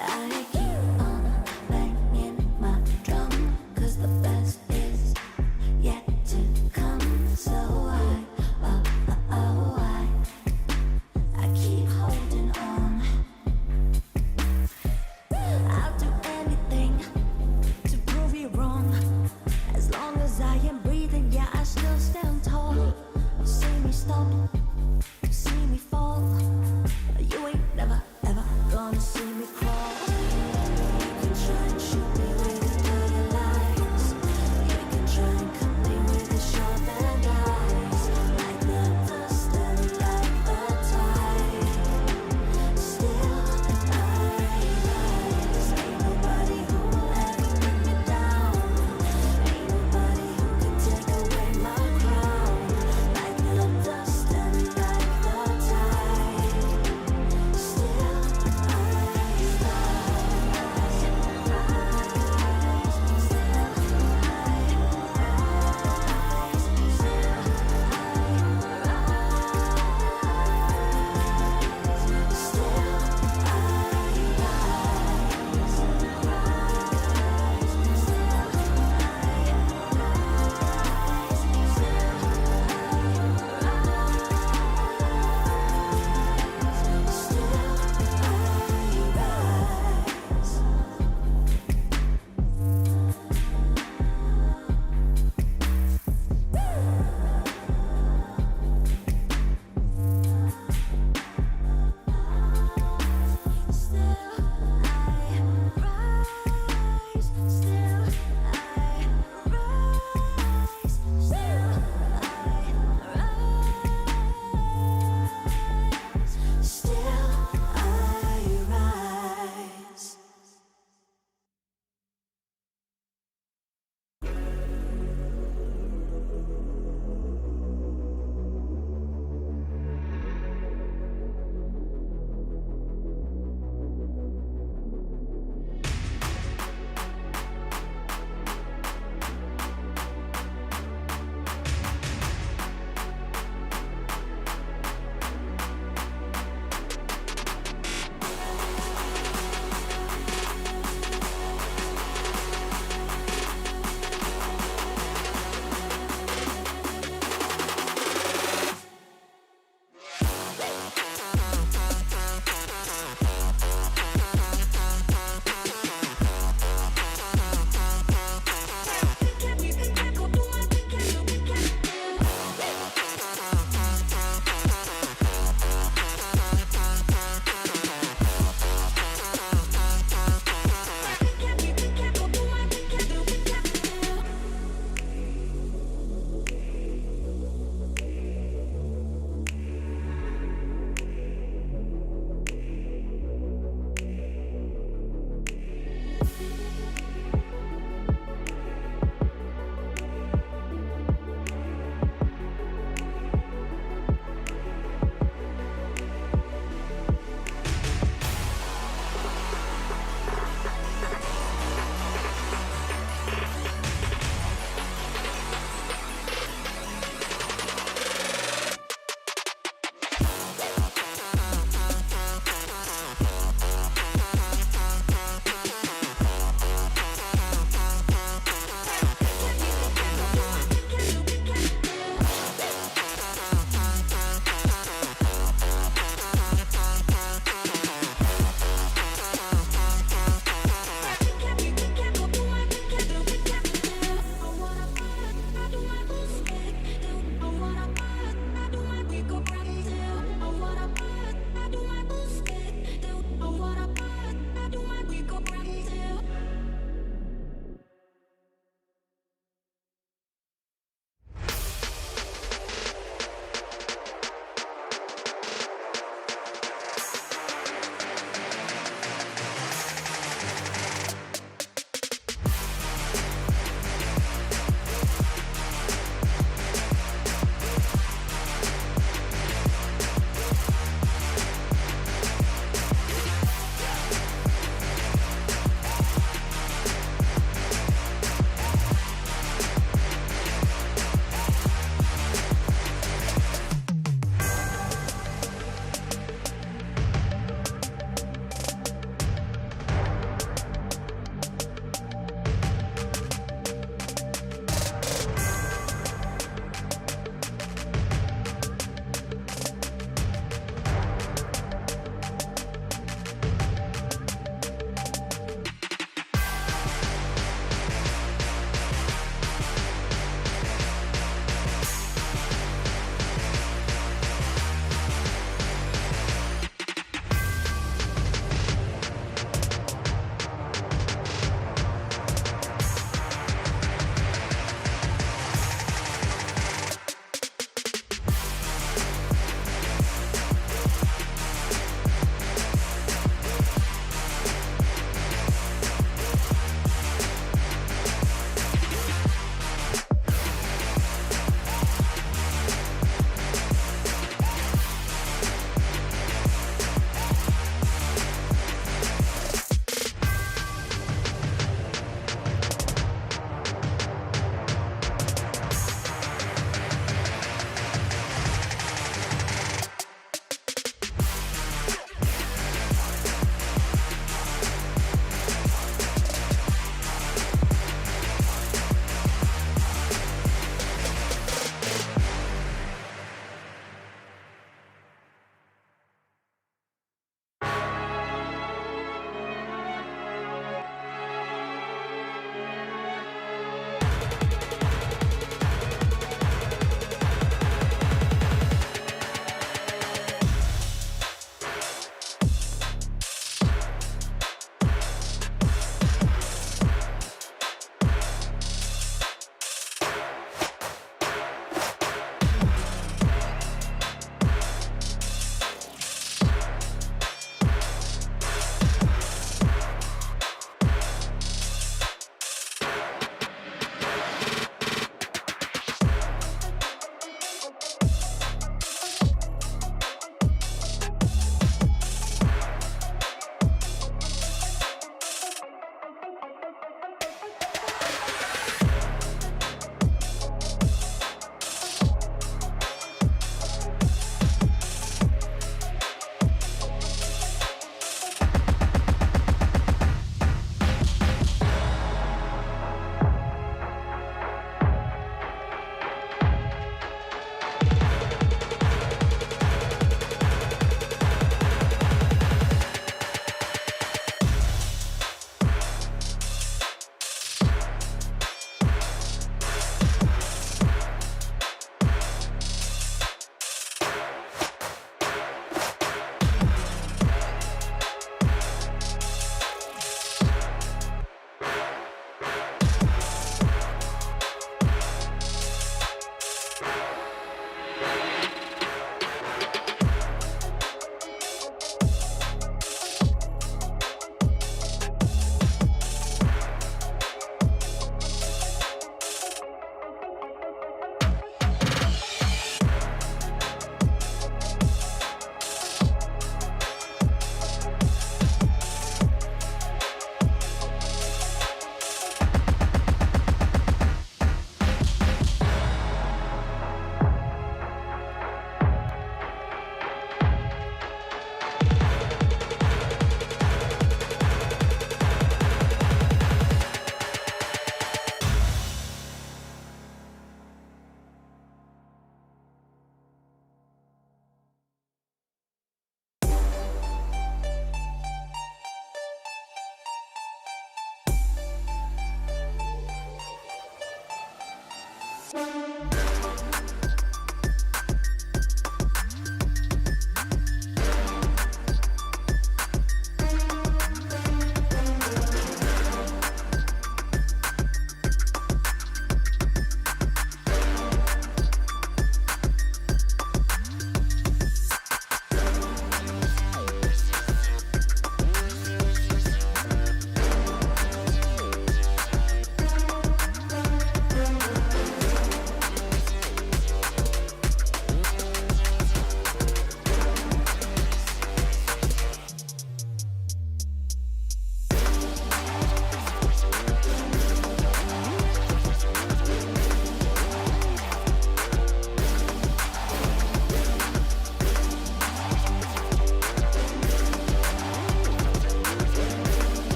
I keep on banging my drum, 'cause the best is yet to come. So I keep holding on. I'll do anything to prove you wrong. As long as I am breathing, yeah, I still stand tall. See me stop, see me fall. You ain't never ever gonna see me crawl.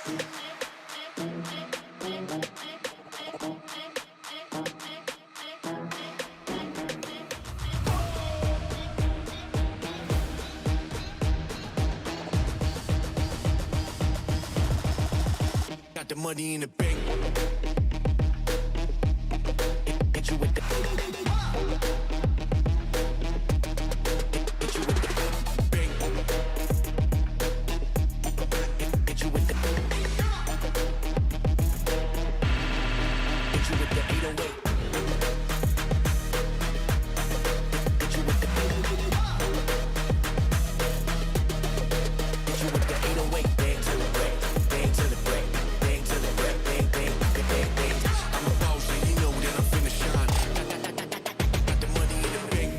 Got the money in the bank. Hit you with the. Hit you with the bank. Hit you with the. Hit you with the 808. Hit you with the. Hit you with the 808. Bang to the break. Bang to the break. Bang to the break. Bang, bang, bang, bang, bang. I'm a boss and you know that I'm finna shine. Got the money in the bank.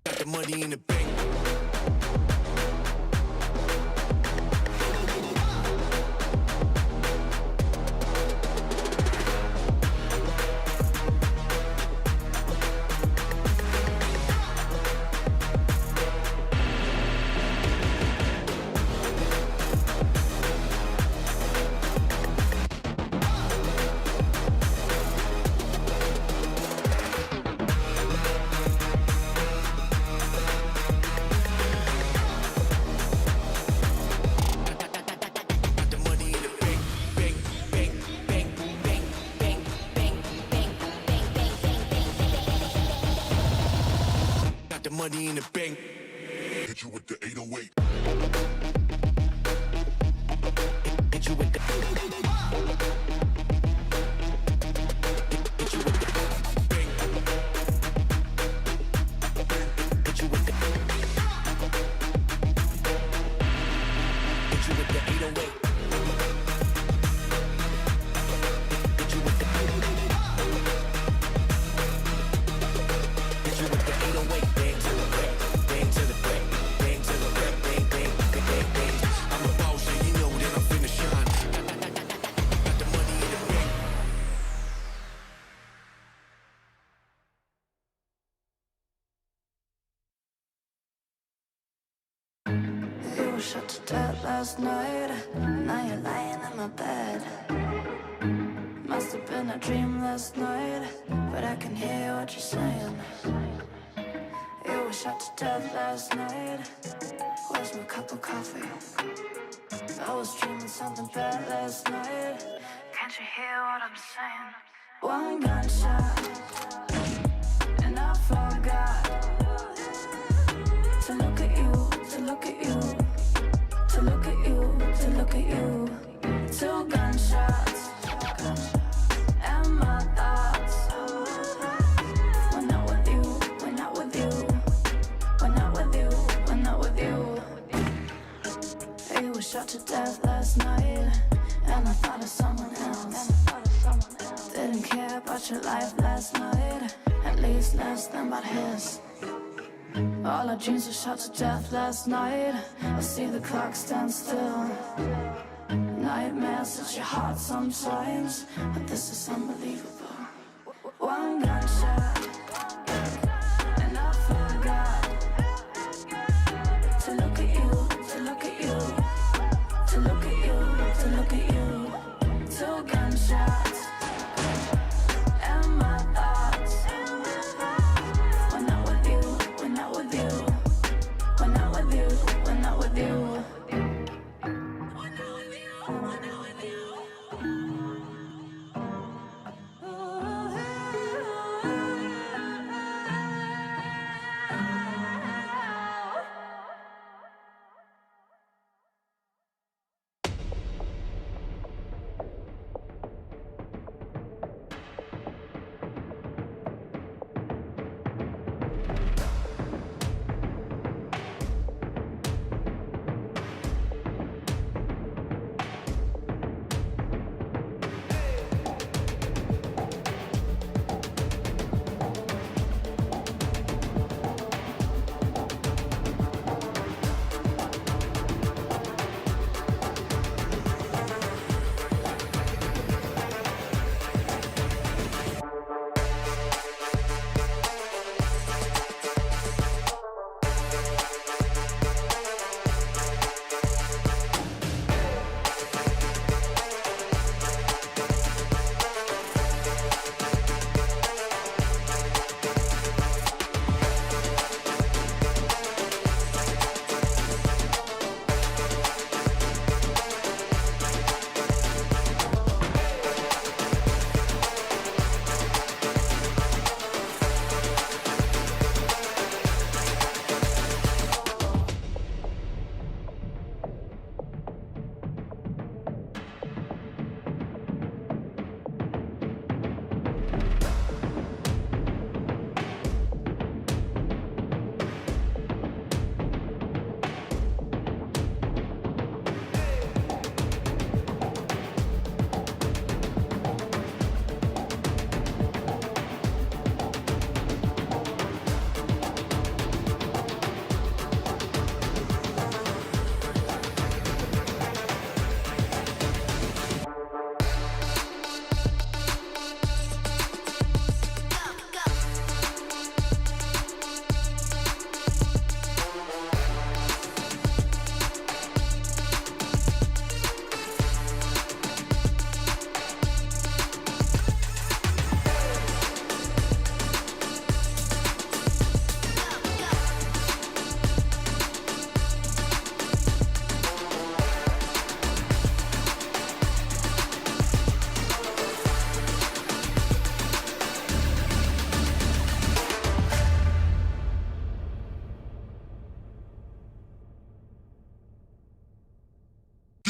Got the money in the bank. The money in the bank. Hit you with the 808. Hit you with the. Hit you with the bank. Hit you with the. Hit you with the 808. Hit you with the. Hit you with the 808. Shot to death last night. Now you're lying in my bed. Must have been a dream last night, but I can hear what you're saying. You were shot to death last night. Where's my cup of coffee? I was dreaming something bad last night. Can't you hear what I'm saying? One gunshot, and I forgot to look at you, to look at you. To look at you, to look at you. 2 gunshots, and my thoughts. We're not with you, we're not with you. We're not with you, we're not with you. You were shot to death last night, and I thought of someone else. Didn't care about your life last night, at least less than about his. All our dreams were shot to death last night. I see the clock stand still. Nightmares at your heart sometimes, but this is unbelievable. One gunshot, and I forgot to look at you, to look at you, to look at you, to look at you. 2 gunshots, and my thoughts. We're not with you, we're not with you. We're not with you, we're not with you.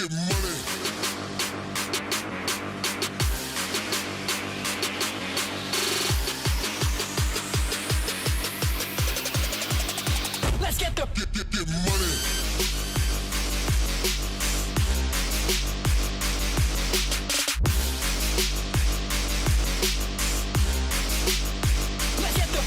Get money. Let's get the Get money. let's get the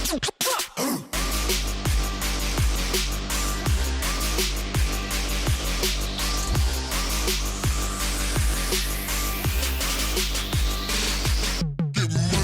Get money.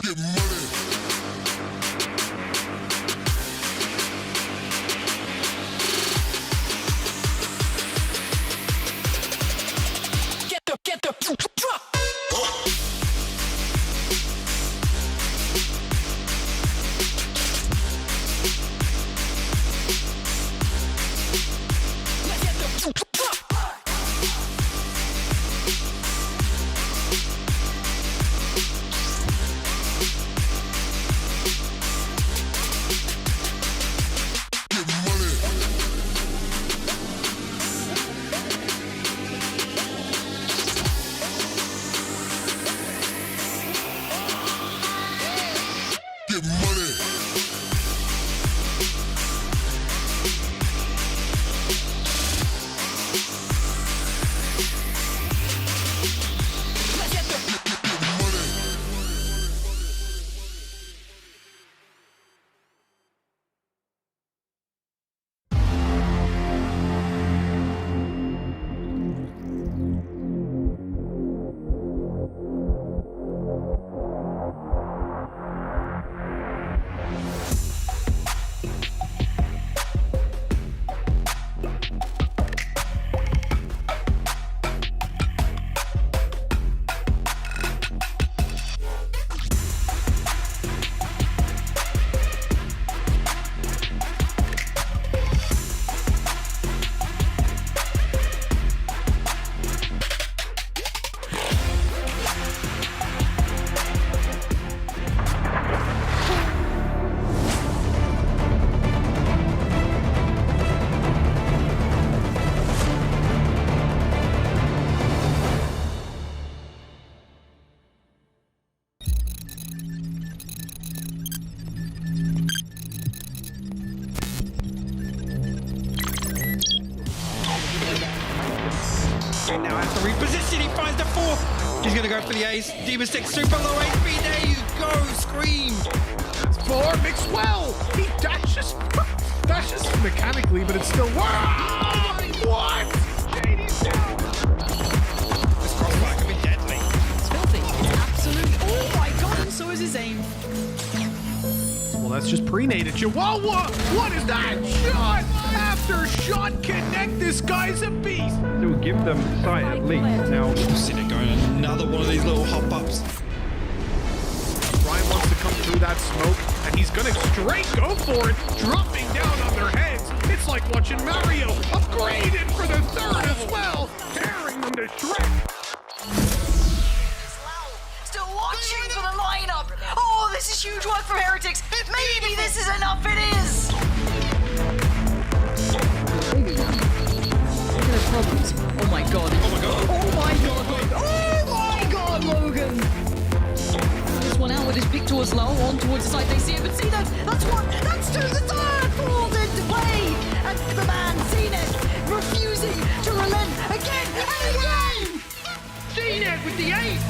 Get money. get the drop. Let's get the drop. Get money. Get money. Let's get the Get money. And now has to reposition, he finds the fourth. He's gonna go for the ace. Demon Stick super low HP, there you go, Scream. Four mixed well. He dashes mechanically, but it's still. Wow! What? JD's down. This crossfire could be deadly. It's filthy. It's absolutely. Oh my god, and so is his aim. Well, that's just pre-nated you. Whoa, what is that? Shot after shot connect. This guy's a beast. Still give them sight at least. Now, I've seen it going another one of these little hop-ups. Ryan wants to come through that smoke, and he's gonna straight go for it, dropping down on their heads. It's like watching Mario upgraded for the third as well, tearing them to shreds. Still watching for the lineup. Oh, this is huge work from Heretics. Maybe this is enough. It is. Look at the problems. Oh my god. Oh my god. Oh my god. Oh my god, Logan. This one out with his pick towards low, on towards the side. They see it, but see that. That's one. That's two. The third falls into play. And the man, Zenith, refusing to relent again and again. Zenith with the ace.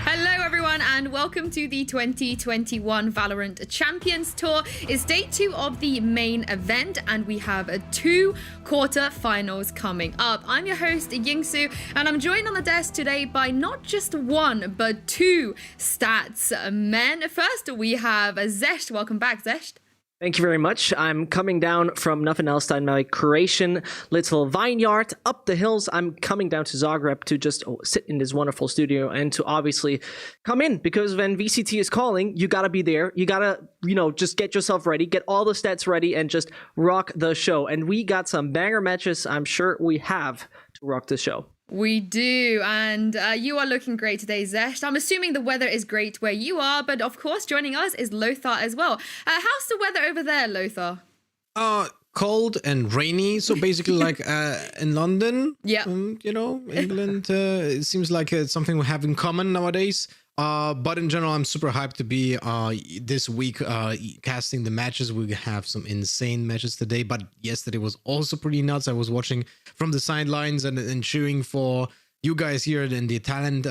Hello everyone and welcome to the 2021 Valorant Champions Tour. It's day 2 of the main event, and we have 2 quarterfinals coming up. I'm your host, Yinsu, and I'm joined on the desk today by not just 1, but 2 stats men. First, we have Zescht. Welcome back, Zescht. Thank you very much. I'm coming down from nothing else than my Croatian little vineyard up the hills. I'm coming down to Zagreb to just sit in this wonderful studio and to obviously come in, because when VCT is calling, you gotta be there. You gotta, just get yourself ready, get all the stats ready, and just rock the show. And we got some banger matches. I'm sure we have to rock the show. We do, and you are looking great today, Zescht. I'm assuming the weather is great where you are, but of course joining us is Lothar as well. How's the weather over there, Lothar? Cold and rainy, so basically like in London. Yeah. England, it seems like it's something we have in common nowadays. But in general, I'm super hyped to be this week casting the matches. We have some insane matches today, but yesterday was also pretty nuts. I was watching from the sidelines and cheering for you guys here in the talent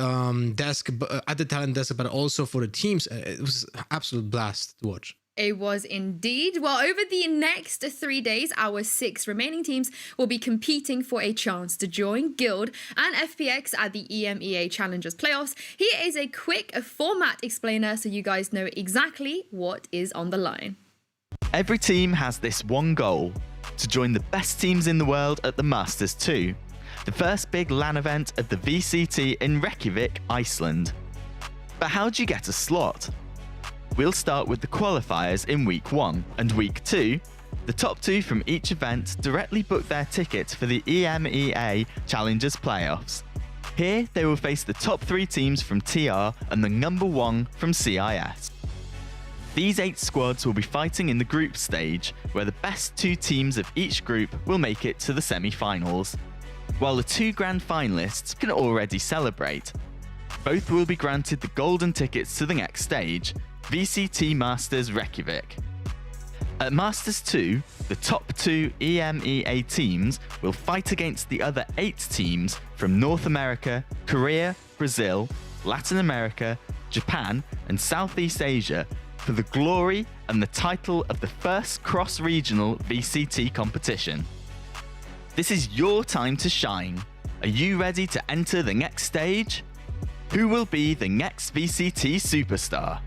desk, at the talent desk, but also for the teams. It was an absolute blast to watch. It was indeed. Well, over the next 3 days, our 6 remaining teams will be competing for a chance to join Guild and FPX at the EMEA Challengers Playoffs. Here is a quick format explainer so you guys know exactly what is on the line. Every team has this one goal: to join the best teams in the world at the Masters 2, the first big LAN event of the VCT in Reykjavik, Iceland. But how do you get a slot? We'll start with the qualifiers in Week 1, and Week 2, the top 2 from each event directly book their ticket for the EMEA Challengers Playoffs. Here, they will face the top 3 teams from TR and the number 1 from CIS. These 8 squads will be fighting in the group stage, where the best 2 teams of each group will make it to the semi-finals, while the 2 grand finalists can already celebrate. Both will be granted the golden tickets to the next stage, VCT Masters Reykjavik. At Masters 2, the top 2 EMEA teams will fight against the other 8 teams from North America, Korea, Brazil, Latin America, Japan, and Southeast Asia for the glory and the title of the first cross-regional VCT competition. This is your time to shine. Are you ready to enter the next stage? Who will be the next VCT superstar?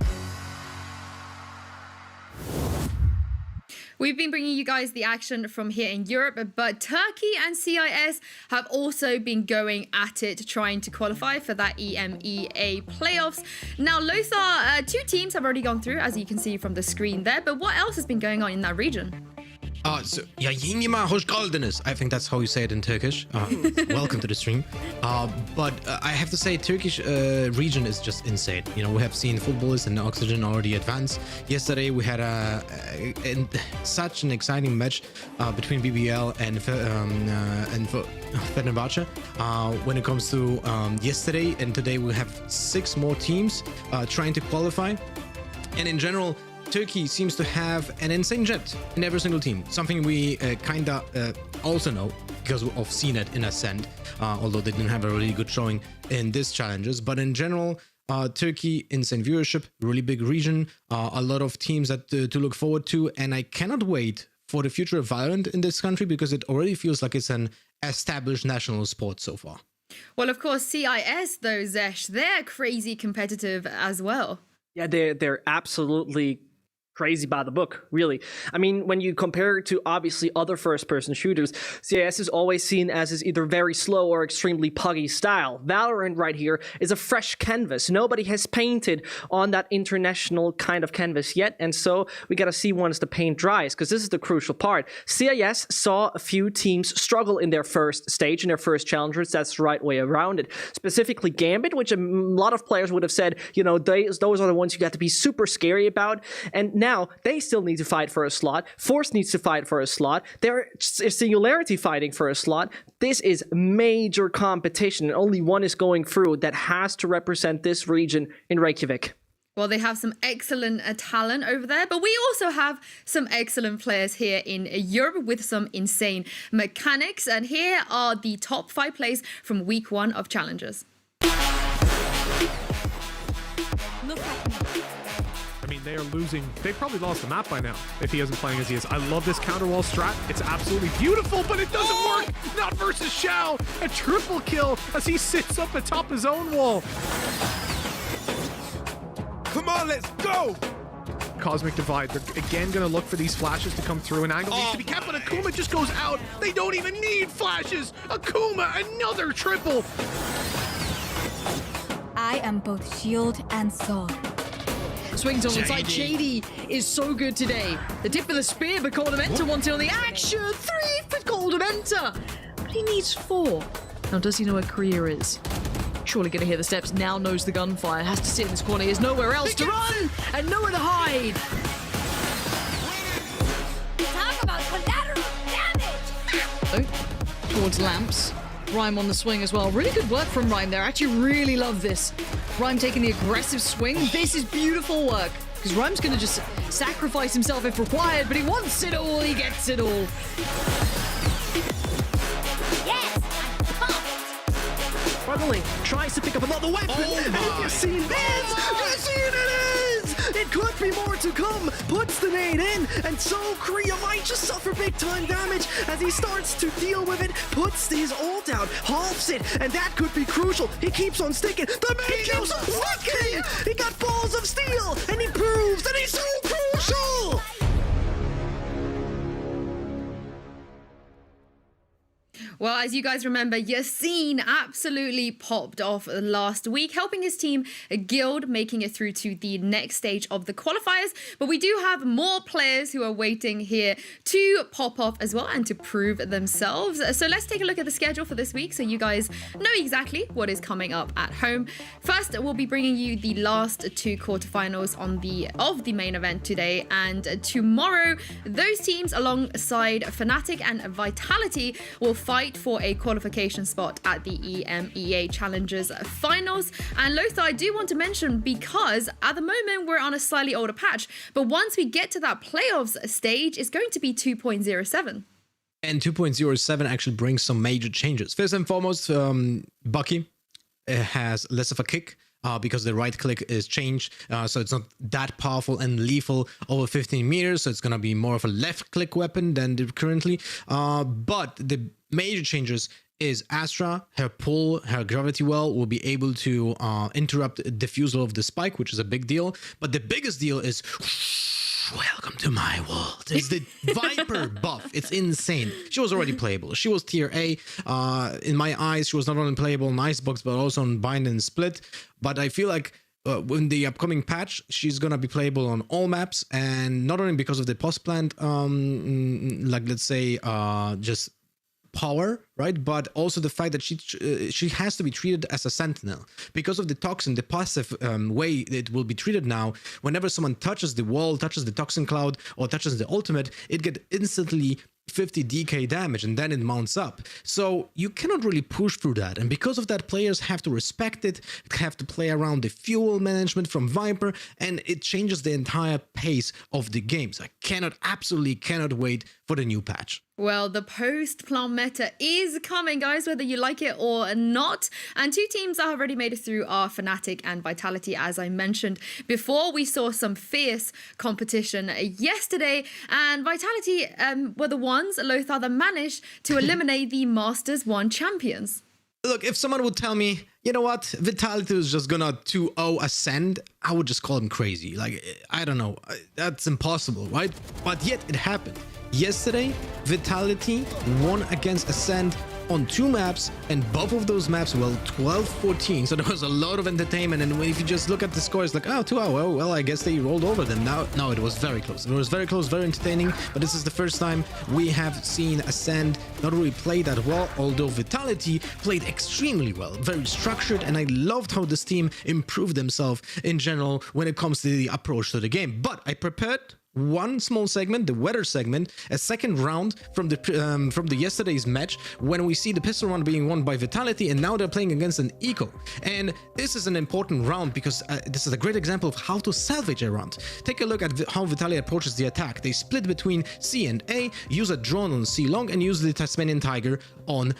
We've been bringing you guys the action from here in Europe, but Turkey and CIS have also been going at it, trying to qualify for that EMEA playoffs. Now, Lothar, 2 teams have already gone through, as you can see from the screen there, but what else has been going on in that region? I think that's how you say it in Turkish. Welcome to the stream. But I have to say, Turkish region is just insane. We have seen footballers and Oxygen already advance. Yesterday we had such an exciting match between BBL and Fenerbahce. When it comes to yesterday and today, we have 6 more teams trying to qualify. And in general, Turkey seems to have an insane jet in every single team. Something we kinda also know because of CNET in Ascent, although they didn't have a really good showing in this challenges. But in general, Turkey, insane viewership, really big region, a lot of teams that to look forward to, and I cannot wait for the future of Valorant in this country because it already feels like it's an established national sport so far. Well, of course, CIS, though, Zescht, they're crazy competitive as well. Yeah, they're absolutely crazy by the book, really. I mean, when you compare it to obviously other first-person shooters, CIS is always seen as is either very slow or extremely puggy style. Valorant right here is a fresh canvas. Nobody has painted on that international kind of canvas yet, and so we gotta see once the paint dries, because this is the crucial part. CIS saw a few teams struggle in their first stage, in their first challengers. That's the right way around it. Specifically Gambit, which a lot of players would have said, those are the ones you got to be super scary about, and now they still need to fight for a slot. Force needs to fight for a slot. There is Singularity fighting for a slot. This is major competition, and only one is going through that has to represent this region in Reykjavik. Well, they have some excellent talent over there, but we also have some excellent players here in Europe with some insane mechanics. And here are the top 5 plays from Week 1 of Challengers. Look at me. I mean, they are losing. They probably lost the map by now if he isn't playing as he is. I love this counter wall strat. It's absolutely beautiful, but it doesn't work. Not versus Xiao. A triple kill as he sits up atop his own wall. Come on, let's go! Cosmic Divide. They're again going to look for these flashes to come through. An angle needs to be kept, but Akuma just goes out. They don't even need flashes. Akuma, another triple. I am both shield and sword. Swings on one side. JD is so good today. The tip of the spear, but Commentators wanted on the action. 3 for Commentators. But he needs 4. Now, does he know where Korea is? Surely going to hear the steps. Now knows the gunfire. Has to sit in this corner. He has nowhere else to run and nowhere to hide. Talk about collateral damage. Oh, towards lamps. Rhyme on the swing as well. Really good work from Rhyme there. I actually really love this. Rhyme taking the aggressive swing. This is beautiful work. Because Rhyme's going to just sacrifice himself if required, but he wants it all. He gets it all. Yes, I'm pumped. Struggling, tries to pick up another weapon. And you've seen this! You've seen it is! It could be more to come. Puts the nade in, and so Korea might just suffer big time damage as he starts to deal with it. Puts his ult out, halves it, and that could be crucial. He keeps on sticking. The man keeps on sticking! He got balls of steel, and he proves that he's so crucial! Well, as you guys remember, Yassine absolutely popped off last week, helping his team Guild, making it through to the next stage of the qualifiers. But we do have more players who are waiting here to pop off as well and to prove themselves. So let's take a look at the schedule for this week so you guys know exactly what is coming up at home. First, we'll be bringing you the last 2 quarterfinals of the main event today, and tomorrow those teams alongside Fnatic and Vitality will fight for a qualification spot at the EMEA Challengers Finals. And Lothar, I do want to mention, because at the moment we're on a slightly older patch, but once we get to that playoffs stage, it's going to be 2.07. And 2.07 actually brings some major changes. First and foremost, Bucky has less of a kick. Because the right click is changed, so it's not that powerful and lethal over 15 meters, so it's going to be more of a left click weapon than currently. But the major changes is Astra, her pull, her gravity well will be able to interrupt the diffusal of the spike, which is a big deal. But the biggest deal is welcome to my world. It's the Viper buff. It's insane. She was already playable. She was tier A. In my eyes, she was not only playable on Icebox, but also on Bind and Split. But I feel like in the upcoming patch, she's going to be playable on all maps. And not only because of the post-plant, like let's say, just power, right? But also the fact that she has to be treated as a sentinel because of the toxin, the passive way it will be treated now. Whenever someone touches the wall, touches the toxin cloud, or touches the ultimate, it gets instantly 50 DK damage, and then it mounts up. So you cannot really push through that, and because of that, players have to respect it, have to play around the fuel management from Viper, and it changes the entire pace of the game. So I absolutely cannot wait for the new patch. Well, the post-plant meta is coming, guys, whether you like it or not. And 2 teams that have already made it through are Fnatic and Vitality, as I mentioned before. We saw some fierce competition yesterday, and Vitality were the ones, Lothar, that managed to eliminate the Masters 1 champions. Look, if someone would tell me, you know what, Vitality is just gonna 2-0 ascend, I would just call them crazy. Like, I don't know, that's impossible, right? But yet it happened. Yesterday, Vitality won against Ascend on 2 maps, and both of those maps were 12-14, so there was a lot of entertainment. And if you just look at the scores, like, oh, 2-0, well, I guess they rolled over them. No, it was very close. It was very close, very entertaining, but this is the first time we have seen Ascend not really play that well, although Vitality played extremely well, very structured, and I loved how this team improved themselves in general when it comes to the approach to the game. But I prepared one small segment, the weather segment, a second round from the yesterday's match, when we see the pistol round being won by Vitality, and now they're playing against an eco. And this is an important round because this is a great example of how to salvage a round. Take a look at how Vitality approaches the attack. They split between C and A, use a drone on C long, and use the Tasmanian Tiger on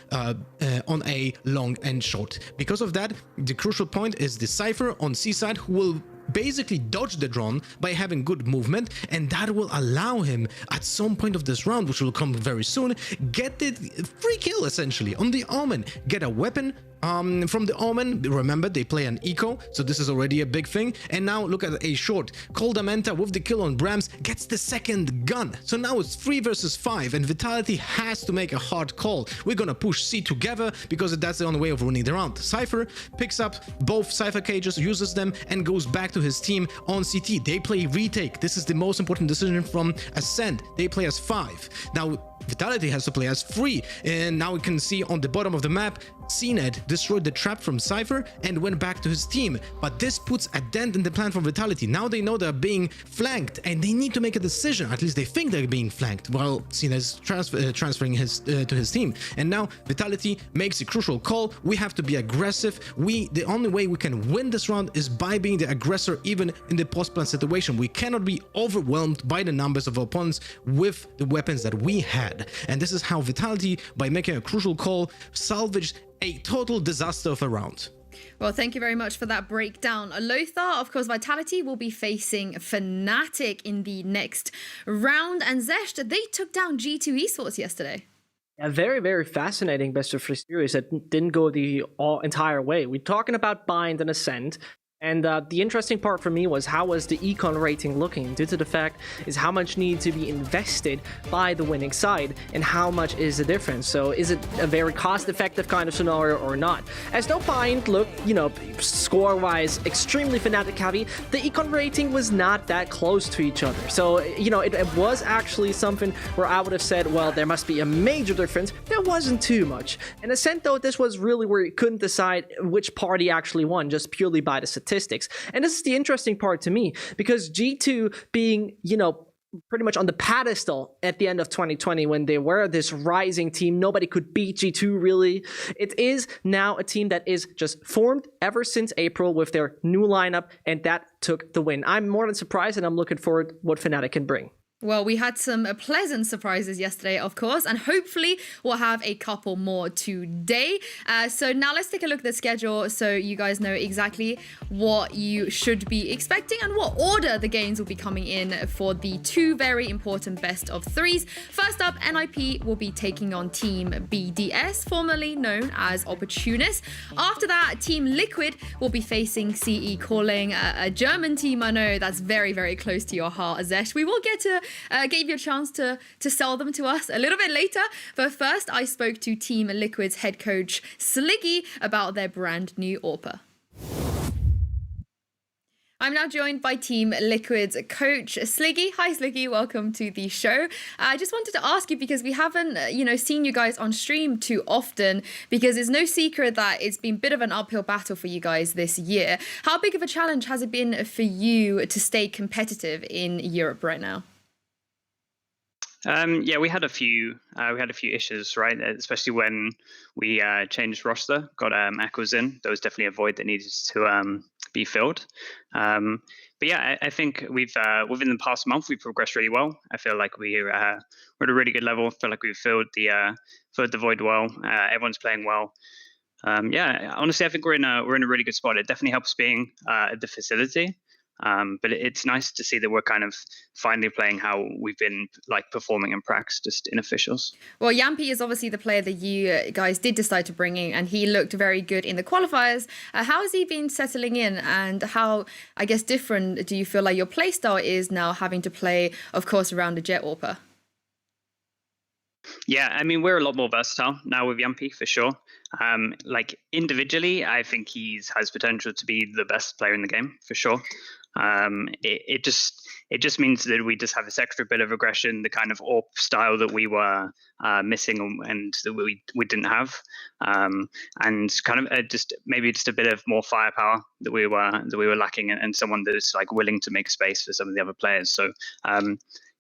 A long and short. Because of that, the crucial point is the Cypher on C side, who will basically dodge the drone by having good movement, and that will allow him at some point of this round, which will come very soon, get the free kill essentially on the Omen, get a weapon from the Omen. Remember, they play an eco, so this is already a big thing. And now look at a short. Coldamenta with the kill on Brams gets the second gun. So now it's 3 versus 5, and Vitality has to make a hard call. We're gonna push C together because that's the only way of winning the round. Cypher picks up both Cypher cages, uses them, and goes back to his team on CT. They play retake. This is the most important decision from Ascend. They play as 5. Now Vitality has to play as 3, and now we can see on the bottom of the map, CNED destroyed the trap from Cypher and went back to his team, but this puts a dent in the plan from Vitality. Now they know they're being flanked and they need to make a decision. At least they think they're being flanked while CNED is transferring his to his team. And now Vitality makes a crucial call. We have to be aggressive. The only way we can win this round is by being the aggressor, even in the post-plan situation. We cannot be overwhelmed by the numbers of opponents with the weapons that we had. And this is how Vitality, by making a crucial call, salvaged a total disaster of a round. Well, thank you very much for that breakdown. Lothar, of course, Vitality will be facing Fnatic in the next round. And Zescht, they took down G2 Esports yesterday. A very, very fascinating best of 3 series that didn't go the entire way. We're talking about Bind and Ascend. And the interesting part for me was how was the econ rating looking, due to the fact is how much needs to be invested by the winning side and how much is the difference. So is it a very cost-effective kind of scenario or not? As no Bind looked, score-wise extremely Fnatic heavy, the econ rating was not that close to each other. So, it was actually something where I would have said, well, there must be a major difference. There wasn't too much. In Ascent, though, this was really where you couldn't decide which party actually won, just purely by the statistics. And this is the interesting part to me, because G2 being, pretty much on the pedestal at the end of 2020 when they were this rising team, nobody could beat G2 really. It is now a team that is just formed ever since April with their new lineup, and that took the win. I'm more than surprised, and I'm looking forward to what Fnatic can bring. Well, we had some pleasant surprises yesterday, of course, and hopefully we'll have a couple more today. So now let's take a look at the schedule so you guys know exactly what you should be expecting and what order the games will be coming in for the 2 very important best of 3s. First up, NIP will be taking on Team BDS, formerly known as Opportunist. After that, Team Liquid will be facing CE Calling, a German team. I know that's very, very close to your heart, Zescht. We will get to gave you a chance to sell them to us a little bit later. But first, I spoke to Team Liquid's head coach, Sliggy, about their brand new AWPer. I'm now joined by Team Liquid's coach, Sliggy. Hi, Sliggy. Welcome to the show. I just wanted to ask you, because we haven't, seen you guys on stream too often, because it's no secret that it's been a bit of an uphill battle for you guys this year. How big of a challenge has it been for you to stay competitive in Europe right now? We had a few issues, right? Especially when we changed roster, got Echoes in. There was definitely a void that needed to be filled. But yeah, I think we've within the past month we've progressed really well. I feel like we're at a really good level. I feel like we've filled the void well. Everyone's playing well. Honestly, I think we're in a really good spot. It definitely helps being at the facility. But it's nice to see that we're kind of finally playing how we've been performing in practice, just in officials. Well, Yampi is obviously the player that you guys did decide to bring in, and he looked very good in the qualifiers. How has he been settling in, and how, I guess, different do you feel like your playstyle is now, having to play, of course, around the Jet AWPer? Yeah, I mean, we're a lot more versatile now with Yampi, for sure. Individually, I think he has potential to be the best player in the game, for sure. It just means that we just have this extra bit of aggression, the kind of AWP style that we were missing and that we didn't have, and kind of just a bit of more firepower that we were lacking, and someone that is willing to make space for some of the other players. So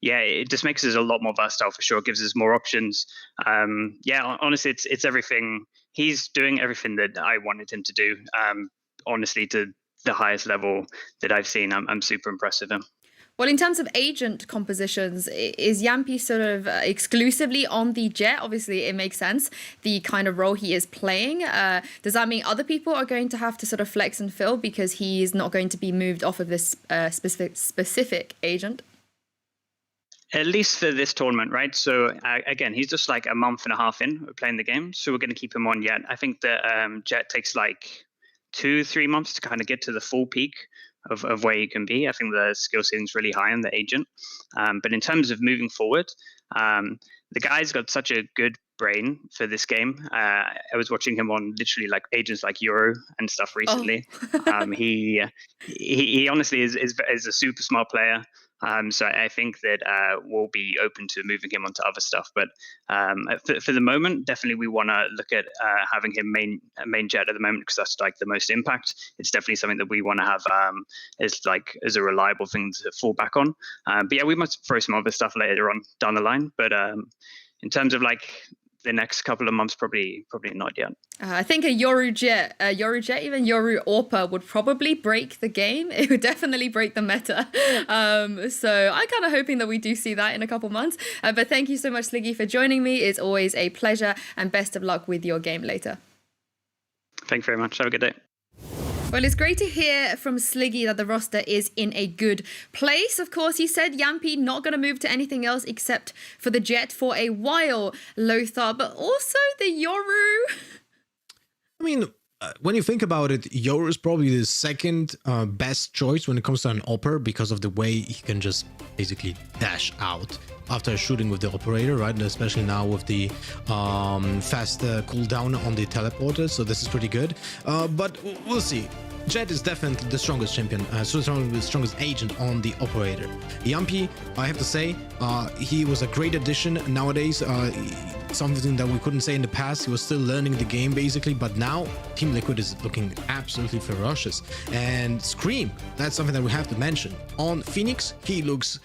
it just makes us a lot more versatile, for sure. It gives us more options. Honestly, it's everything. He's doing everything that I wanted him to do. Honestly, to the highest level that I've seen. I'm super impressed with him. Well, in terms of agent compositions, is Yampi sort of exclusively on the Jet? Obviously, it makes sense, the kind of role he is playing. Does that mean other people are going to have to sort of flex and fill because he's not going to be moved off of this specific agent? At least for this tournament, right? So again, he's just like a month and a half in playing the game, so we're going to keep him on yet. I think that Jet takes like 2-3 months to kind of get to the full peak of where he can be. I think the skill ceiling is really high on the agent. But in terms of moving forward, the guy's got such a good brain for this game. I was watching him on literally like agents like Euro and stuff recently. Oh. He honestly is a super smart player. So I think that we'll be open to moving him onto other stuff. But for the moment, definitely we want to look at having him main Jet at the moment because that's like the most impact. It's definitely something that we want to have as a reliable thing to fall back on. But yeah, we must throw some other stuff later on down the line. But in terms of like the next couple of months, probably not yet. I think a Yoru Jet, even Yoru Orpa would probably break the game. It would definitely break the meta. So I'm kind of hoping that we do see that in a couple months. But thank you so much, Sliggy, for joining me. It's always a pleasure, and best of luck with your game later. Thank you very much. Have a good day. Well, it's great to hear from Sliggy that the roster is in a good place. Of course, he said Yampi not going to move to anything else except for the Jet for a while, Lothar, but also the Yoru. I mean, when you think about it, Yoru is probably the second best choice when it comes to an Opper because of the way he can just basically dash out after shooting with the operator, right? And especially now with the fast cooldown on the teleporter, so this is pretty good. But we'll see. Jet is definitely the strongest champion, the strongest agent on the operator. Yampi, I have to say, he was a great addition nowadays. Something that we couldn't say in the past. He was still learning the game basically, but now Team Liquid is looking absolutely ferocious. And Scream, that's something that we have to mention. On Phoenix, he looks,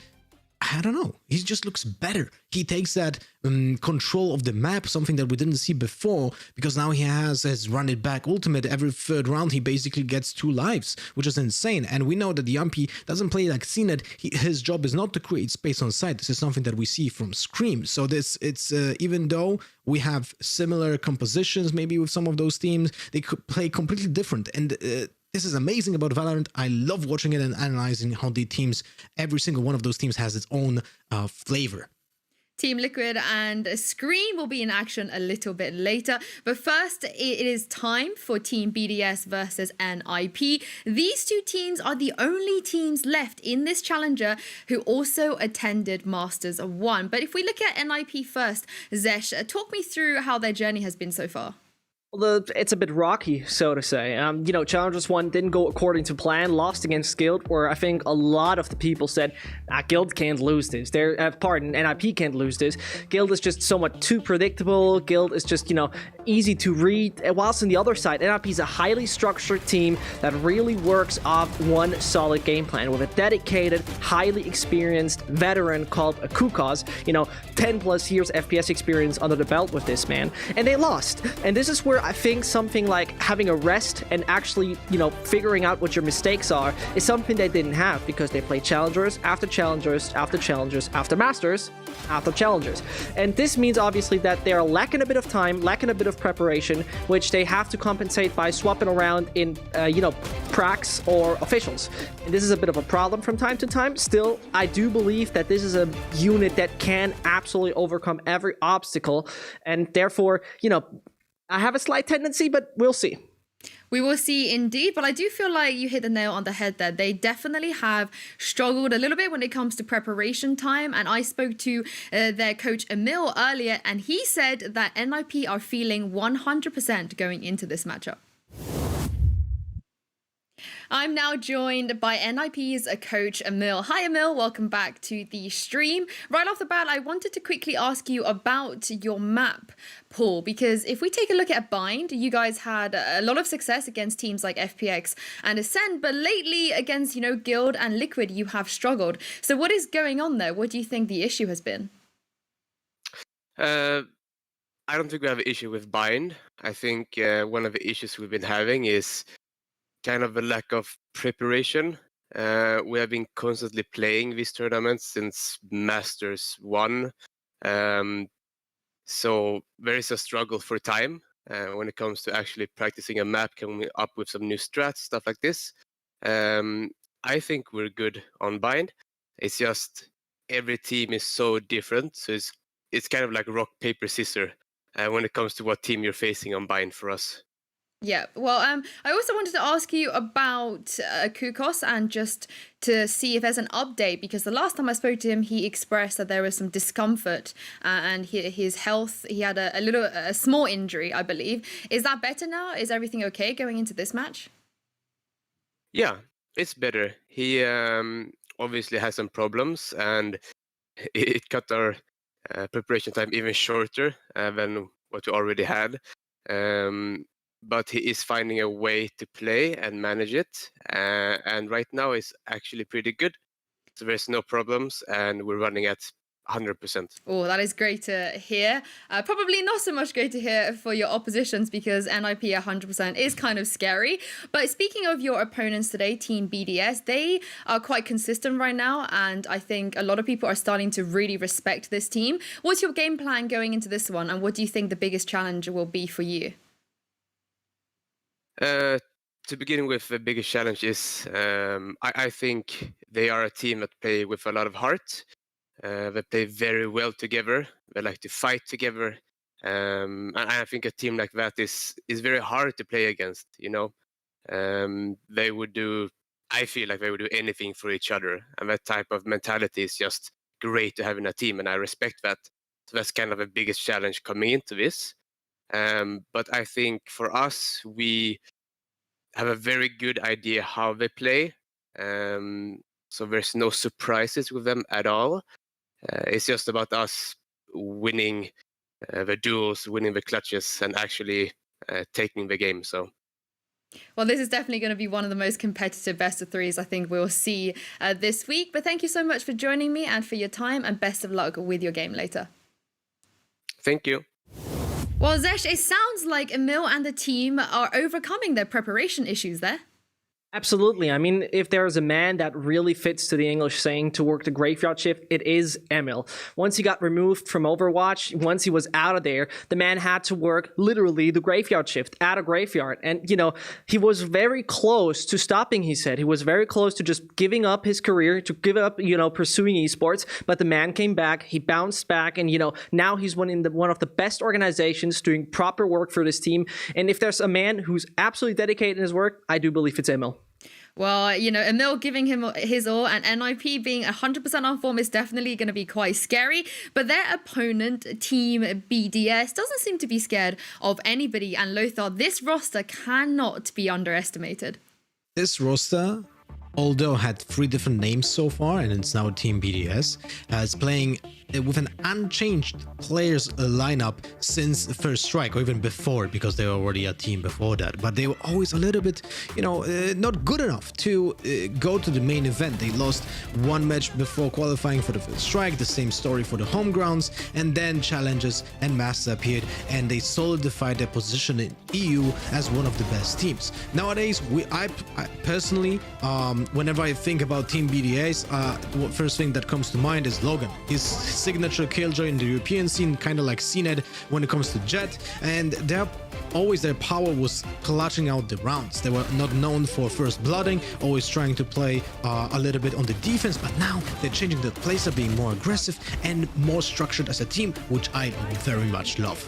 I don't know, he just looks better. He takes that control of the map, something that we didn't see before, because now he has his run it back ultimate. Every third round he basically gets 2 lives, which is insane. And we know that Yampi doesn't play like CNET. His job is not to create space on site. This is something that we see from Scream. So it's even though we have similar compositions maybe with some of those teams, they could play completely different. And this is amazing about Valorant. I love watching it and analyzing how the teams, every single one of those teams has its own flavor. Team Liquid and Scream will be in action a little bit later. But first, it is time for Team BDS versus NIP. These two teams are the only teams left in this challenger who also attended Masters 1. But if we look at NIP first, Zescht, talk me through how their journey has been so far. Well, it's a bit rocky, so to say. Challengers 1 didn't go according to plan, lost against Guild, where I think a lot of the people said, Guild can't lose this. NIP can't lose this. Guild is just somewhat too predictable. Guild is just, easy to read. Whilst on the other side, NIP is a highly structured team that really works off one solid game plan with a dedicated, highly experienced veteran called Kukaz. 10 plus years FPS experience under the belt with this man. And they lost. And this is where I think something like having a rest and actually, figuring out what your mistakes are is something they didn't have because they play challengers after challengers after challengers after masters after challengers. And this means obviously that they're lacking a bit of time, lacking a bit of preparation, which they have to compensate by swapping around in, pracs or officials. And this is a bit of a problem from time to time. Still, I do believe that this is a unit that can absolutely overcome every obstacle. And therefore, I have a slight tendency, but we'll see. We will see indeed, but I do feel like you hit the nail on the head there. They definitely have struggled a little bit when it comes to preparation time. And I spoke to their coach Emil earlier, and he said that NIP are feeling 100% going into this matchup. I'm now joined by NIP's coach, Emil. Hi, Emil. Welcome back to the stream. Right off the bat, I wanted to quickly ask you about your map pool, because if we take a look at Bind, you guys had a lot of success against teams like FPX and Ascend, but lately against, Guild and Liquid, you have struggled. So what is going on there? What do you think the issue has been? I don't think we have an issue with Bind. I think one of the issues we've been having is kind of a lack of preparation. We have been constantly playing these tournaments since Masters 1. So there is a struggle for time when it comes to actually practicing a map, coming up with some new strats, stuff like this. I think we're good on Bind. It's just every team is so different. So it's kind of like rock, paper, scissors when it comes to what team you're facing on Bind for us. Yeah, well, I also wanted to ask you about Kukos and just to see if there's an update, because the last time I spoke to him, he expressed that there was some discomfort and his health, he had a small injury, I believe. Is that better now? Is everything okay going into this match? Yeah, it's better. He obviously has some problems, and it cut our preparation time even shorter than what we already had. But he is finding a way to play and manage it. And right now is actually pretty good. So there's no problems, and we're running at 100%. Oh, that is great to hear. Probably not so much great to hear for your oppositions, because NIP 100% is kind of scary. But speaking of your opponents today, Team BDS, they are quite consistent right now. And I think a lot of people are starting to really respect this team. What's your game plan going into this one? And what do you think the biggest challenge will be for you? To begin with, the biggest challenge is I think they are a team that play with a lot of heart. They play very well together. They like to fight together. And I think a team like that is very hard to play against, you know. They would do, I feel like they would do anything for each other. And that type of mentality is just great to have in a team, and I respect that. So that's kind of the biggest challenge coming into this. But I think for us, we have a very good idea how they play. So there's no surprises with them at all. It's just about us winning the duels, winning the clutches, and actually taking the game. So, well, this is definitely going to be one of the most competitive best of threes I think we'll see this week. But thank you so much for joining me and for your time, and best of luck with your game later. Thank you. Well, Zescht, it sounds like Emil and the team are overcoming their preparation issues there. Absolutely. I mean, if there is a man that really fits to the English saying to work the graveyard shift, it is Emil. Once he got removed from Overwatch, once he was out of there, the man had to work literally the graveyard shift at a graveyard. And, you know, he was very close to stopping, he said. He was very close to just giving up his career, to give up, you know, pursuing esports. But the man came back, he bounced back, and, you know, now he's one of the best organizations doing proper work for this team. And if there's a man who's absolutely dedicated in his work, I do believe it's Emil. Well, you know, Emil giving him his all and NIP being 100% on form is definitely going to be quite scary. But their opponent, Team BDS, doesn't seem to be scared of anybody. And Lothar, this roster cannot be underestimated. This roster, although had 3 different names so far, and it's now Team BDS, is playing with an unchanged players lineup since the first strike, or even before, because they were already a team before that. But they were always a little bit, you know, not good enough to go to the main event. They lost 1 match before qualifying for the first strike, the same story for the home grounds, and then challenges and Master appeared, and they solidified their position in EU as one of the best teams. Nowadays, I personally, whenever I think about Team BDS, the first thing that comes to mind is Logan. His signature killjoy in the European scene, kind of like CNED when it comes to Jet, and their power was clutching out the rounds. They were not known for first blooding, always trying to play a little bit on the defense, but now they're changing the place of being more aggressive and more structured as a team, which I very much love.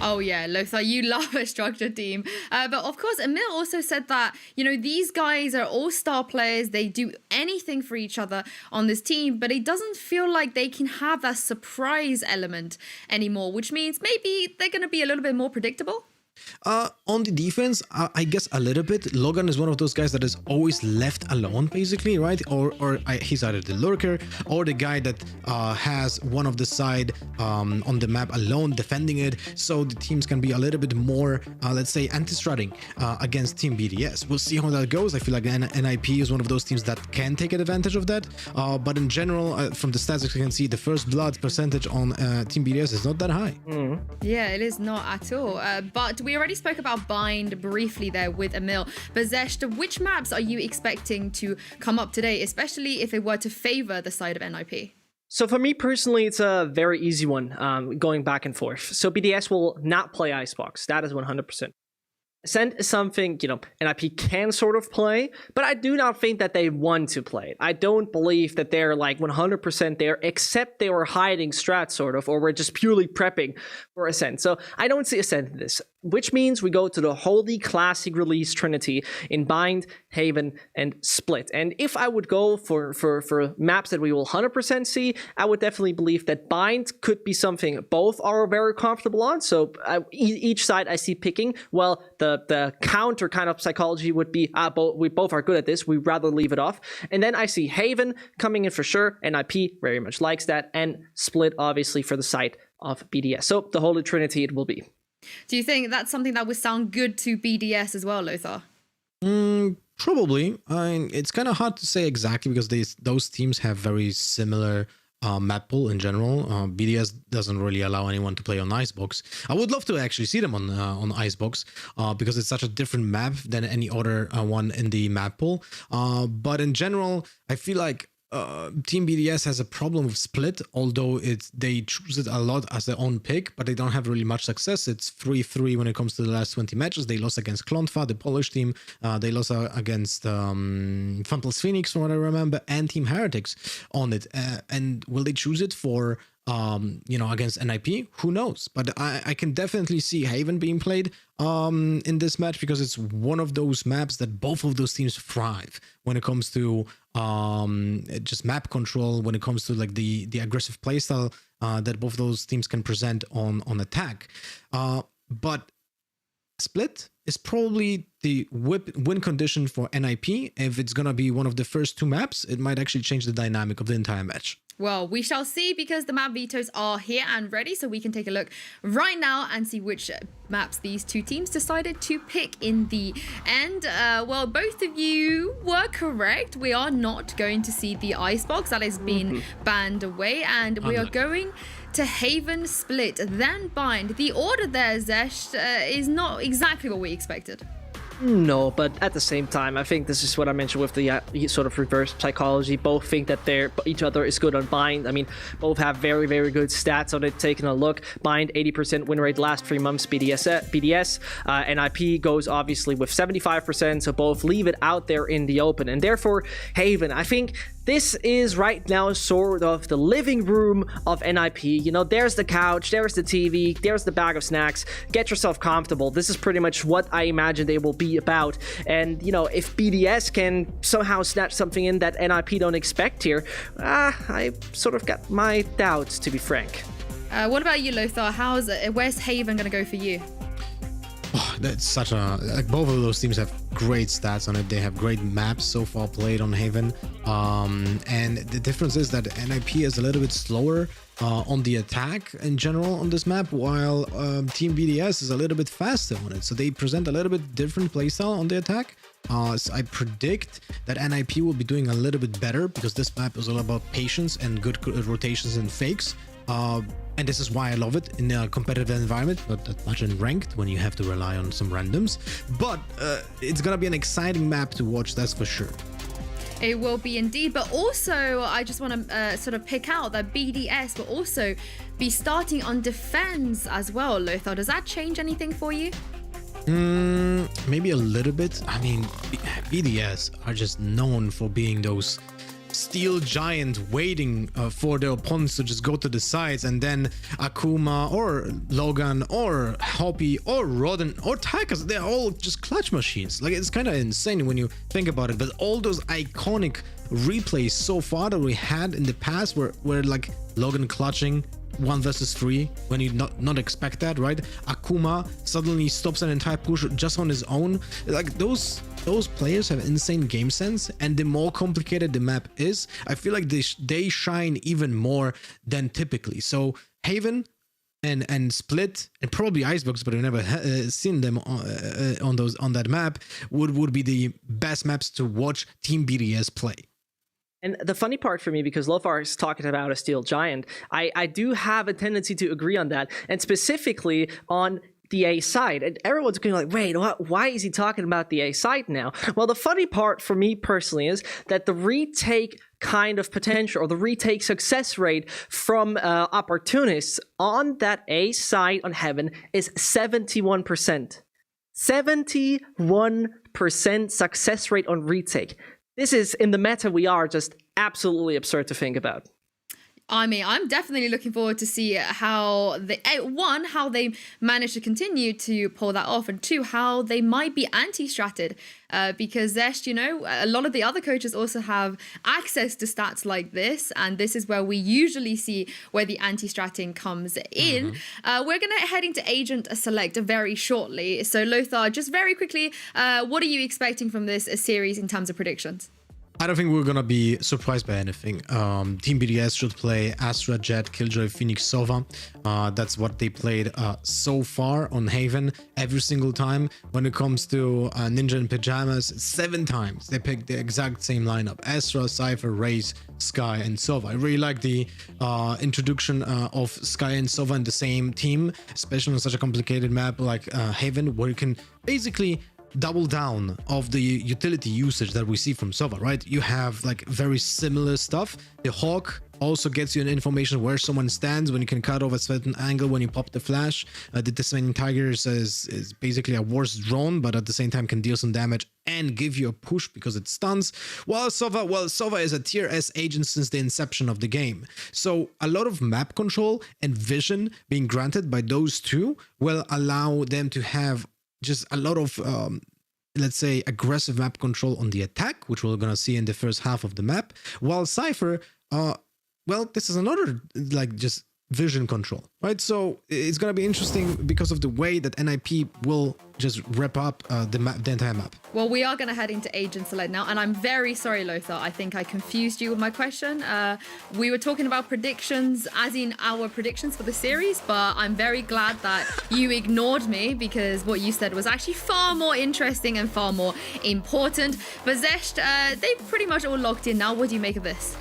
Oh yeah, Lothar, you love a structured team. But of course, Emil also said that, you know, these guys are all star players. They do anything for each other on this team, but it doesn't feel like they can have that surprise element anymore, which means maybe they're going to be a little bit more predictable. On the defense, I guess a little bit. Logan is one of those guys that is always left alone, basically, right? Or he's either the lurker or the guy that has one of the side on the map alone defending it, so the teams can be a little bit more, let's say, anti-stratting against Team BDS. We'll see how that goes. I feel like NIP is one of those teams that can take advantage of that. But in general, from the stats you can see, the first blood percentage on Team BDS is not that high. Yeah, it is not at all. But we we already spoke about Bind briefly there with Emil, but Zescht, which maps are you expecting to come up today, especially if it were to favor the side of NIP? So for me personally, it's a very easy one, going back and forth. So BDS will not play Icebox. That is 100%. Ascent is something, NIP can sort of play, but I do not think that they want to play it. I don't believe that they're like 100% there, except they were hiding strat sort of, or we're just purely prepping for Ascent. So I don't see Ascent in this, which means we go to the holy classic release trinity in Bind, Haven, and Split. And if I would go for maps that we will 100% see, I would definitely believe that Bind could be something both are very comfortable on. So each side I see picking, well, the counter kind of psychology would be, we both are good at this, we'd rather leave it off. And then I see Haven coming in for sure, NIP very much likes that, and Split obviously for the side of BDS. So the holy trinity it will be. Do you think that's something that would sound good to BDS as well, Lothar? Probably. It's kind of hard to say exactly because those teams have very similar map pool in general. BDS doesn't really allow anyone to play on Icebox. I would love to actually see them on Icebox because it's such a different map than any other one in the map pool. But in general, I feel like Team BDS has a problem with Split, although they choose it a lot as their own pick, but they don't have really much success. It's 3-3 when it comes to the last 20 matches. They lost against Klontva, the Polish team. They lost against Funpals Phoenix, from what I remember, and Team Heretics on it. And will they choose it for against NIP? Who knows? But I can definitely see Haven being played in this match because it's one of those maps that both of those teams thrive when it comes to just map control, when it comes to like the aggressive playstyle that both those teams can present on attack. But Split is probably the win condition for NIP. If it's gonna be one of the first two maps, it might actually change the dynamic of the entire match. Well, we shall see because the map vetoes are here and ready, so we can take a look right now and see which maps these two teams decided to pick in the end. Well, both of you were correct. We are not going to see the Icebox. That has been banned away, and we are going to Haven, Split, then Bind. The order there, Zescht, is not exactly what we expected. No, but at the same time, I think this is what I mentioned with the sort of reverse psychology. Both think that each other is good on Bind. I mean, both have very, very good stats on it. Taking a look, Bind 80% win rate last 3 months. BDS, NIP goes obviously with 75%. So both leave it out there in the open, and therefore Haven, I think. This is right now sort of the living room of NIP. There's the couch, there's the TV, there's the bag of snacks. Get yourself comfortable. This is pretty much what I imagine they will be about. And, if BDS can somehow snatch something in that NIP don't expect here, I sort of got my doubts, to be frank. What about you, Lothar? Where's Haven going to go for you? Oh, that's such both of those teams have great stats on it. They have great maps so far played on Haven. And the difference is that NIP is a little bit slower on the attack in general on this map, while Team BDS is a little bit faster on it. So they present a little bit different playstyle on the attack. So I predict that NIP will be doing a little bit better because this map is all about patience and good rotations and fakes. And this is why I love it in a competitive environment, not that much in ranked when you have to rely on some randoms. But it's gonna be an exciting map to watch, that's for sure. It will be indeed, but also I just want to sort of pick out that BDS will also be starting on defense as well, Lothar. Does that change anything for you? Maybe a little bit. I mean, BDS are just known for being those steel giant waiting for their opponents to just go to the sides, and then Akuma or Logan or Hoppy or Rodden or Takas, they're all just clutch machines. Like, it's kind of insane when you think about it, but all those iconic replays so far that we had in the past were like Logan clutching 1 versus 3 when you not expect that, right? Akuma suddenly stops an entire push just on his own. Like, those players have insane game sense, and the more complicated the map is, I feel like they shine even more than typically. So Haven and Split and probably Icebox, but I've never seen them on that map, would be the best maps to watch Team BDS play. And the funny part for me, because Lothar is talking about a steel giant, I do have a tendency to agree on that, and specifically on the A side. And everyone's going like, wait, why is he talking about the A side now? Well, the funny part for me personally is that the retake kind of potential or the retake success rate from opportunists on that A side on Heaven is 71%. 71% success rate on retake. This is, in the meta we are, just absolutely absurd to think about. I mean, I'm definitely looking forward to see how how they manage to continue to pull that off, and two, how they might be anti-stratted. Because Zescht, you know, a lot of the other coaches also have access to stats like this, and this is where we usually see where the anti-stratting comes in. We're going to head into Agent Select very shortly. So Lothar, just very quickly, what are you expecting from this series in terms of predictions? I don't think we're gonna be surprised by anything. Team BDS should play Astra, Jet, Killjoy, Phoenix, Sova. That's what they played so far on Haven every single time. When it comes to Ninja and Pyjamas, 7 times they picked the exact same lineup: Astra, Cypher, Raze, Sky, and Sova. I really like the introduction of Sky and Sova in the same team, especially on such a complicated map like Haven, where you can basically double down of the utility usage that we see from Sova, right? You have like very similar stuff. The Hawk also gets you an information where someone stands when you can cut off a certain angle when you pop the flash. The Dismantling Tigers is basically a worse drone, but at the same time can deal some damage and give you a push because it stuns. While Sova is a tier S agent since the inception of the game. So a lot of map control and vision being granted by those two will allow them to have just a lot of, let's say, aggressive map control on the attack, which we're going to see in the first half of the map. While Cypher, well, this is another, like, just vision control, right? So it's going to be interesting because of the way that NIP will just wrap up the entire map. Well, we are going to head into Agent Select now, and I'm very sorry, Lothar. I think I confused you with my question. We were talking about predictions, as in our predictions for the series, but I'm very glad that you ignored me because what you said was actually far more interesting and far more important. But Zescht, they've pretty much all locked in now. What do you make of this?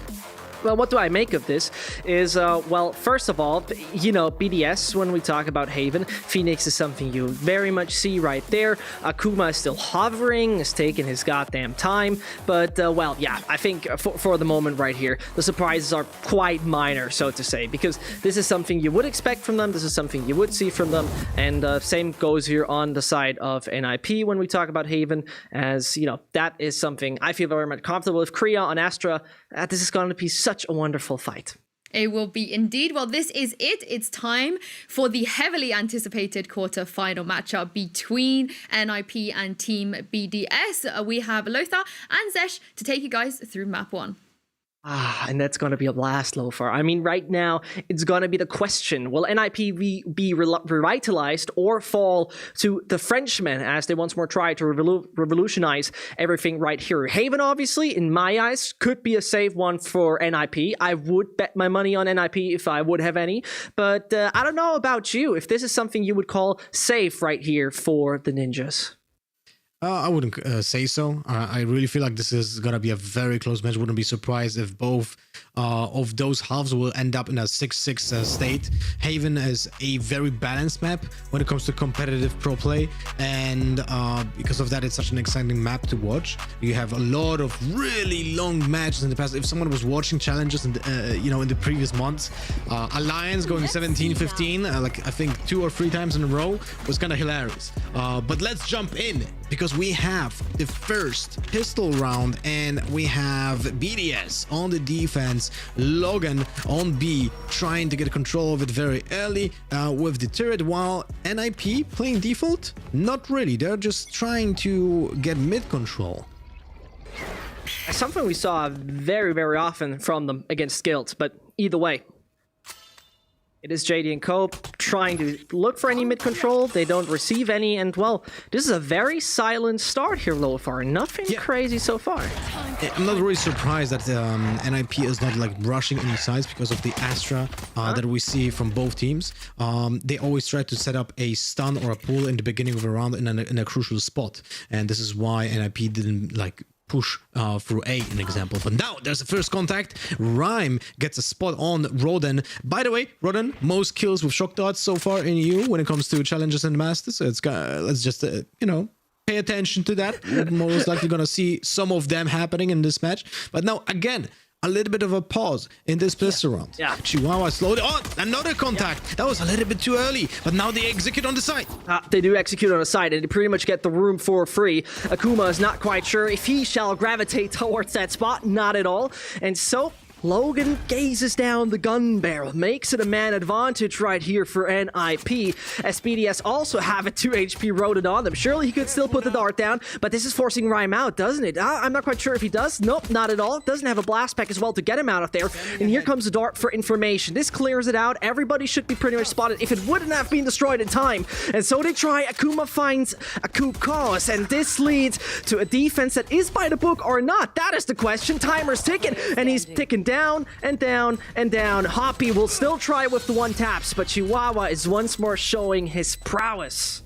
Well, what do I make of this is, well, first of all, you know, BDS, when we talk about Haven, Phoenix is something you very much see right there. Akuma is still hovering, is taking his goddamn time. But, well, yeah, I think for the moment right here, the surprises are quite minor, so to say, because this is something you would expect from them. This is something you would see from them. And same goes here on the side of NIP when we talk about Haven, as, you know, that is something I feel very much comfortable with. Kriya on Astra, this is going to be such a wonderful fight. It will be indeed. Well, this is it. It's time for the heavily anticipated quarter-final matchup between NIP and Team BDS. We have Lothar and Zescht to take you guys through map 1. And that's going to be a blast, Lothar. I mean, right now, it's going to be the question. Will NIP be revitalized or fall to the Frenchmen as they once more try to revolutionize everything right here? Haven, obviously, in my eyes, could be a safe one for NIP. I would bet my money on NIP if I would have any. But I don't know about you, if this is something you would call safe right here for the Ninjas. I wouldn't say so. I really feel like this is going to be a very close match. Wouldn't be surprised if both of those halves will end up in a 6-6 state. Haven is a very balanced map when it comes to competitive pro play, and because of that, it's such an exciting map to watch. You have a lot of really long matches in the past. If someone was watching challenges in the, you know, in the previous months, Alliance going 17-15, like I think 2 or 3 times in a row was kind of hilarious. But let's jump in, because we have the first pistol round and we have BDS on the defense, Logan on B trying to get control of it very early with the turret, while NIP playing default? Not really, they're just trying to get mid control. Something we saw very, very often from them against Guild, but either way, it is JD and Cope trying to look for any mid-control. They don't receive any, and well, this is a very silent start here, Lothar. Nothing crazy so far. I'm not really surprised that NIP is not like rushing any sides because of the Astra that we see from both teams. They always try to set up a stun or a pull in the beginning of a round in a crucial spot, and this is why NIP didn't like push through A, an example. But now there's the first contact. Rhyme gets a spot on Roden. By the way, Roden, most kills with shock darts so far in EU when it comes to challenges and masters. So it's let's just you know, pay attention to that. We're most likely gonna see some of them happening in this match. But now again, a little bit of a pause in this pistol round. Yeah. Chihuahua slowed. Oh, another contact. Yeah. That was a little bit too early, but now they execute on the side. They do execute on the side, and they pretty much get the room for free. Akuma is not quite sure if he shall gravitate towards that spot. Not at all. And so Logan gazes down the gun barrel, makes it a man advantage right here for NIP. SBDS also have a 2 HP Roden on them. Surely he could still put the dart down, but this is forcing Rhyme out, doesn't it? I'm not quite sure if he does. Nope, not at all. Doesn't have a blast pack as well to get him out of there. And here comes the dart for information. This clears it out. Everybody should be pretty much spotted if it wouldn't have been destroyed in time. And so they try. Akuma finds a coup cause, and this leads to a defense that is by the book or not. That is the question. Timer's ticking, and he's ticking down and down and down. Hoppy will still try with the one taps, but Chihuahua is once more showing his prowess.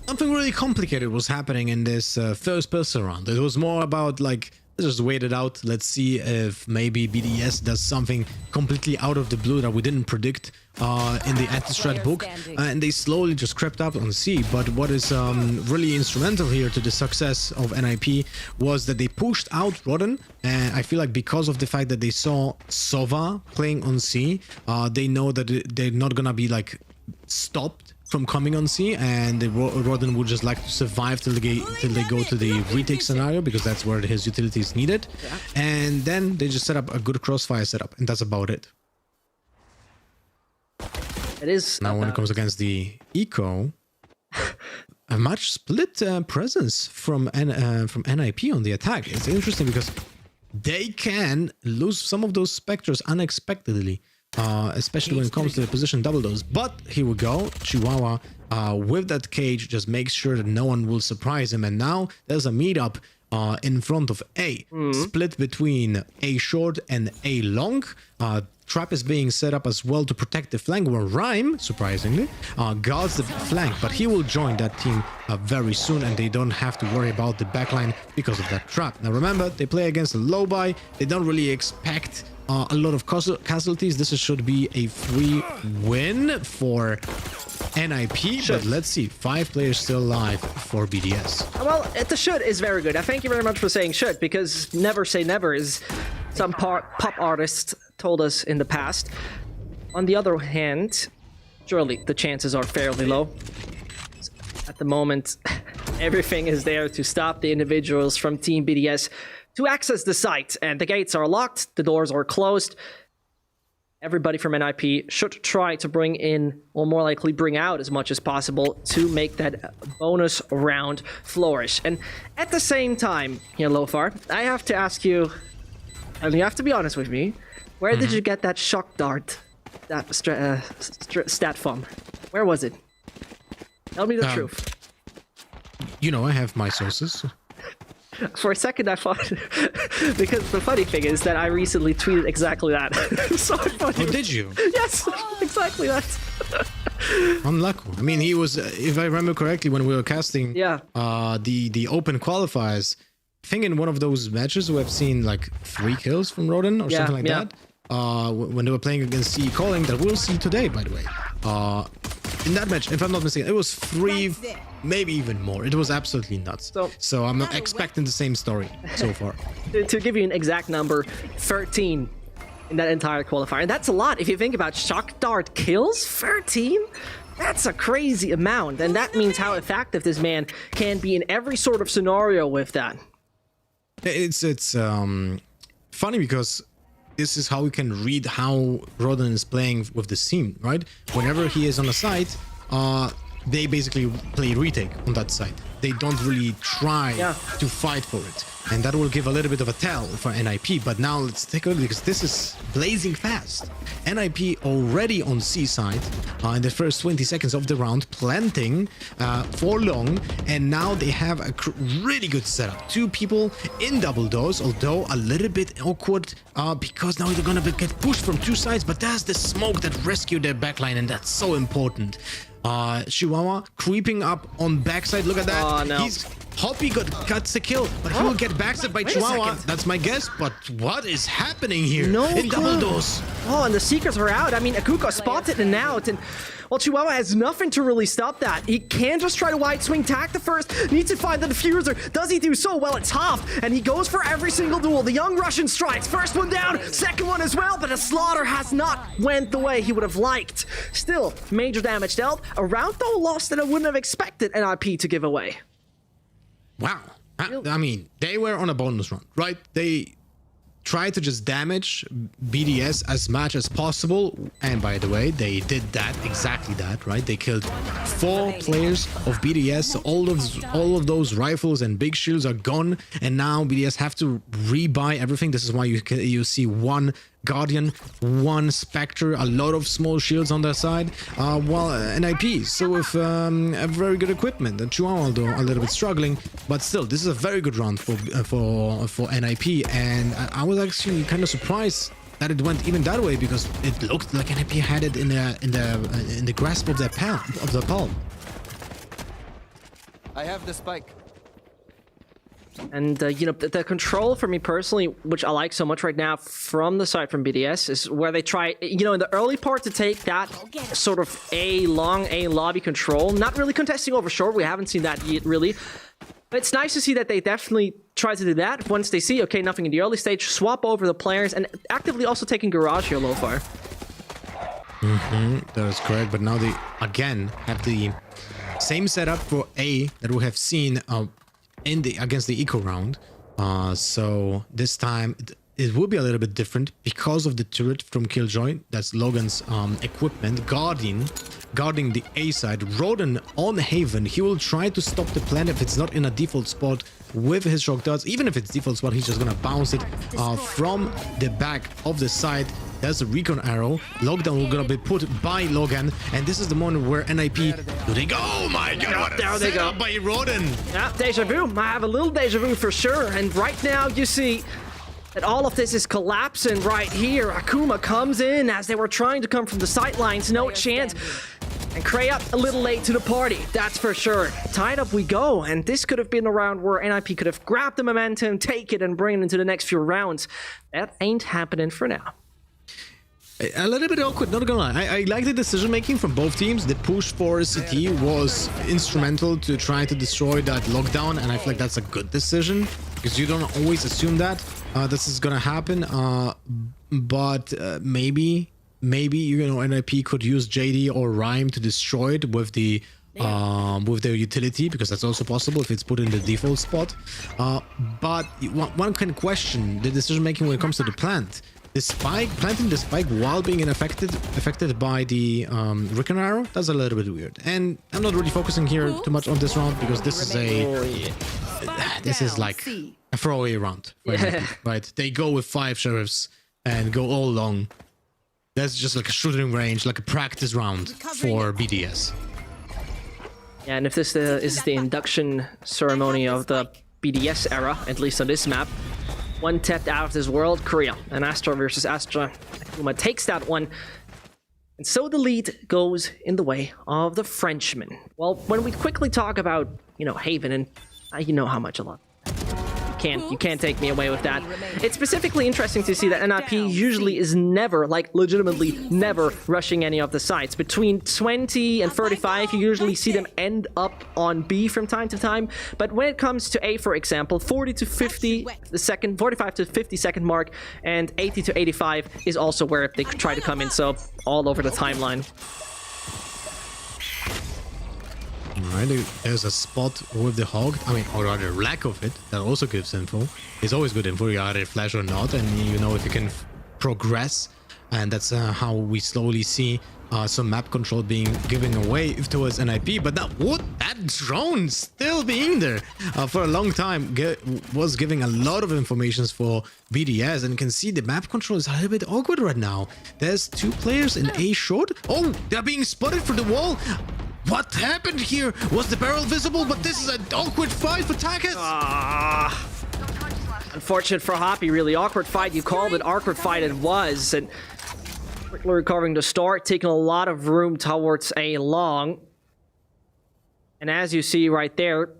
Something really complicated was happening in this first pistol round. It was more about like, let's just wait it out. Let's see if maybe BDS does something completely out of the blue that we didn't predict in the anti-strat book, and they slowly just crept up on C. But what is really instrumental here to the success of NIP was that they pushed out Roden, and I feel like because of the fact that they saw Sova playing on C, they know that they're not gonna be like stopped from coming on C, and Roden would just like to survive till they go to the retake scenario, because that's where his utility is needed. Yeah. And then they just set up a good crossfire setup, and that's about it. It is now when it comes against the Eco, a much split presence from NIP on the attack. It's interesting because they can lose some of those Spectres unexpectedly, especially when it comes to the position double dose. But here we go. Chihuahua with that cage just makes sure that no one will surprise him. And now there's a meetup in front of A. Split between A short and A long. Trap is being set up as well to protect the flank, where Rhyme, surprisingly, guards the flank, but he will join that team very soon, and they don't have to worry about the backline because of that trap. Now remember, they play against a low buy. They don't really expect a lot of casualties. This should be a free win for NIP, but let's see. 5 players still alive for BDS. Well, the should is very good. Thank you very much for saying should, because never say never is some pop artists told us in the past. On the other hand, surely the chances are fairly low. At the moment, everything is there to stop the individuals from Team BDS to access the site, and the gates are locked, the doors are closed. Everybody from NIP should try to bring in, or more likely bring out as much as possible to make that bonus round flourish. And at the same time, here, Lothar, I have to ask you, and you have to be honest with me, where did you get that shock dart, that stat from? Where was it? Tell me the truth. You know, I have my sources. For a second, I thought, because the funny thing is that I recently tweeted exactly that. So funny. Oh, did you? Yes, exactly that. Unlucky. I mean, he was, if I remember correctly, when we were casting the open qualifiers, I think in one of those matches we have seen like 3 kills from Roden or something like that. When they were playing against CE Calling, that we'll see today, by the way. In that match, if I'm not mistaken, it was 3, maybe even more. It was absolutely nuts. So I'm not expecting the same story so far. To give you an exact number, 13 in that entire qualifier. And that's a lot. If you think about shock dart kills, 13? That's a crazy amount. And that means how effective this man can be in every sort of scenario with that. It's funny because this is how we can read how Roden is playing with the team, right? Whenever he is on a site, they basically play retake on that side. They don't really try to fight for it. And that will give a little bit of a tell for NIP. But now let's take a look, because this is blazing fast. NIP already on C side in the first 20 seconds of the round, planting for long. And now they have a really good setup. 2 people in double dose, although a little bit awkward because now they're gonna get pushed from 2 sides. But there's the smoke that rescued their backline, and that's so important. Chihuahua creeping up on backside. Look at that. Oh, no. Hoppy gets the kill, but he will get backside by Chihuahua. That's my guess, but what is happening here? No in double doors. Oh, and the Seekers are out. I mean, Akuko spotted and out, and well, Chihuahua has nothing to really stop that. He can just try to wide swing, tack the first, needs to find the diffuser. Does he do so? Well, it's Hoff, and he goes for every single duel. The young Russian strikes. First one down, second one as well, but the slaughter has not went the way he would have liked. Still, major damage dealt. A round, though, lost that I wouldn't have expected NIP to give away. Wow. I mean, they were on a bonus run, right? They tried to just damage BDS as much as possible. And by the way, they did that, exactly that, right? They killed 4 players of BDS. So all of those rifles and big shields are gone. And now BDS have to rebuy everything. This is why you see 1 Guardian, 1 Spectre, a lot of small shields on their side, while NIP still with a very good equipment. And Chihuahua, although a little bit struggling, but still, this is a very good round for NIP. And I was actually kind of surprised that it went even that way, because it looked like NIP had it in the grasp of their palm. I have the spike. And, you know, the control for me personally, which I like so much right now from the side from BDS, is where they try, you know, in the early part to take that sort of A lobby control. Not really contesting over short. We haven't seen that yet, really. But it's nice to see that they definitely try to do that. Once they see, okay, nothing in the early stage, swap over the players, and actively also taking Garage here, Lothar. That is correct. But now they, again, have the same setup for A that we have seen against the eco round. So this time it will be a little bit different because of the turret from Killjoy. That's Logan's equipment guarding the A side. Roden on Haven. He will try to stop the plan if it's not in a default spot with his shock darts. Even if it's default spot, he's just gonna bounce it from the back of the side. There's a recon arrow. Lockdown will gonna be put by Logan, and this is the moment where NIP do they go? Oh my god, what a setup by Roden! Yeah, deja vu. I have a little deja vu for sure. And right now you see that all of this is collapsing right here. Akuma comes in as they were trying to come from the sidelines. No chance. And Krayup a little late to the party, that's for sure. Tied up we go, and this could have been a round where NIP could have grabbed the momentum, take it, and bring it into the next few rounds. That ain't happening for now. A little bit awkward, not gonna lie. I like the decision making from both teams. The push for CT was instrumental to try to destroy that lockdown, and I feel like that's a good decision because you don't always assume that this is gonna happen. But maybe you know NIP could use JD or Rhyme to destroy it with their utility, because that's also possible if it's put in the default spot. But one can question the decision making when it comes to the plant. The spike, planting the spike while being affected by the recon arrow, that's a little bit weird. And I'm not really focusing here too much on this round because this is like a throwaway round, right? They go with 5 sheriffs and go all along. That's just like a shooting range, like a practice round for BDS. Yeah, and if this is the induction ceremony of the BDS era, at least on this map, one tapped out of this world, Korea. And Astra versus Astra. Akuma takes that one. And so the lead goes in the way of the Frenchman. Well, when we quickly talk about, you know, Haven, and you know how much I love. You can't take me away with that. It's specifically interesting to see that NIP usually is never, like legitimately never, rushing any of the sites. Between 20 and 35, you usually see them end up on B from time to time. But when it comes to A, for example, 40 to 50 the second, 45 to 50 second mark, and 80 to 85 is also where they try to come in. So all over the timeline. Alright, there's a spot with the hog, I mean, or rather lack of it, that also gives info. It's always good info, you either flash or not, and you know if you can progress, and that's how we slowly see some map control being given away towards NIP. But that drone still being there for a long time was giving a lot of information for BDS, and you can see the map control is a little bit awkward right now. There's 2 players in A short. Oh, they're being spotted through the wall. What happened here? Was the barrel visible? But this is an awkward fight for Takas. Unfortunate for Hoppy, really. Awkward fight, you called it. Awkward fight it was. And quickly recovering the start, taking a lot of room towards A long. And as you see right there,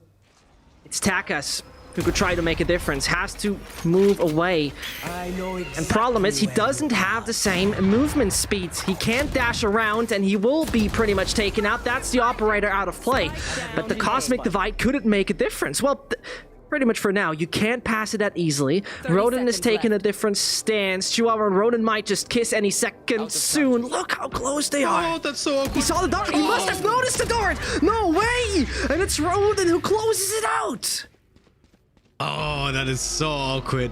it's Takas who could try to make a difference, has to move away. And problem is, he doesn't have the same movement speed. He can't dash around, and he will be pretty much taken out. That's the operator out of play. But the Cosmic Divide couldn't make a difference. Well, pretty much for now, you can't pass it that easily. Roden is taking a different stance. Chihuahua and Roden might just kiss any second soon. Look how close they are. Oh, that's so awkward. He saw the dart. He must have noticed the dart. No way. And it's Roden who closes it out. Oh, that is so awkward.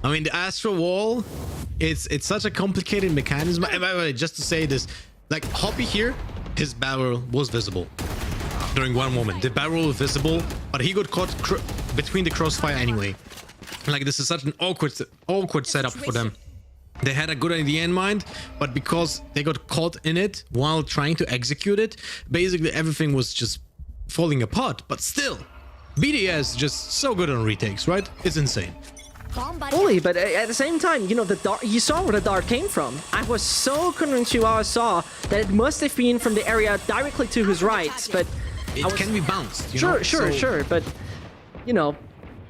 I mean, the Astral Wall, it's such a complicated mechanism. And by the way, just to say this, like Hoppy here, his barrel was visible during one moment. The barrel was visible, but he got caught between the crossfire anyway. Like, this is such an awkward setup for them. They had a good idea in mind, but because they got caught in it while trying to execute it, basically everything was just falling apart. But still, BDS just so good on retakes, right? It's insane. Fully, but at the same time, you know, the dart, you saw where the dart came from. I was so convinced Chihuahua saw that it must have been from the area directly to his right, but it can be bounced, you sure, know? Sure, but you know,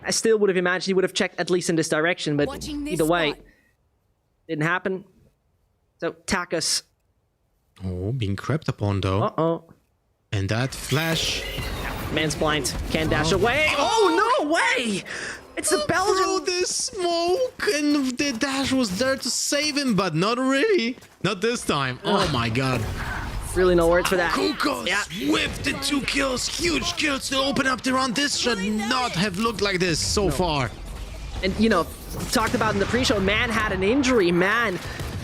I still would have imagined he would have checked at least in this direction, but either way, didn't happen. So Takas. Oh, being crept upon though. Uh-oh. And that flash. Man's blind. Can't dash away. Oh, no way! It's the Belgian. Through this smoke, and the dash was there to save him, but not really. Not this time. Oh my god. Really no words for that. Kukos with the 2 kills. Huge kills to open up the round. This should not have looked like this so far. And, you know, talked about in the pre-show, Man had an injury. Man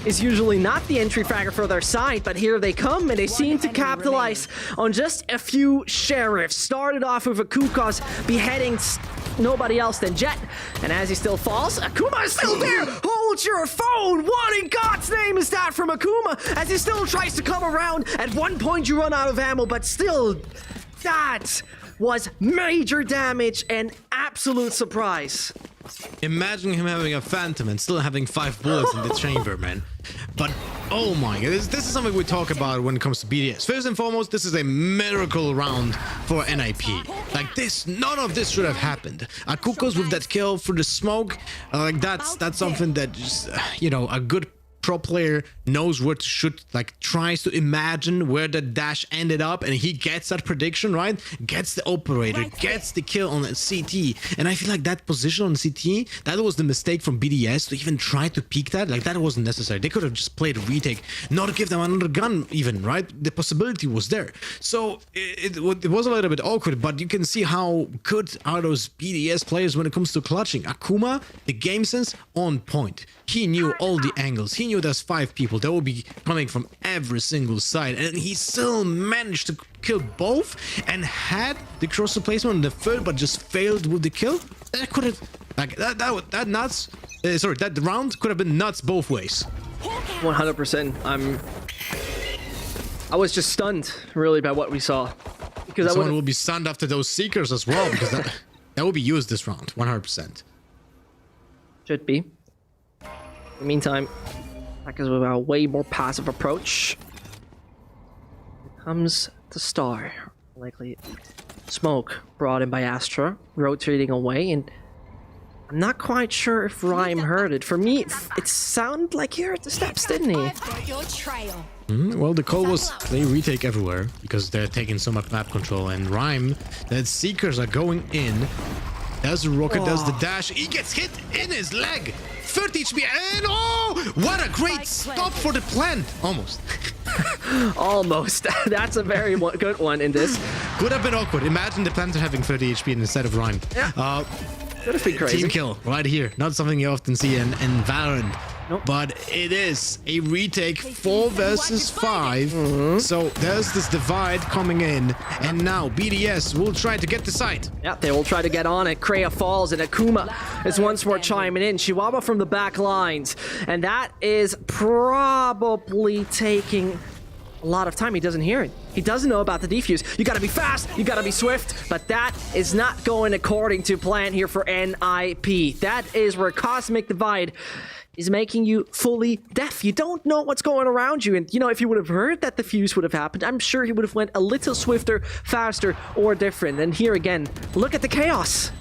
is usually not the entry fragger for their side, but here they come, and they seem to capitalize on just a few sheriffs. Started off with a Kukos beheading nobody else than Jet, and as he still falls, Akuma is still there! Hold your phone! What in God's name is that from Akuma? As he still tries to come around. At one point you run out of ammo, but still, that was major damage and absolute surprise. Imagine him having a Phantom and still having 5 bullets in the chamber, man. But, oh my god, this is something we talk about when it comes to BDS. First and foremost, this is a miracle round for NIP. Like this, none of this should have happened. Akukos with that kill through the smoke, like that's something that just, you know, a good pro player knows where to shoot, like tries to imagine where the dash ended up, and he gets that prediction right, gets the operator, gets the kill on the CT. And I feel like that position on CT, that was the mistake from BDS to even try to peek that. Like that wasn't necessary. They could have just played a retake, not give them another gun even, right? The possibility was there. So it was a little bit awkward, but you can see how good are those BDS players when it comes to clutching. Akuma, the game sense on point. He knew all the angles. He knew there's 5 people that will be coming from every single side, and he still managed to kill both and had the cross replacement on the third, but just failed with the kill. That could have, like that nuts. Sorry, that round could have been nuts both ways. 100%. I was just stunned, really, by what we saw. Because someone will be stunned after those Seekers as well, because that will be used this round, 100%. Should be. In the meantime, Takas with a way more passive approach. Here comes the star. Likely smoke brought in by Astra, rotating away, and I'm not quite sure if Rhyme heard it. For me, it sounded like he heard the steps, didn't he? Well, the call was play retake everywhere, because they're taking so much map control, and Rhyme, that Seekers are going in. There's the rocket, does the dash. He gets hit in his leg. 30 HP, and oh, what a great stop for the plant. Almost. Almost. That's a very good one in this. Could have been awkward. Imagine the Panther having 30 HP instead of Rhyme. Yeah. Could have been crazy. Team kill right here. Not something you often see in Valorant. Nope. But it is a retake 4 versus 5. So there's this divide coming in, and now BDS will try to get the site. Yeah, they will try to get on it. Kreia falls, and Akuma is once more chiming in. Chihuahua from the back lines, and that is probably taking a lot of time. He doesn't hear it. He doesn't know about the defuse. You gotta be fast, you gotta be swift, but that is not going according to plan here for NIP. That is where Cosmic Divide is making you fully deaf. You don't know what's going around you. And, you know, if you would have heard that the fuse would have happened, I'm sure he would have went a little swifter, faster, or different. And here again, look at the chaos.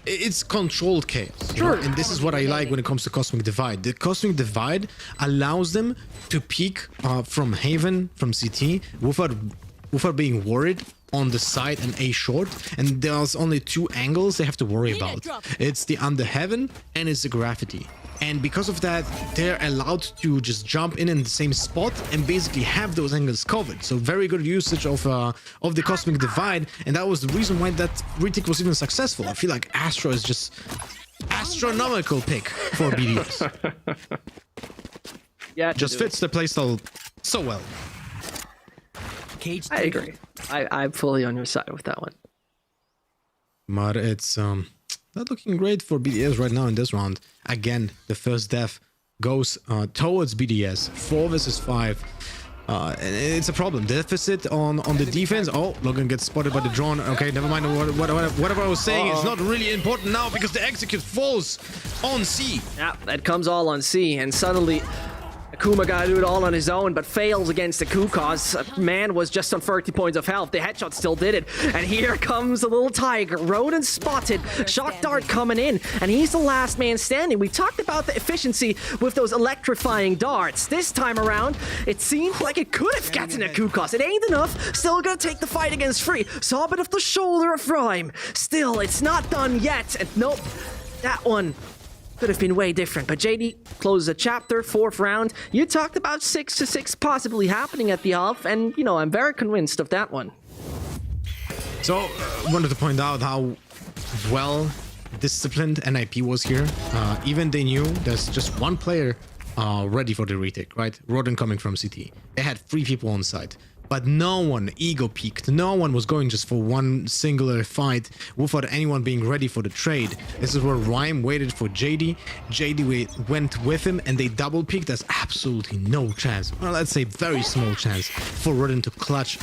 It's controlled chaos. Sure. And this is what I like when it comes to Cosmic Divide. The Cosmic Divide allows them to peek from Haven, from CT, without being worried on the side and A short. And there's only two angles they have to worry about. It's the under Heaven and it's the Graffiti. And because of that, they're allowed to just jump in the same spot and basically have those angles covered. So very good usage of the Cosmic Divide, and that was the reason why that retake was even successful. I feel like Astro is just astronomical pick for BDS. Yeah, just fits the playstyle so well. I agree. I'm fully on your side with that one. But it's not looking great for BDS right now in this round. Again, the first death goes towards BDS. 4 versus 5. And it's a problem. Deficit on the defense. Oh, Logan gets spotted by the drone. Okay, never mind. Whatever I was saying is not really important now because the execute falls on C. Yeah, that comes all on C, and suddenly Akuma gotta do it all on his own, but fails against the Kukos. Man was just on 30 points of health. The headshot still did it. And here comes the little tiger. Roden spotted. Shock dart coming in, and he's the last man standing. We talked about the efficiency with those electrifying darts. This time around, it seemed like it could have gotten a Kukos. It ain't enough. Still gonna take the fight against Free. Saw a bit of the shoulder of Rhyme. Still, it's not done yet. And nope, that one could have been way different, but JD closes a chapter, 4th round. You talked about 6-6 possibly happening at the half, and, you know, I'm very convinced of that one. So, wanted to point out how well disciplined NIP was here. Even they knew there's just one player ready for the retake, right? Roden coming from CT. They had 3 people on site. But no one ego peaked. No one was going just for one singular fight without anyone being ready for the trade. This is where Rhyme waited for JD. JD went with him and they double peaked. There's absolutely no chance, or let's say very small chance, for Roden to clutch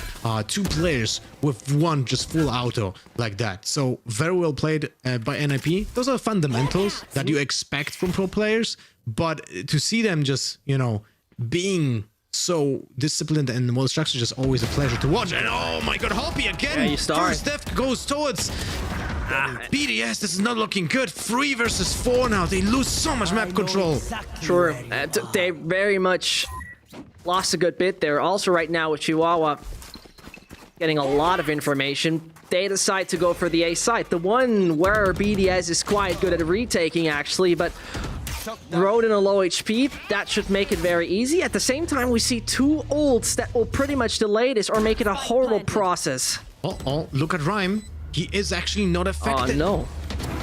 2 players with one just full auto like that. So very well played by NIP. Those are fundamentals that you expect from pro players, but to see them just, you know, being so disciplined and well structured, just always a pleasure to watch. And oh my god, Hoppy again! Yeah, you start. First death goes towards BDS. This is not looking good. 3 versus 4 now. They lose so much map control. Sure, they very much lost a good bit there. Also right now with Chihuahua getting a lot of information, they decide to go for the A site. The one where BDS is quite good at retaking actually, but Roden a low HP, that should make it very easy. At the same time, we see 2 ults that will pretty much delay this or make it a horrible process. Oh, look at Rhyme. He is actually not affected. Oh no.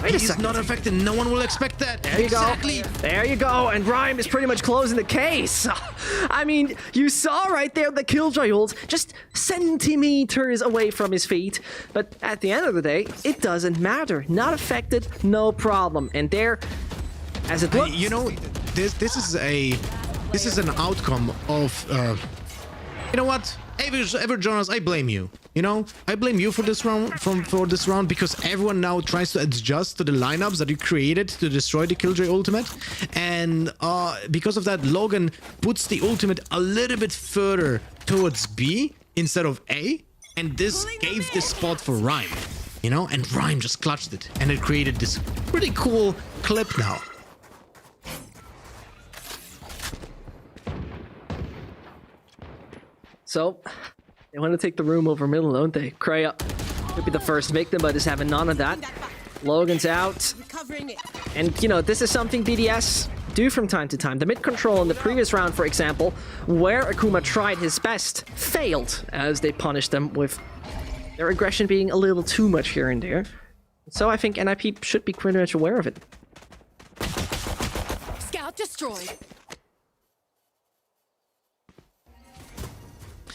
Wait a second. He's not affected. No one will expect that. There you go. There you go. And Rhyme is pretty much closing the case. I mean, you saw right there the Killjoy ult just centimeters away from his feet. But at the end of the day, it doesn't matter. Not affected, no problem. And there, as it looks, you know, this is an outcome of you know what, Ever Jonas, I blame you. You know, I blame you for this round, because everyone now tries to adjust to the lineups that you created to destroy the Killjoy ultimate, and because of that, Logan puts the ultimate a little bit further towards B instead of A, and this gave the spot for Rhyme, you know, and Rhyme just clutched it, and it created this pretty cool clip now. So, they want to take the room over middle, don't they? Kreia could be the first victim, but is having none of that. Logan's out. And, you know, this is something BDS do from time to time. The mid control in the previous round, for example, where Akuma tried his best, failed, as they punished them with their aggression being a little too much here and there. So I think NIP should be pretty much aware of it. Scout destroyed.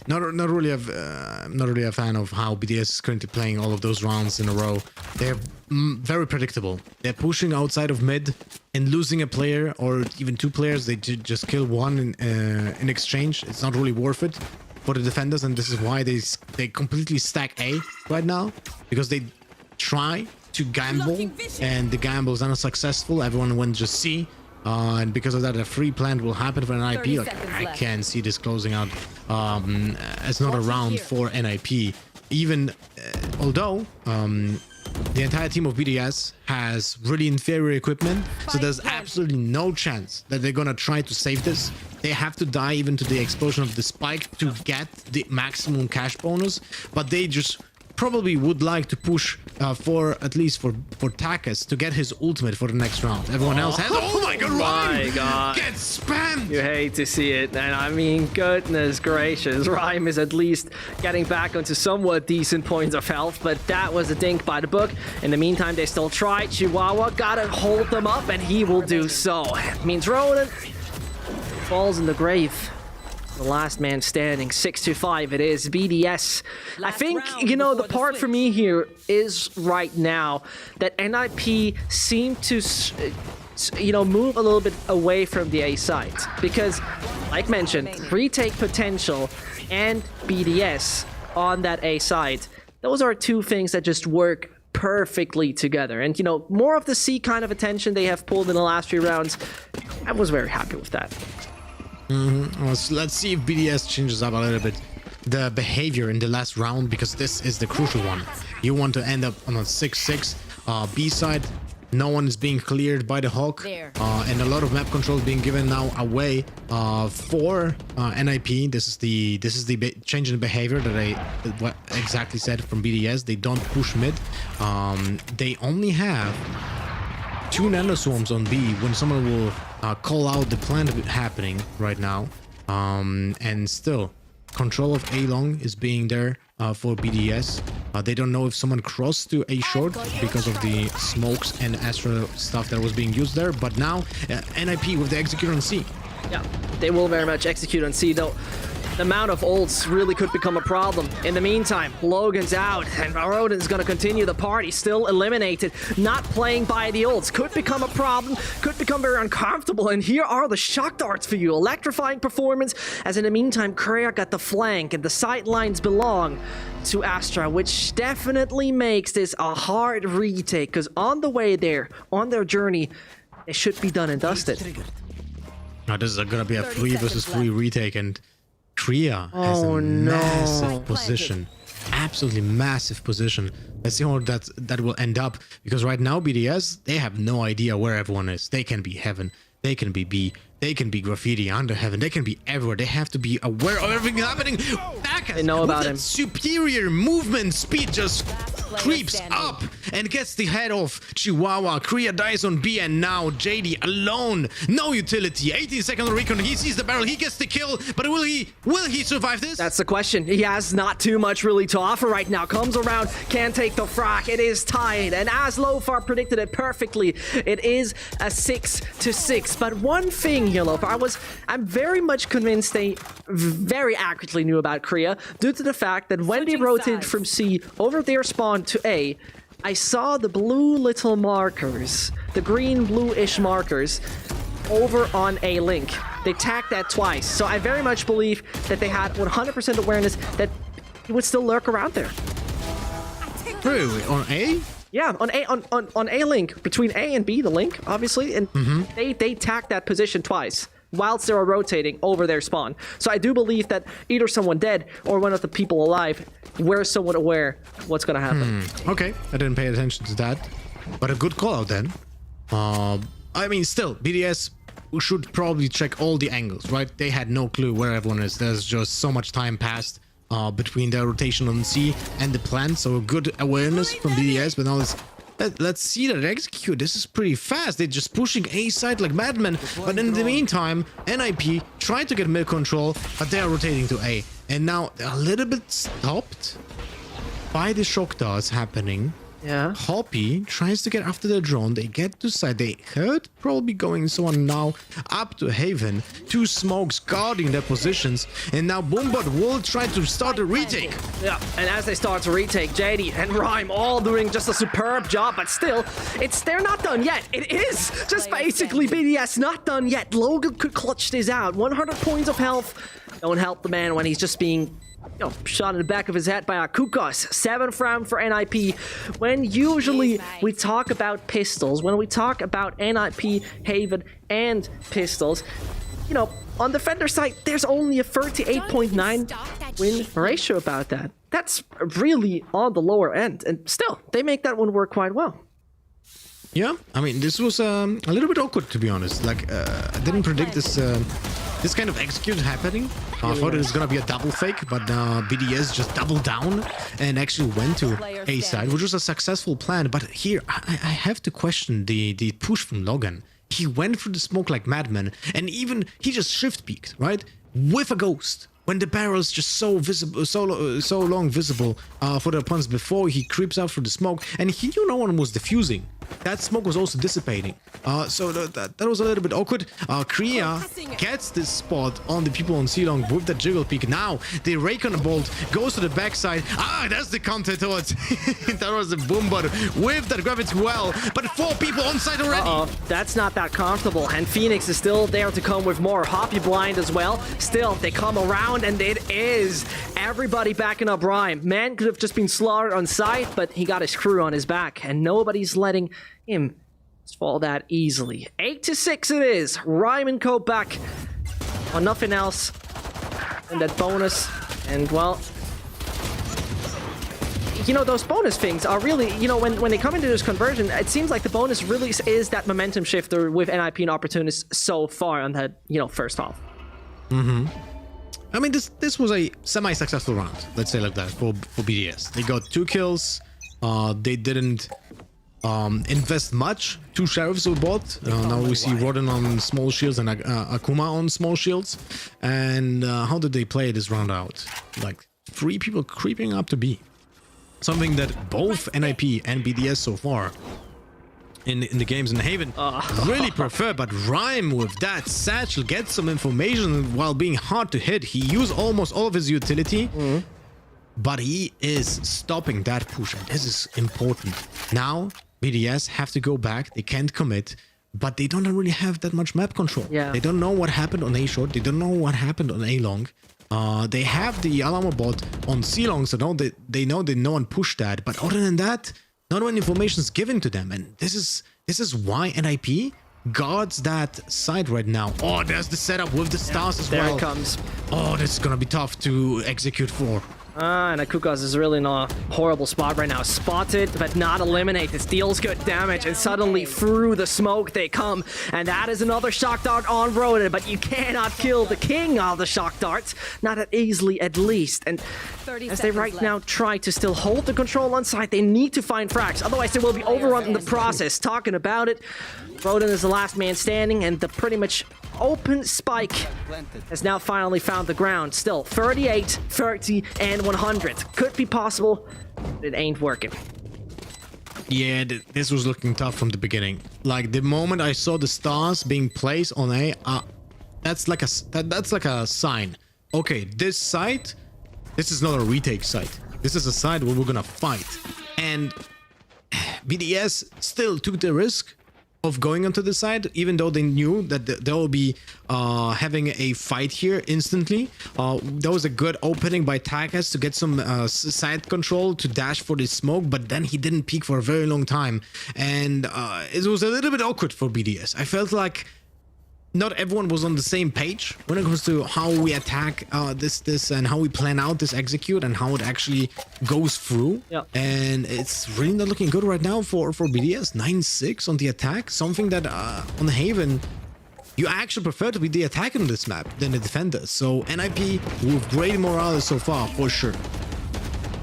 Not really a fan of how BDS is currently playing all of those rounds in a row. They're very predictable. They're pushing outside of mid and losing a player or even 2 players. They just kill one in exchange. It's not really worth it for the defenders, and this is why they completely stack A right now, because they try to gamble and the gamble is unsuccessful. Everyone went just C. and because of that, a free plant will happen for NIP. Like, I can't see this closing out as not a round for NIP. Even although the entire team of BDS has really inferior equipment, so there's absolutely no chance that they're gonna try to save this. They have to die even to the explosion of the spike to get the maximum cash bonus, but they just probably would like to push for at least for Takas to get his ultimate for the next round. Everyone else has. Oh my god, Rhyme gets spammed. You hate to see it, and I mean, goodness gracious, Rhyme is at least getting back onto somewhat decent points of health, but that was a dink by the book. In the meantime, they still try. Chihuahua gotta hold them up, and he will do so. It means Ronan falls in the grave. The last man standing, 6-5 it is, BDS. I think, you know, the part for me here is right now that NIP seem to, you know, move a little bit away from the A side. Because, like mentioned, retake potential and BDS on that A side, those are two things that just work perfectly together. And, you know, more of the C kind of attention they have pulled in the last 3 rounds, I was very happy with that. Well, so let's see if BDS changes up a little bit the behavior in the last round, because this is the crucial one. You want to end up on a 6-6 B side. No one is being cleared by the Hawk, and a lot of map control being given now away for NIP. This is the change in behavior that I exactly said from BDS. They don't push mid. They only have 2 nano swarms on B when someone will call out the plant happening right now, and still control of A long is being there for BDS. They don't know if someone crossed to A short because of the smokes and Astra stuff that was being used there, but now NIP with the execute on C. Yeah, they will very much execute on C, though. The amount of ults really could become a problem. In the meantime, Logan's out, and Rodin's gonna continue the party, still eliminated. Not playing by the ults could become a problem, could become very uncomfortable, and here are the shock darts for you. Electrifying performance, as in the meantime, Kreia got the flank, and the sidelines belong to Astra, which definitely makes this a hard retake, because on the way there, on their journey, it should be done and dusted. Now this is gonna be a 3 versus 3 retake, and Kreia has a massive position, absolutely massive position. Let's see how that will end up, because right now BDS, they have no idea where everyone is. They can be heaven, they can be B, they can be graffiti under heaven, they can be everywhere. They have to be aware of everything happening. They know about him. Superior movement speed just creeps up and gets the head off Chihuahua. Kreia dies on B, and now JD alone, no utility. 18-second recon. He sees the barrel, he gets the kill, but will he survive this? That's the question. He has not too much really to offer right now. Comes around, can take the frag. It is tied, and as Lothar predicted it perfectly, it is a 6-6. But one thing here, Lothar, I'm very much convinced they very accurately knew about Kreia, due to the fact that when they rotated from C over their spawn to A, I saw the blue little markers, the green blue-ish markers, over on A link. They tagged that twice, so I very much believe that they had 100% awareness that he would still lurk around there. Really? On A? Yeah, on A link, between A and B, the link, obviously, and they tagged that position twice whilst they were rotating over their spawn. So I do believe that either someone dead or one of the people alive were somewhat aware what's gonna happen. Okay, I didn't pay attention to that, but a good call out then. I mean, still, BDS should probably check all the angles, right? They had no clue where everyone is. There's just so much time passed between their rotation on C and the plant, so good awareness from BDS. But now let's see that execute. This is pretty fast. They're just pushing A side like madmen, but in the meantime, NIP tried to get mid control, but they are rotating to A, and now they're a little bit stopped by the shock darts happening. Yeah. Hoppy tries to get after the drone. They get to side. They heard probably going so on now up to Haven. 2 smokes guarding their positions. And now Boombot will try to start a retake. Yeah, and as they start to retake, JD and Rhyme all doing just a superb job, but still, they're not done yet. It is just basically BDS not done yet. Logan could clutch this out. 100 points of health. Don't help the man when he's just being Shot in the back of his head by Akukos. 7th round for NIP. When usually we talk about pistols, when we talk about NIP, Haven, and pistols, you know, on the Defender side, there's only a 38.9 win ratio about that. That's really on the lower end, and still, they make that one work quite well. Yeah, I mean, this was a little bit awkward, to be honest. Like, I didn't predict this this kind of execute happening. I thought it was gonna be a double fake, but BDS just doubled down and actually went to A side, which was a successful plan. But here, I have to question the push from Logan. He went through the smoke like madman, and even he just shift peeked, right, with a ghost. When the barrel's just so visible, so long visible for the opponents before he creeps out through the smoke, and he knew no one was defusing. That smoke was also dissipating. So that was a little bit awkward. Kriya gets this spot on the people on C-Long with the jiggle peek. Now the Raycon bolt goes to the backside. That's the counter towards. That was a boom, but with that gravity well. But 4 people on site already. That's not that comfortable. And Phoenix is still there to come with more. Hoppy blind as well. Still, they come around, and it is everybody backing up Rhyme. Man could have just been slaughtered on site, but he got his crew on his back, and nobody's letting him fall that easily. 8-6 it is. Rhyme and Co back on nothing else and that bonus. And well, you know, those bonus things are really, you know, when they come into this conversion, it seems like the bonus really is that momentum shifter with NIP and Opportunists so far on that, you know, first half. I mean, this was a semi-successful round, let's say like that, for BDS. They got 2 kills. They didn't invest much. 2 sheriffs were bought. Now we see Rodden on small shields and Akuma on small shields. And how did they play this round out? Like 3 people creeping up to B. Something that both NIP and BDS so far in the games in Haven really prefer. But Rhyme with that satchel gets some information while being hard to hit. He used almost all of his utility. But he is stopping that push, and this is important. Now, BDS have to go back. They can't commit, but they don't really have that much map control. Yeah. They don't know what happened on A short. They don't know what happened on A long. They have the alarm bot on C long, so they know that no one pushed that. But other than that, not any information is given to them, and this is why NIP guards that side right now. Oh, there's the setup with the stars as well. There it comes. Oh, this is gonna be tough to execute for. And Akukos is really in a horrible spot right now. Spotted, but not eliminated. Deals good damage, and suddenly through the smoke they come. And that is another shock dart on Roden, but you cannot kill the king of the shock darts. Not that easily, at least. And as they right now try to still hold the control on site, they need to find frags. Otherwise, they will be overrun in the process. Talking about it, Roden is the last man standing, and the pretty much open spike has now finally found the ground. Still 38, 30, and 100. Could be possible, but it ain't working. Yeah, this was looking tough from the beginning. Like the moment I saw the stars being placed on A, that's like a sign. Okay, this site, this is not a retake site. This is a site where we're gonna fight. And BDS still took the risk of going onto the side, even though they knew that they will be having a fight here instantly. That was a good opening by Takas to get some side control to dash for the smoke, but then he didn't peek for a very long time, and it was a little bit awkward for BDS. I felt like not everyone was on the same page when it comes to how we attack this and how we plan out this execute and how it actually goes through. Yep. And it's really not looking good right now for BDS. 9-6 on the attack, something that on the Haven you actually prefer to be the attacker on this map than the defender. So NIP with great morale so far, for sure.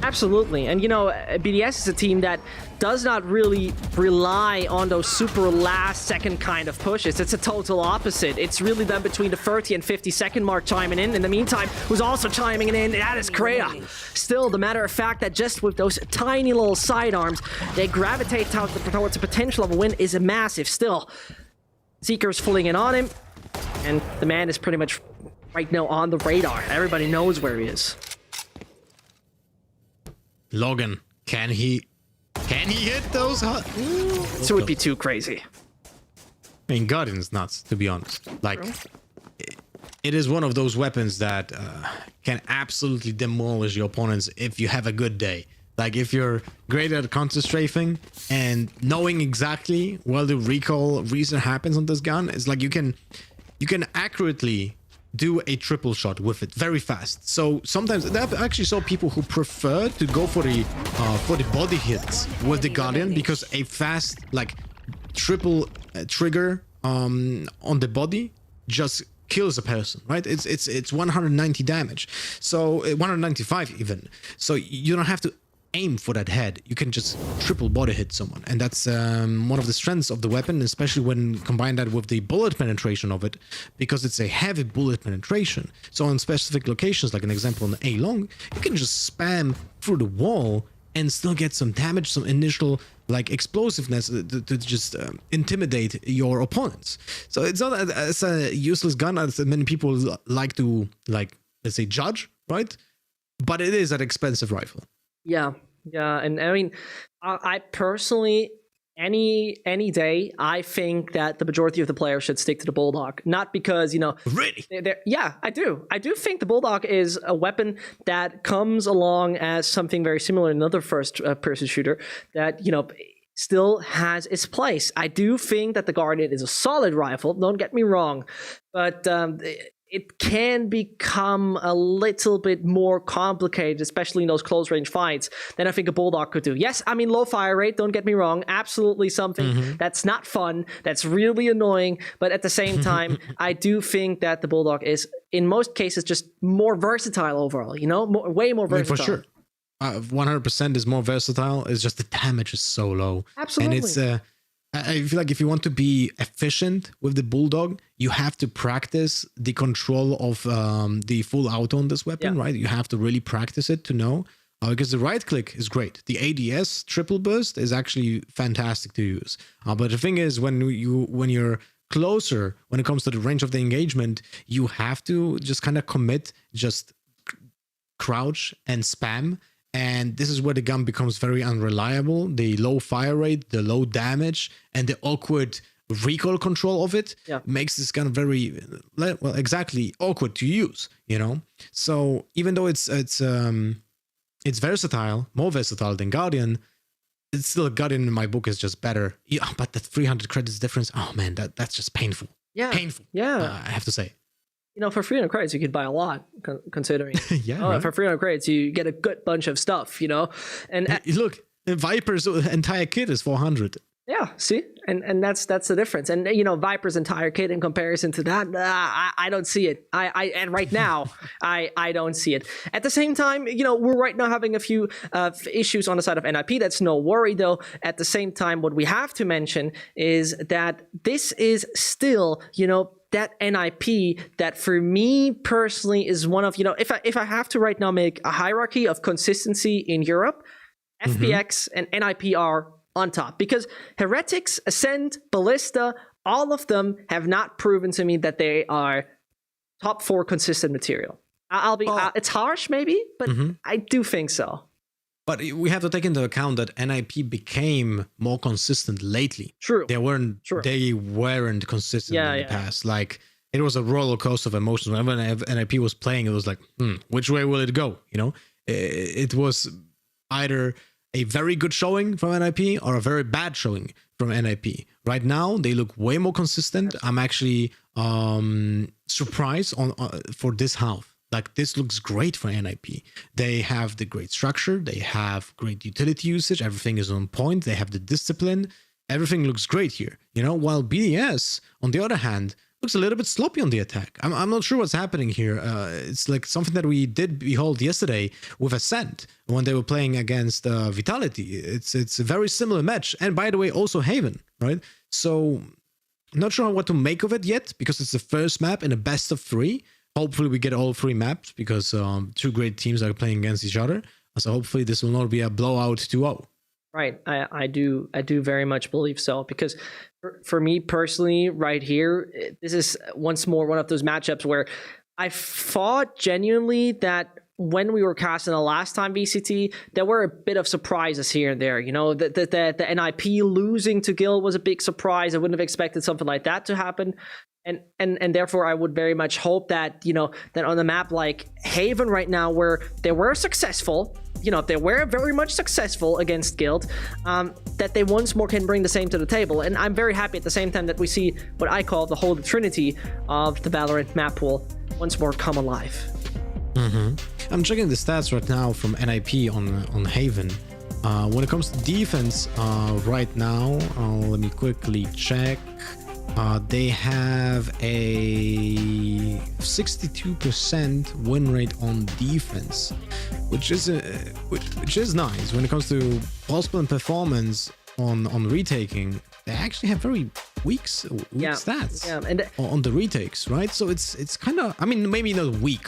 Absolutely. And you know, BDS is a team that does not really rely on those super last second kind of pushes. It's a total opposite. It's really them between the 30 and 50 second mark chiming in. In the meantime, who's also chiming in, that is Kreia. Still, the matter of fact that just with those tiny little sidearms, they gravitate towards the potential of a win is massive. Still, Seeker's fooling in on him, and the man is pretty much right now on the radar. Everybody knows where he is. Logan, can he hit those? This would be too crazy. I mean, Guardian's nuts, to be honest. Like, it is one of those weapons that can absolutely demolish your opponents if you have a good day. Like if you're great at counter strafing and knowing exactly where the recoil reason happens on this gun, it's like you can accurately do a triple shot with it very fast. So sometimes I actually saw people who prefer to go for the body hits with the Guardian, because a fast like triple trigger on the body just kills a person, right? It's 190 damage, so 195 even. So you don't have to aim for that head, you can just triple body hit someone, and that's one of the strengths of the weapon, especially when combine that with the bullet penetration of it, because it's a heavy bullet penetration. So on specific locations, like an example on A long, you can just spam through the wall and still get some damage, some initial like explosiveness to just intimidate your opponents. So it's not as a useless gun as many people like to, like, let's say, judge, right? But it is an expensive rifle. Yeah, and I mean, I personally, any day, I think that the majority of the players should stick to the Bulldog. Not because, really, yeah, I do think the Bulldog is a weapon that comes along as something very similar in another first-person shooter that still has its place. I do think that the Guardian is a solid rifle. Don't get me wrong, but it can become a little bit more complicated, especially in those close-range fights, than I think a Bulldog could do. Yes, I mean, low fire rate, don't get me wrong, absolutely something that's not fun, that's really annoying, but at the same time, I do think that the Bulldog is, in most cases, just more versatile overall, way more versatile. For sure. 100% is more versatile, it's just the damage is so low. Absolutely. And it's... I feel like if you want to be efficient with the Bulldog, you have to practice the control of the full auto on this weapon, right? You have to really practice it to know, because the right click is great. The ADS triple burst is actually fantastic to use. But the thing is, when you're closer, when it comes to the range of the engagement, you have to just kind of commit, just crouch and spam. And this is where the gun becomes very unreliable. The low fire rate, the low damage, and the awkward recoil control of it makes this gun very, well, exactly awkward to use, So even though it's versatile, more versatile than Guardian, it's still Guardian in my book is just better. Yeah, but the 300 credits difference, oh man, that's just painful. Yeah. Painful. Yeah. I have to say. For 300 credits, you could buy a lot, considering. Right? For 300 credits, you get a good bunch of stuff, And look, Viper's entire kit is 400. Yeah, see, and that's the difference. And Viper's entire kit in comparison to that, I don't see it. And right now, I don't see it. At the same time, we're right now having a few issues on the side of NIP. That's no worry though. At the same time, what we have to mention is that this is still, that NIP that for me personally is one of, if I have to right now make a hierarchy of consistency in Europe, FPX and NIP are on top, because Heretics, Ascent, Ballista, all of them have not proven to me that they are top 4 consistent material. It's harsh maybe, but I do think so. But we have to take into account that NIP became more consistent lately. True. They weren't consistent in the past. Like, it was a roller coaster of emotions. Whenever NIP was playing, it was like, which way will it go? It was either a very good showing from NIP or a very bad showing from NIP. Right now, they look way more consistent. I'm actually surprised for this half. Like, this looks great for NIP. They have the great structure. They have great utility usage. Everything is on point. They have the discipline. Everything looks great here. While BDS, on the other hand, looks a little bit sloppy on the attack. I'm not sure what's happening here. It's like something that we did behold yesterday with Ascent when they were playing against Vitality. It's a very similar match. And by the way, also Haven, right? So, not sure what to make of it yet, because it's the first map in a best of 3. Hopefully we get all 3 maps, because 2 great teams are playing against each other. So hopefully this will not be a blowout 2-0. Right, I do very much believe so, because for me personally, right here, this is once more one of those matchups where I thought genuinely that when we were casting the last time VCT, there were a bit of surprises here and there. You know, the NIP losing to Gil was a big surprise. I wouldn't have expected something like that to happen. And therefore, I would very much hope that, you know, that on a map like Haven right now, where they were successful, you know, they were very much successful against Guild, that they once more can bring the same to the table. And I'm very happy at the same time that we see what I call the Holy Trinity of the Valorant map pool once more come alive. I'm checking the stats right now from NIP on Haven. When it comes to defense, right now, let me quickly check. They have a 62% win rate on defense, which is nice. When it comes to possible and performance on retaking, they actually have very weak stats on the retakes, right? So it's kind of, I mean, maybe not weak.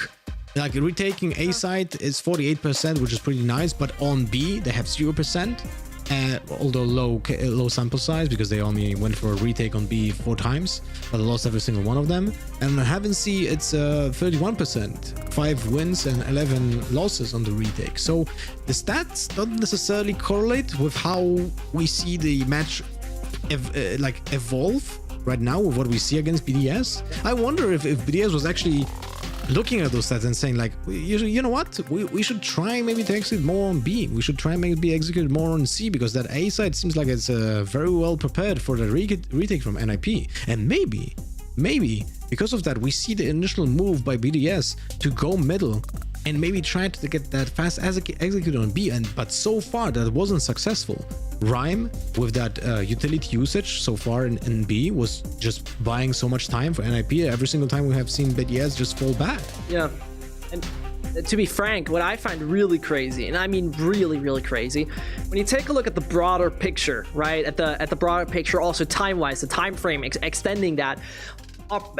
Like retaking A side is 48%, which is pretty nice, but on B they have 0%. Although low sample size, because they only went for a retake on B 4 times, but they lost every single one of them. And on Heaven C, it's 31%, 5 wins and 11 losses on the retake. So the stats don't necessarily correlate with how we see the match evolve right now with what we see against BDS. I wonder if BDS was actually looking at those stats and saying, like, you know what, we should try maybe to execute more on B. We should try maybe execute more on C, because that A side seems like it's very well prepared for the retake from NIP. And maybe because of that, we see the initial move by BDS to go middle and maybe try to get that fast execute on B. But so far that wasn't successful. Rhyme, with that utility usage so far in B, was just buying so much time for NIP. Every single time we have seen BDS just fall back. Yeah, and to be frank, what I find really crazy, and I mean really, really crazy, when you take a look at the broader picture, right? At the broader picture, also time-wise, the time frame extending that.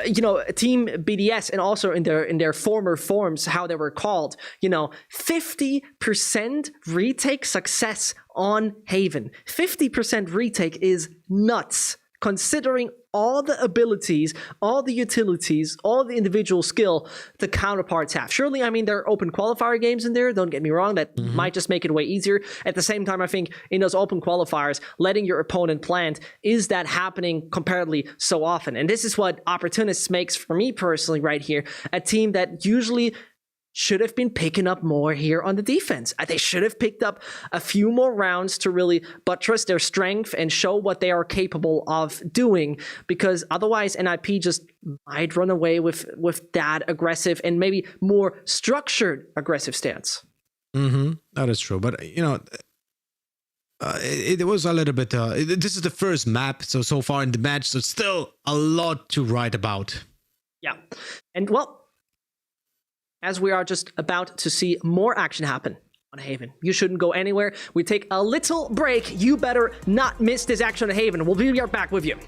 You know, Team BDS, and also in their former forms, how they were called, you know, 50% retake success on Haven. 50% retake is nuts, considering all the abilities, all the utilities, all the individual skill the counterparts have. Surely, I mean, there are open qualifier games in there, don't get me wrong, that might just make it way easier. At the same time, I think in those open qualifiers, letting your opponent plant, is that happening comparatively so often? And this is what Opportunists makes, for me personally, right here, a team that usually should have been picking up more here on the defense. They should have picked up a few more rounds to really buttress their strength and show what they are capable of doing, because otherwise NIP just might run away with that aggressive and maybe more structured aggressive stance. That is true. But, you know, it was a little bit, this is the first map so far in the match, so it's still a lot to write about. Yeah. And well, as we are just about to see more action happen on Haven, you shouldn't go anywhere. We take a little break. You better not miss this action on Haven. We'll be right back with you.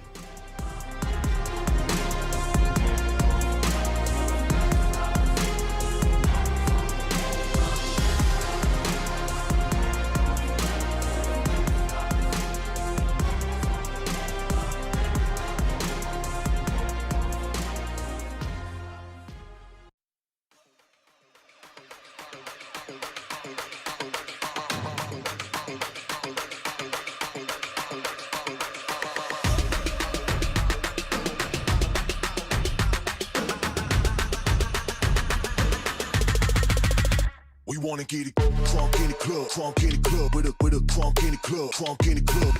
We wanna get it crunk in the club, crunk in the club, with a crunk in the club, crunk in the club,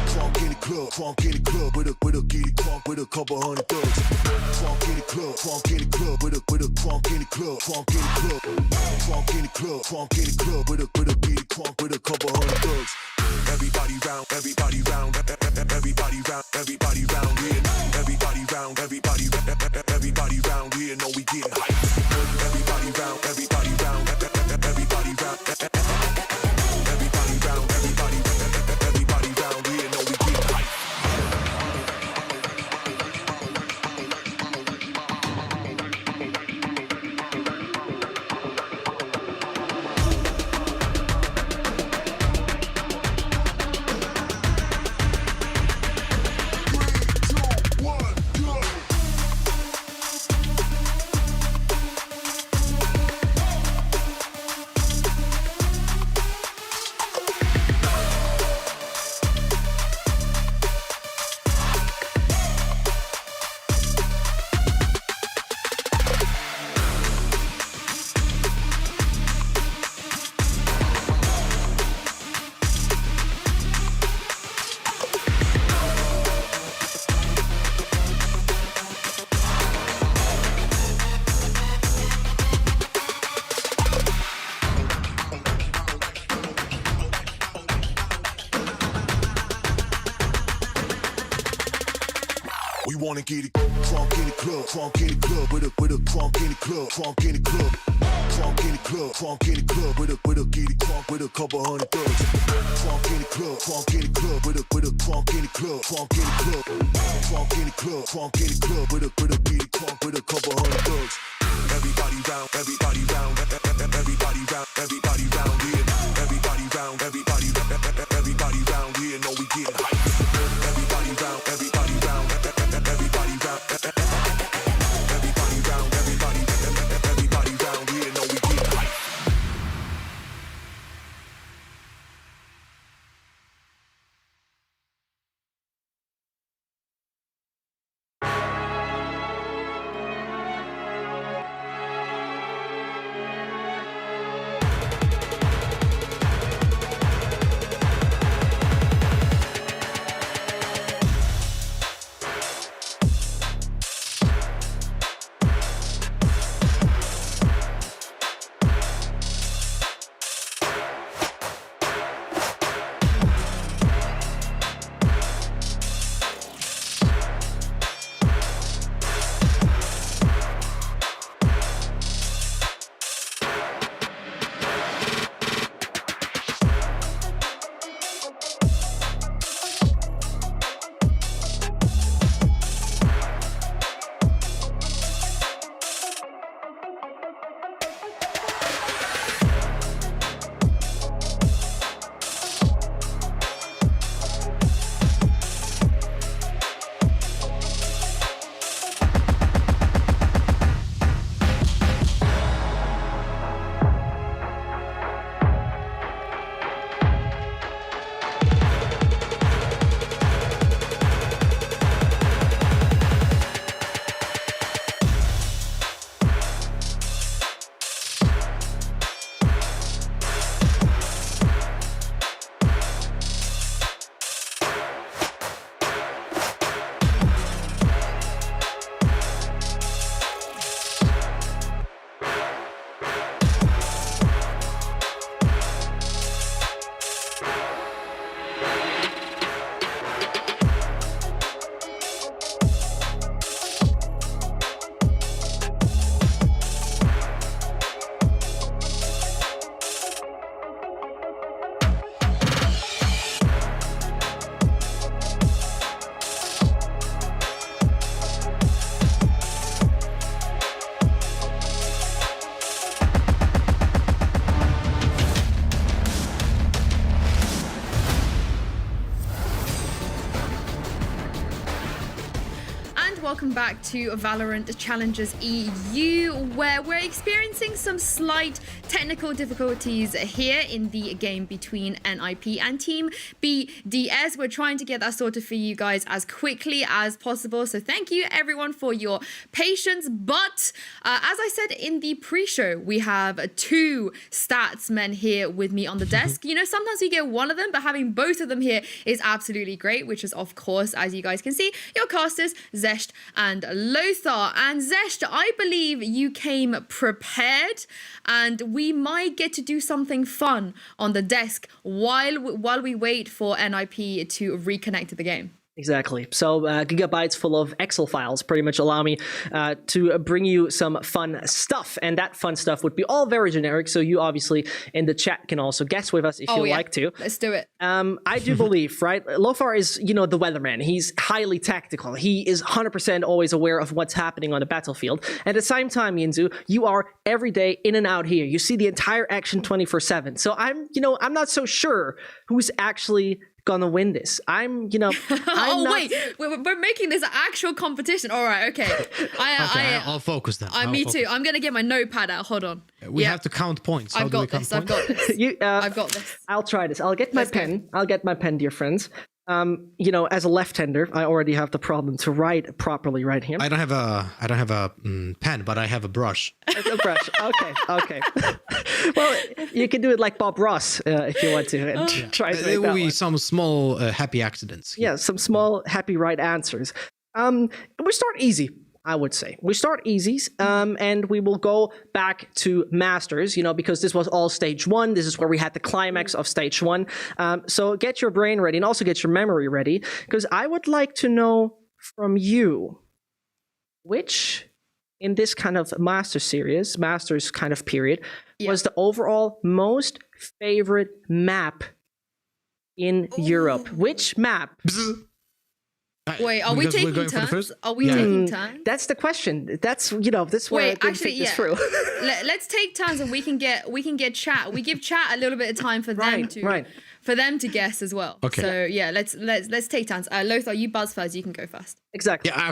crunk in the club, crunk in the club, with a get it crunk with a couple hundred thugs. Crunk in the club, crunk in the club, with a crunk in the club, crunk in the club, crunk in the club, crunk in the club, with a get it crunk with a couple hundred thugs. Everybody round, everybody round, everybody round, everybody round here. Everybody round, everybody round here. Know we getting hype. Everybody round, everybody round, everybody round, everybody round, everybody round here. Know we getting hype. We wanna get it crunk in the club, crunk in the club, with a crunk in the club, crunk in the club, crunk in the club, crunk in the club, with a get it crunk with a couple hundred thugs. Crunk in the club, crunk in the club, with a crunk in the club, crunk in the club, crunk in the club, crunk in the club, with a get it crunk with a couple hundred thugs. Everybody round, everybody round, everybody round, everybody round here. Everybody round, everybody round here. Know we get hype. Everybody round, everybody round, everybody round, everybody round, everybody round here. Know we get hype. Welcome back to Valorant Challengers EU, where we're experiencing some slight technical difficulties here in the game between NIP and Team BDS. We're trying to get that sorted for you guys as quickly as possible, so thank you everyone for your patience. But as I said in the pre-show, we have two stats men here with me on the desk. You know, sometimes we get one of them, but having both of them here is absolutely great, which is, of course, as you guys can see, your casters, Zescht and Lothar. And Zescht, I believe you came prepared, and we might get to do something fun on the desk while we wait for NIP to reconnect to the game. Exactly. So gigabytes full of Excel files pretty much allow me to bring you some fun stuff. And that fun stuff would be all very generic. So you obviously in the chat can also guess with us if you like to. Let's do it. I do believe, right? Lothar is, you know, the weatherman. He's highly tactical. He is 100% always aware of what's happening on the battlefield. At the same time, Yinsu, you are every day in and out here. You see the entire action 24/7. So I'm not so sure who's actually gonna win this. We're making this an actual competition. All right, okay. I'll focus now. Me too. I'm gonna get my notepad out. Hold on. We have to count points. I've got this. I've got this. I'll try this. I'll get my pen. I'll get my pen, dear friends. As a left-hander, I already have the problem to write properly right here. I don't have a pen, but I have a brush. A brush. Okay. Well, you can do it like Bob Ross if you want to, and try to make there will be one. some small happy accidents. Yeah, some small happy right answers. We start easy, I would say. We start easy, and we will go back to Masters, because this was all stage 1. This is where we had the climax of stage 1. So get your brain ready and also get your memory ready, because I would like to know from you, which in this kind of Masters kind of period, was the overall most favorite map in Europe? Which map? Wait, are we taking turns? Are we taking turns? That's the question. That's this way I didn't think this through. Let's take turns and we can get chat. We give chat a little bit of time for them for them to guess as well. Okay. So yeah, let's take turns. Lothar, you buzz first. You can go first. Exactly. Yeah,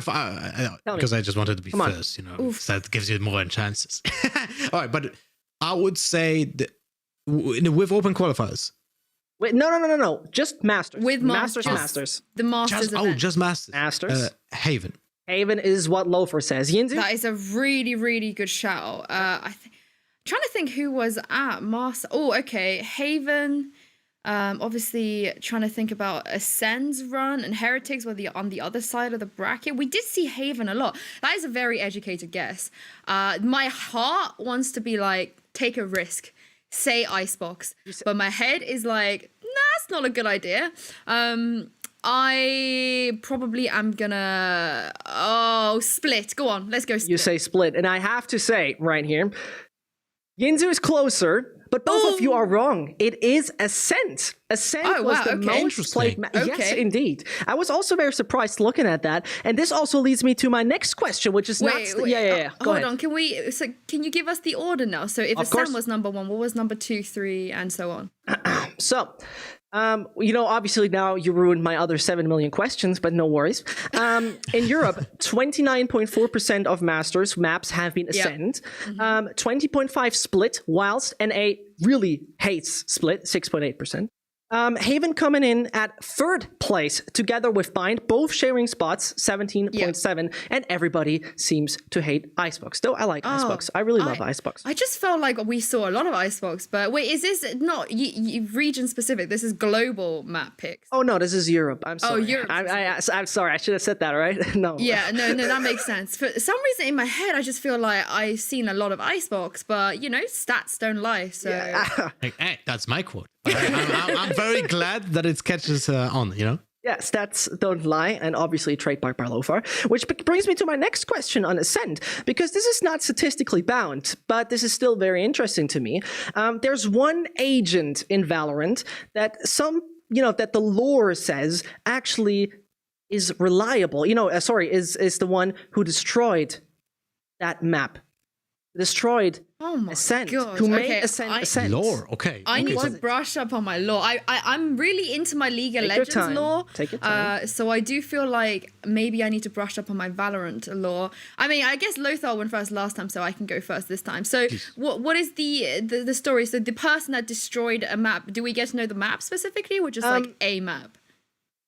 because I just wanted to be first. So that gives you more chances. All right, but I would say that with open qualifiers. Wait, no. Just Masters. With Masters. The Masters event. Just Masters. Masters. Haven. Haven is what Lothar says. Yinsu? That is a really, really good shout. Trying to think who was at Master. Oh, okay. Haven. Obviously trying to think about Ascend's run, and Heretics were on the other side of the bracket. We did see Haven a lot. That is a very educated guess. My heart wants to be like, take a risk. Say Icebox, but my head is like, nah, it's not a good idea. I probably am gonna Split. Go on, let's go Split. You say Split, and I have to say right here, Yinsu is closer, but both of you are wrong. It is Ascent. Ascent was the most played. Yes, indeed. I was also very surprised looking at that, and this also leads me to my next question, which is Go hold ahead. on. Can you give us the order now? So if Ascent was number 1, what was number 2, 3, and so on? So, obviously now you ruined my other 7 million questions, but no worries. In Europe, 29.4% of Masters maps have been Ascend, 20.5 Split, whilst NA really hates Split, 6.8%. Haven coming in at 3rd place together with Bind, both sharing spots, 17.7, and everybody seems to hate Icebox. Though I like Icebox. I really love Icebox. I just felt like we saw a lot of Icebox, but wait, is this not region specific? This is global map picks. Oh no, this is Europe. I'm sorry. Oh, Europe. I'm sorry. I should have said that, right? No. Yeah, no, that makes sense. For some reason in my head, I just feel like I've seen a lot of Icebox, but stats don't lie. So Hey, that's my quote. I'm very glad that it catches on, Yeah, stats don't lie, and obviously trademarked by Lothar, which brings me to my next question on Ascend, because this is not statistically bound, but this is still very interesting to me. There's one agent in Valorant that that the lore says actually is reliable. Is the one who destroyed that map. Destroyed Ascent. God. Who made Ascent. Lore, okay. I need to brush up on my lore. I'm really into my League of Legends lore. Take your time. So I do feel like maybe I need to brush up on my Valorant lore. I mean, I guess Lothar went first last time, so I can go first this time. So what is the story? So the person that destroyed a map, do we get to know the map specifically, or just like a map?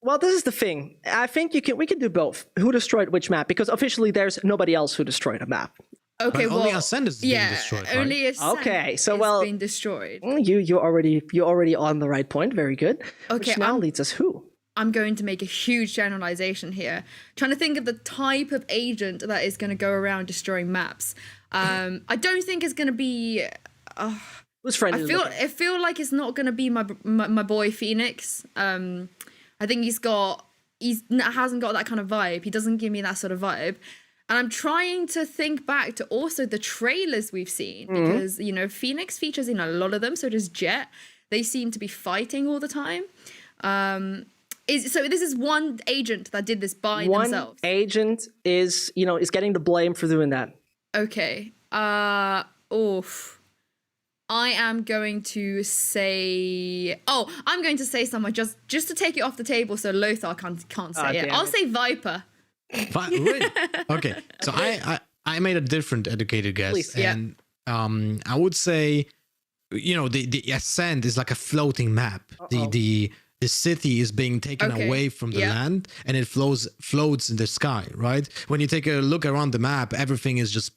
Well, this is the thing. I think we can do both. Who destroyed which map? Because officially there's nobody else who destroyed a map. Okay, but only Ascend is being destroyed, right? Only Ascend is being destroyed. You're already on the right point. Very good. Okay, which now leads us who? I'm going to make a huge generalization here. Trying to think of the type of agent that is going to go around destroying maps. I don't think it's going to be. Who's friendly? I feel like it's not going to be my boy Phoenix. I think he hasn't got that kind of vibe. He doesn't give me that sort of vibe. And I'm trying to think back to also the trailers we've seen, because, Phoenix features in a lot of them. So does Jet. They seem to be fighting all the time. So this is one agent that did this by themselves. One agent is getting the blame for doing that. Okay. I am going to say... I'm going to say someone just to take it off the table so Lothar can't say it. I'll say Viper. Really? Okay, so I made a different educated guess. Please, and I would say, the Ascent is like a floating map. The city is being taken away from the land, and it floats in the sky, right? When you take a look around the map, everything is just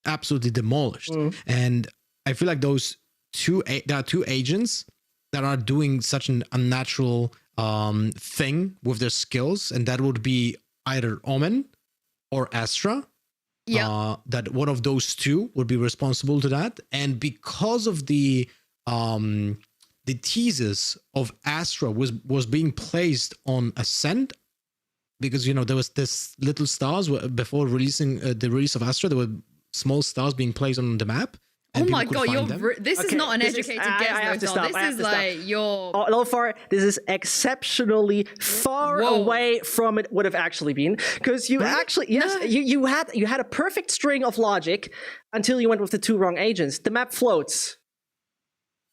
absolutely demolished. And I feel like there are two agents that are doing such an unnatural thing with their skills, and that would be either Omen or Astra. That one of those two would be responsible to that. And because of the thesis of Astra was being placed on Ascent, because there was this little stars before releasing the release of Astra. There were small stars being placed on the map. Oh my god, this is not an educated guess. I have to stop. This is like your Lothar, this is exceptionally far away from it would have actually been, because you actually you had a perfect string of logic until you went with the 2 wrong agents. The map floats.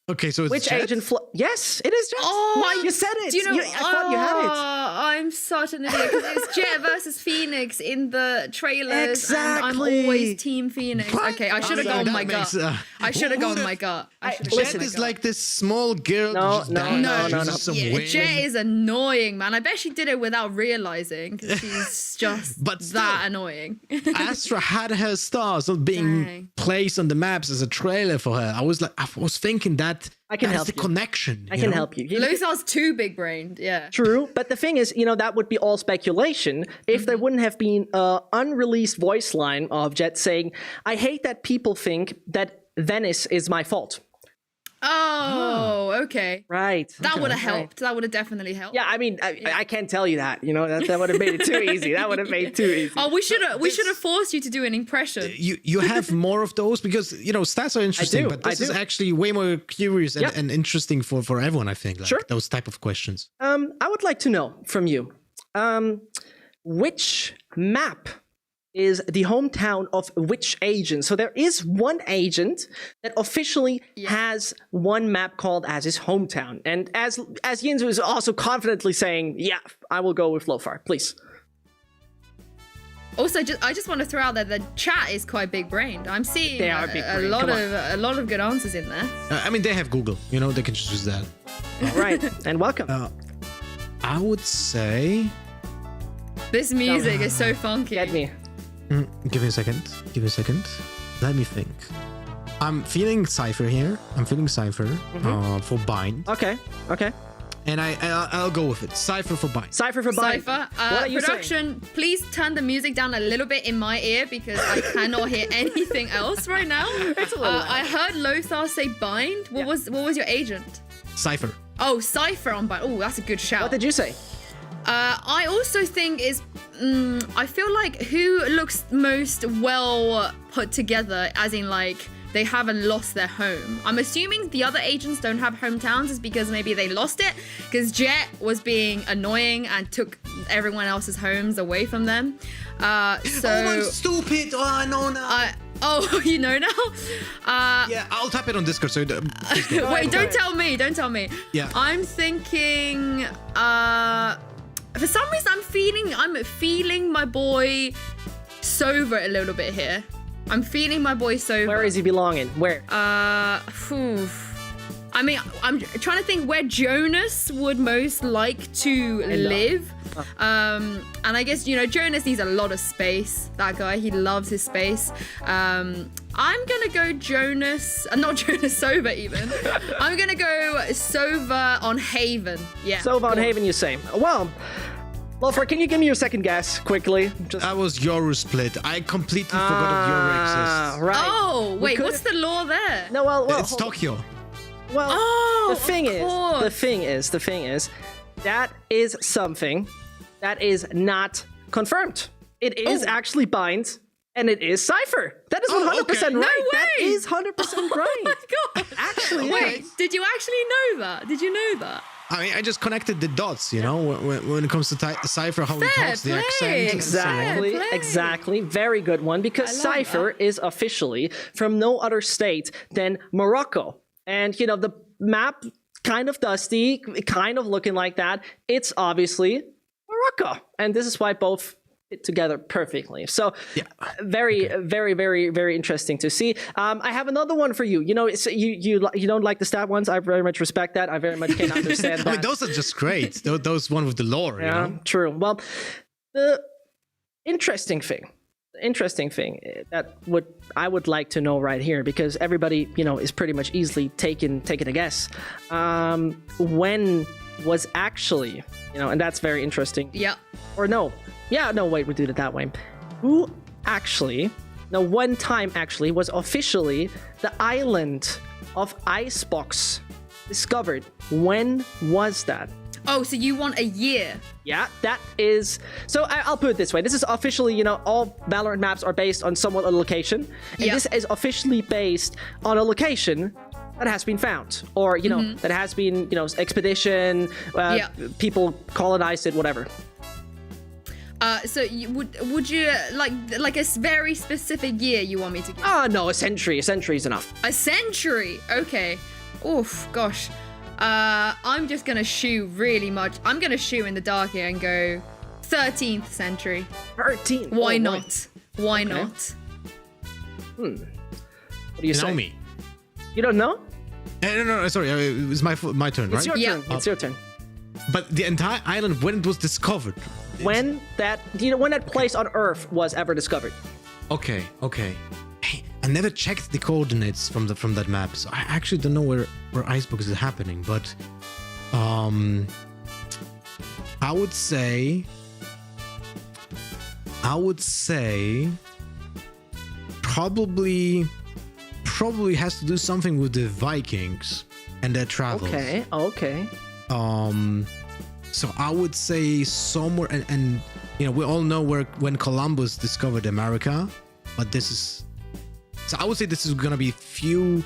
Okay, so it's which Jet? agent yes, it is Jet. Oh, you said it. Do you know? I thought you had it. I'm such an idiot because it's Jet versus Phoenix in the trailers. Exactly. And I'm always Team Phoenix. What? Okay, I should have gone my gut. I should have gone my gut. Jet is like this small girl. No. Jet is annoying, man. I bet she did it without realizing. She's just that annoying. Astra had her stars not being placed on the maps as a trailer for her. I was thinking that I can help the you. connection. I can help you. Lothar's too big-brained, yeah. True, but the thing is, that would be all speculation if there wouldn't have been an unreleased voice line of Jet saying, "I hate that people think that Venice is my fault." Oh, okay. Right. That would have helped. That would have definitely helped. Yeah, I mean, I can't tell you that. That would have made it too easy. That would have made it too easy. Oh, we should have forced you to do an impression. You have more of those because stats are interesting, but this is actually way more curious and interesting for everyone. I think. Like, those type of questions. I would like to know from you, which map is the hometown of which agent? So there is one agent that officially has one map called as his hometown. And as Yinsu is also confidently saying, yeah, I will go with Lothar, please. Also, I just want to throw out that the chat is quite big-brained. I'm seeing a lot of good answers in there. I mean, they have Google. They can just use that. All right, and welcome. I would say this music is so funky. Get me. Give me a second. Let me think. I'm feeling Cypher here. For Bind. Okay. And I'll go with it. Cypher for Bind. Cypher for Bind. Cypher. What are you production, please turn the music down a little bit in my ear because I cannot hear anything else right now. It's a little loud. I heard Lothar say Bind. What was your agent? Cypher. Oh, Cypher on Bind. Oh, that's a good shout. What did you say? I also think I feel like who looks most well put together, as in like they haven't lost their home. I'm assuming the other agents don't have hometowns is because maybe they lost it because Jet was being annoying and took everyone else's homes away from them. So I'm stupid. Oh, I know now. Oh, you know now? Yeah, I'll type it on Discord. So wait, don't tell me. Yeah. I'm thinking. For some reason, I'm feeling my boy Sova a little bit here. I'm feeling my boy Sova. Where is he belonging? Where? I mean, I'm trying to think where Jonas would most like to live. And I guess, Jonas needs a lot of space. That guy, he loves his space. I'm gonna go Jonas, not Jonas, Sova even. I'm gonna go Sova on Haven. Yeah. Sova on Haven, you say. Well, Lothar, can you give me your second guess quickly? That was Yoru split. I completely forgot that Yoru exists. Right. Oh, wait, what's the law there? No, well it's Tokyo. Well, the thing is, that is something that is not confirmed. It is actually Bind, and it is Cypher. That is 100% right. No way. That is 100% right. Oh my god. Actually, wait, did you actually know that? Did you know that? I mean, I just connected the dots, when it comes to Cypher, how he talks, the accent. Exactly. Very good one, because Cypher is officially from no other state than Morocco. And, the map, kind of dusty, kind of looking like that. It's obviously Morocco. And this is why both fit together perfectly. So very, very, very interesting to see. I have another one for you. You don't like the stat ones. I very much respect that. I very much can understand that. I mean, those are just great. Those one with the lore. Yeah, true. Well, the interesting thing that I would like to know right here, because everybody is pretty much easily taking a guess. When was actually and that's very interesting. Yeah. Or no. Yeah, no, wait, we did it that way. Who actually, one time actually, was officially the island of Icebox discovered? When was that? Oh, so you want a year? Yeah, that is... So I'll put it this way. This is officially, you know, all Valorant maps are based on somewhat a location. And this is officially based on a location that has been found. Or, you know, that has been, you know, expedition, people colonized it, whatever. So would you like a very specific year you want me to give? No, a century. A century is enough. A century? Okay. Oof, gosh. I'm just gonna shoot really much. I'm gonna shoot in the dark here and go 13th century. 13th? Why not? Why not? What do you say? Me. You don't know? No, sorry. It was my turn, right? It's your turn. It's your turn. But the entire island, when it was discovered. When that place on Earth was ever discovered. Okay. Hey, I never checked the coordinates from that map, so I actually don't know where Icebox is happening. But I would say probably has to do something with the Vikings and their travels. Okay. So I would say somewhere, and you know, we all know when Columbus discovered America, but this is, so I would say this is gonna be few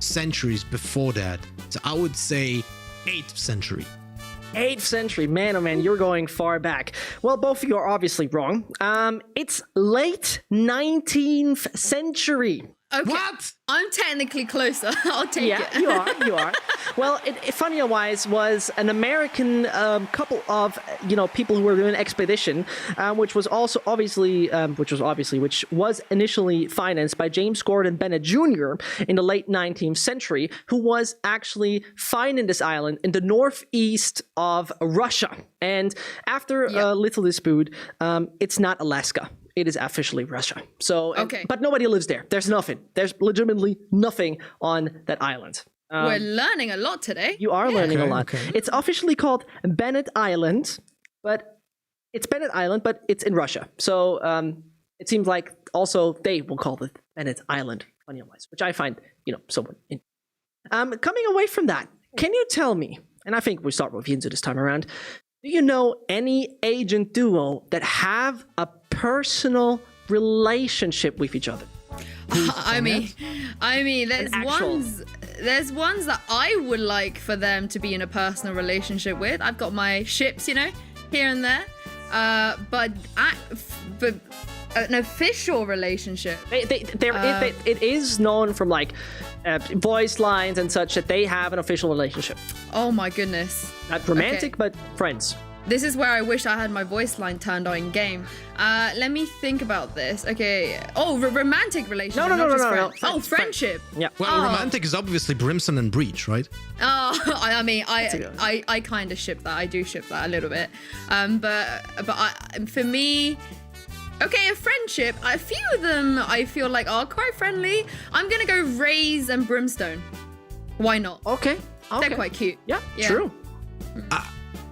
centuries before that. So I would say 8th century. 8th century, man, oh man, you're going far back. Well, both of you are obviously wrong. It's late 19th century. Okay. What? I'm technically closer. I'll take it. Yeah, you are. Well, funny-wise, was an American couple of, you know, people who were doing an expedition, which was initially financed by James Gordon Bennett Jr. in the late 19th century, who was actually finding this island in the northeast of Russia. And after a little dispute, it's not Alaska. It is officially Russia. So, but nobody lives there. There's nothing. There's legitimately nothing on that island. We're learning a lot today. You are learning a lot. Okay. It's officially called Bennett Island, but it's in Russia. So it seems like also they will call it Bennett Island, funny-wise, which I find, you know, somewhat. Coming away from that, can you tell me? And I think we start with Yinsu this time around. Do you know any agent duo that have a personal relationship with each other? I mean, there's ones that I would like for them to be in a personal relationship with. I've got my ships, you know, here and there, but an official relationship. It is known from like voice lines and such that they have an official relationship. Oh my goodness. Not romantic, but friends. This is where I wish I had my voice line turned on in game. Let me think about this. Okay. Oh, romantic relationship. No. Oh, friendship. Yeah. Well, romantic is obviously Brimstone and Breach, right? Oh, I mean, I kind of ship that. I do ship that a little bit. But for me, okay, a friendship. A few of them I feel like are quite friendly. I'm gonna go Raze and Brimstone. Why not? Okay. They're quite cute. Yeah. True.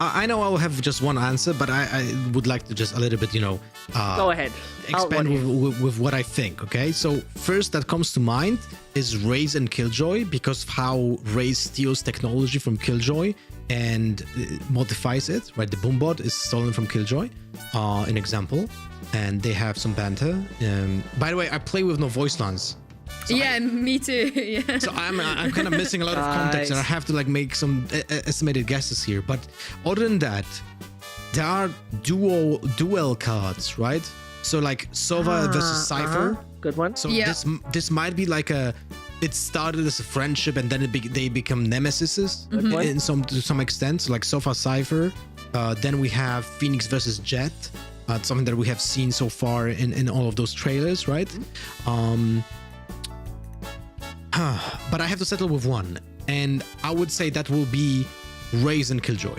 I know I will have just one answer, but I would like to just a little bit, you know, go ahead. Expand with what I think. Okay, so first that comes to mind is Raze and Killjoy, because of how Raze steals technology from Killjoy and modifies it. Right, the Boombot is stolen from Killjoy, an example, and they have some banter. By the way, I play with no voice lines. So me too. Yeah. So I'm kind of missing a lot of context, and I have to like make some estimated guesses here. But other than that, there are duel cards, right? So like Sova versus Cypher. Good one. So this might be like it started as a friendship, and then they become nemesises to some extent. So like Sova Cypher. Then we have Phoenix versus Jet. Something that we have seen so far in all of those trailers, right? But I have to settle with one, and I would say that will be Raze and Killjoy.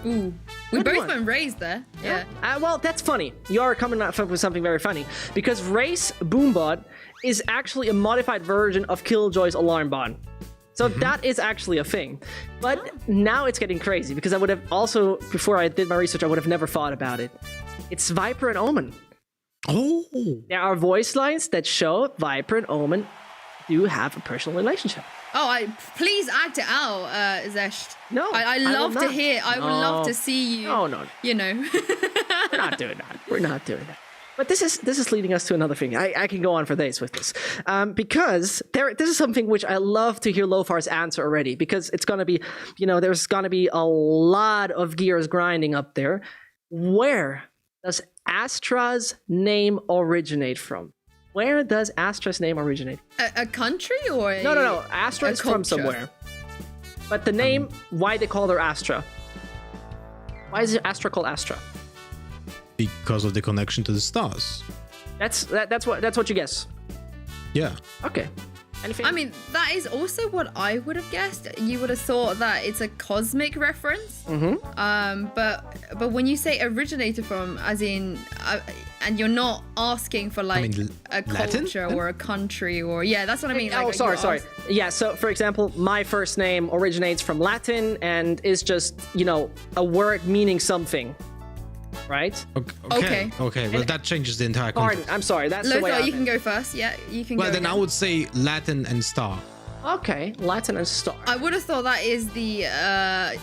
Ooh, we both went Raze there. Yeah. Well, that's funny. You're coming up with something very funny, because Raze Boombot is actually a modified version of Killjoy's Alarm Bot. So that is actually a thing. But now it's getting crazy, because I would have also, before I did my research, I would have never thought about it. It's Viper and Omen. Oh. There are voice lines that show Viper and Omen do have a personal relationship. Please act it out, Zescht. No, I will love to not. hear. I would love to see you. No. You know. We're not doing that. We're not doing that. But this is leading us to another thing. I can go on for days with this, because this is something which I love to hear Lothar's answer already, because it's gonna be, there's gonna be a lot of gears grinding up there. Where does Astra's name originate from? Where does Astra's name originate? A country or No. Astra is from somewhere. But the name, why they call her Astra? Why is Astra called Astra? Because of the connection to the stars. That's what you guess. Yeah. Okay. Anything? I mean, that is also what I would have guessed. You would have thought that it's a cosmic reference. But when you say originated from, as in, and you're not asking for like a culture or a country or that's what I mean. Oh, sorry. Yeah. So, for example, my first name originates from Latin and is just a word meaning something. Right? Okay. Well, that changes the entire context. Pardon, I'm sorry. That's Lothar, the way you can go first. Yeah, you can go. Well, then again. I would say Latin and star. Okay, Latin and star. I would have thought that is the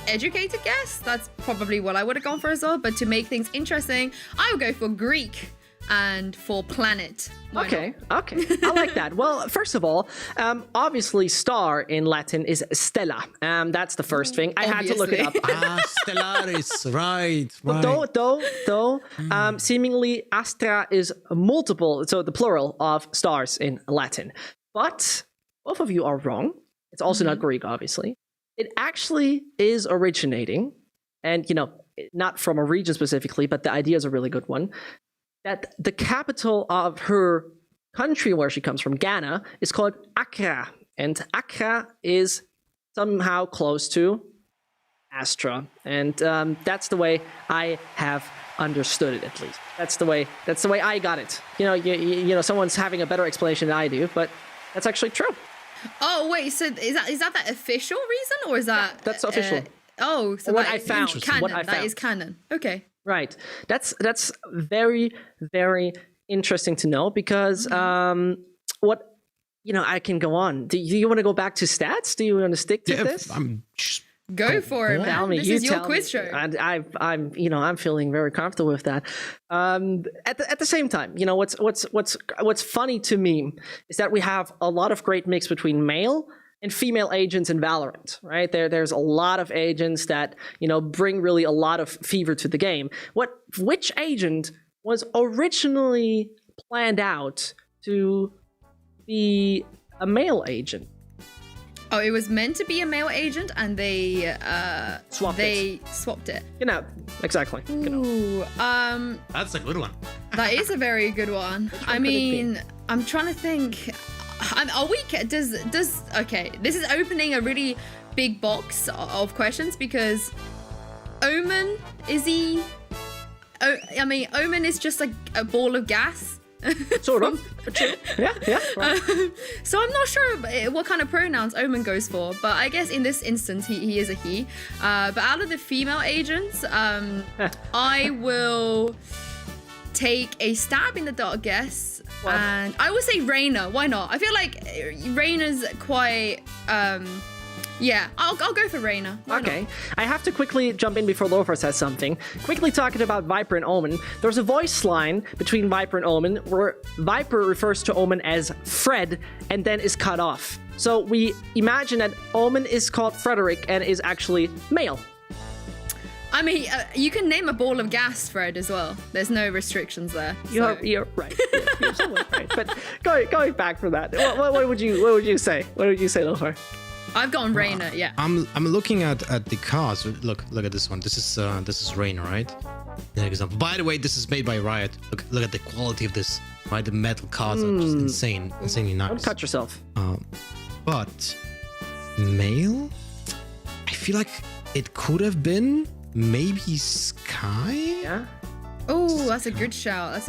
educated guess. That's probably what I would have gone for as well. But to make things interesting, I would go for Greek and for planet. Why Okay, I like that. Well, first of all, obviously star in Latin is stella. That's the first thing. I had to look it up. Stellaris, right. Though, seemingly Astra is multiple, so the plural of stars in Latin. But both of you are wrong. It's also not Greek, obviously. It actually is originating, and not from a region specifically, but the idea is a really good one. That the capital of her country where she comes from, Ghana, is called Accra. And Accra is somehow close to Astra. And that's the way I have understood it, at least. That's the way I got it. Someone's having a better explanation than I do, but that's actually true. Oh, wait, so is that the official reason, or is that... That's official. So what that I is found. canon. What I That found. is canon. Okay. Right. That's very, very interesting to know, because I can go on. Do you want to go back to stats? Do you want to stick to this? Go for it, man. Tell me. This You is your tell quiz me. show. And I'm feeling very comfortable with that. At the same time, what's funny to me is that we have a lot of great mix between male and female agents in Valorant, right? There's a lot of agents that, bring really a lot of fever to the game. Which agent was originally planned out to be a male agent? Oh, it was meant to be a male agent, and they swapped it. Exactly. Ooh, That's a good one. that is a very good one. I mean, I'm trying to think. Okay, this is opening a really big box of questions, because Omen, is he... Omen is just like a ball of gas. Sort of. Yeah. Right. So I'm not sure what kind of pronouns Omen goes for, but I guess in this instance he is a he. But out of the female agents, I will take a stab in the dark guess, and I would say Reyna. Why not? I feel like Reyna's quite I'll go for Reyna. Why Okay, not? I have to quickly jump in before Lothar says something. Quickly talking about Viper and Omen, there's a voice line between Viper and Omen where Viper refers to Omen as Fred and then is cut off. So we imagine that Omen is called Frederick and is actually male. I mean, you can name a ball of gas, Fred, as well. There's no restrictions there. You're right. You're somewhat right. But going back from that, what would you say? What would you say, Lothar? I've gone Reyna, yeah. I'm looking at the cards. Look at this one. This is Reyna, right? An example. By the way, this is made by Riot. Look at the quality of this. Right, the metal cards are just insanely nice. Don't cut yourself. But male, I feel like it could have been maybe Sky. Yeah. Oh, that's a good shout. That's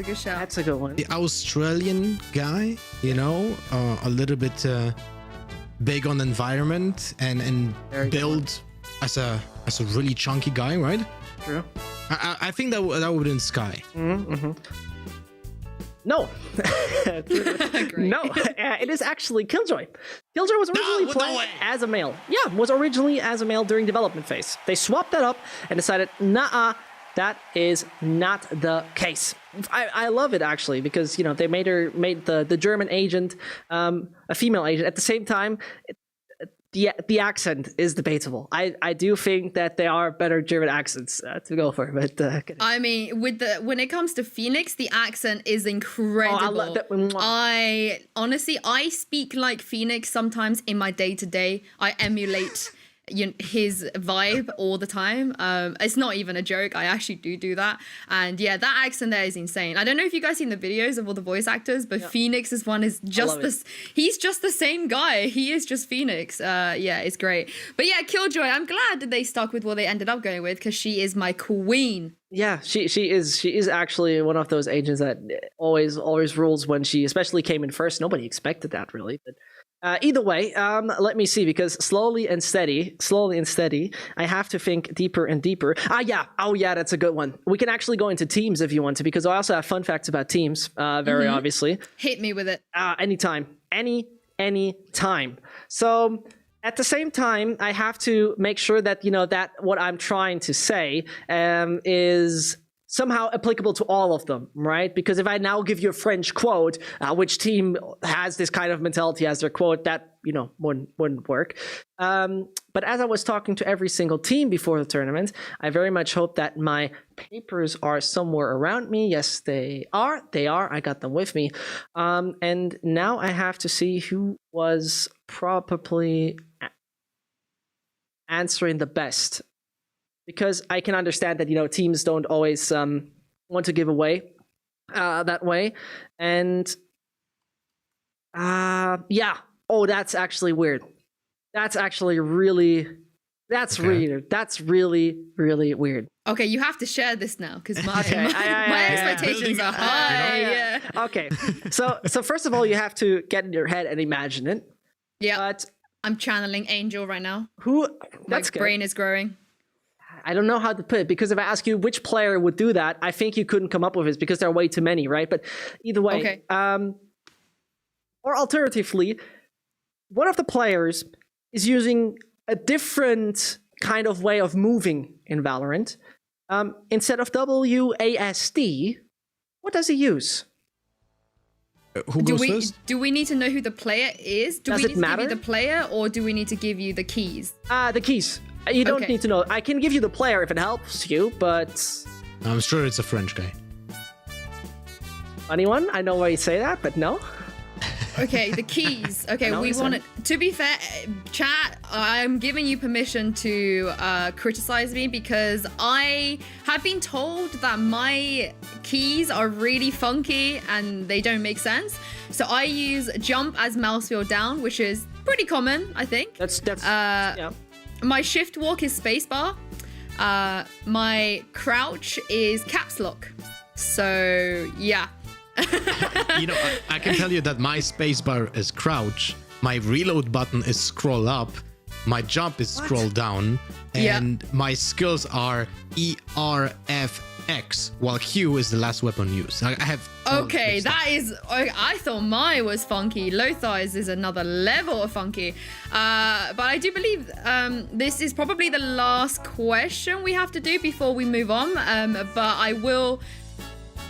a good one. The Australian guy, a little bit big on environment and build as a really chunky guy, right? True. I think that would have been Sky. Mm-hmm. No. No, it is actually Killjoy. Killjoy was originally played as a male. Yeah, was originally as a male during development phase. They swapped that up and decided, nah, that is not the case. I love it actually because they made the German agent a female agent. At the same time, the accent is debatable. I do think that there are better German accents to go for, but I mean, when it comes to Phoenix, the accent is incredible. Oh, I love that. I honestly, I speak like Phoenix sometimes in my day-to-day. I emulate his vibe all the time. It's not even a joke. I actually do that. And yeah, that accent there is insane. I don't know if you guys seen the videos of all the voice actors, but Phoenix's one is just this. He's just the same guy. He is just Phoenix. Yeah, it's great. But yeah, Killjoy, I'm glad that they stuck with what they ended up going with because she is my queen. Yeah, she is actually one of those agents that always rules when she especially came in first. Nobody expected that really, but either way, let me see, because slowly and steady, I have to think deeper and deeper. Oh yeah, that's a good one. We can actually go into teams if you want to, because I also have fun facts about teams, very obviously. Hit me with it. Anytime. Any time. So at the same time, I have to make sure that, that what I'm trying to say is somehow applicable to all of them, right? Because if I now give you a French quote, which team has this kind of mentality as their quote, that, wouldn't work. But as I was talking to every single team before the tournament, I very much hope that my papers are somewhere around me. Yes, they are. I got them with me. And now I have to see who was probably answering the best. Because I can understand that, teams don't always want to give away that way. And yeah. Oh, that's actually weird. That's actually really weird. Okay, you have to share this now because my expectations are high. Yeah. Okay. So first of all, you have to get in your head and imagine it. Yeah. But I'm channeling Angel right now. My brain is growing. I don't know how to put it, because if I ask you which player would do that, I think you couldn't come up with it because there are way too many, right? But either way, okay. Or alternatively, one of the players is using a different kind of way of moving in Valorant. Instead of WASD, what does he use? Who goes first? Do we need to know who the player is? Does we it need to matter? give you the player, or do we need to give you the keys? The keys. You don't need to know. I can give you the player if it helps you, but I'm sure it's a French guy. Funny one. I know why you say that, but no. Okay, the keys. Okay, we want to be fair, chat, I'm giving you permission to criticize me because I have been told that my keys are really funky and they don't make sense. So I use jump as mouse wheel down, which is pretty common, I think. That's yeah. My shift walk is spacebar. My crouch is caps lock. So yeah. I can tell you that my spacebar is crouch, my reload button is scroll up, my jump is scroll down, and my skills are ERFX, while Q is the last weapon used. I have. Okay, that is. I thought mine was funky. Lothar is another level of funky. But I do believe this is probably the last question we have to do before we move on. But I will.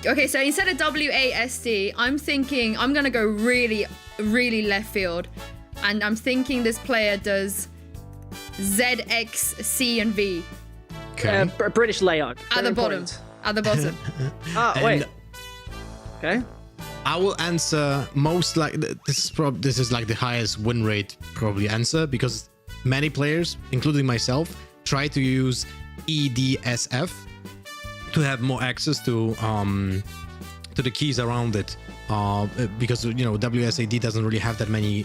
Okay, so instead of WASD, I'm thinking I'm going to go really, really left field. And I'm thinking this player does ZX, C, and V. Okay. British layout. At the bottom. At the bottom. Wait. Okay. I will answer most like this is like the highest win rate probably answer, because many players, including myself, try to use EDSF to have more access to the keys around it, because WSAD doesn't really have that many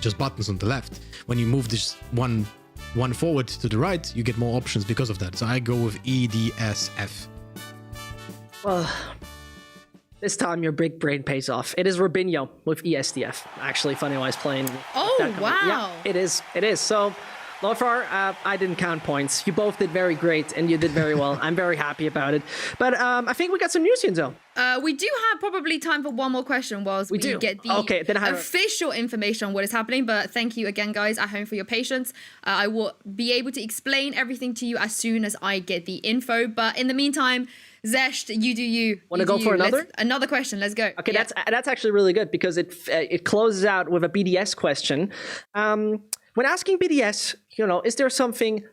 just buttons on the left. When you move this one forward to the right, you get more options because of that. So I go with EDSF. Well, this time your big brain pays off. It is Robinho with ESDF. Actually, funny wise playing. Oh wow! Yeah, it is. So Lothar, I didn't count points. You both did very great, and you did very well. I'm very happy about it. But I think we got some news, Yinsu. We do have probably time for one more question whilst we get the official information on what is happening. But thank you again, guys, at home for your patience. I will be able to explain everything to you as soon as I get the info. But in the meantime, Zescht, you do you. Want to go for another? Another question. Let's go. Okay, that's actually really good because it closes out with a BDS question. When asking BDS, is there something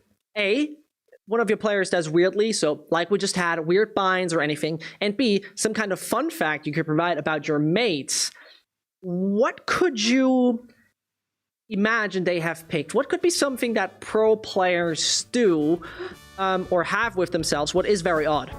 one of your players does weirdly, so like we just had weird binds or anything, and B, some kind of fun fact you could provide about your mates? What could you imagine they have picked? What could be something that pro players do or have with themselves? What is very odd?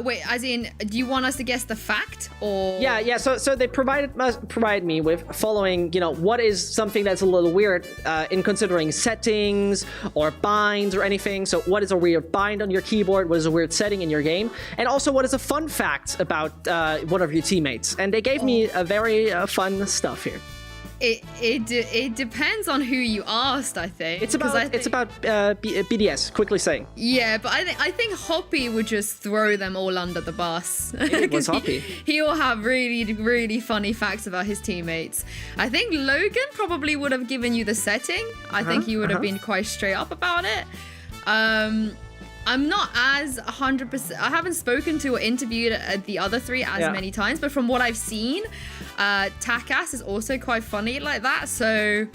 Wait, as in, do you want us to guess the fact, or? Yeah. So they provide me with following, what is something that's a little weird in considering settings or binds or anything. So what is a weird bind on your keyboard? What is a weird setting in your game? And also, what is a fun fact about one of your teammates? And they gave me a very fun stuff here. It depends on who you asked, I think. It's about BDS, quickly saying. Yeah, but I think Hoppy would just throw them all under the bus. It was Hoppy. He will have really, really funny facts about his teammates. I think Logan probably would have given you the setting. I think he would have been quite straight up about it. I'm not as 100%. I haven't spoken to or interviewed the other three as many times, but from what I've seen, Takas is also quite funny like that. So,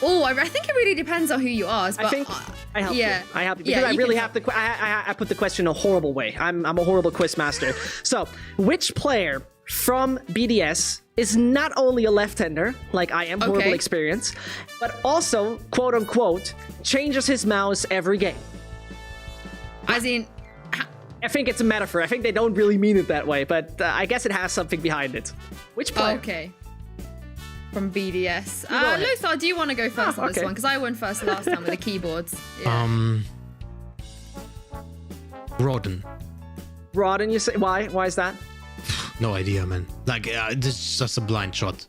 I think it really depends on who you ask. But I think I help you. I help you because I really have to. I put the question in a horrible way. I'm a horrible quiz master. So, which player from BDS is not only a left-hander, like I am, horrible experience, but also, quote unquote, changes his mouse every game? As in, I think it's a metaphor. I think they don't really mean it that way, but I guess it has something behind it. Which player? Okay. From BDS. Lothar, do you want to go first on this one? Because I went first last time with the keyboards. Yeah. Rodden. Rodden, you say? Why? Why is that? No idea, man. Like, this is just a blind shot.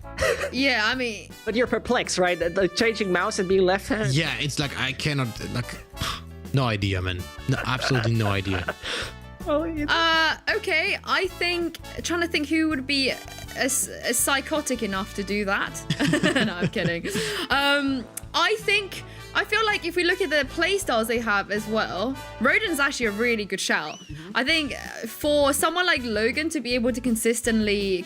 Yeah, I mean... But you're perplexed, right? Like, changing mouse and being left-handed? Yeah, it's like, I cannot... No idea, man. No, absolutely no idea. Okay, I think... Trying to think who would be as psychotic enough to do that. No, I'm kidding. I feel like if we look at the playstyles they have as well, Rodin's actually a really good shout. I think for someone like Logan to be able to consistently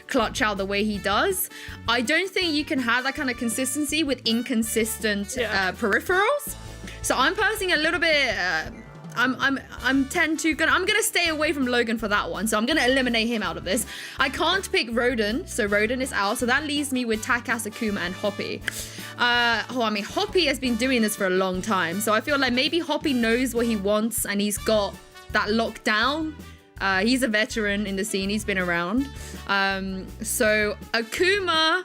clutch out the way he does, I don't think you can have that kind of consistency with inconsistent peripherals. So I'm personally a little bit. I'm gonna stay away from Logan for that one. So I'm gonna eliminate him out of this. I can't pick Rodin, so Rodin is out. So that leaves me with Takas, Akuma, and Hoppy. Hoppy has been doing this for a long time. So I feel like maybe Hoppy knows what he wants and he's got that locked down. He's a veteran in the scene. He's been around. So Akuma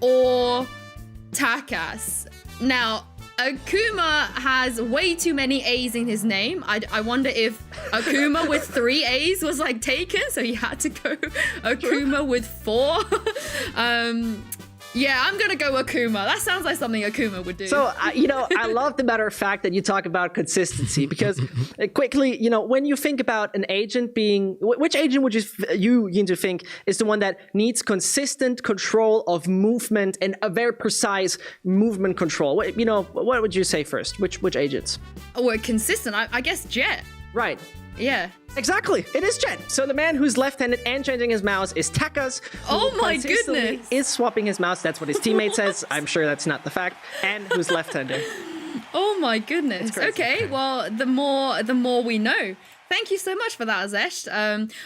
or Takas. Now, Akuma has way too many A's in his name. I wonder if Akuma with 3 A's was like taken, so he had to go Akuma with 4. Yeah, I'm gonna go Akuma. That sounds like something Akuma would do. So, I love the matter of fact that you talk about consistency because quickly, when you think about an agent being, which agent would you Yinsu think is the one that needs consistent control of movement and a very precise movement control? What would you say first? Which agents? Oh, consistent. I guess Jet. Right. Yeah. Exactly. It is Jet. So the man who's left-handed and changing his mouse is Takas. Oh my goodness. Is swapping his mouse. That's what his teammate says. I'm sure that's not the fact. And who's left-handed. Oh my goodness. Okay. Well, the more we know. Thank you so much for that, Zescht.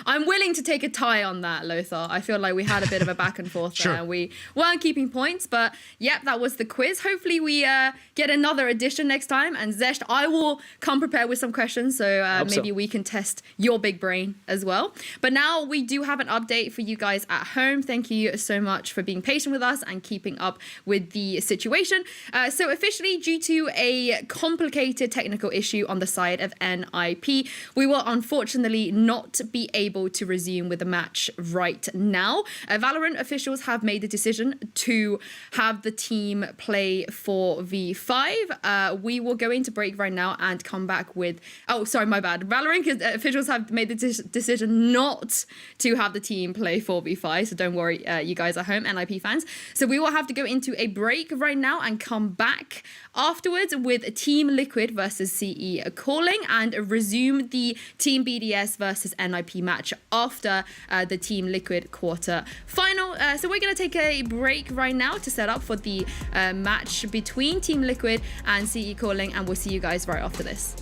I'm willing to take a tie on that, Lothar. I feel like we had a bit of a back and forth there. And we weren't keeping points, but yep, that was the quiz. Hopefully we get another edition next time. And Zescht, I will come prepared with some questions, so maybe we can test your big brain as well. But now we do have an update for you guys at home. Thank you so much for being patient with us and keeping up with the situation. So officially, due to a complicated technical issue on the side of NIP, we will unfortunately not be able to resume with the match right now. Valorant officials have made the decision to have the team play 4v5. We will go into break right now and come back with... Oh, sorry, my bad. Valorant officials have made the decision not to have the team play 4v5, so don't worry, you guys at home, NIP fans. So we will have to go into a break right now and come back afterwards with Team Liquid versus CE Calling and resume the Team BDS versus NIP match after the Team Liquid quarter final. So we're going to take a break right now to set up for the match between Team Liquid and CE Calling, and we'll see you guys right after this.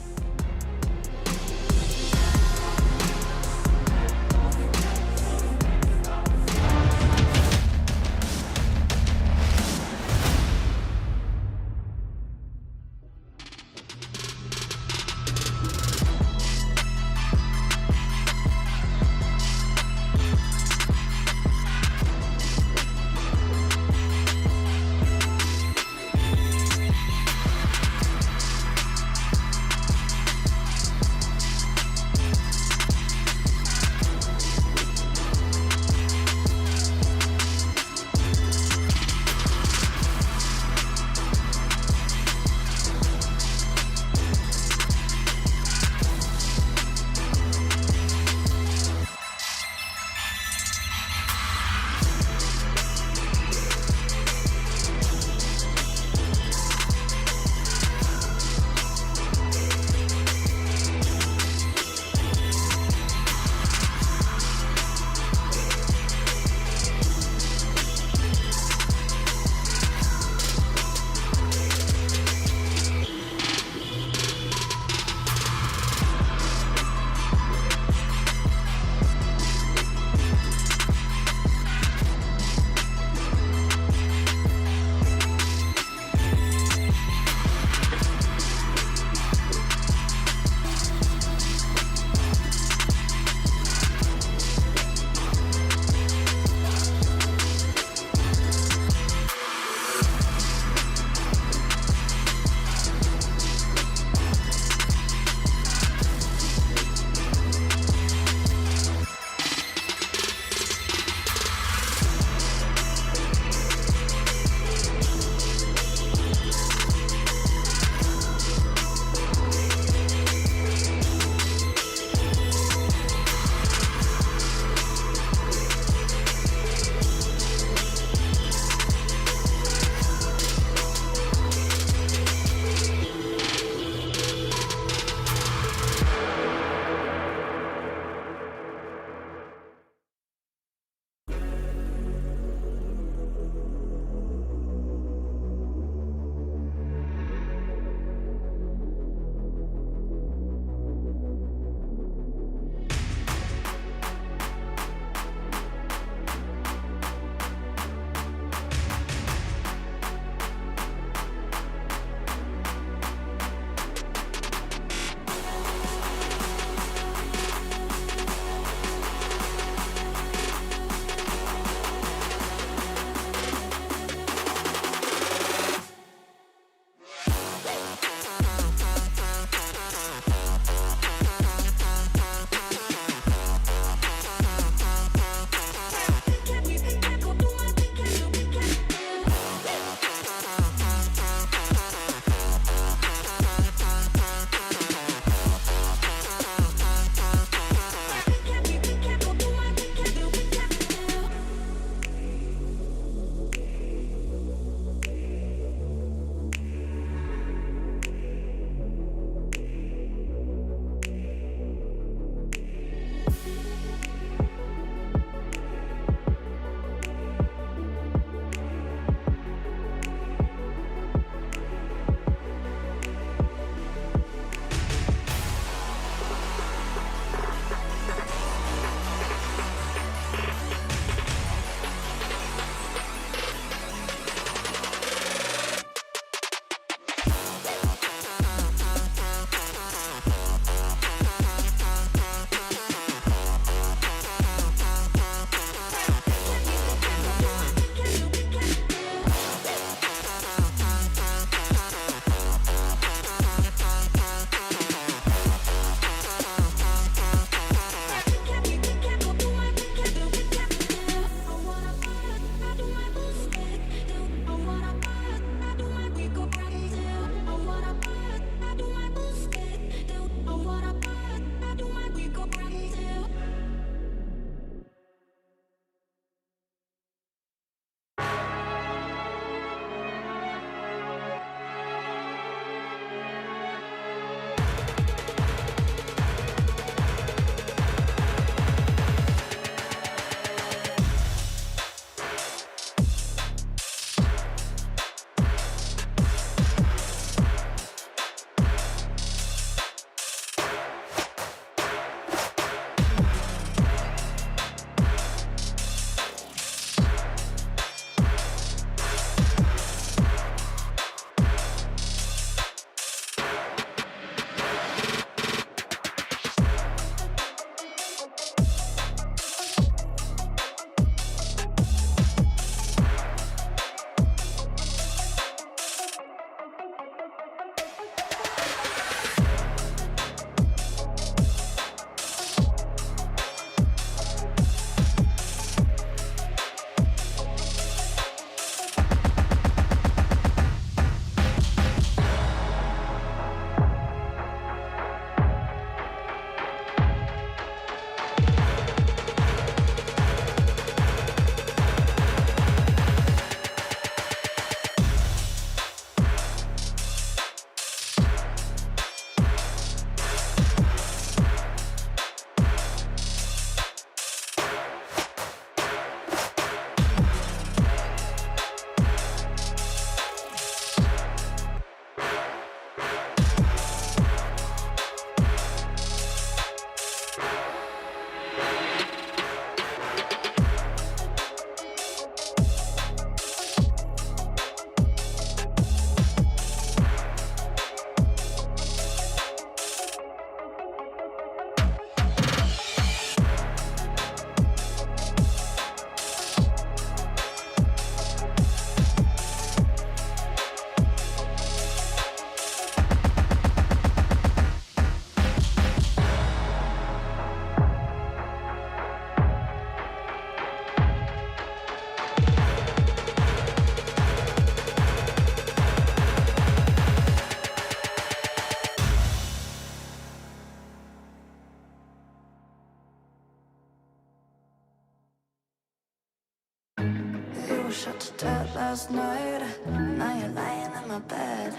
were shot to death last night. Now you're lying in my bed.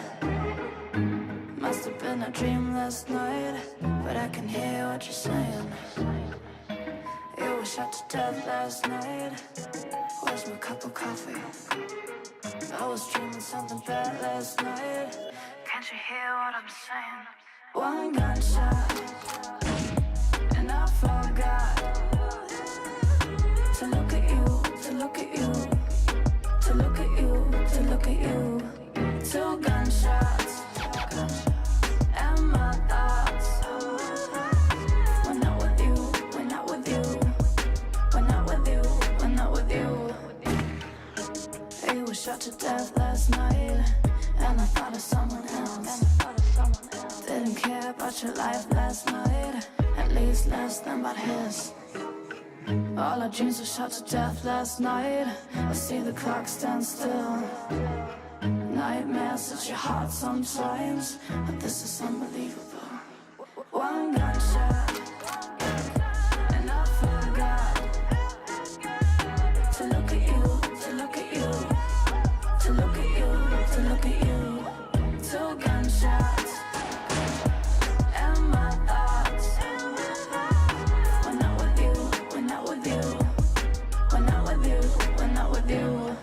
Must have been a dream last night, but I can hear what you're saying. You were shot to death last night. Where's my cup of coffee? I was dreaming something bad last night. Can't you hear what I'm saying? One gunshot, and I forgot to look at you, to look at you, to look at you, to look at you. Two gunshots, and my thoughts. We're not with you, we're not with you, we're not with you, we're not with you. You were shot to death last night, and I thought of someone else. Didn't care about your life last night, at least less than about his. All our dreams were shot to death last night. I see the clock stand still. Nightmares at your heart sometimes, but this is unbelievable. One gunshot, and I forgot to look at you, to look at you, to look at you, to look at you. Two gunshots, and my thoughts. We're not with you, we're not with you, we're not with you, we're not with you.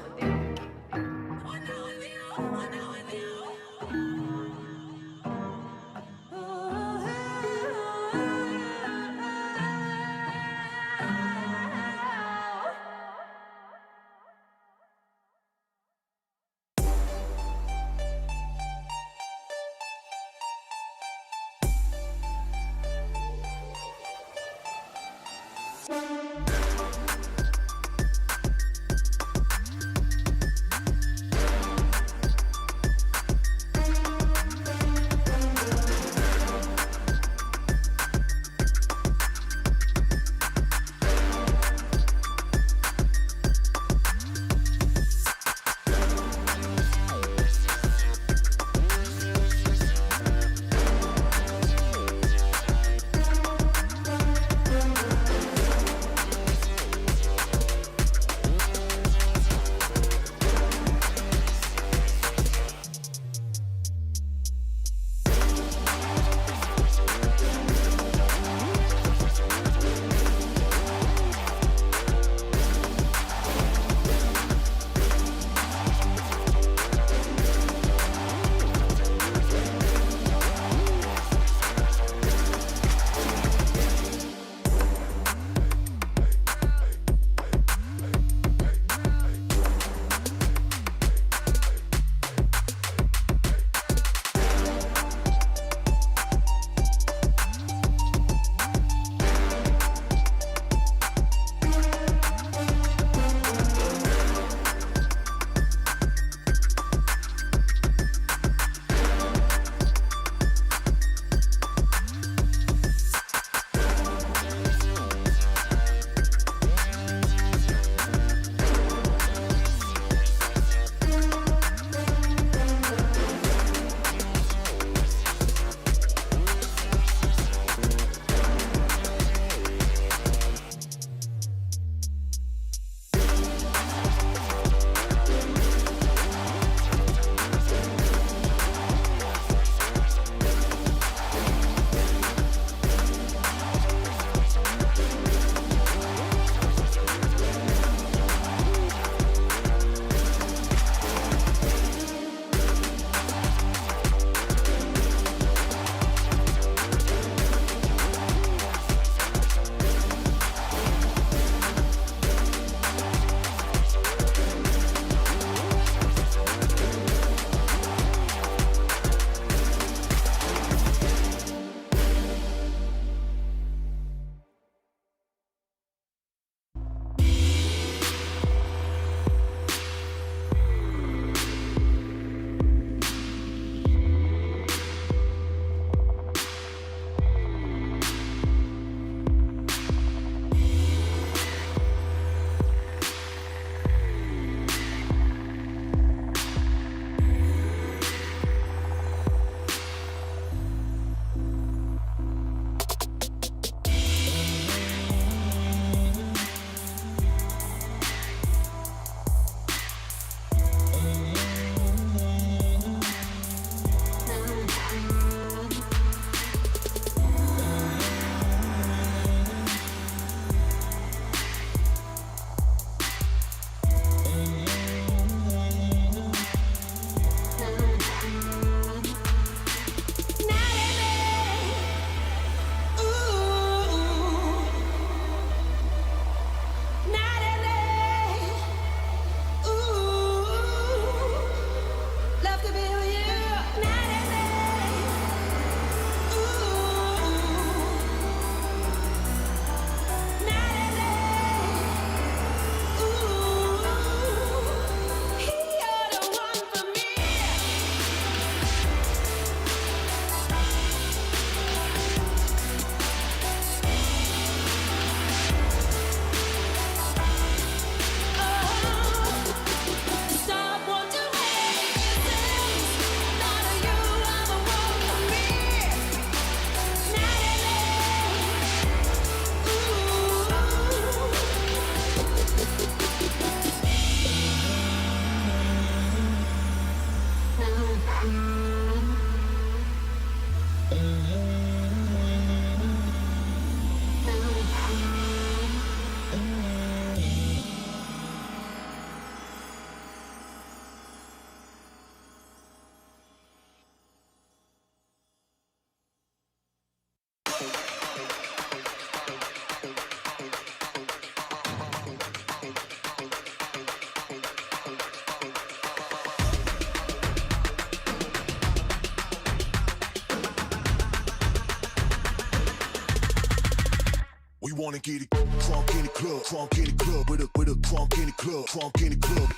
We wanna get it crunk in the club, crunk in the club, with a crunk in the club, crunk in the club,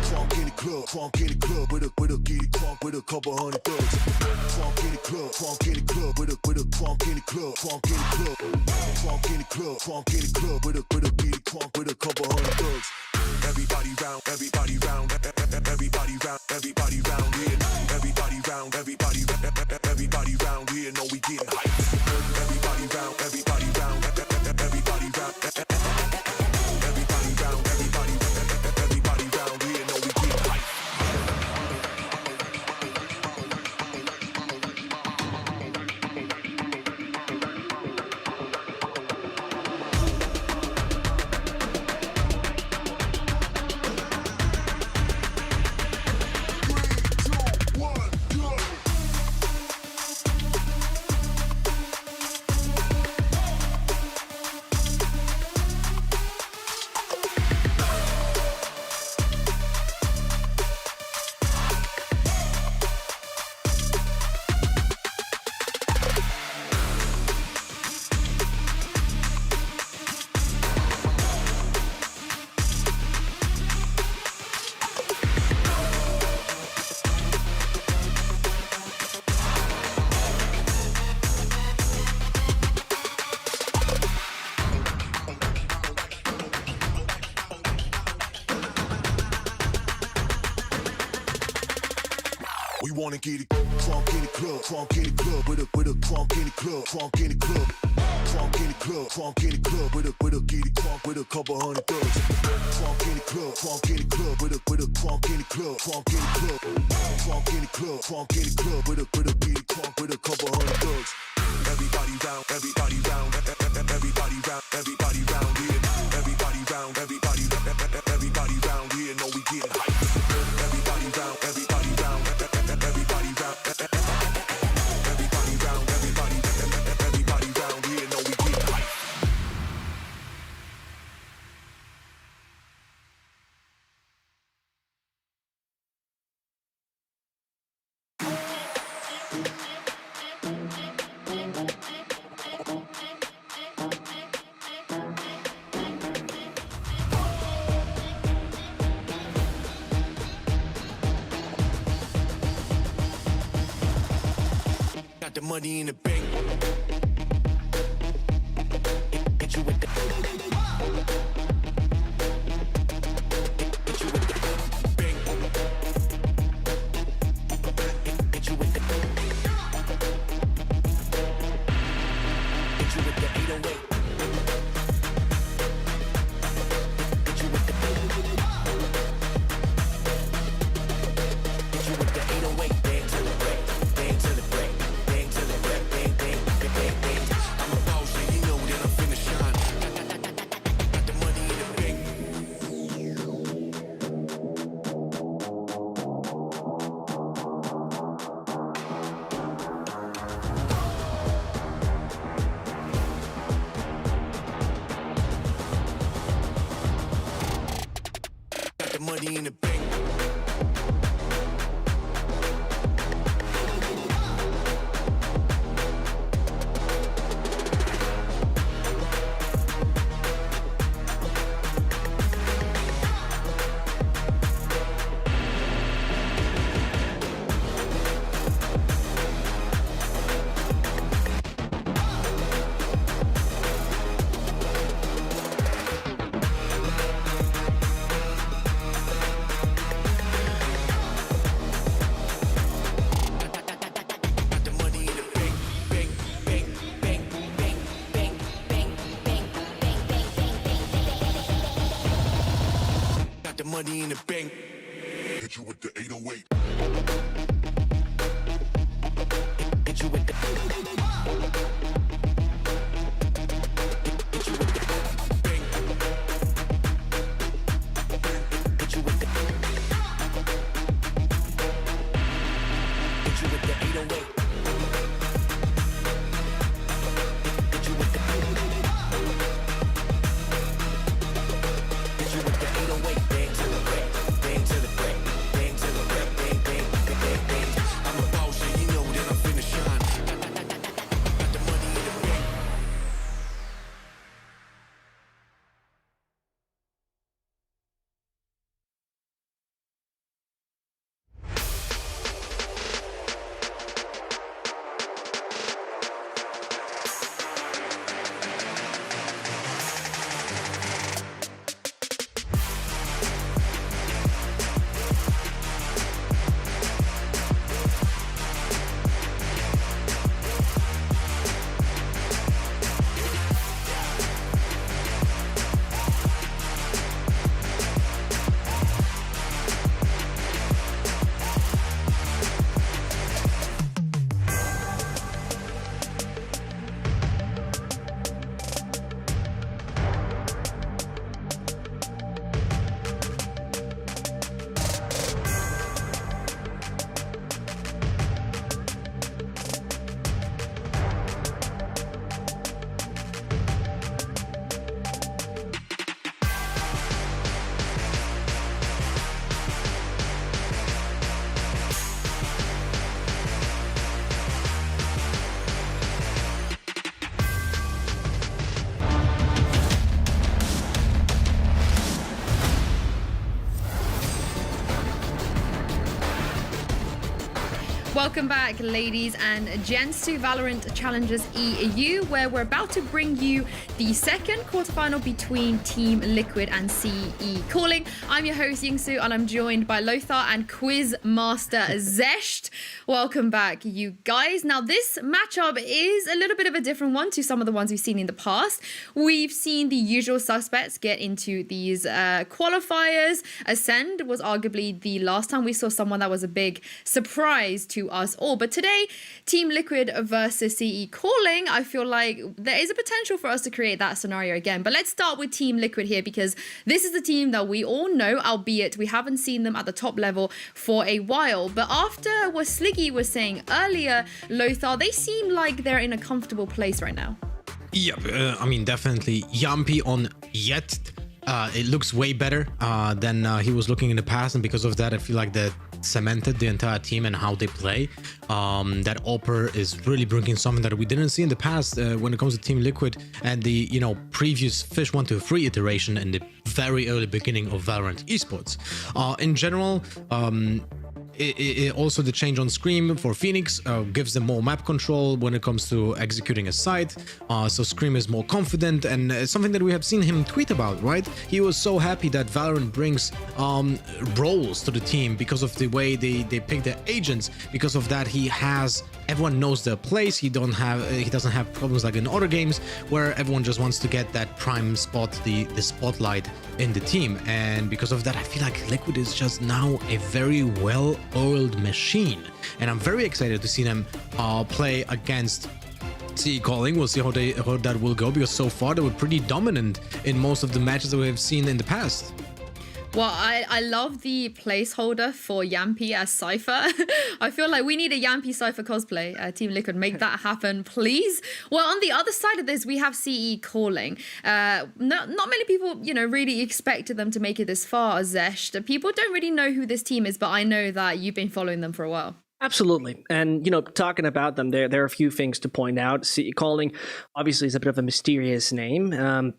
crunk in the club, crunk in the club, with a get it crunk with a couple hundred thugs. Crunk in the club, crunk in the club, with a crunk in the club, crunk in the club, crunk in the club, crunk in the club, with a get it crunk with a couple hundred thugs. Everybody round, everybody round, everybody round, everybody round here. Everybody round, everybody round here. Know we getting hype. Everybody round, everybody round, everybody round, everybody round, everybody round here. Know we getting hype. We wanna get it crunk in the club, crunk in the club, with a crunk in the club, crunk in the club, crunk in the club, crunk in the club, with a get it crunk with a couple hundred thugs. Crunk in the club, crunk in the club, with a crunk in the club, crunk in the club, crunk in the club, crunk in the club, with a get it crunk with a couple hundred thugs. Everybody round, everybody round, everybody round, everybody round here. Everybody round, everybody round here. Know we getting hype. Everybody round, everybody round, everybody round, everybody round, everybody round here. Know we getting hype. Got the money in the bank. Hit you with the bank. Hit you with the bank. Hit you with the 808. Hit you with the hit you with the 808. Bang to the break, bang to the break. I'm a boss, and you know that I'm finna shine. Got the money in the bank. Got the money in the bank. Money in the bank. Hit you with the 808. Hit you with the hit you with the bank. Hit you with the hit you with the 808. Hit you with the hit you with the 808. Bang to the break, bang to the break, bang to the break, bang. Welcome back, ladies and gents, to Valorant Challengers EU, where we're about to bring you the second quarterfinal between Team Liquid and CE Calling. I'm your host, Yinsu, and I'm joined by Lothar and quiz master Zescht. Welcome back, you guys. Now, this matchup is a little bit of a different one to some of the ones we've seen in the past. We've seen the usual suspects get into these qualifiers. Ascend was arguably the last time we saw someone that was a big surprise to us all. But today, Team Liquid versus CE Calling, I feel like there is a potential for us to create that scenario again. But let's start with Team Liquid here, because this is the team that we all know, albeit we haven't seen them at the top level for a while. But after what Sliggy was saying earlier, Lothar, they seem like they're in a comfortable place right now. Yeah, I mean, definitely Yampi on Yet. It looks way better than he was looking in the past, and because of that, I feel like that cemented the entire team and how they play. That Opera is really bringing something that we didn't see in the past when it comes to Team Liquid and the previous Fish 1-3 iteration in the very early beginning of Valorant Esports. In general, also the change on Scream for Phoenix gives them more map control when it comes to executing a site. So Scream is more confident, and something that we have seen him tweet about, right? He was so happy that Valorant brings roles to the team because of the way they pick their agents. Because of that, everyone knows their place. He doesn't have problems like in other games where everyone just wants to get that prime spot, the spotlight in the team. And because of that, I feel like Liquid is just now a very well-oiled machine, and I'm very excited to see them play against CE Calling. We'll see how that will go, because so far they were pretty dominant in most of the matches that we have seen in the past. Well, I love the placeholder for Yampi as Cypher. I feel like we need a Yampi Cypher cosplay. Team Liquid, make that happen, please. Well, on the other side of this, we have CE Calling. Not many people, really expected them to make it this far, Zescht. People don't really know who this team is, but I know that you've been following them for a while. Absolutely. And, talking about them, there are a few things to point out. CE Calling obviously is a bit of a mysterious name, and,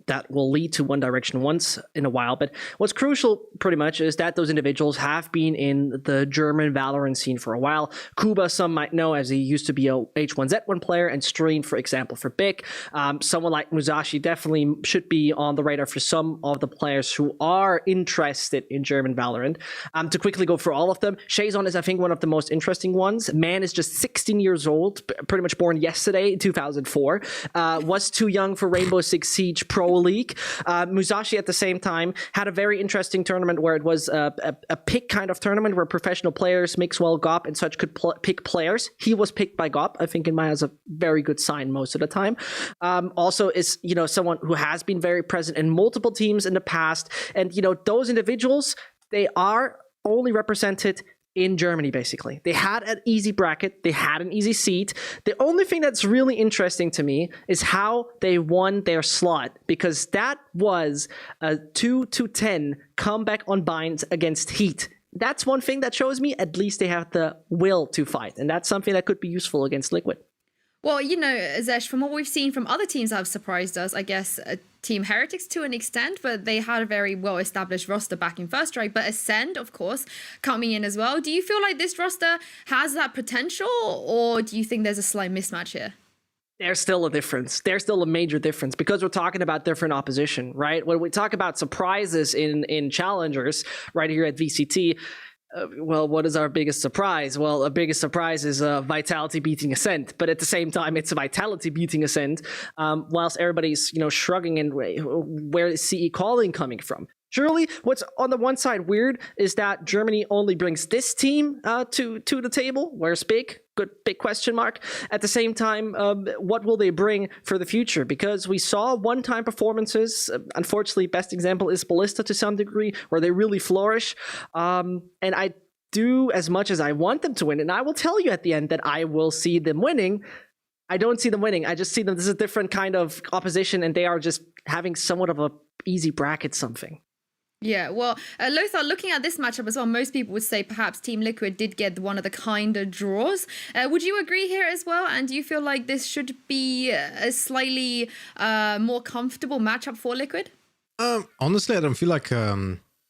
that will lead to one direction once in a while. But what's crucial pretty much is that those individuals have been in the German Valorant scene for a while. Kuba, some might know, as he used to be a H1Z1 player and streamed, for example, for Big. Someone like Musashi definitely should be on the radar for some of the players who are interested in German Valorant. To quickly go through all of them, Shazon is, I think, one of the most interesting ones. Man is just 16 years old, pretty much born yesterday, 2004. Was too young for Rainbow Six Siege Pro League. Musashi, at the same time, had a very interesting tournament where it was a pick kind of tournament where professional players, Mixwell, GOP, and such could pick players. He was picked by GOP. I think in my eyes a very good sign most of the time. Also is, someone who has been very present in multiple teams in the past. And, those individuals, they are only represented in Germany, basically. They had an easy bracket. They had an easy seat. The only thing that's really interesting to me is how they won their slot, because that was a 2-10 comeback on Binds against Heat. That's one thing that shows me at least they have the will to fight, and that's something that could be useful against Liquid. Well, Zescht, from what we've seen from other teams that have surprised us, I guess Team Heretics to an extent, but they had a very well-established roster back in First Strike. But Ascend, of course, coming in as well. Do you feel like this roster has that potential, or do you think there's a slight mismatch here? There's still a difference. There's still a major difference, because we're talking about different opposition, right? When we talk about surprises in challengers right here at VCT, well, what is our biggest surprise? Well, our biggest surprise is Vitality beating Ascent, but at the same time, it's Vitality beating Ascent, whilst everybody's, shrugging and where is CE Calling coming from? Surely, what's on the one side weird is that Germany only brings this team to the table. Where's Big? Good big question mark. At the same time, what will they bring for the future? Because we saw one-time performances. Unfortunately, best example is Ballista to some degree, where they really flourish. And I do as much as I want them to win, and I will tell you at the end that I will see them winning. I don't see them winning. I just see them. This is a different kind of opposition, and they are just having somewhat of a easy bracket something. Yeah, well, Lothar, looking at this matchup as well, most people would say perhaps Team Liquid did get one of the kinder draws. Would you agree here as well? And do you feel like this should be a slightly more comfortable matchup for Liquid? Honestly, I don't feel like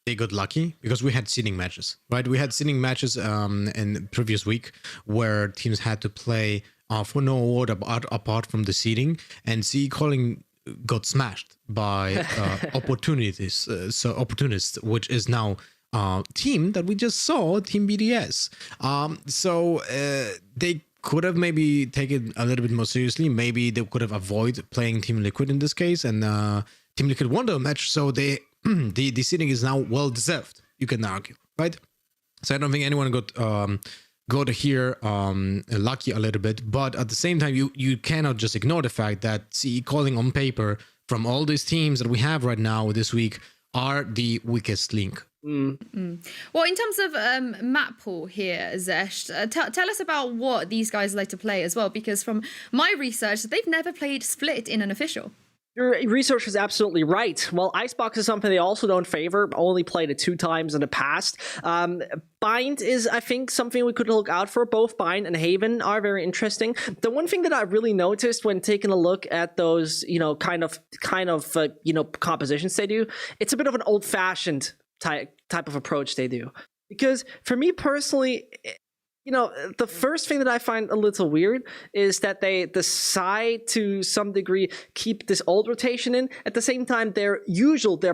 they got lucky because we had seeding matches, right? We had seeding matches in the previous week where teams had to play for no award apart from the seeding, and CE Calling got smashed by opportunists, which is now team that we just saw, Team BDS. So they could have maybe taken a little bit more seriously. Maybe they could have avoided playing Team Liquid in this case, and Team Liquid won the match, so they the seeding is now well deserved, you can argue, right? So I don't think anyone got here lucky a little bit, but at the same time, you cannot just ignore the fact that CE Calling on paper from all these teams that we have right now this week are the weakest link. Well, in terms of map pool here, Zescht, tell us about what these guys like to play as well, because from my research, they've never played Split in an official. Your research is absolutely right. Well, Icebox is something they also don't favor. Only played it 2 times in the past. Bind is, I think, something we could look out for. Both Bind and Haven are very interesting. The one thing that I really noticed when taking a look at those, kind of compositions they do, it's a bit of an old-fashioned type of approach they do. Because for me personally, the first thing that I find a little weird is that they decide to some degree keep this old rotation in. At the same time, their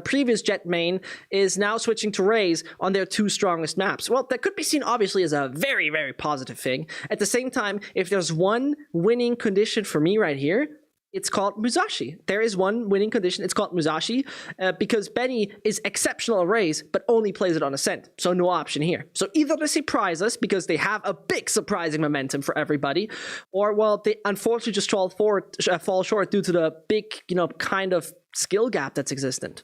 previous Jet main is now switching to Raze on their 2 strongest maps. Well, that could be seen obviously as a very, very positive thing. At the same time, if there's one winning condition for me right here, it's called Musashi. There is one winning condition. It's called Musashi because Benny is exceptional at Raze, but only plays it on Ascent. So no option here. So either they surprise us because they have a big surprising momentum for everybody, or, well, they unfortunately just fall short due to the big, kind of skill gap that's existent.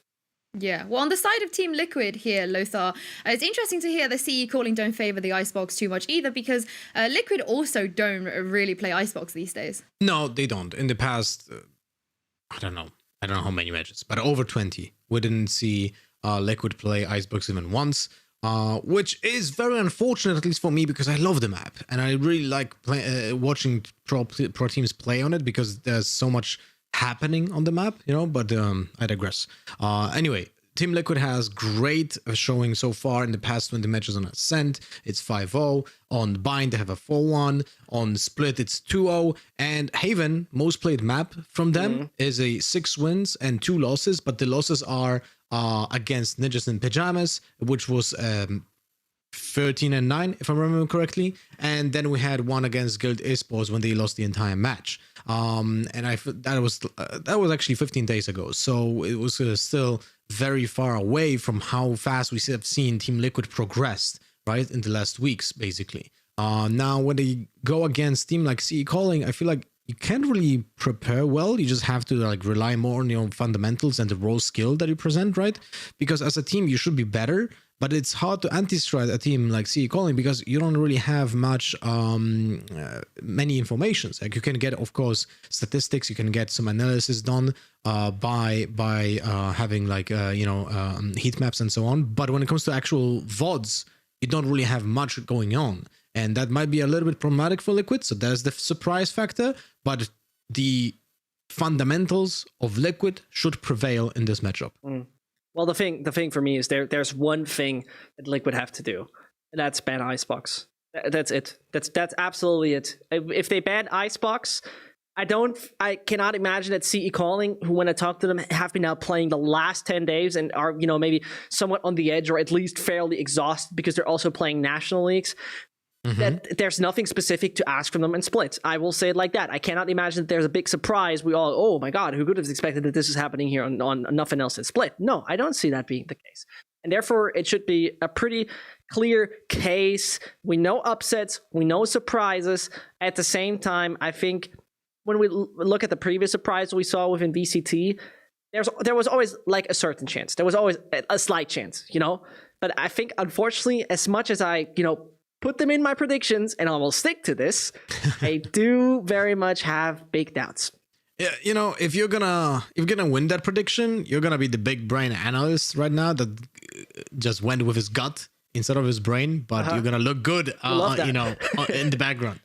Yeah, well, on the side of Team Liquid here, Lothar, it's interesting to hear the CE Calling don't favor the Icebox too much either, because Liquid also don't really play Icebox these days. No, they don't. In the past, I don't know how many matches, but over 20. We didn't see Liquid play Icebox even once, which is very unfortunate, at least for me, because I love the map and I really like watching pro teams play on it because there's so much happening on the map, but I digress. Anyway, Team Liquid has great showing so far in the past 20 matches on Ascent. It's 5-0. On Bind, they have a 4-1. On Split, it's 2-0. And Haven, most played map from them, is a 6 wins and 2 losses, but the losses are against Ninjas and Pyjamas, which was 13-9, if I remember correctly. And then we had one against Guild Esports when they lost the entire match. And that was actually 15 days ago. So it was still very far away from how fast we have seen Team Liquid progressed, right, in the last weeks, basically. Now, when they go against team like CE Calling, I feel like you can't really prepare well. You just have to rely more on your fundamentals and the raw skill that you present, right? Because as a team, you should be better. But it's hard to anti-strat a team like CE Calling because you don't really have much, many informations. Like you can get, of course, statistics. You can get some analysis done by having heat maps and so on. But when it comes to actual VODs, you don't really have much going on, and that might be a little bit problematic for Liquid. So there's the surprise factor, but the fundamentals of Liquid should prevail in this matchup. Well, the thing for me is there's one thing that Liquid have to do, and that's ban Icebox. That's it. That's absolutely it. If they ban Icebox, I cannot imagine that CE Calling, who when I talk to them have been now playing the last 10 days and are maybe somewhat on the edge or at least fairly exhausted because they're also playing national leagues. That there's nothing specific to ask from them in Split. I will say it like that. I cannot imagine that there's a big surprise. We all, oh my God, who could have expected that this is happening here on nothing else in Split? No, I don't see that being the case. And therefore, it should be a pretty clear case. We know upsets, we know surprises. At the same time, I think when we look at the previous surprise we saw within VCT, there was always like a certain chance. There was always a slight chance, But I think, unfortunately, as much as I, put them in my predictions, and I will stick to this, I do very much have big doubts. Yeah, if you're gonna win that prediction, you're gonna be the big brain analyst right now that just went with his gut instead of his brain, but you're gonna look good, in the background.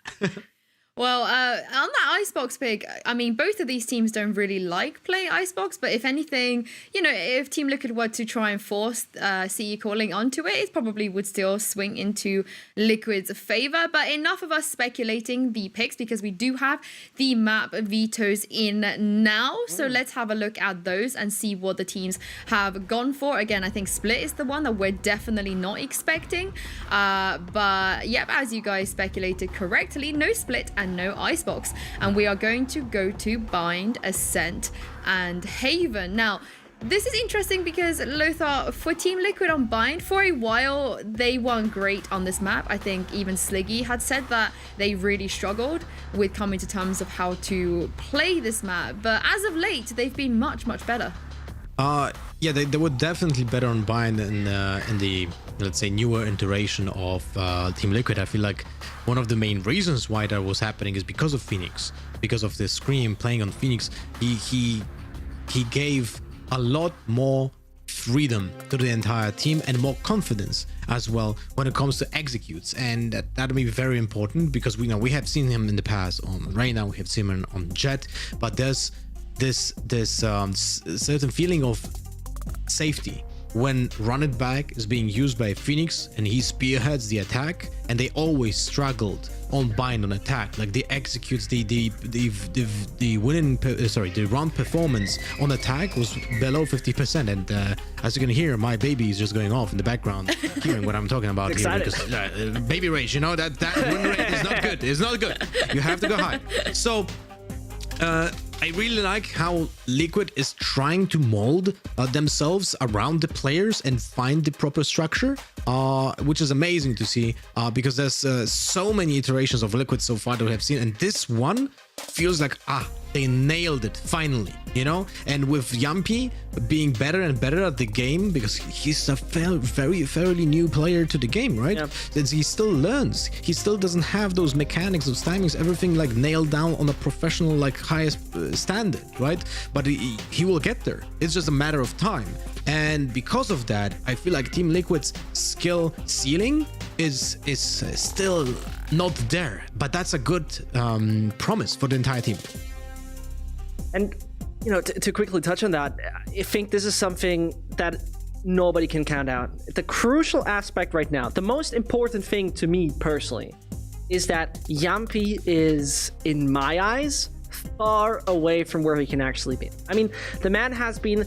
Well, on that Icebox pick, I mean, both of these teams don't really like playing Icebox, but if anything, you know, if Team Liquid were to try and force CE calling onto it, it probably would still swing into Liquid's favor. But enough of us speculating the picks, because we do have the map vetoes in now. So let's have a look at those and see what the teams have gone for. Again, I think Split is the one that we're definitely not expecting. But yep, as you guys speculated correctly, no Split and no Icebox, and we are going to go to Bind, Ascent and Haven. Now this is interesting because Lothar, for Team Liquid on Bind, for a while they weren't great on this map. I think even Sliggy had said that they really struggled with coming to terms of how to play this map, but as of late they've been much better. Yeah, they were definitely better on Bind in the, let's say, newer iteration of Team Liquid. I feel like one of the main reasons why that was happening is because of Phoenix, because of the Scream playing on Phoenix. He gave a lot more freedom to the entire team and more confidence as well when it comes to executes, and that'll be very important because we know we have seen him in the past on Reyna, we have seen him on Jet, but there's this certain feeling of safety when Run It Back is being used by Phoenix and he spearheads the attack, and they always struggled on Bind on attack. Like, they executes the winning, the round performance on attack was below 50%, and as you can hear, my baby is just going off in the background hearing what I'm talking about here, because baby rage, you know, that win rate is not good. It's not good. You have to go high. So I really like how Liquid is trying to mold themselves around the players and find the proper structure, which is amazing to see, because there's so many iterations of Liquid so far that we have seen, and this one feels like, they nailed it finally, you know. And with Yampi being better and better at the game, because he's a fairly new player to the game, right? Yep. He still learns, he still doesn't have those mechanics of timings, everything like nailed down on a professional, like, highest standard, right? But he will get there. It's just a matter of time. And because of that, I feel like Team Liquid's skill ceiling is still not there, but that's a good promise for the entire team. And, you know, to quickly touch on that, I think this is something that nobody can count out. The crucial aspect right now, the most important thing to me personally, is that Yampi is, in my eyes, far away from where he can actually be. I mean, the man has been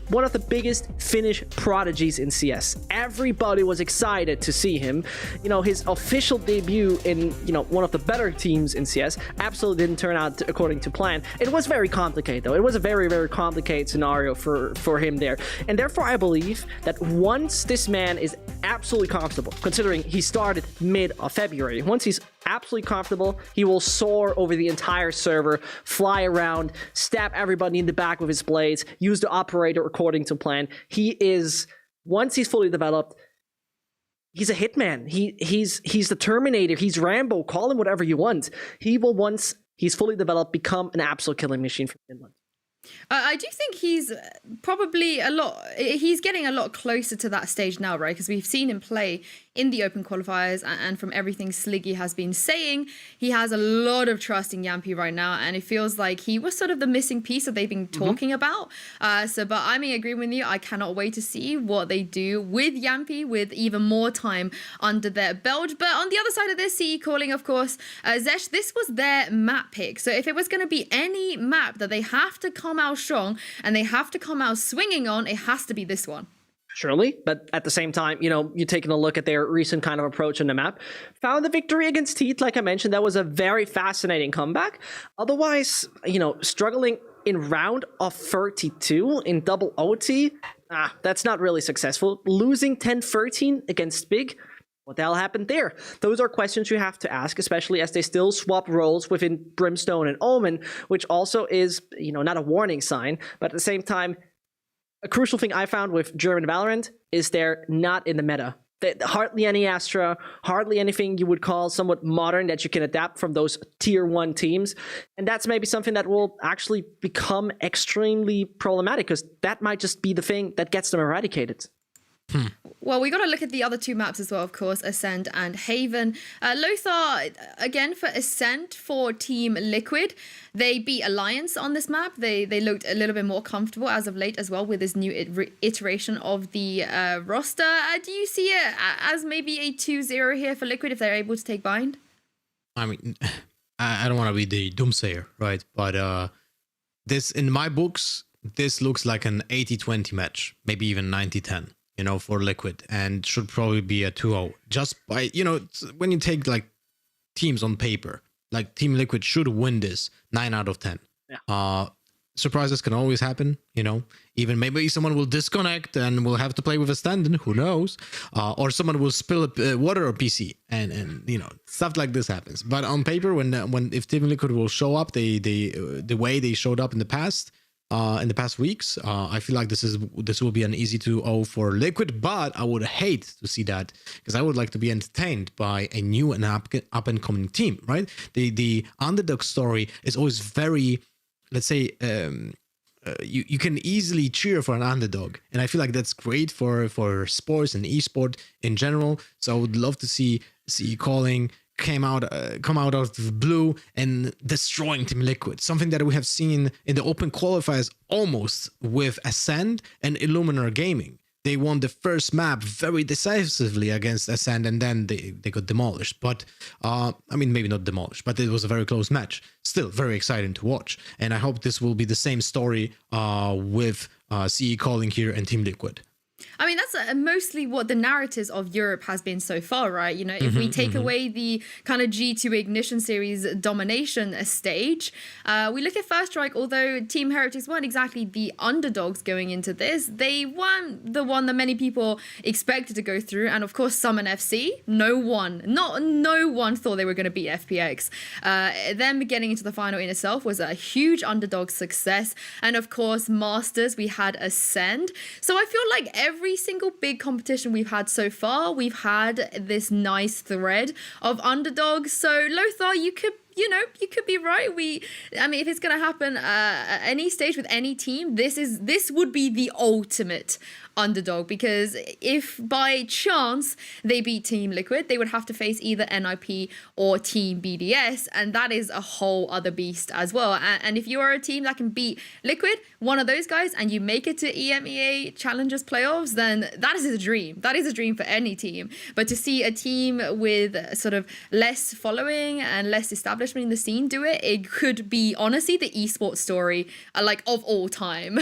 one of the biggest Finnish prodigies in CS. Everybody was excited to see him. You know, his official debut in, you know, one of the better teams in CS absolutely didn't turn out according to plan. It was very complicated, though. It was a very complicated scenario for him there. And therefore, I believe that once this man is absolutely comfortable, considering he started mid of February, once he's absolutely comfortable, he will soar over the entire server, fly around, stab everybody in the back with his blades, use the operator according to plan. He is, once he's fully developed, he's a hitman. He's the Terminator, he's Rambo, call him whatever you want. He will, once he's fully developed, become an absolute killing machine for Finland. I do think he's probably he's getting a lot closer to that stage now, right? Because we've seen him play in the open qualifiers, and from everything Sliggy has been saying, he has a lot of trust in Yampi right now, and it feels like he was sort of the missing piece that they've been talking about. But I'm in agreement with you. I cannot wait to see what they do with Yampi with even more time under their belt. But on the other side of this, CE calling, of course, Zescht, this was their map pick. So if it was going to be any map that they have to come out strong and they have to come out swinging on, it has to be this one. Surely, but at the same time, you know, you're taking a look at their recent kind of approach on the map. Found the victory against Teeth, like I mentioned, that was a very fascinating comeback. Otherwise, you know, struggling in round of 32 in double OT, that's not really successful. Losing 10-13 against Big, what the hell happened there? Those are questions you have to ask, especially as they still swap roles within Brimstone and Omen, which also is, you know, not a warning sign, but at the same time, a crucial thing I found with German Valorant is they're not in the meta. Hardly any Astra, hardly anything you would call somewhat modern that you can adapt from those tier 1 teams. And that's maybe something that will actually become extremely problematic, because that might just be the thing that gets them eradicated. Well, we got to look at the other two maps as well, of course, Ascent and Haven. Lothar, again, for Ascent, for Team Liquid, they beat Alliance on this map. They looked a little bit more comfortable as of late as well with this new iteration of the roster. Do you see it as maybe a 2-0 here for Liquid if they're able to take bind? I mean, I don't want to be the doomsayer, right? But this, in my books, this looks like an 80-20 match, maybe even 90-10. You know, for Liquid, and should probably be a 2-0. Just by, you know, when you take like teams on paper, like Team Liquid should win this 9 out of 10. Yeah. Surprises can always happen, you know. Even maybe someone will disconnect and will have to play with a stand-in, who knows? Or someone will spill water or PC, and you know, stuff like this happens. But on paper, when if Team Liquid will show up the way they showed up in the past weeks, I feel like this will be an easy 2-0 for Liquid, but I would hate to see that because I would like to be entertained by a new and up and coming team, right? The underdog story is always very, let's say, you can easily cheer for an underdog, and I feel like that's great for sports and esport in general. So I would love to see Calling come out of the blue and destroying Team Liquid, something that we have seen in the open qualifiers almost with Ascend and Illuminar Gaming. They won the first map very decisively against Ascend, and then they got demolished. But I mean, maybe not demolished, but it was a very close match. Still very exciting to watch, and I hope this will be the same story with CE Calling here and Team Liquid. I mean, that's mostly what the narratives of Europe has been so far, right? You know, if we take away the kind of G2 Ignition Series domination stage, we look at First Strike, although Team Heretics weren't exactly the underdogs going into this, they weren't the one that many people expected to go through. And of course, Summon FC, no one thought they were going to beat FPX. Them getting into the final in itself was a huge underdog success. And of course, Masters, we had Ascend. So I feel like every single big competition we've had so far, we've had this nice thread of underdogs. So Lothar, you could be right. I mean, if it's going to happen at any stage with any team, this would be the ultimate underdog, because if by chance they beat Team Liquid, they would have to face either NIP or Team BDS, and that is a whole other beast as well. And if you are a team that can beat Liquid, one of those guys, and you make it to EMEA Challengers playoffs, then that is a dream. That is a dream for any team. But to see a team with sort of less following and less establishment in the scene do it, it could be honestly the esports story like of all time.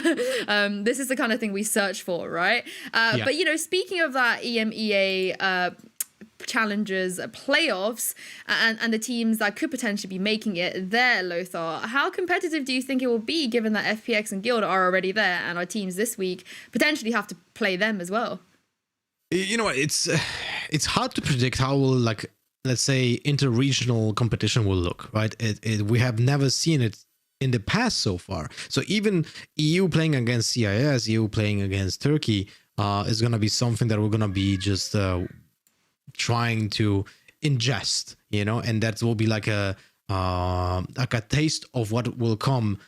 This is the kind of thing we search for, right? But you know, speaking of that EMEA Challengers playoffs and the teams that could potentially be making it there, Lothar, how competitive do you think it will be, given that FPX and Guild are already there and our teams this week potentially have to play them as well? You know, it's hard to predict how will, like, let's say, inter-regional competition will look, right? We have never seen it in the past so far. So even EU playing against CIS, EU playing against Turkey is going to be something that we're going to be just trying to ingest, you know, and that will be like a taste of what will come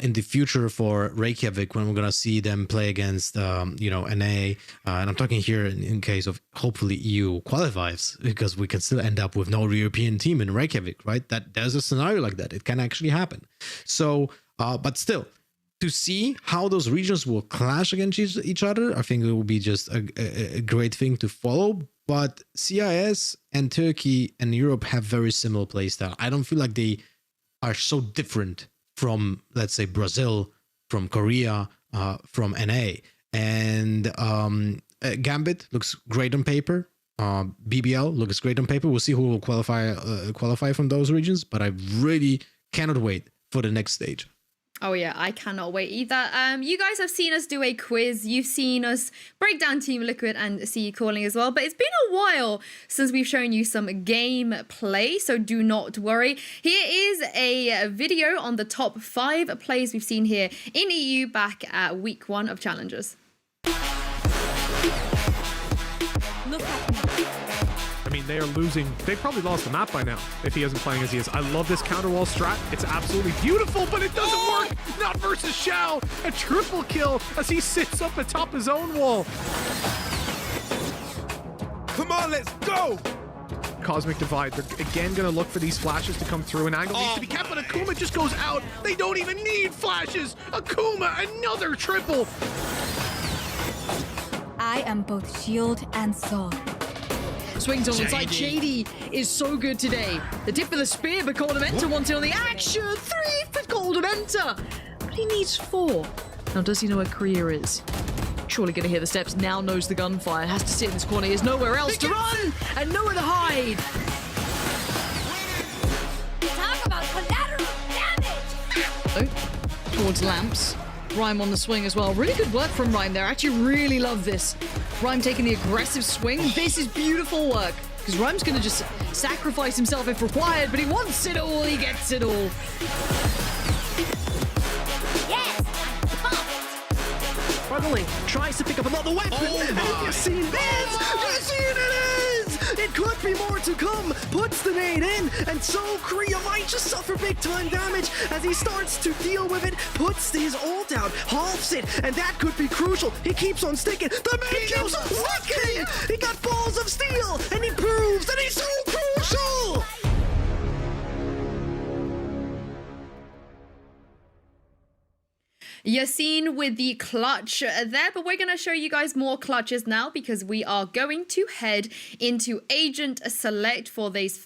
in the future for Reykjavik when we're gonna see them play against you know, NA, and I'm talking here in case of hopefully EU qualifies, because we can still end up with no European team in Reykjavik, right? That there's a scenario like that. It can actually happen. So but still, to see how those regions will clash against each other, I think it will be just a great thing to follow. But CIS and Turkey and Europe have very similar playstyle. I don't feel like they are so different from, let's say, Brazil, from Korea, from NA. And Gambit looks great on paper. BBL looks great on paper. We'll see who will qualify from those regions. But I really cannot wait for the next stage. Oh yeah, I cannot wait either. You guys have seen us do a quiz. You've seen us break down Team Liquid and CE Calling as well. But it's been a while since we've shown you some game play, so do not worry. Here is a video on the top 5 plays we've seen here in EU back at week 1 of Challengers. Look at me. I mean, they are losing. They probably lost the map by now if he isn't playing as he is. I love this counter wall strat. It's absolutely beautiful, but it doesn't work. Not versus Xiao. A triple kill as he sits up atop his own wall. Come on, let's go! Cosmic Divide. They're again going to look for these flashes to come through. An angle needs to be kept, but Akuma just goes out. They don't even need flashes. Akuma, another triple. I am both shield and sword. Swings on inside. JD is so good today. The tip of the spear, but Commentators wants it on the action. 3 for Commentators. But he needs 4. Now, does he know where Korea is? Surely gonna hear the steps, now knows the gunfire, has to sit in this corner, he has nowhere else to run and nowhere to hide. Talk about collateral damage! Oh, towards Lamps. Rhyme on the swing as well. Really good work from Rhyme there. I actually really love this. Rhyme taking the aggressive swing. This is beautiful work. Because Rhyme's gonna just sacrifice himself if required, but he wants it all, he gets it all. Struggling, tries to pick up another weapon, and Yassine is! Yassine it is! It could be more to come, puts the nade in, and so Korea might just suffer big time damage as he starts to deal with it, puts his ult out, halves it, and that could be crucial. He keeps on sticking, the man keeps on sticking! He got balls of steel, and he proves that he's so crucial! Yassine with the clutch there, but we're going to show you guys more clutches now because we are going to head into Agent Select for this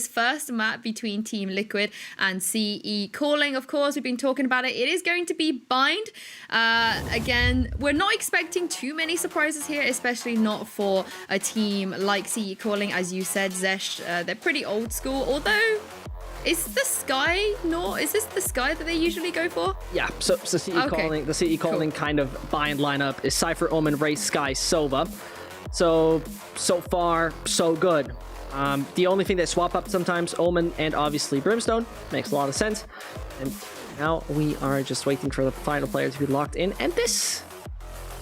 first map between Team Liquid and CE Calling. Of course, we've been talking about it. It is going to be Bind. Again, we're not expecting too many surprises here, especially not for a team like CE Calling. As you said, Zescht, they're pretty old school, although... Is the Sky is this the Sky that they usually go for? Yeah, so CE Calling, the CE Calling kind of bind lineup is Cypher, Omen, Raze, Sky, Sova. So far, so good. The only thing they swap up sometimes, Omen and obviously Brimstone. Makes a lot of sense. And now we are just waiting for the final player to be locked in. And this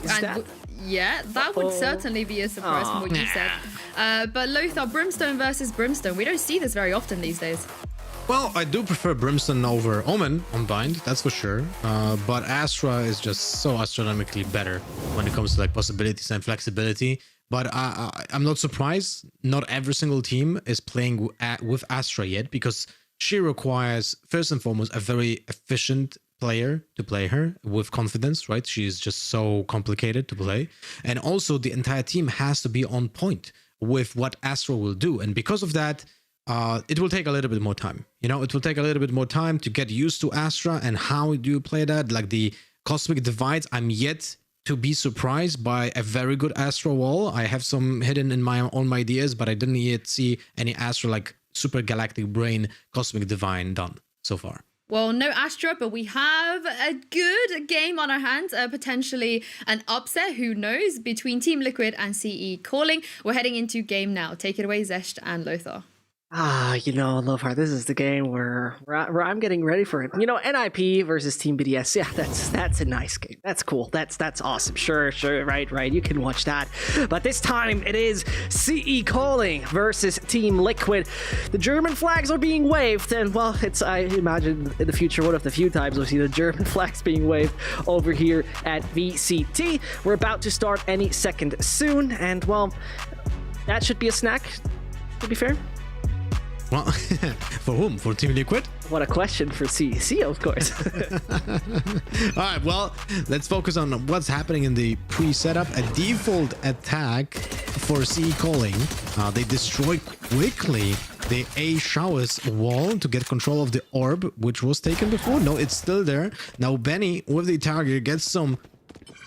is that. Yeah, that would certainly be a surprise from what you said. But Lothar, Brimstone versus Brimstone. We don't see this very often these days. Well, I do prefer Brimstone over Omen on Bind, that's for sure. But Astra is just so astronomically better when it comes to like possibilities and flexibility. But I'm not surprised. Not every single team is playing with Astra yet because she requires, first and foremost, a very efficient player to play her with confidence, right? She's just so complicated to play. And also the entire team has to be on point with what Astra will do. And because of that, it will take a little bit more time. You know, it will take a little bit more time to get used to Astra and how do you play that. Like the Cosmic Divides, I'm yet to be surprised by a very good Astra wall. I have some hidden in my own ideas, but I didn't yet see any Astra like Super Galactic Brain Cosmic Divine done so far. Well, no Astra, but we have a good game on our hands, potentially an upset, who knows, between Team Liquid and CE Calling. We're heading into game now. Take it away, Zescht and Lothar. You know, Lothar, this is the game where I'm getting ready for it. You know, NIP versus Team BDS. Yeah, that's a nice game. That's cool. That's awesome. Sure. Right. You can watch that. But this time it is CE Calling versus Team Liquid. The German flags are being waved, and well, I imagine in the future one of the few times we'll see the German flags being waved over here at VCT. We're about to start any second soon, and well, that should be a snack. To be fair. Well, for whom? For Team Liquid? What a question for CEC, of course. All right, well, let's focus on what's happening in the pre-setup. A default attack for CE Calling. They destroy quickly the A Showers wall to get control of the orb, which was taken before. No, it's still there. Now Benny with the target gets some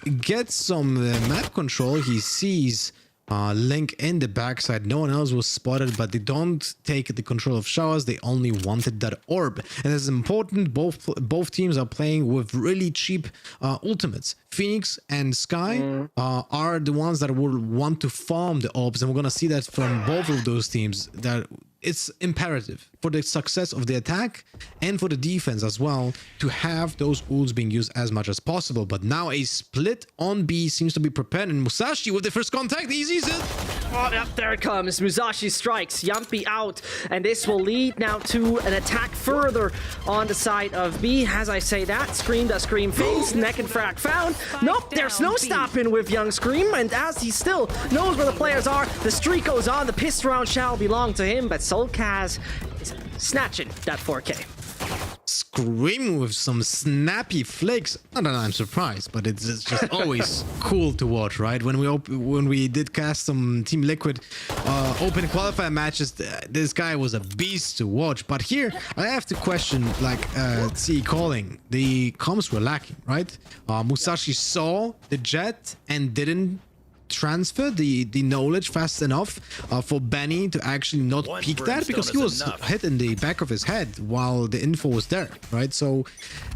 map control. He sees Link in the backside. No one else was spotted, but they don't take the control of Showers. They only wanted that orb, and it's important. Both teams are playing with really cheap ultimates. Phoenix and Sky are the ones that will want to farm the orbs, and we're gonna see that from both of those teams. That it's imperative for the success of the attack and for the defense as well to have those ults being used as much as possible. But now a split on B seems to be prepared, and Musashi with the first contact, he sees it. Oh, yep, there it comes. Musashi strikes, Yumpy out, and this will lead now to an attack further on the side of B. As I say that, Scream does Scream things, neck and frag found. Nope, there's no stopping with young Scream, and as he still knows where the players are, the streak goes on. The pissed round shall belong to him, but Soulcaz is snatching that 4K. Scream with some snappy flicks. Not that I'm surprised, but it's just always cool to watch, right? When we did cast some Team Liquid open qualifier matches, this guy was a beast to watch. But here I have to question, like, CE calling. The comms were lacking, right? Musashi saw the jet and didn't transfer the knowledge fast enough for Benny to actually not peek that, because he was hit in the back of his head while the info was there, right? So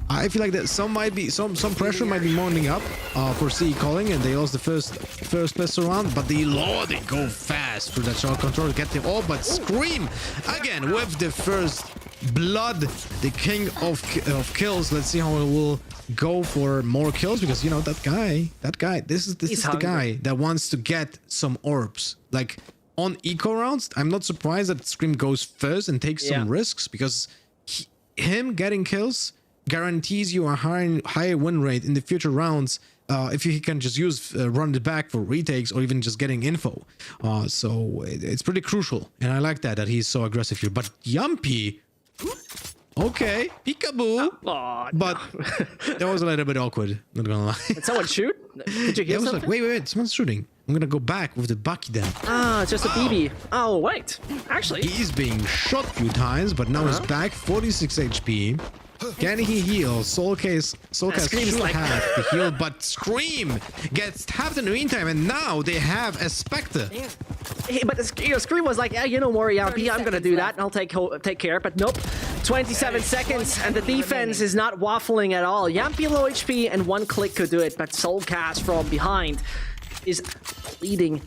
I feel like that some pressure might be mounting up for CE calling, and they lost the first best round, but they go fast through that shot control to get them all. But Scream again with the first blood, the king of kills. Let's see how it will go for more kills, because you know that guy, this is the guy that wants to get some orbs. Like on eco rounds, I'm not surprised that Scream goes first and takes some risks, because him getting kills guarantees you a higher win rate in the future rounds if he can just run it back for retakes or even just getting info. So it's pretty crucial, and I like that he's so aggressive here. But Yumpy, okay, peekaboo. Oh, but that was a little bit awkward, not gonna lie. Did someone shoot? Did you hear something? Like, wait, someone's shooting. I'm gonna go back with the Bucky then. Ah, it's just a BB. Oh, wait. Actually, he's being shot a few times, but now he's back, 46 HP. Can he heal? Soulcaz should like have the heal, but Scream gets tapped in the meantime, and now they have a Spectre. But Scream was like, yeah, you don't worry, Yumpy, I'm gonna do that, and I'll take care. But nope, 27 seconds, and the defense is not waffling at all. Yumpy low HP, and one click could do it, but Soulcaz from behind is leading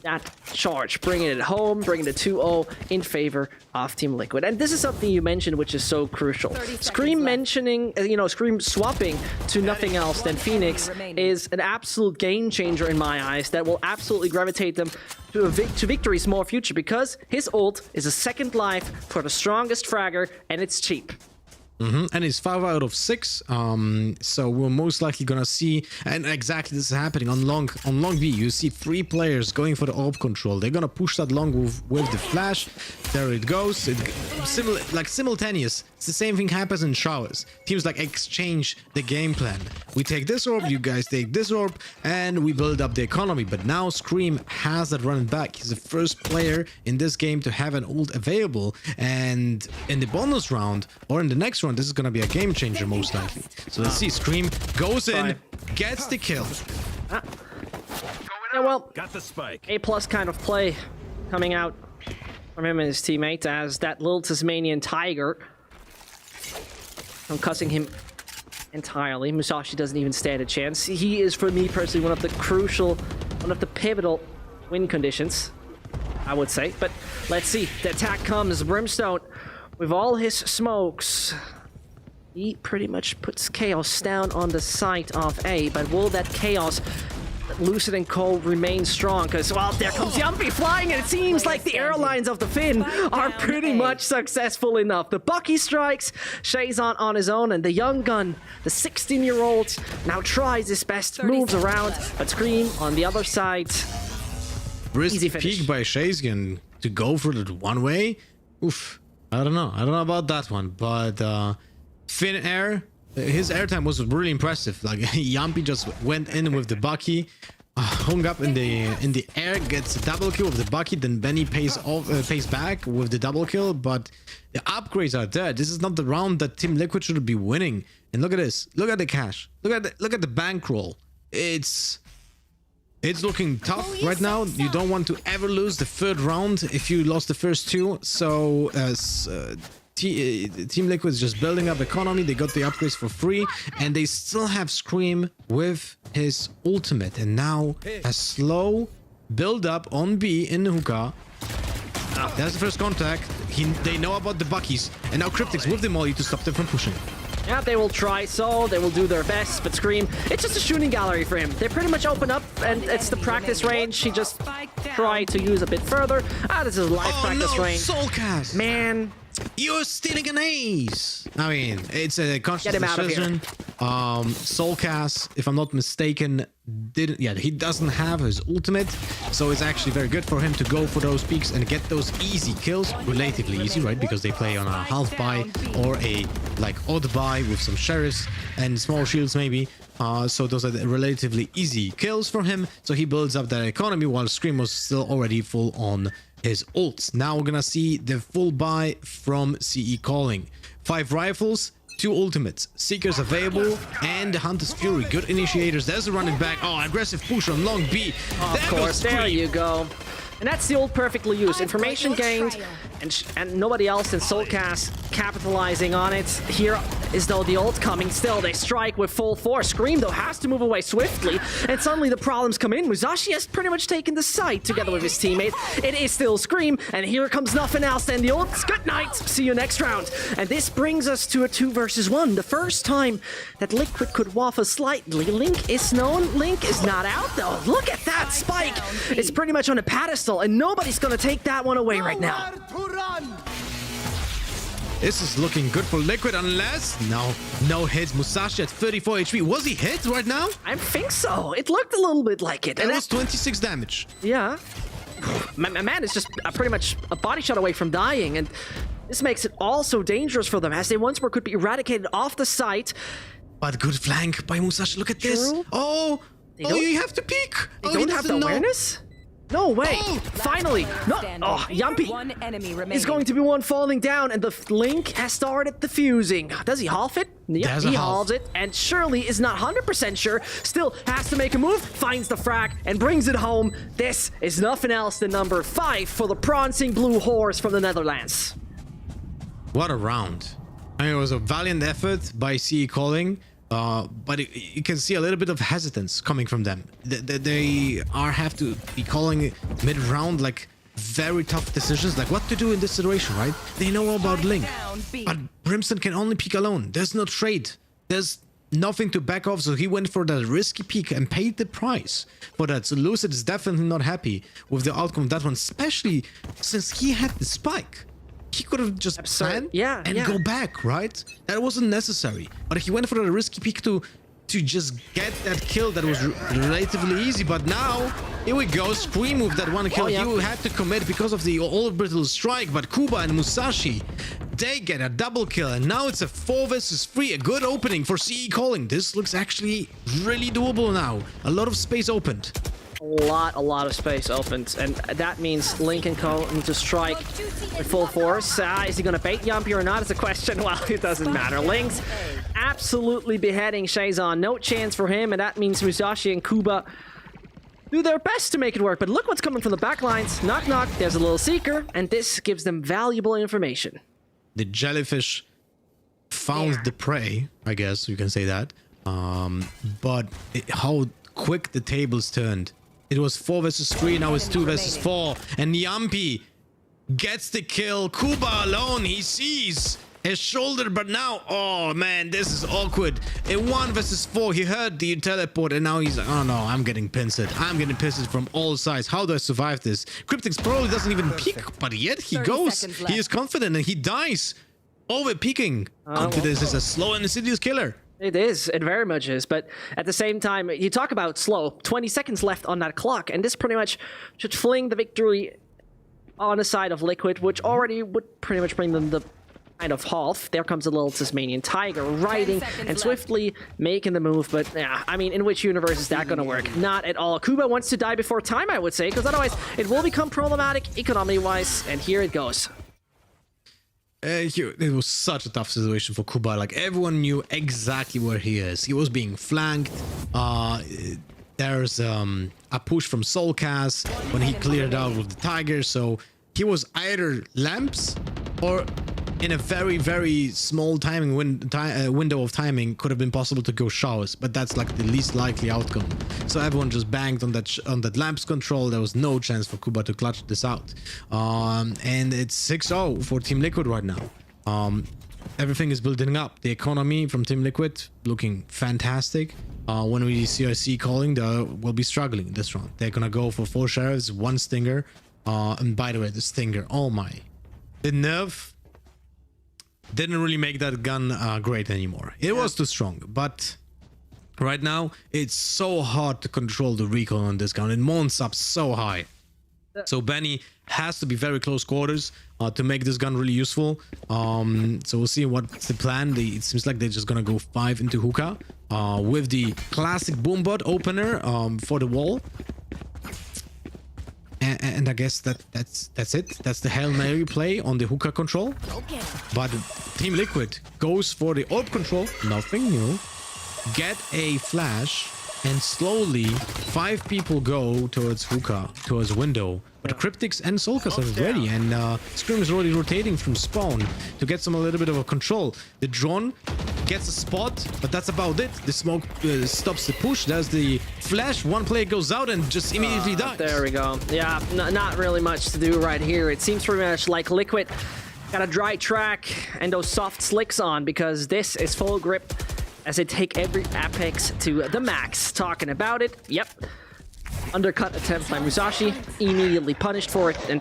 that charge, bringing it home, bringing the 2-0 in favor of Team Liquid. And this is something you mentioned, which is so crucial. Scream mentioning, Scream swapping to nothing else than Phoenix is an absolute game changer in my eyes that will absolutely gravitate them to victories more future, because his ult is a second life for the strongest fragger, and it's cheap. And it's 5 out of 6, so we're most likely gonna see, and exactly this is happening on long B. You see 3 players going for the AWP control. They're gonna push that long with the flash. There it goes. Simultaneous. It's the same thing happens in showers. Teams like exchange the game plan. We take this orb, you guys take this orb, and we build up the economy. But now Scream has that running back. He's the first player in this game to have an ult available, and in the bonus round or in the next round, this is gonna be a game changer most likely. So let's see. Scream goes in, gets the kill. Yeah, well, got the spike. A+ kind of play coming out from him and his teammate, as that little Tasmanian tiger, I'm cussing him entirely. Musashi doesn't even stand a chance. He is, for me personally, one of the pivotal win conditions, I would say. But let's see. The attack comes. Brimstone, with all his smokes, he pretty much puts Chaos down on the side of A. But will that Chaos, Lucid and Cole, remain strong? Because, well, there comes Yumpy flying, and it seems like the airlines of the Finn are pretty much successful enough. The Bucky strikes, Shay's on his own, and the young gun, the 16-year-old, now tries his best, moves around, but Scream on the other side. Easy finish. Peak by Shayskin to go for the one way. Oof. I don't know about that one, but Finn Air, his airtime was really impressive. Like Yumpy just went in with the Bucky, hung up in the air, gets a double kill with the Bucky, then Benny pays back with the double kill. But the upgrades are there. This is not the round that Team Liquid should be winning. And look at this. Look at the cash. Look at the bankroll. It's looking tough right now. You don't want to ever lose the third round if you lost the first 2. So Team Liquid is just building up economy. They got the upgrades for free, and they still have Scream with his ultimate. And now a slow build up on B in the hookah. That's the first contact. They know about the Buckies, and now Cryptics with the molly to stop them from pushing. Yeah, they will try so, they will do their best, but Scream, it's just a shooting gallery for him. They pretty much open up, and it's the practice range. He just tried to use a bit further. This is live practice range. Soulcast! Man. You're stealing an ace! I mean, it's a conscious decision. Soulcast, if I'm not mistaken, he doesn't have his ultimate, so it's actually very good for him to go for those peaks and get those easy kills. Relatively easy, right? Because they play on a half buy or a odd buy with some sheriffs and small shields maybe. So those are the relatively easy kills for him. So he builds up that economy while Scream was still already full on his ults. Now we're gonna see the full buy from CE Calling. 5 rifles, 2 ultimates, Seekers available, and the Hunter's Fury. Good initiators. There's a running back. Oh, aggressive push on long B. Of course, there you go. And that's the old perfectly used. Information gained, and nobody else in Soulcast capitalizing on it. Here is though the ult coming still. They strike with full force. Scream though has to move away swiftly, and suddenly the problems come in. Musashi has pretty much taken the site together with his teammate. It is still Scream, and here comes nothing else than the ult. Good night. See you next round. And this brings us to a 2 versus 1. The first time that Liquid could waffle slightly. Link is known. Link is not out though. Look at that spike. It's pretty much on a pedestal, and nobody's gonna take that one away right now. This is looking good for Liquid unless... No hits. Musashi at 34 HP. Was he hit right now? I think so. It looked a little bit like it. That was 26 damage. Yeah. My man is just pretty much a body shot away from dying, and this makes it all so dangerous for them, as they once more could be eradicated off the site. But good flank by Musashi. Look at this. Oh, you have to peek. They don't have the awareness? No way! Oh, finally! No! Oh, Yumpy! He's going to be one falling down, and the Link has started defusing. Does he half it? Yep, he halves it, and Shirley is not 100% sure. Still has to make a move, finds the frag, and brings it home. This is nothing else than number 5 for the prancing blue horse from the Netherlands. What a round. I mean, it was a valiant effort by CE Calling. But you can see a little bit of hesitance coming from them. They have to be calling mid-round very tough decisions, like what to do in this situation, right? They know about Link, but Brimstone can only peek alone. There's no trade. There's nothing to back off, so he went for that risky peek and paid the price for that. So Lucid is definitely not happy with the outcome of that one, especially since he had the spike. He could have just planned and go back, right? That wasn't necessary. But he went for a risky peek to just get that kill that was relatively easy. But now, here we go. Scream with that one kill. You had to commit because of the orbital strike. But Kuba and Musashi, they get a double kill. And now it's a 4 versus 3. A good opening for CE Calling. This looks actually really doable now. A lot of space opened. A lot of space opened, and that means Link and Co need to strike with full force. Is he gonna bait Yumpy or not is a question. Well, it doesn't matter. Link's absolutely beheading Shazon. No chance for him, and that means Musashi and Kuba do their best to make it work. But look what's coming from the backlines. Knock knock, there's a little Seeker, and this gives them valuable information. The jellyfish found the prey, I guess you can say that. But how quick the tables turned. It was 4 versus 3, now it's 2 versus 4. And Yumpy gets the kill. Kuba alone, he sees his shoulder, but now, oh man, this is awkward. In 1 versus 4, he heard the teleport, and now he's like, oh no, I'm getting pinced. I'm getting pinced from all sides. How do I survive this? Cryptix probably doesn't even peek, but yet he goes. He is confident, and he dies. Over peeking. Confidence is a slow and insidious killer. It is, it very much is, but at the same time, you talk about slow, 20 seconds left on that clock, and this pretty much should fling the victory on the side of Liquid, which already would pretty much bring them the kind of half. There comes a little Tasmanian Tiger riding and swiftly making the move, but yeah, I mean, in which universe is that gonna work? Not at all. Kuba wants to die before time, I would say, because otherwise it will become problematic economy-wise, and here it goes. It was such a tough situation for Kuba. Like, everyone knew exactly where he is. He was being flanked. There's a push from Soulcast when he cleared out with the Tiger. So he was either lamps or in a very, very small timing window of timing could have been possible to go showers, but that's like the least likely outcome. So everyone just banged on that lamps control. There was no chance for Kuba to clutch this out. And it's 6-0 for Team Liquid right now. everything is building up. The economy from Team Liquid looking fantastic. When we see CRC calling, they will be struggling this round. They're gonna go for 4 sheriffs, 1 stinger. And by the way, the stinger, oh my. The nerf didn't really make that gun great anymore. It was too strong, but right now it's so hard to control the recoil on this gun. It mounts up so high. So Benny has to be very close quarters to make this gun really useful. So we'll see what's the plan. It seems like they're just gonna go 5 into hookah with the classic boombot opener for the wall. And I guess that's it. That's the Hail Mary play on the hookah control. But Team Liquid goes for the orb control. Nothing new. Get a flash. And slowly, 5 people go towards hookah, towards window. But Cryptics and Solkas are ready, and Scream is already rotating from spawn to get a little bit of a control. The drone gets a spot, but that's about it. The smoke stops the push. There's the flash. One player goes out and just immediately dies. There we go. Yeah, not really much to do right here. It seems pretty much like Liquid got a dry track and those soft slicks on, because this is full grip as they take every apex to the max. Talking about it, yep. Undercut attempt by Musashi, immediately punished for it. And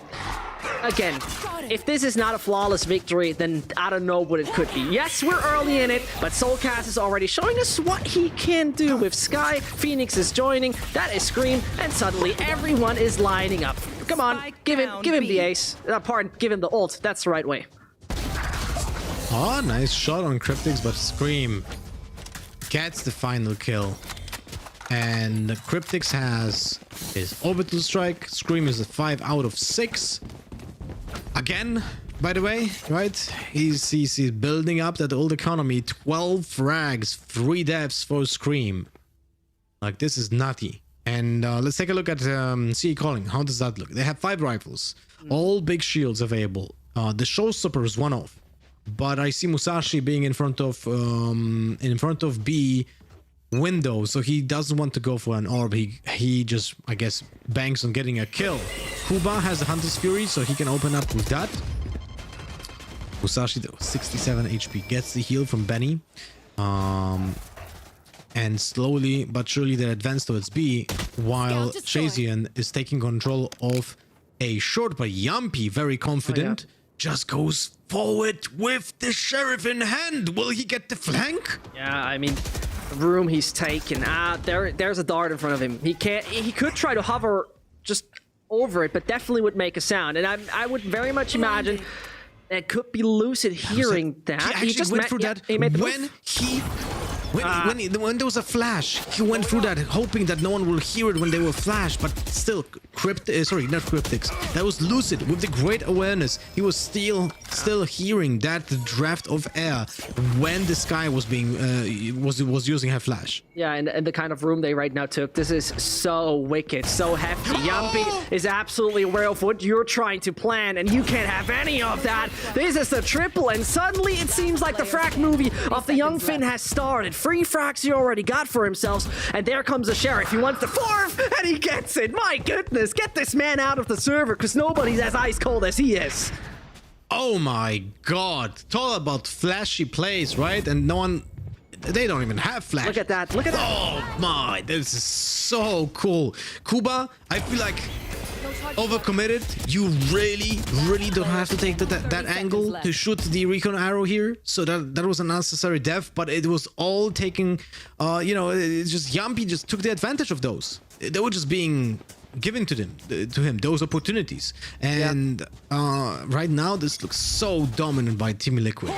again, if this is not a flawless victory, then I don't know what it could be. Yes, we're early in it, but Soulcast is already showing us what he can do with Sky. Phoenix is joining, that is Scream, and suddenly everyone is lining up. Come on, give him the ace. Pardon, give him the ult. That's the right way. Oh, nice shot on Cryptics, but Scream gets the final kill. And Cryptics has his orbital strike. Scream is a 5 out of 6. Again, by the way, right? He's building up that old economy. 12 frags, 3 deaths for Scream. Like, this is nutty. And let's take a look at CE Calling. How does that look? They have 5 rifles. All big shields available. The showstopper is 1 off. But I see Musashi being in front of B window, so he doesn't want to go for an orb. He just, I guess, banks on getting a kill. Kuba has the Hunter's Fury, so he can open up with that. Musashi, though, 67 HP, gets the heal from Benny. And slowly but surely they advance towards B, while Shazian is taking control of a short, but Yampi, very confident, just goes forward with the sheriff in hand. Will he get the flank? Yeah, I mean, the room he's taken. There's a dart in front of him. He could try to hover just over it, but definitely would make a sound. And I would very much imagine it could be Lucid hearing that. He just went through that he made the when there was a flash. He went through that, hoping that no one will hear it when they were flashed. But still, sorry, not Cryptics. That was Lucid with the great awareness. He was still hearing that draft of air when the Sky was being was using her flash. Yeah, and the kind of room they right now took. This is so wicked, so hefty. Yampi is absolutely aware of what you're trying to plan, and you can't have any of that. This is the triple, and suddenly it seems like the frag movie of the young Finn has started. 3 frags he already got for himself, and there comes the sheriff. He wants the 4th, and he gets it. My goodness, get this man out of the server, because nobody's as ice cold as he is. Oh my god. Talk about flashy plays, right? And no one... They don't even have flash. Look at that. Look at that. Oh my, this is so cool. Kuba, I feel like overcommitted. You really don't have to take that angle to shoot the recon arrow here. So that was an unnecessary death, but it was all taking, it's just Yampi just took the advantage of those. They were just being given to him those opportunities. And right now this looks so dominant by Team Liquid.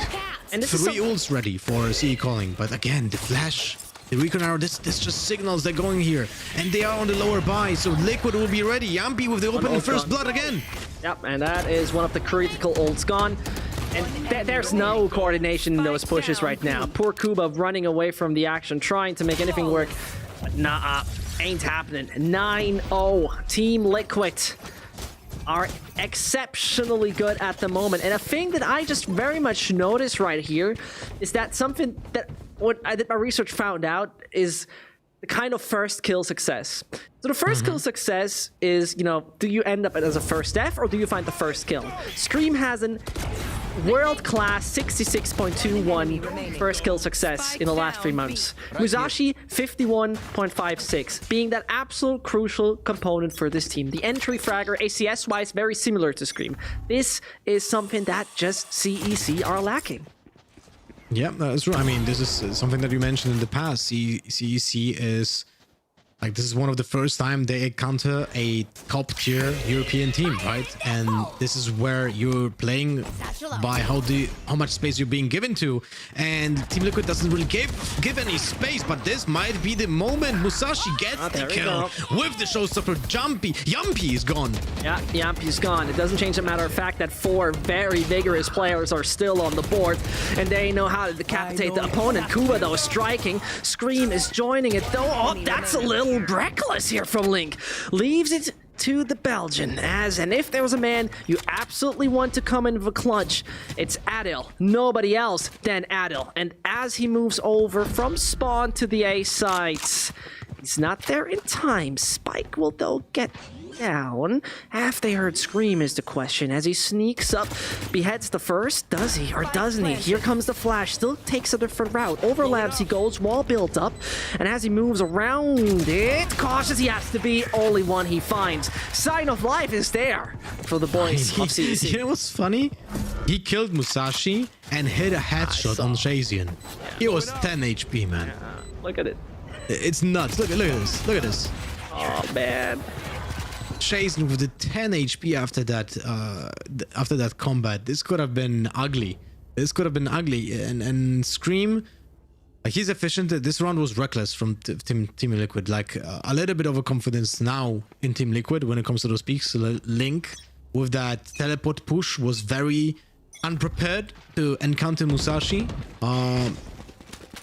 And this 3 ults ready for CE Calling, but again the flash, the recon arrow, this just signals they're going here, and they are on the lower buy, so Liquid will be ready. Yampi with the opening first blood again. Yep, and that is one of the critical ults gone. And there's no coordination in those pushes right now. Poor Kuba running away from the action, trying to make anything work. But nah, ain't happening. 9-0. Team Liquid are exceptionally good at the moment. And a thing that I just very much noticed right here is that something that what I did my research found out is the kind of first kill success. So the first kill success is, do you end up as a first death or do you find the first kill? Scream has an world-class 66.21 first kill success in the last 3 months. Musashi 51.56, being that absolute crucial component for this team. The entry fragger, ACS-wise, very similar to Scream. This is something that just CEC are lacking. Yeah, that's true. I mean, this is something that you mentioned in the past. CEC is like, this is one of the first time they encounter a top tier European team, right? And this is where you're playing by how much space you're being given to. And Team Liquid doesn't really give any space, but this might be the moment. Musashi gets the kill with the showstopper. Yumpy is gone. Yeah, Yumpy's gone. It doesn't change the matter of fact that 4 very vigorous players are still on the board, and they know how to decapitate the opponent. Kuba, though, is striking. Scream is joining it, though. Oh, that's a little reckless here from Link. Leaves it to the Belgian, and if there was a man you absolutely want to come in the clutch, it's Adil. Nobody else than Adil. And as he moves over from spawn to the A sites, he's not there in time. Spike will, though, get down. Have they heard Scream is the question. As he sneaks up, beheads the first. Does he or doesn't he? Here comes the flash. Still takes a different route. Overlaps he goes, wall built up. And as he moves around it, cautious he has to be. Only one he finds. Sign of life is there for the boys of CEC. You know what's funny? He killed Musashi and hit a headshot on Shazian. He was 10 HP, man. Look at it. It's nuts. Look at this. Look at this. Oh, man. Shazian with the 10 HP after that combat. This could have been ugly. This could have been ugly. And Scream, like, he's efficient. This round was reckless from Team Liquid. Like, a little bit of a confidence now in Team Liquid when it comes to those peaks. Link with that teleport push was very unprepared to encounter Musashi.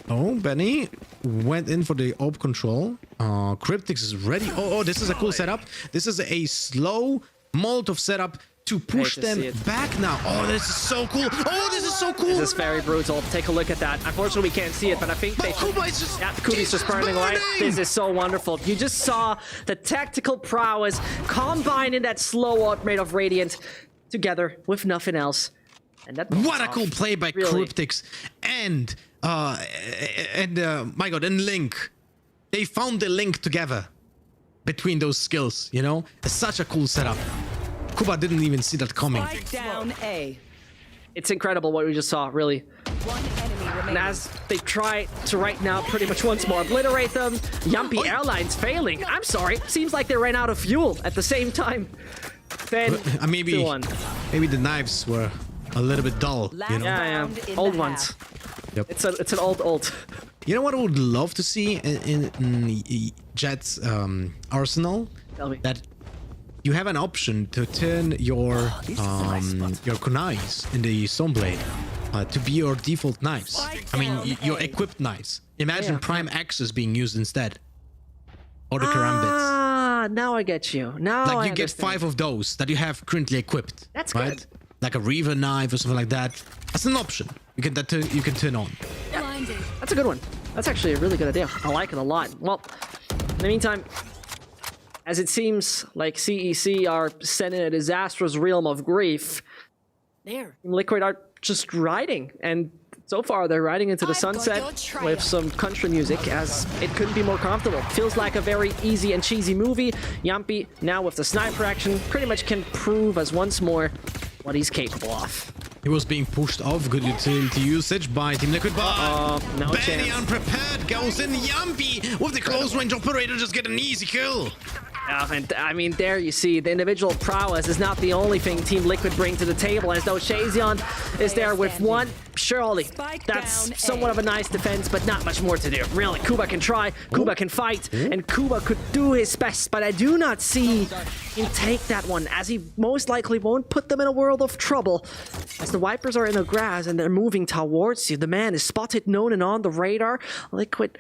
Oh, Benny went in for the orb control. Cryptix is ready. Oh, this is a cool setup. This is a slow Molotov setup to push them back now. Oh, this is so cool. Oh, this is so cool. This is very brutal. Take a look at that. Unfortunately, we can't see it, but I think Kuba's just... Yeah, Kuba's just burning away. This is so wonderful. You just saw the tactical prowess combined in that slow upgrade of Radiant together with nothing else. And that what a cool play by Cryptix and my god, and Link. They found the link together between those skills, you know? It's such a cool setup. Kuba didn't even see that coming. Down A. It's incredible what we just saw, really. And as they try to right now pretty much once more obliterate them, Yumpy Airlines failing. I'm sorry, seems like they ran out of fuel at the same time. Then maybe the knives were a little bit dull, you know? Yeah. Old ones. Yep. It's an old. You know what I would love to see in Jet's arsenal? Tell me. That you have an option to turn your kunais in the Stoneblade to be your default knives. I mean, your equipped knives. Imagine Prime Axis being used instead. Or the Karambits. Ah, now I get you. Now like, you get 5 of those that you have currently equipped. That's right? good. Like a Reaver knife or something like that. That's an option. You can turn on. Yeah, that's a good one. That's actually a really good idea. I like it a lot. Well, in the meantime, as it seems like CEC are sent in a disastrous realm of grief, Liquid are just riding, and so far they're riding into the sunset with some country music, as it couldn't be more comfortable. Feels like a very easy and cheesy movie. Yumpy, now with the sniper action, pretty much can prove us once more what he's capable of. He was being pushed off. Good utility usage by Team Liquid, but no Benny chance. unprepared goes in. Yumpy with the close range operator just get an easy kill. And I mean, there you see, the individual prowess is not the only thing Team Liquid bring to the table, as though Shazion is there with one. Surely, that's somewhat of a nice defense, but not much more to do. Really, Kuba can try, Kuba can fight, and Kuba could do his best, but I do not see him take that one, as he most likely won't put them in a world of trouble. As the Vipers are in the grass and they're moving towards you, the man is spotted, known, and on the radar. Liquid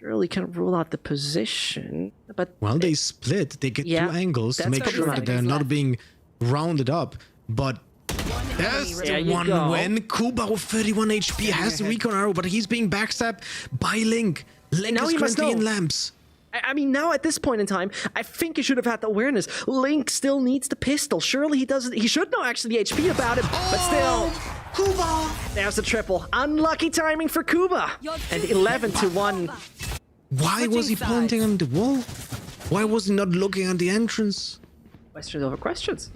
really can't rule out the position, but... Well, they split. They get 2 angles to make sure that they're not being rounded up, but there's the one win. Kuba with 31 HP has the recon arrow, but he's being backstabbed by Link. Link is currently in lamps. I mean, now at this point in time, I think he should have had the awareness. Link still needs the pistol. Surely he doesn't. He should know actually the HP about it, but still, Kuba! There's the triple. Unlucky timing for Kuba. And 11-1. Why was he pointing on the wall? Why was he not looking at the entrance? Questions over questions.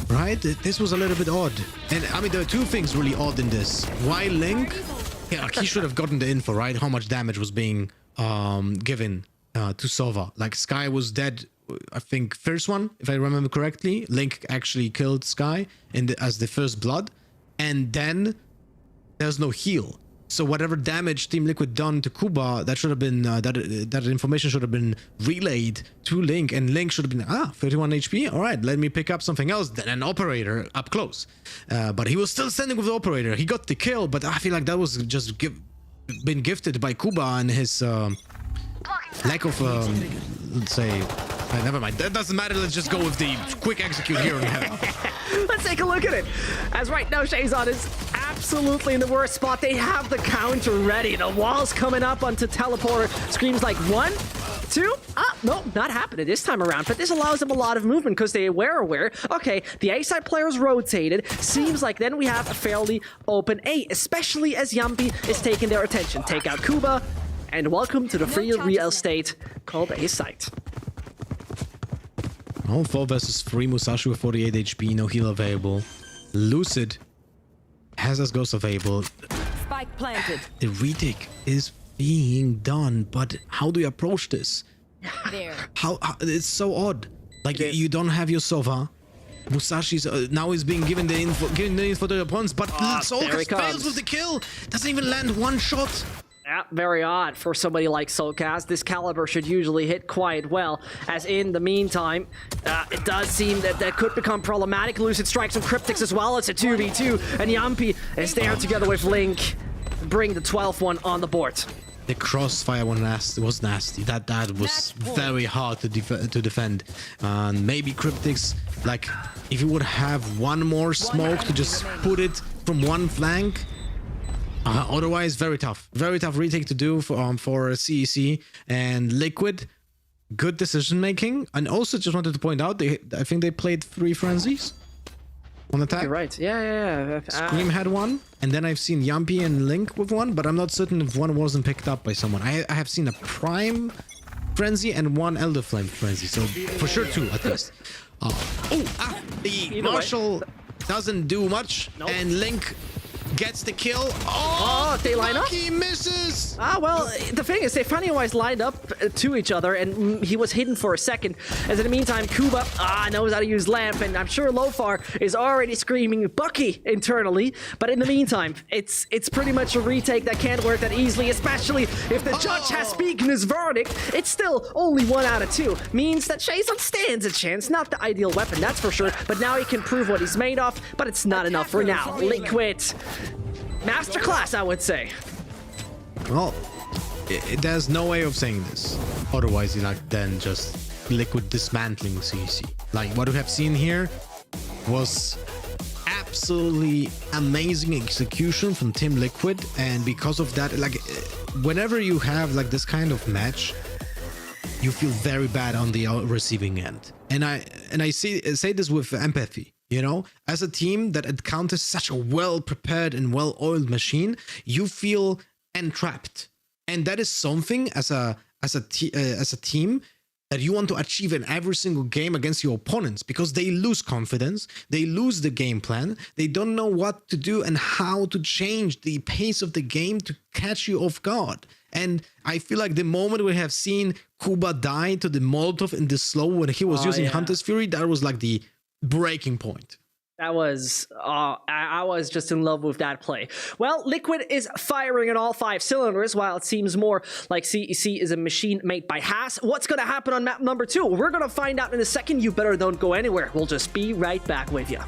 Right? This was a little bit odd. And I mean, there are two things really odd in this. Why Link? Yeah, like he should have gotten the info, right? How much damage was being given to Sova. Like Sky was dead, I think, first one, if I remember correctly. Link actually killed Sky as the first blood. And then there's no heal. So whatever damage Team Liquid done to Kuba, that should have been that information should have been relayed to Link, and Link should have been 31 HP. All right, let me pick up something else than an operator up close. But he was still standing with the operator. He got the kill, but I feel like that was just been gifted by Kuba and his lack of let's say. Never mind. That doesn't matter. Let's just go with the quick execute here. Let's take a look at it. As right now, Shazon is absolutely in the worst spot. They have the counter ready. The wall's coming up onto teleporter. Screams like 1, 2. No, not happening this time around. But this allows them a lot of movement because they were aware. Okay, the A side players rotated. Seems like then we have a fairly open A, especially as Yampi is taking their attention. Take out Kuba, and welcome to the free real estate called A site. Oh, 4 versus 3, Musashi with 48 HP, no heal available. Lucid has his ghost available. Spike planted. The retake is being done, but how do you approach this? There. How it's so odd. Like you don't have your Sova. Musashi's now is being given the info to the opponents, but Soulcast fails with the kill. Doesn't even land one shot. Yeah, very odd for somebody like Soulcast. This caliber should usually hit quite well, as in the meantime, it does seem that that could become problematic. Lucid strikes some Cryptics as well. It's a 2v2, and Yampi is there together with Link. Bring the 12th one on the board. The crossfire was nasty. That was very hard to defend. Maybe Cryptics, like, if you would have one more smoke to just put it from one flank. Otherwise, very tough retake to do for CEC and Liquid. Good decision making, and also just wanted to point out I think they played 3 frenzies on attack. You're right. Yeah. Scream had one, and then I've seen Yampi and Link with one, but I'm not certain if one wasn't picked up by someone. I have seen a Prime frenzy and 1 Elder Flame frenzy, so for sure 2 at least. The Marshall doesn't do much, and Link gets the kill. They line up? He misses. Well, the thing is, they funny-wise lined up to each other, and he was hidden for a second. As in the meantime, Kuba knows how to use Lamp, and I'm sure Lothar is already screaming Bucky internally. But in the meantime, it's pretty much a retake that can't work that easily, especially if the judge has spoken his verdict. It's still only 1 out of 2. Means that Shazon stands a chance. Not the ideal weapon, that's for sure. But now he can prove what he's made of, but it's not enough for now. Liquid. Masterclass, I would say. Well, there's no way of saying this otherwise than just Liquid dismantling CEC. Like what we have seen here was absolutely amazing execution from Team Liquid, and because of that, like whenever you have like this kind of match, you feel very bad on the receiving end. And I say this with empathy. You know, as a team that encounters such a well-prepared and well-oiled machine, you feel entrapped, and that is something as a team that you want to achieve in every single game against your opponents, because they lose confidence, they lose the game plan, they don't know what to do and how to change the pace of the game to catch you off guard. And I feel like the moment we have seen Kuba die to the Molotov in the slow when he was using Hunter's Fury, that was like the breaking point. That was, I was just in love with that play. Well, Liquid is firing on all 5 cylinders, while it seems more like CEC is a machine made by Haas. What's going to happen on map number 2? We're going to find out in a second. You better don't go anywhere. We'll just be right back with you.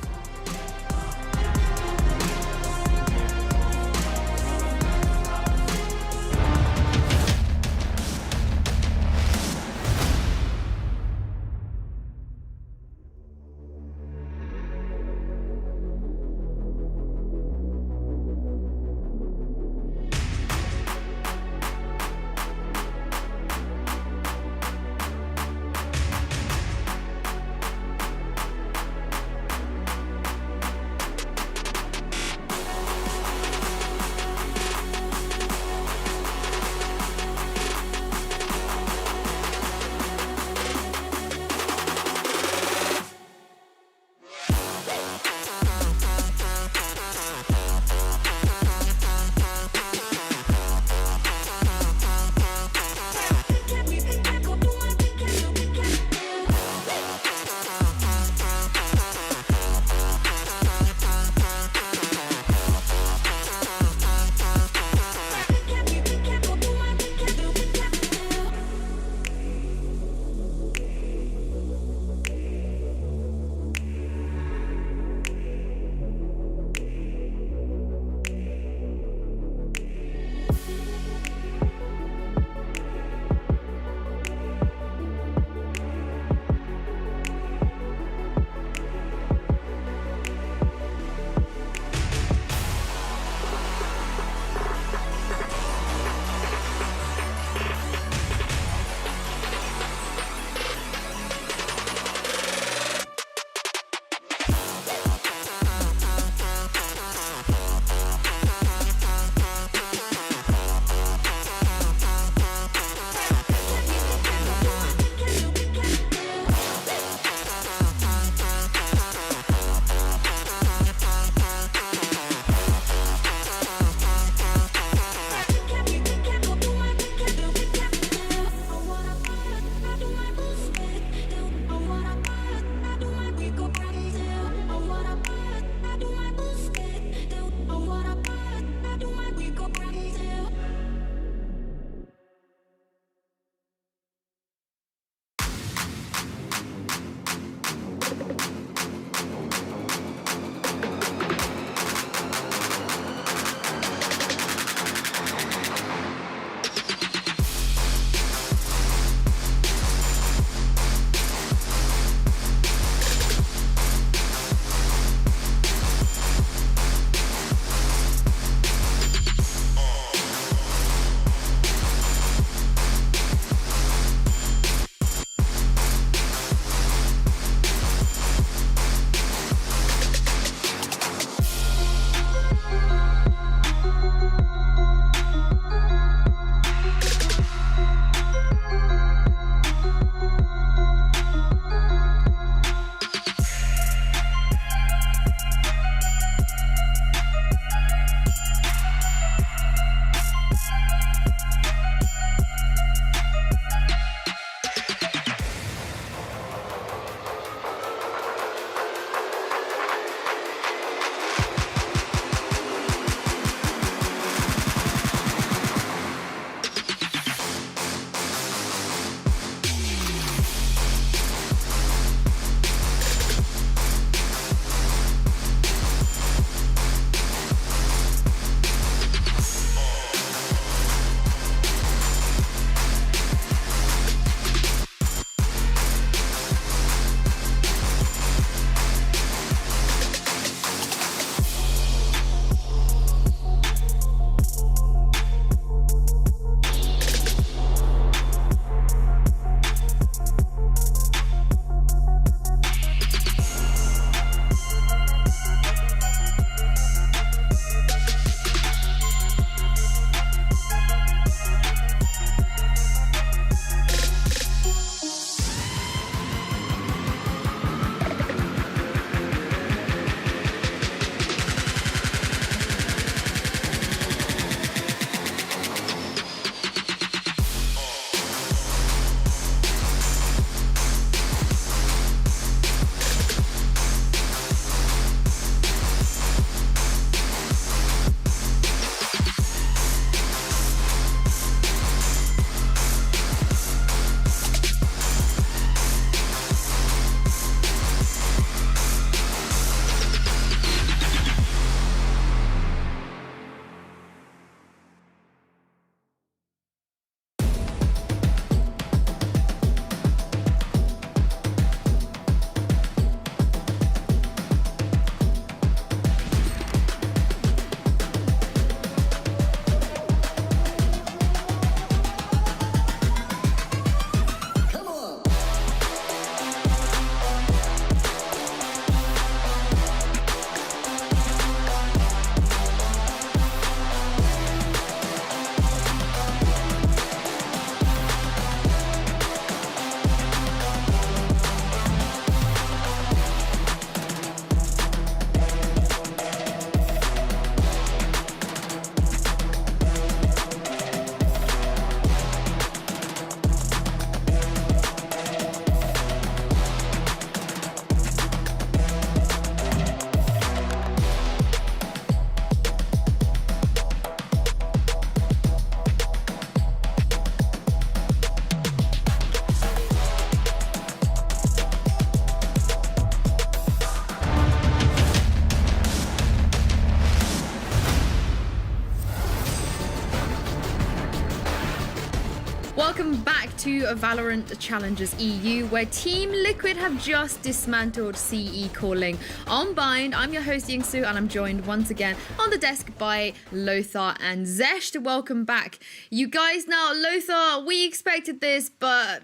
to Valorant Challengers EU, where Team Liquid have just dismantled CE Calling. On Bind, I'm your host Yinsu, and I'm joined once again on the desk by Lothar and Zescht. Welcome back. You guys, now, Lothar, we expected this, but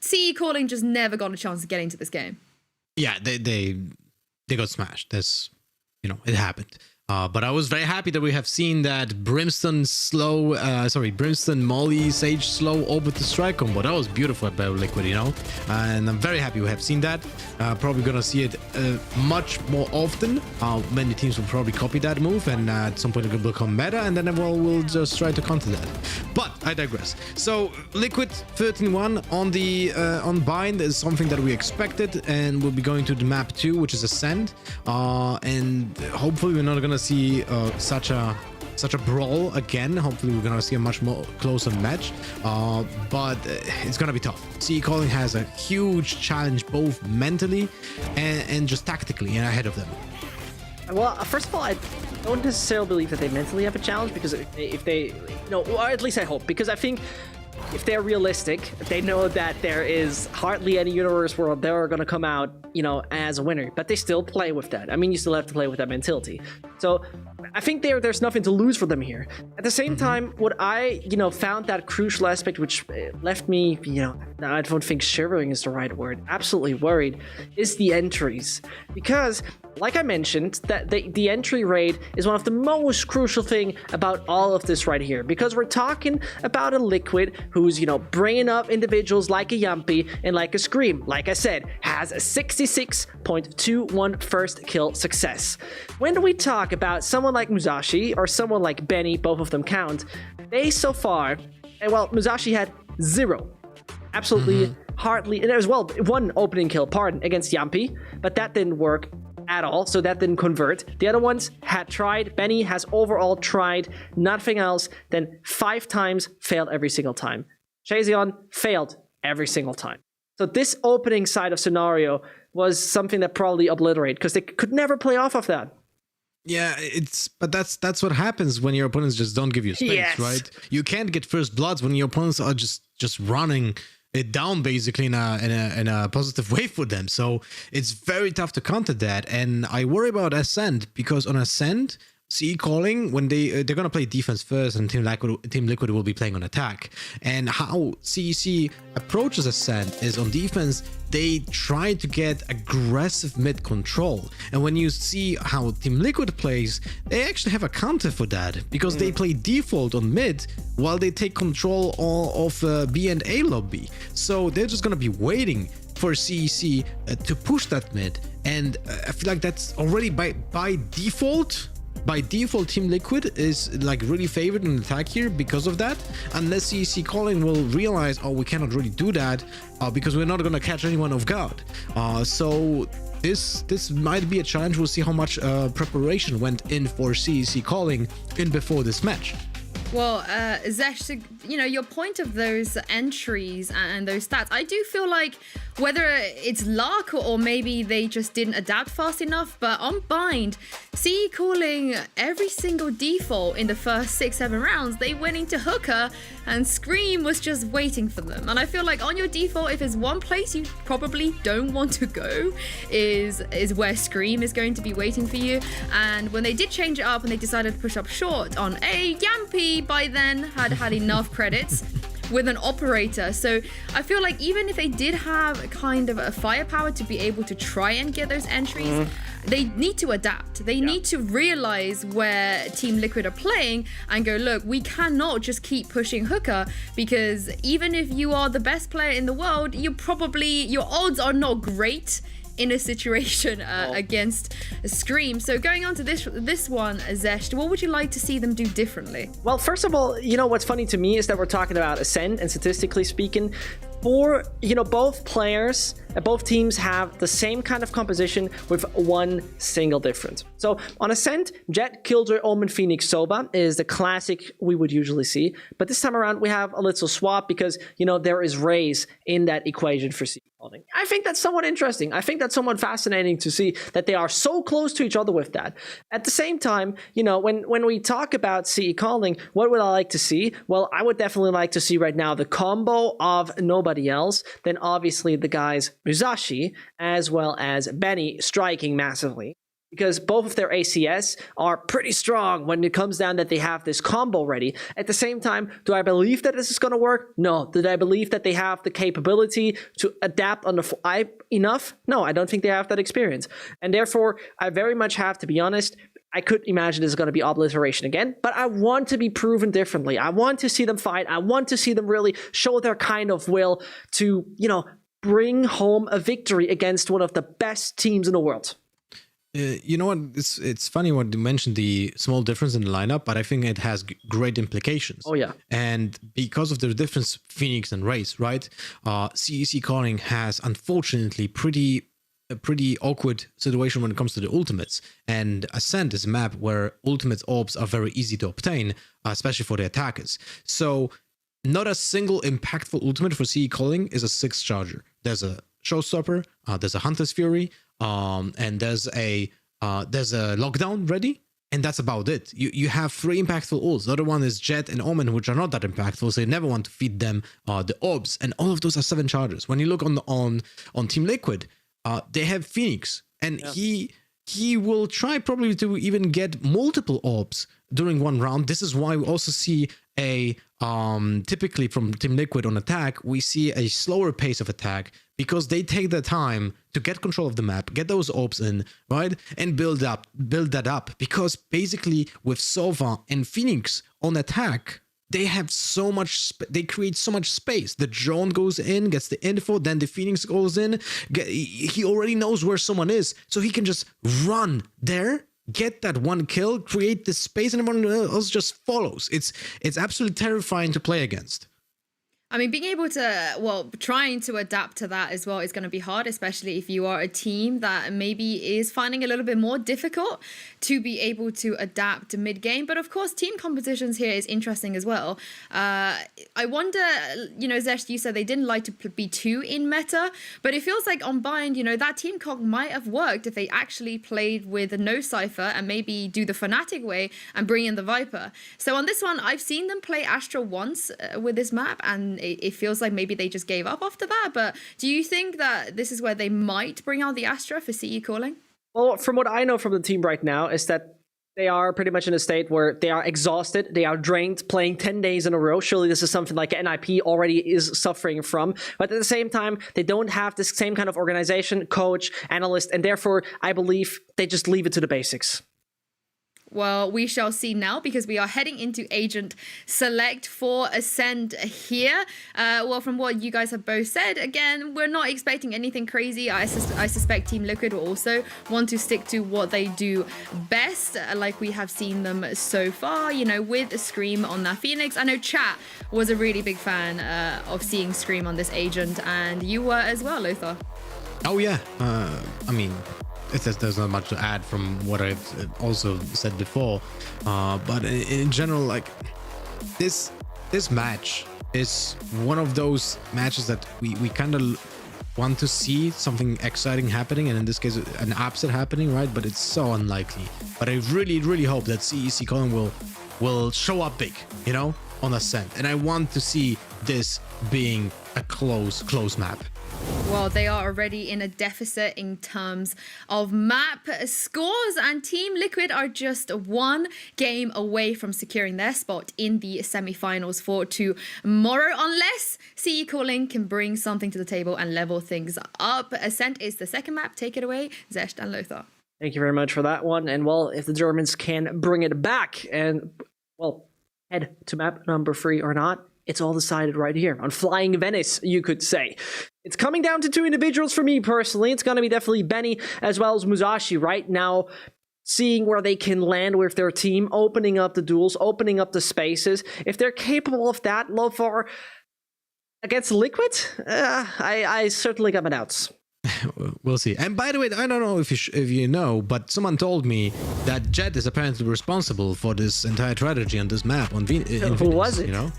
CE Calling just never got a chance to get into this game. Yeah, they got smashed. That's, it happened. But I was very happy that we have seen that Brimstone Molly Sage slow over to strike combo. That was beautiful by Liquid, and I'm very happy we have seen that. Probably gonna see it much more often. Many teams will probably copy that move, and at some point it will become meta, and then everyone will just try to counter that. But I digress. So Liquid 13-1 on Bind is something that we expected, and we'll be going to the map 2, which is Ascend, and hopefully we're not gonna see such a brawl again. Hopefully we're gonna see a much more closer match, but it's gonna be tough. CE Calling has a huge challenge both mentally and just tactically and ahead of them. Well, first of all, I don't necessarily believe that they mentally have a challenge, because if they, or at least I hope, because I think if they're realistic, they know that there is hardly any universe where they're going to come out, as a winner, but they still play with that. I mean, you still have to play with that mentality. So I think there's nothing to lose for them here. At the same time, what I, found that crucial aspect, which left me, I don't think shivering is the right word, absolutely worried, is the entries. Because, like I mentioned, that the entry rate is one of the most crucial thing about all of this right here. Because we're talking about a Liquid who's, bringing up individuals like a Yumpy and like a Scream. Like I said, has a 66.21 first kill success. When we talk about someone like Musashi or someone like Benny, both of them count, they so far, Musashi had 0. Absolutely hardly, and as well, 1 opening kill, against Yumpy, but that didn't work at all, so that didn't convert. The other ones had tried. Benny has overall tried nothing else than 5 times, failed every single time. Chazion failed every single time. So this opening side of scenario was something that probably obliterated, because they could never play off of that. Yeah, but that's what happens when your opponents just don't give you space, right? You can't get first bloods when your opponents are just running it down basically in a positive way for them. So it's very tough to counter that. And I worry about Ascend, because on Ascend, CE Calling, when they're gonna play defense first, and Team Liquid will be playing on attack. And how CEC approaches Ascend is on defense, they try to get aggressive mid control. And when you see how Team Liquid plays, they actually have a counter for that, because they play default on mid while they take control of B and A lobby. So they're just gonna be waiting for CEC to push that mid. And I feel like that's already by default. By default, Team Liquid is really favored in attack here because of that, unless CEC Calling will realize, we cannot really do that because we're not going to catch anyone off guard. So this might be a challenge. We'll see how much preparation went in for CEC Calling before this match. Well, Zescht, your point of those entries and those stats, I do feel like whether it's luck or maybe they just didn't adapt fast enough, but on Bind, CE Calling every single default in the first 6-7 rounds, they went into hooker and Scream was just waiting for them. And I feel like on your default, if there's one place you probably don't want to go, is where Scream is going to be waiting for you. And when they did change it up and they decided to push up short on A, Yampy by then had enough credits with an operator. So I feel like even if they did have kind of a firepower to be able to try and get those entries, they need to adapt. They need to realize where Team Liquid are playing and go, look, we cannot just keep pushing hooker, because even if you are the best player in the world, your odds are not great in a situation against Scream. So going on to this one, Zescht, what would you like to see them do differently? Well, first of all, what's funny to me is that we're talking about Ascend, and statistically speaking, for both players, both teams have the same kind of composition with one single difference. So on Ascend, Jet, Killjoy, Omen, Phoenix, Soba is the classic we would usually see, but this time around we have a little swap, because there is Raze in that equation for C. I think that's somewhat interesting. I think that's somewhat fascinating to see that they are so close to each other with that. At the same time, you know, when we talk about CE calling, what would I like to see? Well, I would definitely like to see right now the combo of nobody else, then obviously the guys Musashi, as well as Benny striking massively. Because both of their ACS are pretty strong when it comes down that they have this combo ready. At the same time, do I believe that this is going to work? No. Did I believe that they have the capability to adapt on the fly enough? No, I don't think they have that experience. And therefore, I very much have to be honest, I could imagine this is going to be obliteration again, but I want to be proven differently. I want to see them fight. I want to see them really show their kind of will to, you know, bring home a victory against one of the best teams in the world. You know what? It's funny when you mentioned the small difference in the lineup, but I think it has great implications. Oh yeah. And because of the difference, Phoenix and Race, right? CEC calling has unfortunately a pretty awkward situation when it comes to the ultimates. And Ascent is a map where ultimate orbs are very easy to obtain, especially for the attackers. So not a single impactful ultimate for CE calling is a 6 charger. There's a Showstopper, there's a Hunter's Fury, and there's a lockdown ready, and that's about it. You have 3 impactful ults. The other one is Jet and Omen, which are not that impactful, so you never want to feed them the orbs, and all of those are 7 chargers. When you look on Team Liquid, they have Phoenix, and he will try probably to even get multiple orbs during one round. This is why we also see a typically from Team Liquid on attack, we see a slower pace of attack because they take the time to get control of the map, get those orbs in, right, and build that up. Because basically with Sova and Phoenix on attack, they have so much, they create so much space. The drone goes in, gets the info, then the Phoenix goes in. He already knows where someone is, so he can just run there, get that one kill, create the space, and everyone else just follows. It's absolutely terrifying to play against. I mean, being able to, well, trying to adapt to that as well is going to be hard, especially if you are a team that maybe is finding it a little bit more difficult to be able to adapt mid-game. But of course, team competitions here is interesting as well. I wonder, you know, Zescht, you said they didn't like to be too in meta, but it feels like on Bind, you know, that team comp might have worked if they actually played with no Cypher and maybe do the Fnatic way and bring in the Viper. So on this one, I've seen them play Astra once with this map, and it feels like maybe they just gave up after that. But do you think that this is where they might bring out the Astra for CE calling? Well, from what I know from the team right now is that they are pretty much in a state where they are exhausted, they are drained, playing 10 days in a row. Surely this is something like NIP already is suffering from. But at the same time, they don't have this same kind of organization, coach, analyst, and therefore I believe they just leave it to the basics. Well, we shall see now, because we are heading into Agent Select for Ascend here. Well, from what you guys have both said, again, we're not expecting anything crazy. I suspect Team Liquid will also want to stick to what they do best, like we have seen them so far, you know, with Scream on that Phoenix. I know chat was a really big fan of seeing Scream on this Agent, and you were as well, Lothar. Oh, yeah. I mean, there's not much to add from what I've also said before, but in general, like this match is one of those matches that we kind of want to see something exciting happening, and in this case an upset happening, right? But it's so unlikely. But I really hope that CEC calling will show up big, you know, on Ascent, and I want to see this being a close map. Well, they are already in a deficit in terms of map scores, and Team Liquid are just 1 game away from securing their spot in the semi-finals for tomorrow, unless CE calling can bring something to the table and level things up. Ascent is the second map. Take it away, Zescht and Lothar. Thank you very much for that one. And well, if the Germans can bring it back and, well, head to map number 3 or not, it's all decided right here on Flying Venice, you could say. It's coming down to 2 individuals for me personally. It's going to be definitely Benny as well as Musashi right now, seeing where they can land with their team, opening up the duels, opening up the spaces. If they're capable of that, Lothar, against Liquid, I certainly got my doubts. We'll see. And by the way, I don't know if you know, but someone told me that Jet is apparently responsible for this entire strategy on this map on Who was it? You know,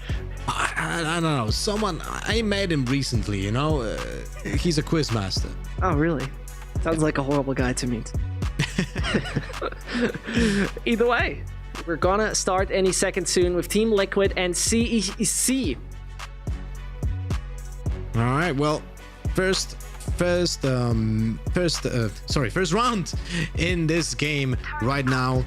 I don't know. Someone I met him recently. You know, he's a quiz master. Oh, really? Sounds like a horrible guy to meet. Either way, we're gonna start any second soon with Team Liquid and CEC. All right. Well, first round in this game right now.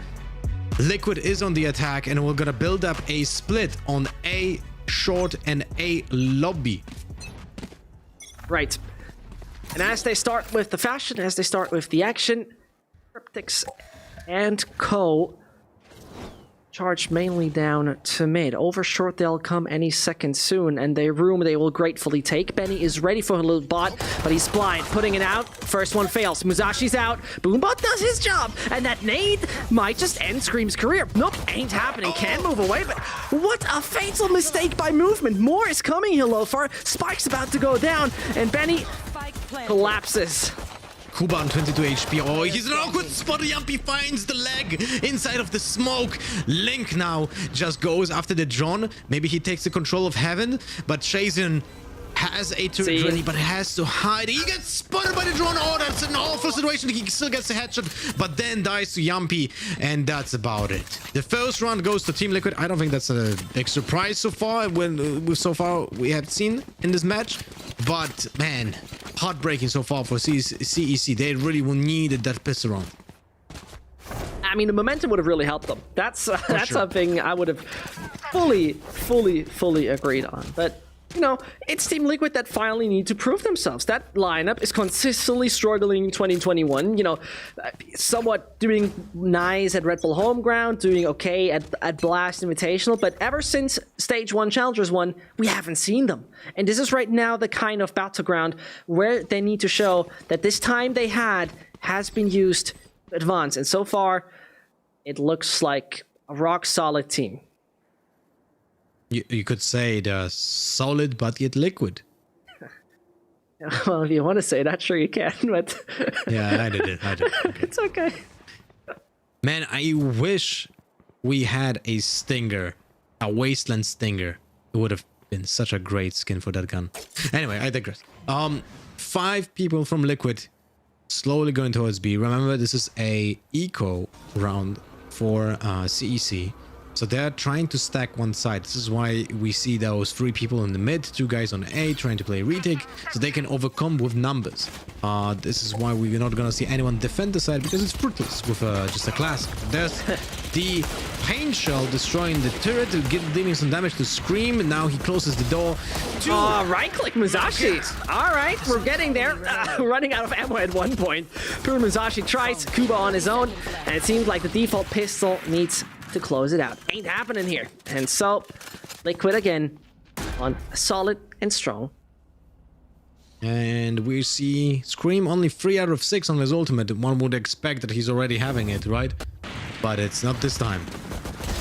Liquid is on the attack, and we're gonna build up a split on A short and A lobby. Right. And as they start with the fashion, as they start with the action, Cryptics and Co. charge mainly down to mid. Over short, they'll come any second soon, and their room they will gratefully take. Benny is ready for a little bot, but he's blind, putting it out. First one fails. Musashi's out. Boombot does his job, and that nade might just end Scream's career. Nope, ain't happening. Can move away, but what a fatal mistake by movement. More is coming here, Lothar. Spike's about to go down, and Benny collapses. Kuba on 22 HP. Oh, he's in an awkward spot. Yampi finds the leg inside of the smoke. Link now just goes after the drone. Maybe he takes the control of heaven, but Shazen has a turret ready, but has to hide. He gets spotted by the drone. Oh, that's an awful situation. He still gets a headshot, but then dies to Yampi, and that's about it. The first round goes to Team Liquid. I don't think that's a big surprise so far. So far we have seen in this match, but man, heartbreaking so far for CEC. They really needed that pistol round. I mean, the momentum would have really helped them. That's something I would have fully agreed on, but. You know, it's Team Liquid that finally need to prove themselves. That lineup is consistently struggling in 2021. You know, somewhat doing nice at Red Bull Home Ground, doing okay at Blast Invitational, but ever since Stage 1 Challengers 1, we haven't seen them. And this is right now the kind of battleground where they need to show that this time they had has been used to advance. And so far, it looks like a rock-solid team. You could say they're solid, but yet liquid. Well, if you want to say that, sure you can, but... Yeah, I did it. Okay. It's okay. Man, I wish we had a Stinger, a Wasteland Stinger. It would have been such a great skin for that gun. Anyway, I digress. 5 people from Liquid slowly going towards B. Remember, this is a eco round for CEC. So they're trying to stack one side. This is why we see those 3 people in the mid, 2 guys on A trying to play retake, so they can overcome with numbers. This is why we're not gonna see anyone defend the side, because it's fruitless with just a class. There's the paint shell destroying the turret, dealing some damage to Scream, and now he closes the door. Right-click Musashi. All right, we're getting there. Running out of ammo at one point. Pure Musashi tries Kuba on his own, and it seems like the default pistol needs to close it out. Ain't happening here. And so, Liquid again on solid and strong. And we see Scream only 3 out of 6 on his ultimate. One would expect that he's already having it, right? But it's not this time.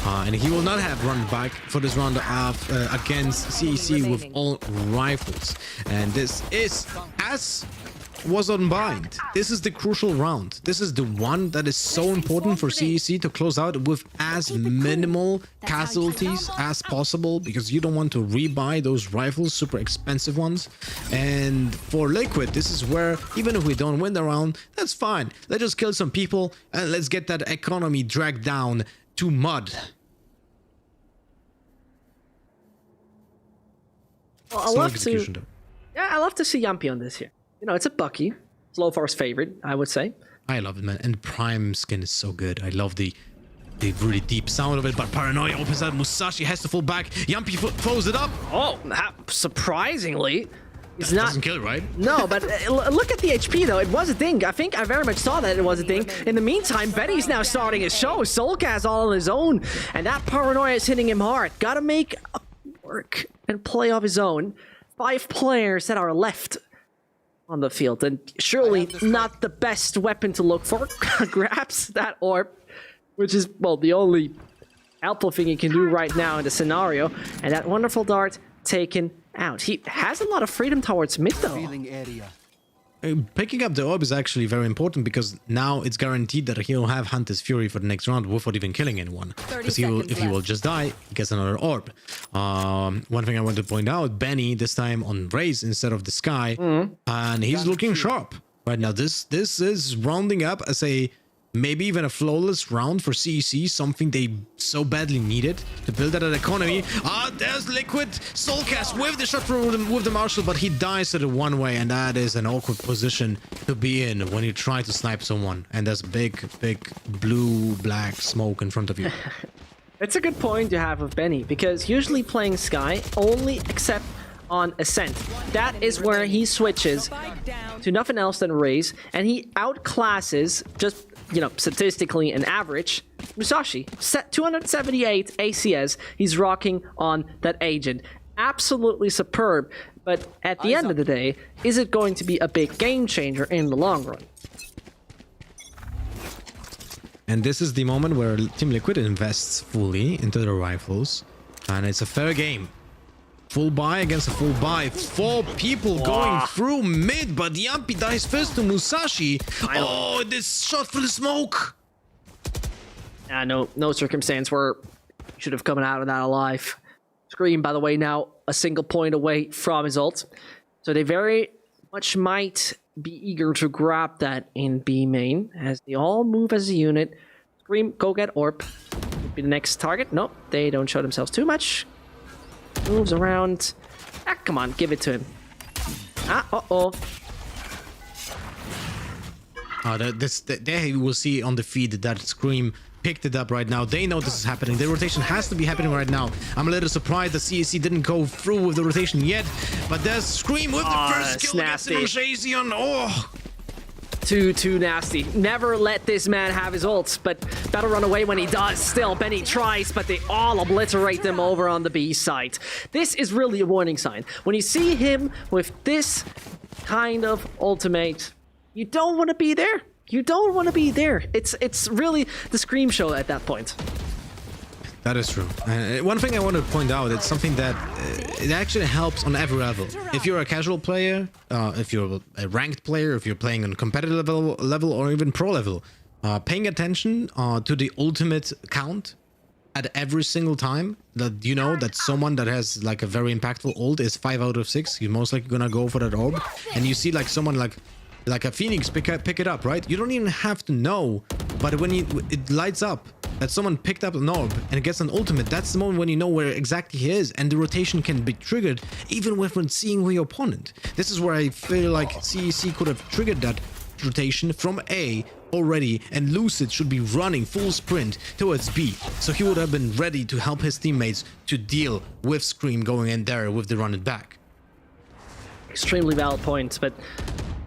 And he will not have run back for this round against CEC with all rifles. And this is, as was on Bind, this is the crucial round. This is the one that is so important for CEC to close out with as minimal casualties as possible, because you don't want to rebuy those rifles, super expensive ones. And for Liquid, this is where, even if we don't win the round, that's fine. Let's just kill some people and let's get that economy dragged down to mud. Well, I love to see Yampi on this here. You know, it's a Bucky. It's Lothar's favorite, I would say. I love it, man. And Prime skin is so good. I love the really deep sound of it, but Paranoia opens out. Musashi has to fall back. Yampi throws it up. Oh, surprisingly. He's that not... doesn't kill, right? No, but look at the HP, though. It was a thing. I think I very much saw that it was a thing. In the meantime, Betty's now starting his show. Soulcast all on his own. And that Paranoia is hitting him hard. Gotta make work and play of his own. 5 players that are left on the field, and surely not the best weapon to look for. Grabs that orb, which is, well, the only helpful thing he can do right now in the scenario, and that wonderful dart taken out. He has a lot of freedom towards mid, though. picking up the orb is actually very important because now it's guaranteed that he'll have Hunter's Fury for the next round without even killing anyone. Because if he will just die, he gets another orb. One thing I want to point out, Benny this time on Raze instead of the Sky, and he's looking sharp right now. This is rounding up as a maybe even a flawless round for CEC, something they so badly needed to build that economy. There's Liquid Soulcast with the shot with the Marshal, but he dies to the one way, and that is an awkward position to be in when you try to snipe someone and there's big blue-black smoke in front of you. It's a good point you have with Benny, because usually playing Sky only except on Ascent. That is where he switches to nothing else than Raze, and he outclasses, just, you know, statistically an average, Musashi. 278 ACS he's rocking on that agent. Absolutely superb, but at the end of the day, is it going to be a big game changer in the long run? And this is the moment where Team Liquid invests fully into their rifles, and it's a fair game. Full buy against a full buy. 4 people going through mid, but Yampi dies first to Musashi. Oh, this shot for the smoke. No circumstance where he should have come out of that alive. Scream, by the way, now a single point away from his ult. So they very much might be eager to grab that in B main as they all move as a unit. Scream, go get Orb. Would be the next target. Nope, they don't show themselves too much. Moves around. Come on, give it to him. There you will see on the feed that Scream picked it up right now. They know this is happening. The rotation has to be happening right now. I'm a little surprised that CSC didn't go through with the rotation yet, but there's Scream with the first kill against Shazion. Oh! Too nasty. Never let this man have his ults, but better run away when he does. Still, Benny tries, but they all obliterate them over on the B side. This is really a warning sign. When you see him with this kind of ultimate, you don't want to be there. You don't want to be there. It's really the Scream show at that point. That is true. One thing I want to point out, it's something that it actually helps on every level. If you're a casual player, if you're a ranked player, if you're playing on competitive level or even pro level, paying attention to the ultimate count at every single time that you know that someone that has like a very impactful ult is 5 out of 6, you're most likely gonna go for that orb. And you see like someone like a Phoenix pick it up, right? You don't even have to know, but when it lights up that someone picked up an orb and gets an ultimate, that's the moment when you know where exactly he is, and the rotation can be triggered even when seeing your opponent. This is where I feel like CEC could have triggered that rotation from A already, and Lucid should be running full sprint towards B, so he would have been ready to help his teammates to deal with Scream going in there with the run it back. Extremely valid points, but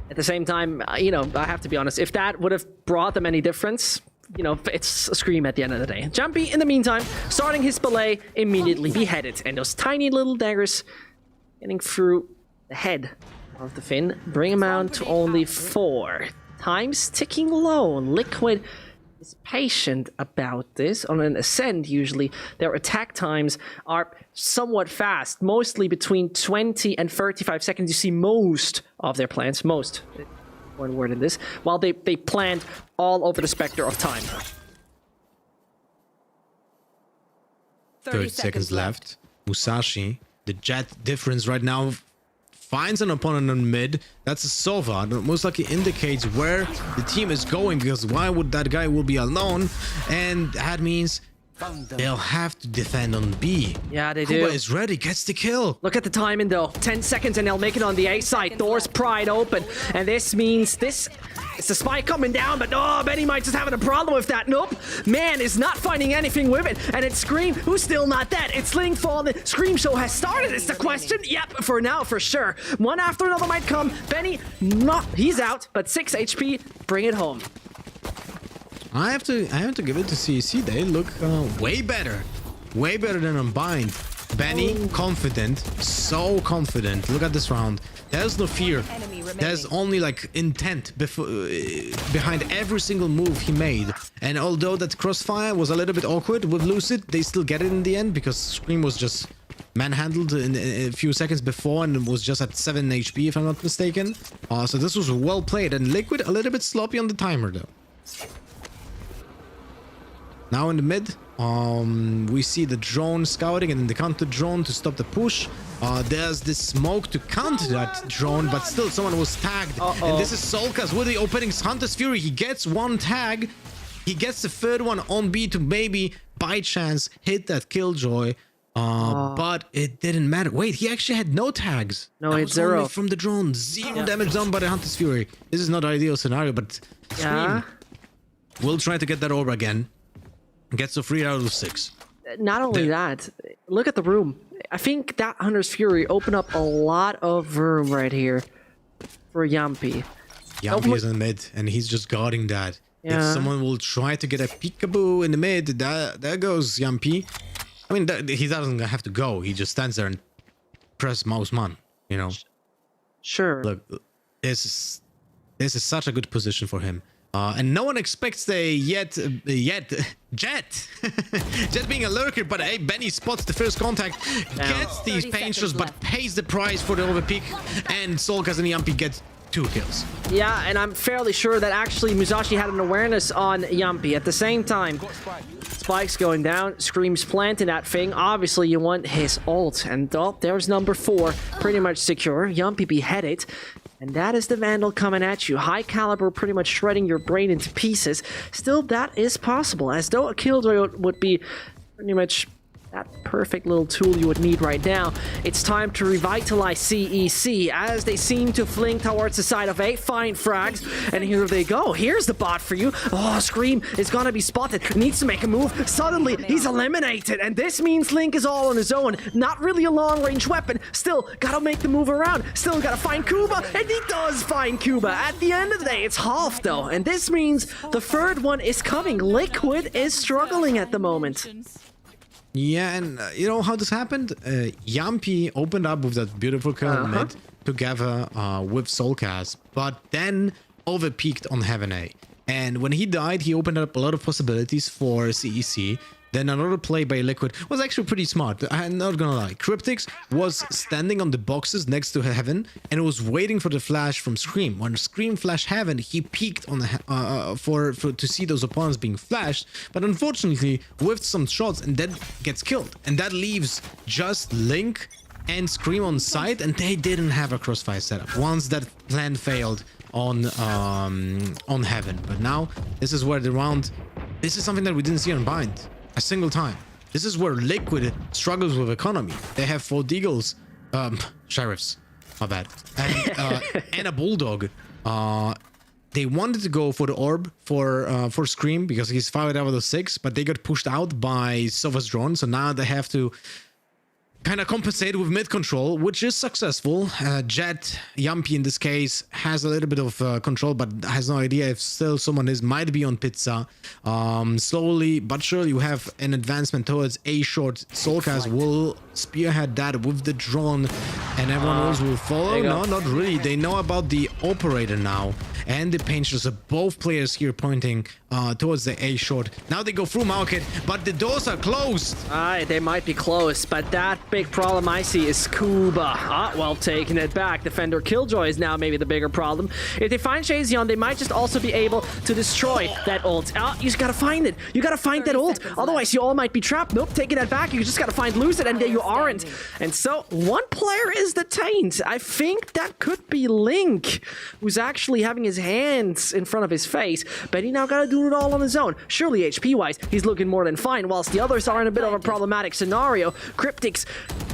at the same time, you know, I have to be honest, if that would have brought them any difference, you know, it's a Scream at the end of the day. Jumpy, in the meantime, starting his ballet, immediately beheaded. And those tiny little daggers getting through the head of the Finn, bring him down to only 4. Time's ticking low. Liquid is patient about this. On an Ascend, usually, their attack times are somewhat fast, mostly between 20 and 35 seconds. You see most of their plans, most. One word in this, while they planned all over the specter of time. 30 seconds left. Musashi, the Jet difference right now, finds an opponent on mid. That's a Sova. That most likely indicates where the team is going, because why would that guy will be alone? And that means they'll have to defend on B. Yeah, they Kuba do. is ready, gets the kill. Look at the timing though. 10 seconds and they'll make it on the A side. Doors pried open. And this means it's the spy coming down, but oh, Benny might just having a problem with that. Nope. Man is not finding anything with it. And it's Scream, who's still not dead. It's Ling falling. Scream show has started. It's the question. Yep, for now, for sure. One after another might come. Benny, he's out, but 6 HP. Bring it home. I have to give it to CEC. They look way better than Unbind. Benny, confident, so confident. Look at this round. There's no fear. There's only like intent behind every single move he made. And although that crossfire was a little bit awkward with Lucid, they still get it in the end because Scream was just manhandled in a few seconds before and was just at 7 HP if I'm not mistaken. So this was well played, and Liquid a little bit sloppy on the timer though. Now in the mid, we see the drone scouting and then the counter drone to stop the push. There's this smoke to counter that drone, but still someone was tagged. And this is Solkas with the openings. Hunter's Fury, he gets one tag. He gets the third one on B to maybe by chance hit that Killjoy. But it didn't matter. Wait, he actually had no tags. No, that it's was 0 only from the drone. Zero damage done by the Hunter's Fury. This is not an ideal scenario, but Scream will try to get that orb again. Gets a 3 out of 6. Not only that, look at the room. I think that Hunter's Fury opened up a lot of room right here for Yampi. Yampi is in the mid, and he's just guarding that. If someone will try to get a peekaboo in the mid, there goes Yampi. I mean, he doesn't have to go. He just stands there and press mouse man, you know? Sure. Look, this is such a good position for him. And no one expects the Jet. Jet being a lurker, but hey, Benny spots the first contact, gets these painters, but pays the price for the overpeak, and Solkas and Yampi get 2 kills. Yeah, and I'm fairly sure that actually Musashi had an awareness on Yampi. At the same time, Spike's going down, Scream's planting that thing. Obviously, you want his ult, and there's number 4, pretty much secure. Yampi beheaded. And that is the Vandal coming at you. High caliber, pretty much shredding your brain into pieces. Still, that is possible. As though a Killjoy would be pretty much that perfect little tool you would need right now. It's time to revitalize CEC as they seem to fling towards the side of A. Fine frags. And here they go. Here's the bot for you. Oh, Scream is gonna be spotted. Needs to make a move. Suddenly, he's eliminated. And this means Link is all on his own. Not really a long-range weapon. Still, gotta make the move around. Still gotta find Kuba. And he does find Kuba. At the end of the day, it's half though. And this means the third one is coming. Liquid is struggling at the moment. Yeah, and you know how this happened? Yampi opened up with that beautiful kill mid together with Solkas, but then overpeaked on Heaven A. And when he died, he opened up a lot of possibilities for CEC. Then another play by Liquid was actually pretty smart. I'm not gonna lie. Cryptix was standing on the boxes next to Heaven and was waiting for the flash from Scream. When Scream flashed Heaven, he peeked on the to see those opponents being flashed, but unfortunately whiffed some shots and then gets killed. And that leaves just Link and Scream on site, and they didn't have a crossfire setup once that plan failed on Heaven. But now this is where the round. This is something that we didn't see on Bind a single time. This is where Liquid struggles with economy. They have 4 Deagles, sheriffs, my bad, and a Bulldog. They wanted to go for the orb for Scream because he's 5 out of the 6, but they got pushed out by Sova's drone, so now they have to kind of compensate with mid control, which is successful. Jet, Yampi in this case, has a little bit of control, but has no idea if still someone might be on Pizza. Slowly but surely you have an advancement towards A short. Solkas will spearhead that with the drone, and everyone else will follow. No, not really. They know about the operator now, and the painters are both players here pointing towards the A short. Now they go through market, but the doors are closed. They might be close, but that big problem I see is Kuba. Well, taking it back. Defender Killjoy is now maybe the bigger problem. If they find Shazion, they might just also be able to destroy that ult. You just gotta find it. You gotta find that ult. Otherwise, you all might be trapped. Nope, taking that back. You just gotta find Lucid, and there you aren't. And so, one player is detained. I think that could be Link, who's actually having his hands in front of his face, but he now gotta do it all on his own. Surely, HP-wise, he's looking more than fine, whilst the others are in a bit of a problematic scenario. Cryptix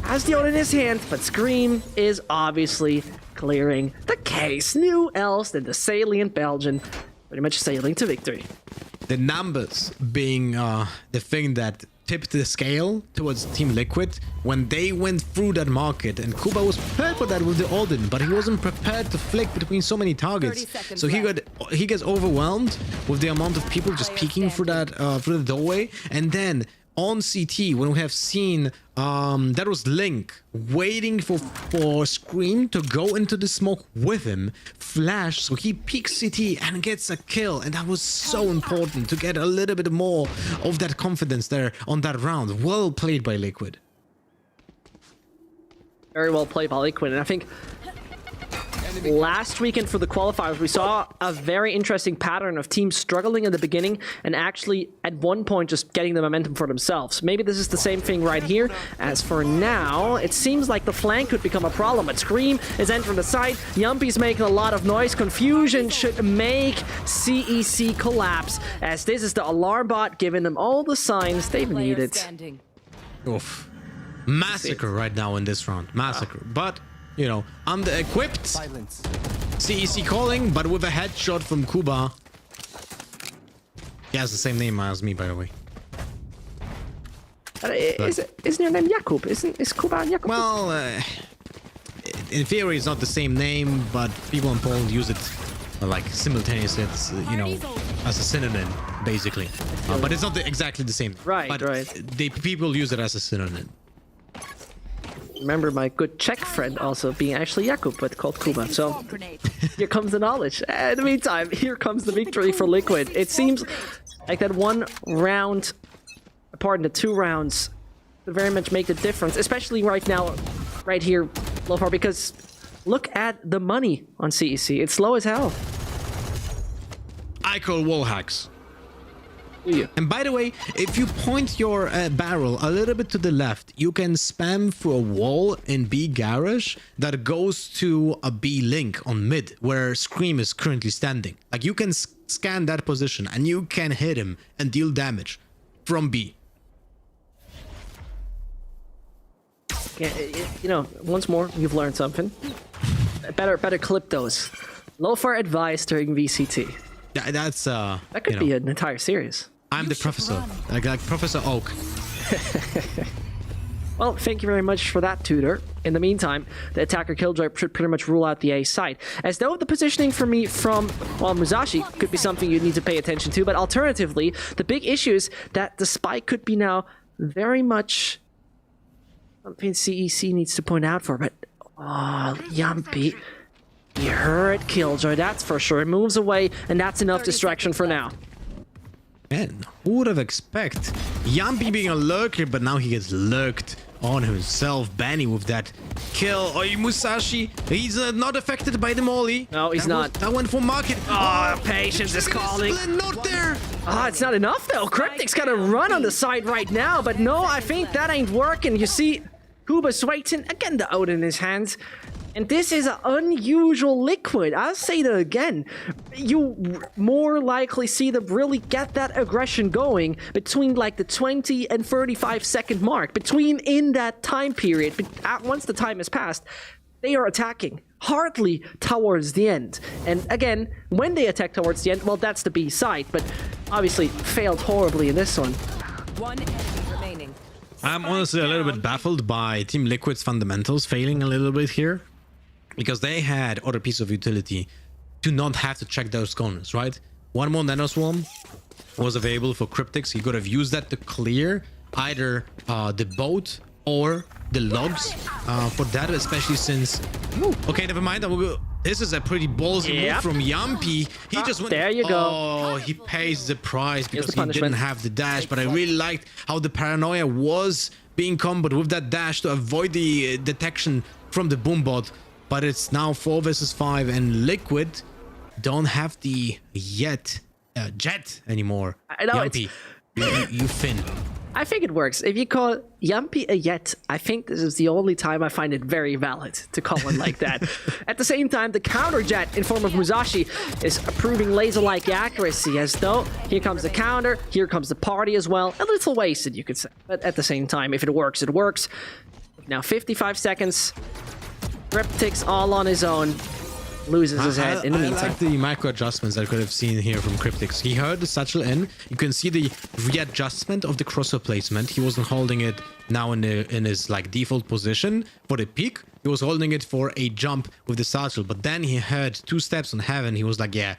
has the ult in his hand, but Scream is obviously clearing the case. New else than the salient Belgian, pretty much sailing to victory. The numbers being the thing that tipped the scale towards Team Liquid when they went through that market, and Kuba was prepared for that with the Odin, but he wasn't prepared to flick between so many targets. So he gets overwhelmed with the amount of people just peeking through that through the doorway. And then on CT, when we have seen that was Link waiting for Scream to go into the smoke with him, flash, so he peeks CT and gets a kill, and that was so important to get a little bit more of that confidence there on that round. Well played by Liquid. Very well played by Liquid, and I think last weekend for the qualifiers, we saw a very interesting pattern of teams struggling in the beginning and actually at one point just getting the momentum for themselves. Maybe this is the same thing right here. As for now, it seems like the flank could become a problem, but Scream is entering the site. Yumpy's making a lot of noise. Confusion should make CEC collapse, as this is the alarm bot giving them all the signs they've needed. Oof. Massacre right now in this round. Massacre. But, you know, under-equipped. Silence. CEC calling, but with a headshot from Kuba. He has the same name as me, by the way. Isn't your name Jakub? Is Kuba Jakub? Well, in theory, it's not the same name, but people in Poland use it like simultaneously, you know, as a synonym, basically. But it's not exactly the same. Right, but right. People use it as a synonym. Remember my good Czech friend also being actually Jakub, but called Kuba. So here comes the knowledge. In the meantime, here comes the victory for Liquid. It seems like that one round, pardon, the 2 rounds, would very much make the difference, especially right now, right here, Lothar, because look at the money on CEC. It's low as hell. I call wall hacks. And by the way, if you point your barrel a little bit to the left, you can spam through a wall in B garage that goes to a B link on mid, where Scream is currently standing. Like, you can scan that position and you can hit him and deal damage from B. Yeah, you know, once more, you've learned something. Better clip those. Lothar advice during VCT. Yeah, that's that could be an entire series. I'm the professor, like Professor Oak. Well, thank you very much for that, Tutor. In the meantime, the attacker killjoy should pretty much rule out the A side. As though the positioning for me from, well, Musashi could be something you need to pay attention to, but alternatively, the big issue is that the spike could be now very much something CEC needs to point out for, but oh, Yumpy. He heard killjoy, that's for sure. It moves away, and that's enough distraction for now. Man, who would have expected Yumpy being a lurker, but now he gets lurked on himself. Benny with that kill. Oh, Musashi, he's not affected by the molly. No, he's not. That went for market. Oh, patience is calling. Not there. Ah, it's not enough though. Cryptic's got to run on the side right now, but no, I think that ain't working. You see, Kuba's waiting, again the out in his hands. And this is an unusual Liquid. I'll say that again. You more likely see them really get that aggression going between like the 20 and 35 second mark. Between in that time period, once the time has passed, they are attacking hardly towards the end. And again, when they attack towards the end, well, that's the B side, but obviously failed horribly in this one. One enemy remaining. I'm honestly a little bit baffled by Team Liquid's fundamentals failing a little bit here. Because they had other piece of utility to not have to check those corners, right? One more Nano Swarm was available for Cryptics. He could have used that to clear either the boat or the logs for that, especially since... Okay, never mind. This is a pretty ballsy move from Yumpy. He just went... There you go. Oh, he pays the price because he didn't have the dash. But I really liked how the paranoia was being comboed with that dash to avoid the detection from the boombot. But it's now 4 versus 5, and Liquid don't have the jet anymore. I know, Yumpy, you Finn. I think it works. If you call Yumpy a yet, I think this is the only time I find it very valid to call it like that. At the same time, the counter jet in form of Musashi is proving laser-like accuracy, as though here comes the counter, here comes the party as well. A little wasted, you could say. But at the same time, if it works, it works. Now 55 seconds. Cryptic's all on his own. Loses his head in the meantime. I like the micro adjustments I could have seen here from Cryptic's. He heard the satchel in. You can see the readjustment of the crosser placement. He wasn't holding it now in his like default position for the peak. He was holding it for a jump with the satchel. But then he heard 2 steps on heaven. He was like, yeah,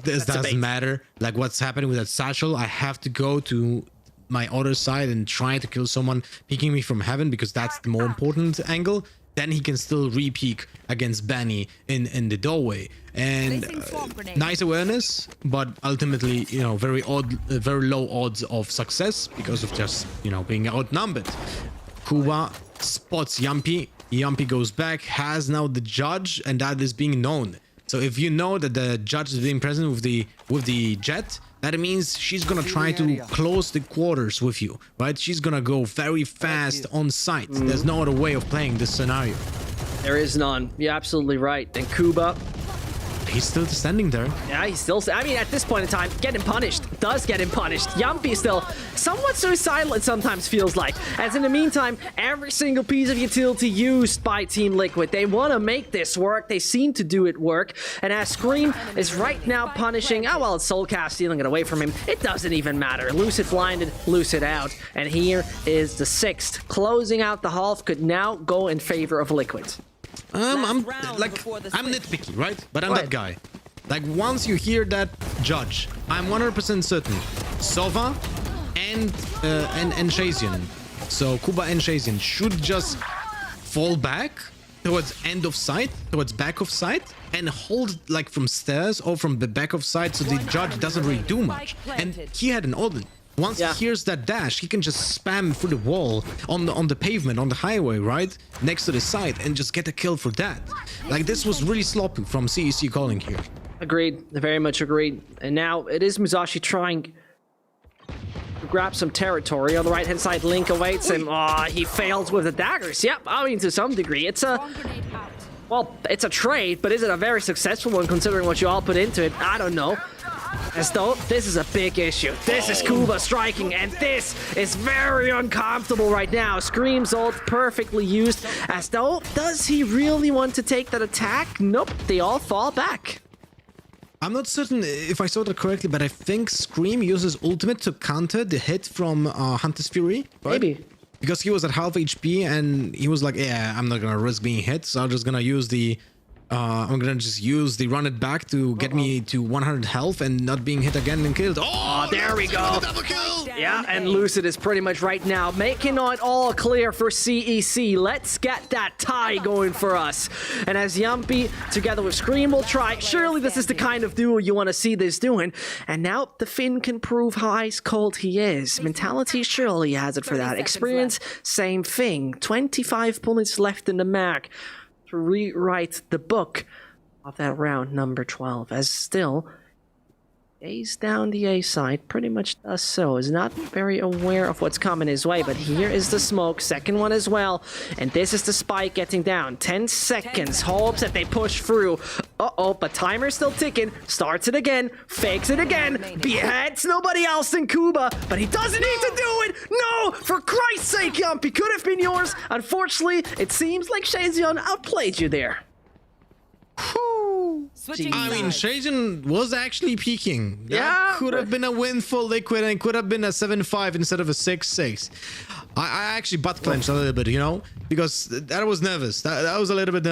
this doesn't matter. Like, what's happening with that satchel? I have to go to my other side and try to kill someone peeking me from heaven, because that's the more important angle. Then he can still re-peek against Benny in the doorway. And nice awareness, but ultimately, you know, very low odds of success because of just, you know, being outnumbered. Kuba spots Yumpy. Yumpy goes back, has now the judge, and that is being known. So if you know that the judge is being present with the jet, that means she's gonna try to close the quarters with you, right? She's gonna go very fast on site. There's no other way of playing this scenario. There is none. You're absolutely right. And Kuba, he's still standing there. Yeah, he's still... I mean, at this point in time, getting punished. Does get him punished. Yumpy still somewhat suicidal, it sometimes feels like. As in the meantime, every single piece of utility used by Team Liquid. They want to make this work. They seem to do it work. And as Scream is right now punishing... Oh, well, it's Soulcast stealing it away from him. It doesn't even matter. Lucid blinded, Lucid out. And here is the 6th. Closing out the half could now go in favor of Liquid. I'm nitpicky, right? But I'm that guy. Like, once you hear that judge, I'm 100% certain Sova and Shazian, so Kuba and Shazian, should just fall back towards end of sight, towards back of sight, and hold like from stairs or from the back of sight, so the judge doesn't really do much. And he had an Odin. Once he hears that dash, he can just spam through the wall on the pavement, on the highway, right? Next to the site, and just get a kill for that. Like, this was really sloppy from CEC calling here. Agreed. Very much agreed. And now it is Musashi trying to grab some territory. On the right-hand side, Link awaits him. Oh, he fails with the daggers. Yep, I mean, to some degree. It's a... Well, it's a trade, but is it a very successful one considering what you all put into it? I don't know. As though this is a big issue. This is Kuba striking, and this is very uncomfortable right now. Scream's ult perfectly used. As though, does he really want to take that attack? Nope, they all fall back. I'm not certain if I saw that correctly, but I think Scream uses ultimate to counter the hit from Hunter's Fury. Right? Maybe. Because he was at half HP and he was like, yeah, I'm not gonna risk being hit, so I'm just gonna use the run it back to get me to 100 health and not being hit again and killed. Oh, there we go. Yeah, and Lucid is pretty much right now making it all clear for CEC. Let's get that tie going for us. And as Yumpy, together with Scream, will try. Surely this is the kind of duo you want to see this doing. And now the Finn can prove how ice cold he is. Mentality surely has it for that. Experience, same thing. 25 bullets left in the mag to rewrite the book of that round number 12, as still Ace down the A side pretty much does so, is not very aware of what's coming his way, but here is the smoke, second one as well, and this is the spike getting down. 10 seconds, hopes that they push through. Uh-oh, but timer's still ticking, starts it again, fakes it again, beheads nobody else than Kuba, but he doesn't need to do it! No! For Christ's sake, Yumpy, could have been yours. Unfortunately, it seems like Shazion outplayed you there. I mean, Shazion was actually peaking. That could have been a win for Liquid and could have been a 7-5 instead of a 6-6. I actually butt clenched a little bit, you know, because that was nervous. That was a little bit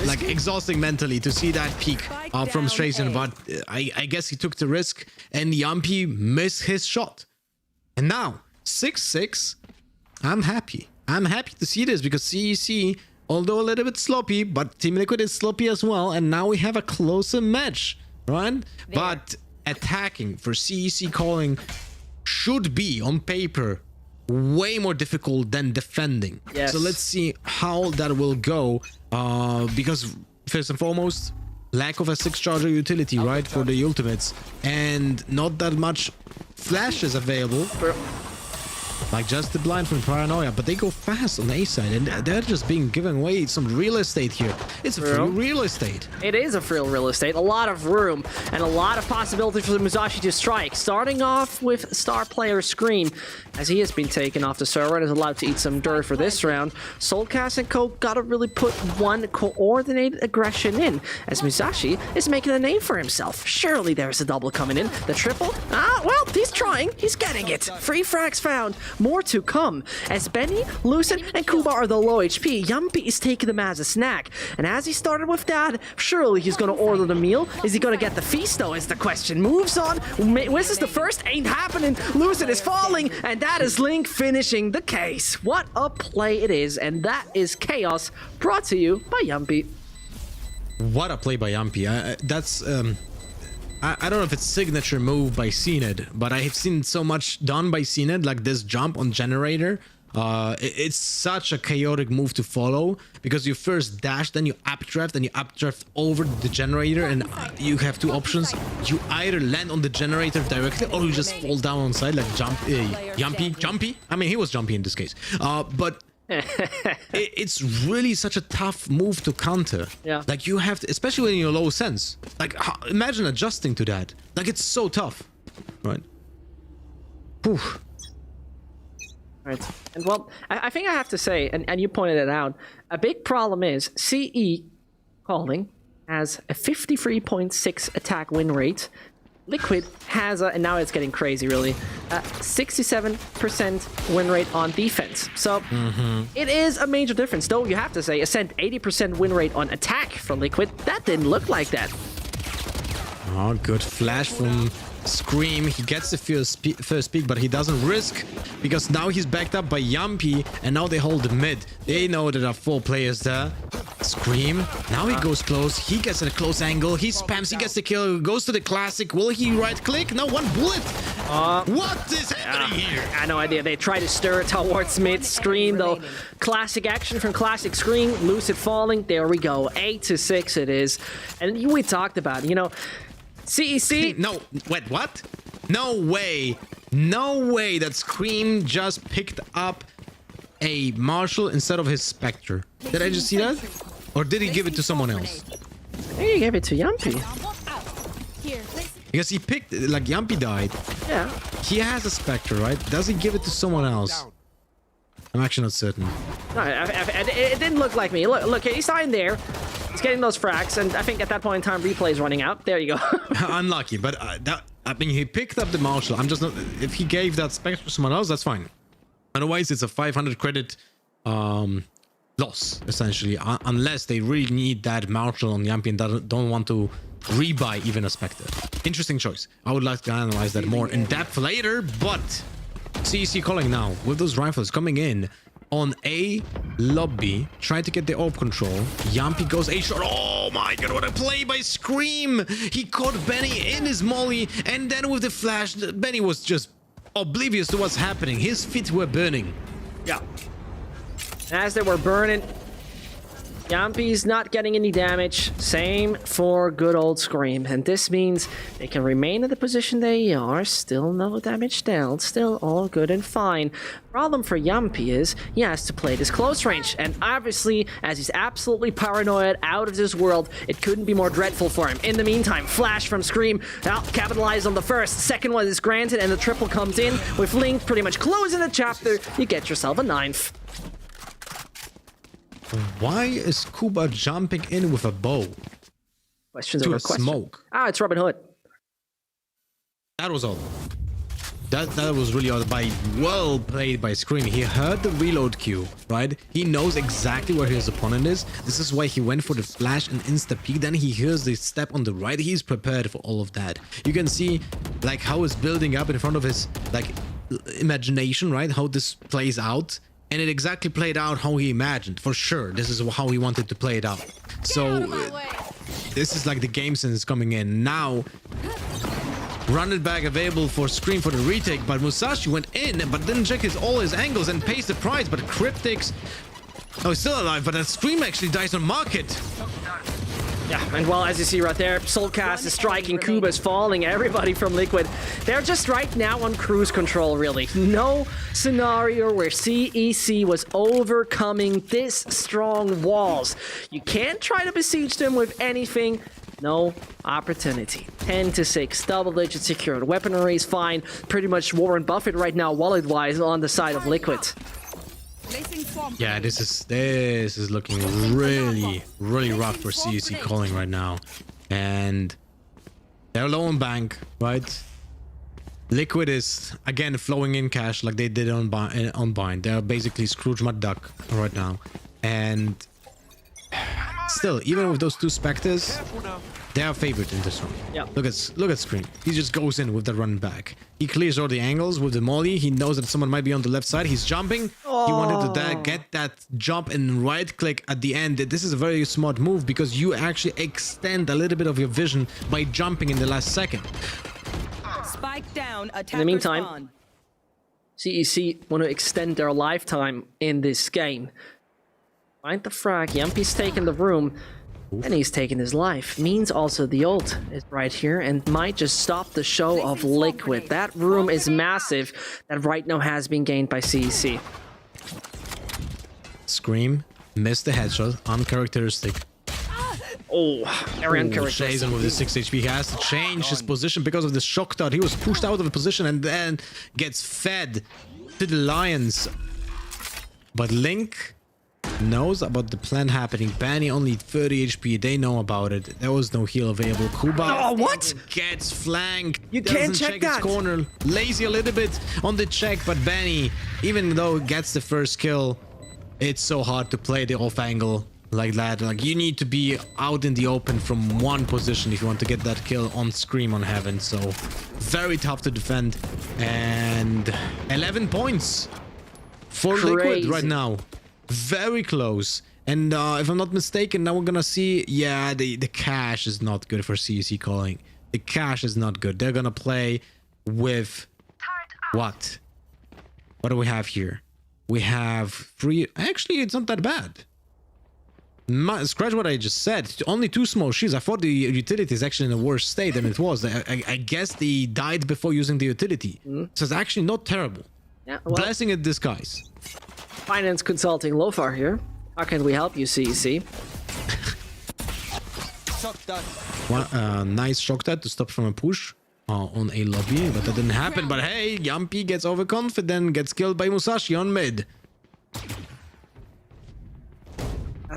like exhausting mentally to see that peak from Shazion, but I guess he took the risk and Yumpy missed his shot. And now 6-6, I'm happy. I'm happy to see this because CEC, although a little bit sloppy, but Team Liquid is sloppy as well, and now we have a closer match, right? But attacking for CEC calling should be, on paper, way more difficult than defending. Yes. So let's see how that will go, because first and foremost, lack of a 6-charger utility, right, for the ultimates, and not that much flashes available. Like just the blind from Paranoia, but they go fast on the A side, and they're just being given away some real estate here. It's a free real estate. It is a free real estate, a lot of room, and a lot of possibility for the Musashi to strike. Starting off with star player Scream, as he has been taken off the server and is allowed to eat some dirt for this round. Soulcast and Co gotta really put one coordinated aggression in, as Musashi is making a name for himself. Surely there's a double coming in. The triple? Well, he's trying. He's getting it. 3 frags found. More to come, as Benny, Lucid, and Kuba are the low HP. Yumpy is taking them as a snack, and as he started with that, surely he's gonna order the meal. Is he gonna get the feast, though, is the question. Moves on, misses the first, ain't happening. Lucid is falling, and that is Link finishing the case. What a play it is, and that is Chaos, brought to you by Yumpy. What a play by Yumpy. That's I don't know if it's signature move by CNED, but I have seen so much done by CNED, like this jump on generator, It's such a chaotic move to follow because you first dash, then you updraft, then you updraft over the generator, and you have two options. You either land on the generator directly or you just fall down on side like jumpy. I mean, he was jumpy in this case. But it's really such a tough move to counter. Yeah. Like you have to, especially when you're low sense. Like imagine adjusting to that. Like it's so tough, right? Whew. Right. And well, I think I have to say, and you pointed it out, a big problem is CE calling has a 53.6 attack win rate. Liquid has a, and now it's getting crazy really, 67% win rate on defense. So it is a major difference. Though you have to say, Ascent 80% win rate on attack for Liquid. That didn't look like that. Oh, good flash from Scream. He gets the first peak, but he doesn't risk because now he's backed up by Yumpy, and now they hold the mid. They know there are 4 players there. Scream. Now he goes close. He gets at a close angle. He spams. He gets the kill. Goes to the classic. Will he right click? No, one bullet. What is happening here? I had no idea. They try to stir towards mid. Scream though. Classic action from Classic Scream. Lucid falling. There we go. 8-6 it is. And we talked about, you know, CEC. No, wait, what? No way. No way that Scream just picked up a Marshall instead of his Spectre. Did I just see that? Or did he give it to someone else? I think he gave it to Yumpy. Because he picked, like Yumpy died. Yeah. He has a Spectre, right? Does he give it to someone else? I'm actually not certain. No, it didn't look like me. Look, he's lying there. He's getting those frags, and I think at that point in time, replay is running out. There you go. Unlucky, but I mean, he picked up the Marshall. I'm just not. If he gave that Spectre to someone else, that's fine. Otherwise, it's a 500 credit loss, essentially, unless they really need that Marshall on Yumpy and don't want to rebuy even a Spectre. Interesting choice. I would like to analyze that more in depth later, but CEC calling now with those rifles coming in on A lobby, trying to get the orb control. Yumpy goes A shot. Oh my god, what a play by Scream! He caught Benny in his molly, and then with the flash, Benny was just oblivious to what's happening. His feet were burning. Yeah. As they were burning, Yumpy's not getting any damage. Same for good old Scream. And this means they can remain in the position they are. Still no damage dealt. Still all good and fine. Problem for Yumpy is he has to play this close range. And obviously, as he's absolutely paranoid, out of this world, it couldn't be more dreadful for him. In the meantime, flash from Scream. Now, capitalize on the first. Second one is granted, and the triple comes in with Link pretty much closing the chapter. You get yourself a 9th. Why is Kuba jumping in with a bow? Questions to over a questions. smoke. It's Robin Hood. That was all. That was really all well played by Scream. He heard the reload cue, right? He knows exactly where his opponent is. This is why he went for the flash and insta peek. Then he hears the step on the right. He's prepared for all of that. You can see like how it's building up in front of his like imagination, right? How this plays out. And it exactly played out how he imagined, for sure. This is how he wanted to play it out. So this is like the game sense coming in. Now, run it back available for Scream for the retake, but Musashi went in, but didn't check all his angles and pays the price. But Cryptics, oh, he's still alive, but that Scream actually dies on market. Yeah, and well, as you see right there, Soulcast is striking, Kuba's falling, everybody from Liquid. They're just right now on cruise control, really. No scenario where CEC was overcoming this strong walls. You can't try to besiege them with anything. No opportunity. 10-6, double digit secured. Weaponry is fine. Pretty much Warren Buffett right now, wallet-wise, on the side of Liquid. Yeah, this is looking really rough for CEC calling right now, and they're low on bank, right? Liquid is again flowing in cash like they did on Bind. They're basically Scrooge McDuck right now, and still, even with those two Spectres, they are favored in this one. Yeah. Look at Scream. He just goes in with the run back. He clears all the angles with the molly. He knows that someone might be on the left side. He's jumping. Oh. He wanted to get that jump and right click at the end. This is a very smart move because you actually extend a little bit of your vision by jumping in the last second. Spike down. In the meantime, CEC want to extend their lifetime in this game. Find the frag. Yumpy's taking the room. And he's taking his life. Means also the ult is right here and might just stop the show of Liquid. That room is massive that right now has been gained by CEC. Scream. Missed the headshot. Uncharacteristic. Oh, very uncharacteristic. Jason with the 6 HP. He has to change his position because of the shock dart. He was pushed out of the position and then gets fed to the Lions. But Link knows about the plan happening. Banny only 30 HP. They know about it. There was no heal available. Kuba what? Gets flanked. You can't Doesn't check that. his corner. Lazy a little bit on the check, but Banny, even though it gets the first kill, it's so hard to play the off angle like that. Like, you need to be out in the open from one position if you want to get that kill on Scream on Heaven. So very tough to defend. And 11 points for Liquid right now. Very close. And if I'm not mistaken, now we're gonna see, yeah, the cash is not good for CEC calling. The cash is not good. They're gonna play with what? What do we have here? We have three. Actually, it's not that bad. Scratch what I just said. Only 2 small shields. I thought the utility is actually in a worse state than it was. I guess they died before using the utility. So it's actually not terrible. Yeah, well, blessing in disguise. Finance consulting Lothar here. How can we help you, CEC? Nice shock dart to stop from a push on a lobby, but that didn't happen. But hey, Yumpy gets overconfident, gets killed by Musashi on mid.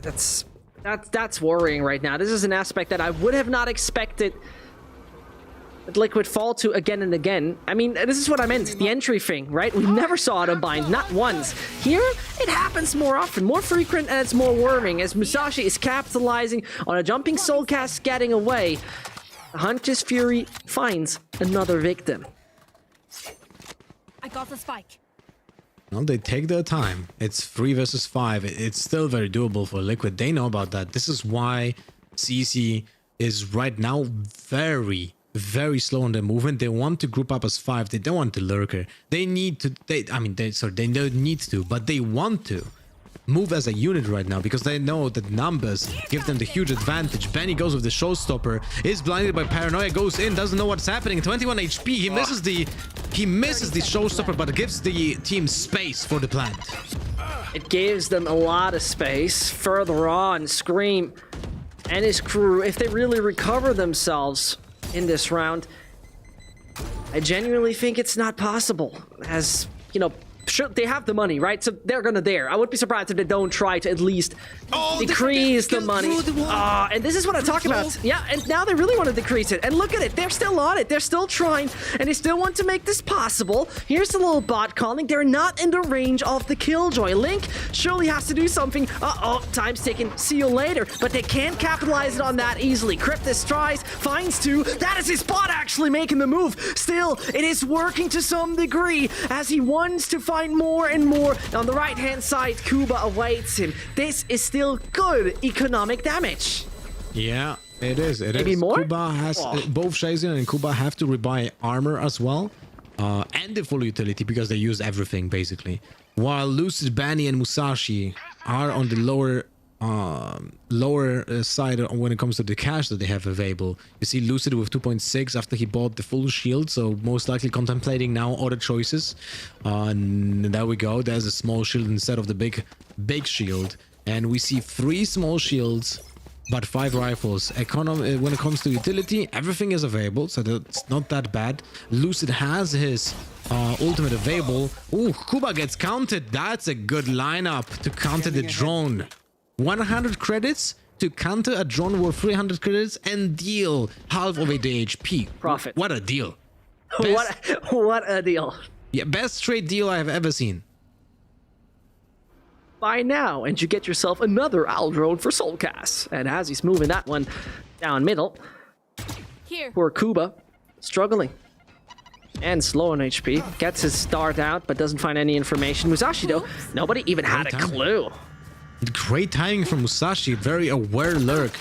That's worrying right now. This is an aspect that I would have not expected that Liquid fall to again and again. I mean, this is what I meant, the entry thing, right? We never saw it unbind, not once. Here, it happens more often, more frequent, and it's more worrying as Musashi is capitalizing on a jumping soulcast getting away. Hunter's Fury finds another victim. I got the spike. Well, they take their time. It's 3 versus 5. It's still very doable for Liquid. They know about that. This is why CEC is right now very slow on their movement. They want to group up as 5. They don't want to lurker. They need to. They don't need to, but they want to move as a unit right now because they know that numbers give them the huge advantage. Benny goes with the showstopper, is blinded by paranoia, goes in, doesn't know what's happening. 21 HP. He misses the showstopper, but it gives the team space for the plant. It gives them a lot of space. Further on, Scream and his crew, if they really recover themselves in this round, I genuinely think it's not possible. As, you know, sure, they have the money, right? So they're gonna dare. I would be surprised if they don't try to at least decrease the money. And this is what I talk about. Yeah, and now they really want to decrease it. And look at it. They're still on it. They're still trying. And they still want to make this possible. Here's the little bot calling. They're not in the range of the Killjoy. Link surely has to do something. Time's ticking. See you later. But they can't capitalize it on that easily. Cryptus tries, finds 2. That is his bot actually making the move. Still, it is working to some degree as he wants to find more and more. On the right-hand side, Kuba awaits him. This is still good economic damage. Yeah, it is. Maybe more? Kuba has both Shazin and Kuba have to rebuy armor as well, and the full utility because they use everything basically. While Lucid, Banny, and Musashi are on the lower side when it comes to the cash that they have available. You see Lucid with 2.6 after he bought the full shield, so most likely contemplating now other choices. And there we go. There's a small shield instead of the big shield. And we see 3 small shields, but 5 rifles. When it comes to utility, everything is available, so that's not that bad. Lucid has his ultimate available. Ooh, Kuba gets counted. That's a good lineup to counter the drone. 100 credits to counter a drone worth 300 credits and deal half of a HP. Profit. What a deal. What a deal. Yeah, best trade deal I have ever seen. By now, and you get yourself another owl drone for Soulcast. And as he's moving that one down middle, poor Kuba struggling and slow on HP. Gets his start out, but doesn't find any information. Musashi, though, nobody even had a clue. Great timing from Musashi, very aware lurk,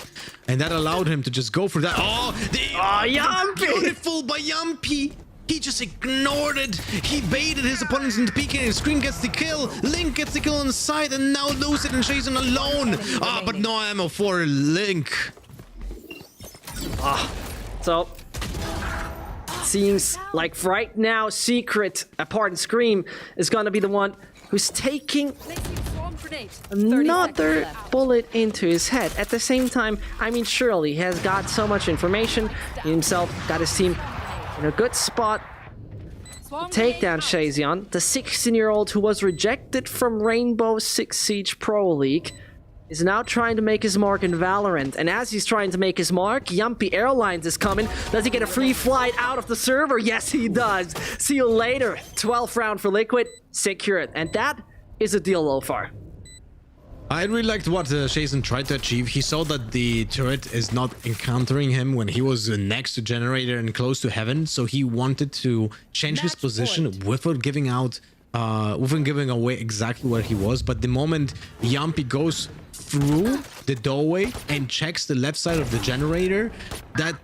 and that allowed him to just go for that. Yumpy! Beautiful by Yumpy! He just ignored it. He baited his opponents into peeking, and Scream gets the kill. Link gets the kill on the side, and now Lucid and Jason alone. But no ammo for Link. So seems like right now Secret, pardon, Scream is gonna be the one who's taking another bullet into his head. At the same time, I mean, surely he has got so much information. He himself got his team in a good spot to take down Shazion, the 16-year-old who was rejected from Rainbow Six Siege Pro League. Is now trying to make his mark in Valorant. And as he's trying to make his mark, Yumpy Airlines is coming. Does he get a free flight out of the server? Yes, he does. See you later. 12th round for Liquid. Secure it. And that is a deal, Lothar. I really liked what Shazen tried to achieve. He saw that the turret is not encountering him when he was next to Generator and close to Heaven. So he wanted to change his position without giving out, without giving away exactly where he was. But the moment Yumpy goes through the doorway and checks the left side of the Generator,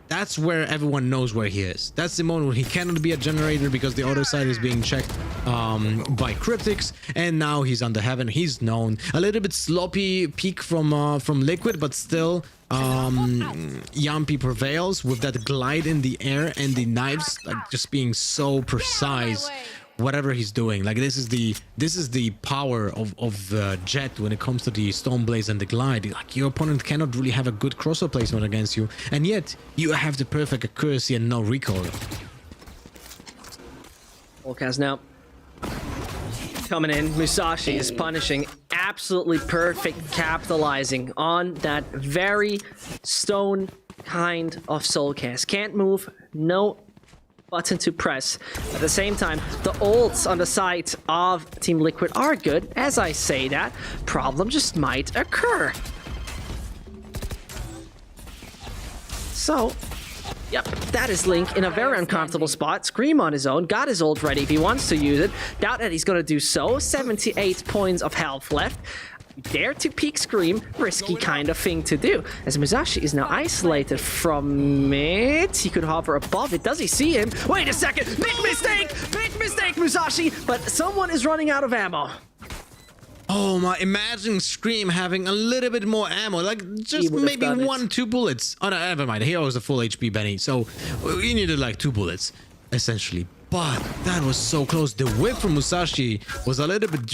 that's where everyone knows where he is. That's the moment when he cannot be a Generator because the other side is being checked by Cryptics, and now he's under Heaven. He's known. A little bit sloppy peek from Liquid, but still Yumpy prevails with that glide in the air and the knives like just being so precise. Whatever he's doing, like this is the power of Jet when it comes to the Stormblaze and the glide. Like your opponent cannot really have a good crossover placement against you, and yet you have the perfect accuracy and no recoil. Volkaz now coming in. Musashi is punishing. Absolutely perfect, capitalizing on that very stone kind of soul cast. Can't move, no button to press. At the same time, the ults on the side of Team Liquid are good. As I say that, problem just might occur. So, yep, that is Link in a very uncomfortable spot. Scream on his own, got his ult ready if he wants to use it. Doubt that he's gonna do so. 78 points of health left. Dare to peek Scream, risky kind of thing to do. As Musashi is now isolated from it. He could hover above it. Does he see him? Wait a second! Big mistake, Musashi! But someone is running out of ammo. Oh my, imagine Scream having a little bit more ammo, like just maybe 1-2 bullets. Oh no, never mind, he was a full HP Benny, so you needed like 2 bullets, essentially. But that was so close. The whip from Musashi was a little bit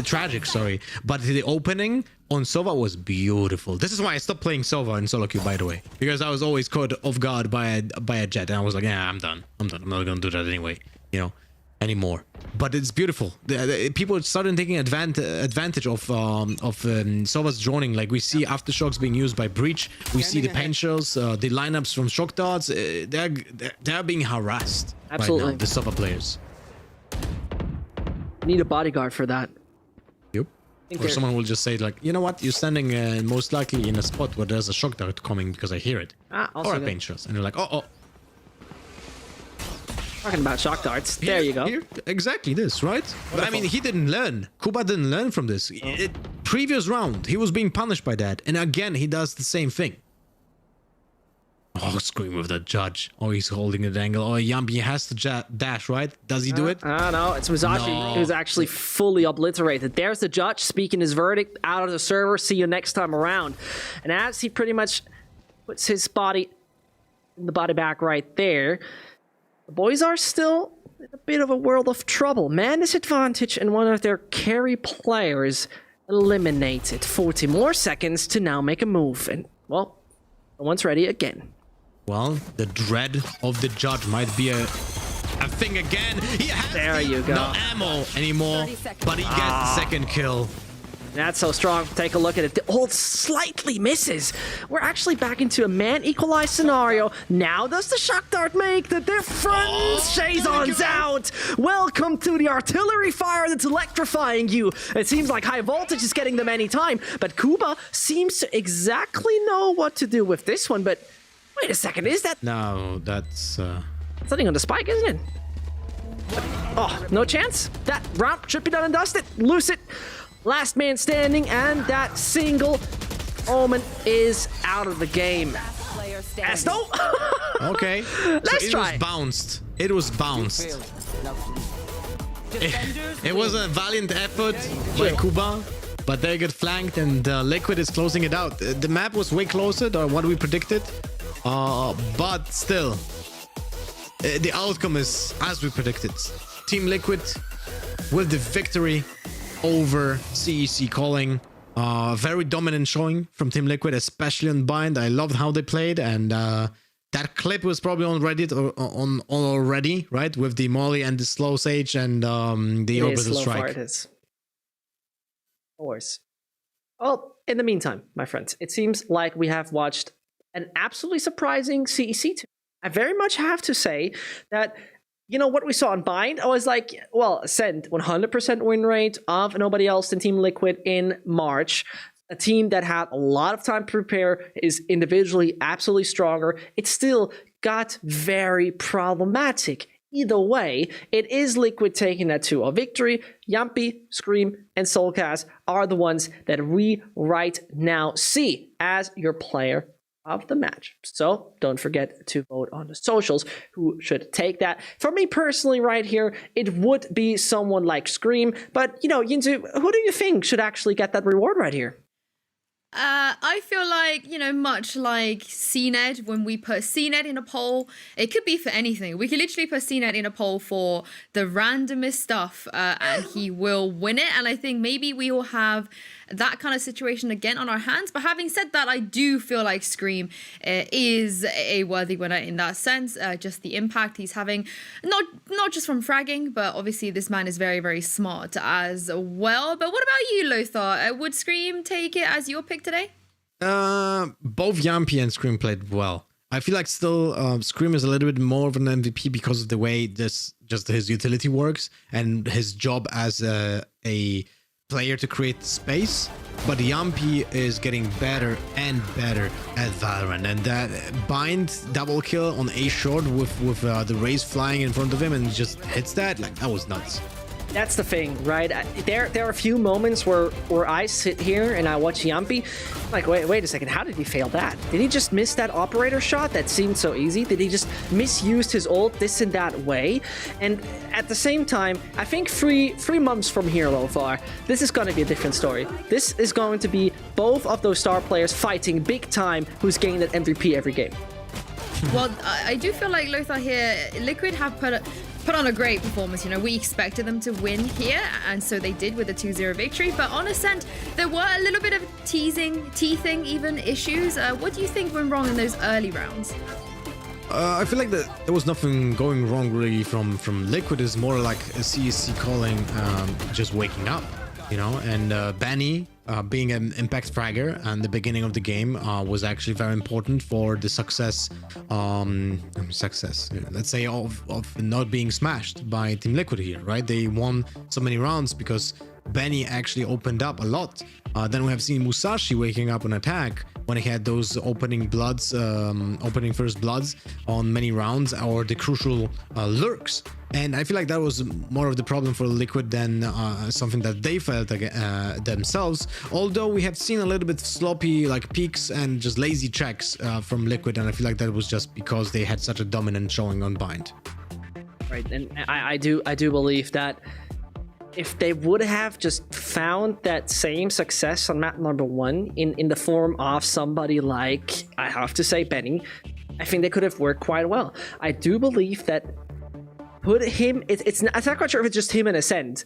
tragic, sorry. But the opening on Sova was beautiful. This is why I stopped playing Sova in solo queue, by the way. Because I was always caught off guard by a Jet. And I was like, yeah, I'm done. I'm not going to do that anyway, you know, anymore. But it's beautiful. People started taking advantage of Sova's droning. Like we see Aftershocks being used by Breach. We see the paint shells, the lineups from Shock Darts. They're being harassed. Absolutely. Right now, the Sova players. Need a bodyguard for that. Yep. Or someone will just say like, you know what? You're standing most likely in a spot where there's a Shock Dart coming because I hear it. Or a paint shells. And you're like, oh. Talking about Shock Darts. There you go. Exactly this, right? But I mean, he didn't learn. Kuba didn't learn from this. Previous round, he was being punished by that. And again, he does the same thing. Oh, Scream with the judge. Oh, he's holding it angle. Oh, Yumpy has to dash, right? Does he do it? No, it's Musashi who's actually fully obliterated. There's the judge speaking his verdict out of the server. See you next time around. And as he pretty much puts his body in the body bag right there, the boys are still in a bit of a world of trouble. Man disadvantage and one of their carry players eliminated. 40 more seconds to now make a move. And, well, no one's ready again. Well, the dread of the judge might be a thing again. He has no ammo anymore, but he gets the second kill. That's so strong. Take a look at it. The ult slightly misses. We're actually back into a man equalized scenario. Now does the Shock Dart make the difference? Shazon's out. Welcome to the artillery fire that's electrifying you. It seems like high voltage is getting them anytime, but Kuba seems to exactly know what to do with this one. But wait a second, is that... No, that's... Something on the spike, isn't it? Oh, no chance? That round should be done and dusted. Loose it. Last man standing, and that single Omen is out of the game. As no, Okay. Let's try. It was bounced. It was bounced. It was a valiant effort by Kuba, but they get flanked and Liquid is closing it out. The map was way closer than what we predicted, but still, the outcome is as we predicted. Team Liquid with the victory over CEC Calling. Very dominant showing from Team Liquid, especially on Bind. I loved how they played, and that clip was probably on Reddit or on already, right? With the Molly and the slow Sage and the orbital strike. It is. Of course. Well, in the meantime, my friends, it seems like we have watched an absolutely surprising CEC team. I very much have to say that, you know, what we saw on Bind, I was like, well, Ascent, 100% win rate of nobody else than Team Liquid in March. A team that had a lot of time to prepare, is individually absolutely stronger. It still got very problematic. Either way, it is Liquid taking that to a victory. Yumpy, Scream, and Soulcast are the ones that we right now see as your player of the match. So don't forget to vote on the socials who should take that. For me personally right here, it would be someone like Scream. But, you know, Yinsu, who do you think should actually get that reward right here? I feel like, you know, much like CNED, when we put CNED in a poll, it could be for anything. We could literally put CNED in a poll for the randomest stuff, and he will win it. And I think maybe we will have that kind of situation again on our hands. But having said that, I do feel like Scream is a worthy winner in that sense. Just the impact he's having, not just from fragging, but obviously this man is very, very smart as well. But what about you, Lothar? Would Scream take it as your pick today? Both Yumpy and Scream played well. I feel like still Scream is a little bit more of an MVP because of the way his utility works and his job as a player to create space. But Yumpy is getting better and better at Valorant, and that Bind double kill on A short with the Raze flying in front of him and just hits that, like, that was nuts. That's the thing, right? There are a few moments where I sit here and I watch Yumpy, like, wait a second, how did he fail that? Did he just miss that operator shot that seemed so easy? Did he just misuse his ult this and that way? And at the same time, I think three months from here, Lothar, this is going to be a different story. This is going to be both of those star players fighting big time who's getting that MVP every game. Well, I do feel like Lothar here, Liquid have put on a great performance. You know, we expected them to win here, and so they did with a 2-0 victory. But on Ascent, there were a little bit of teething even issues. What do you think went wrong in those early rounds? I feel like there was nothing going wrong really from Liquid. Is more like a CEC Calling just waking up, you know, and Benny being an impact fragger and the beginning of the game was actually very important for the success, let's say, of not being smashed by Team Liquid here, right? They won so many rounds because Benny actually opened up a lot. Then we have seen Musashi waking up on attack when he had those opening first bloods on many rounds, or the crucial lurks. And I feel like that was more of the problem for Liquid than something that they felt themselves. Although we have seen a little bit sloppy like peaks and just lazy checks from Liquid, and I feel like that was just because they had such a dominant showing on Bind. Right, and I do believe that if they would have just found that same success on map number 1 in the form of somebody like, I have to say, Benny, I think they could have worked quite well. I do believe that put him, I'm not quite sure if it's just him and Ascent,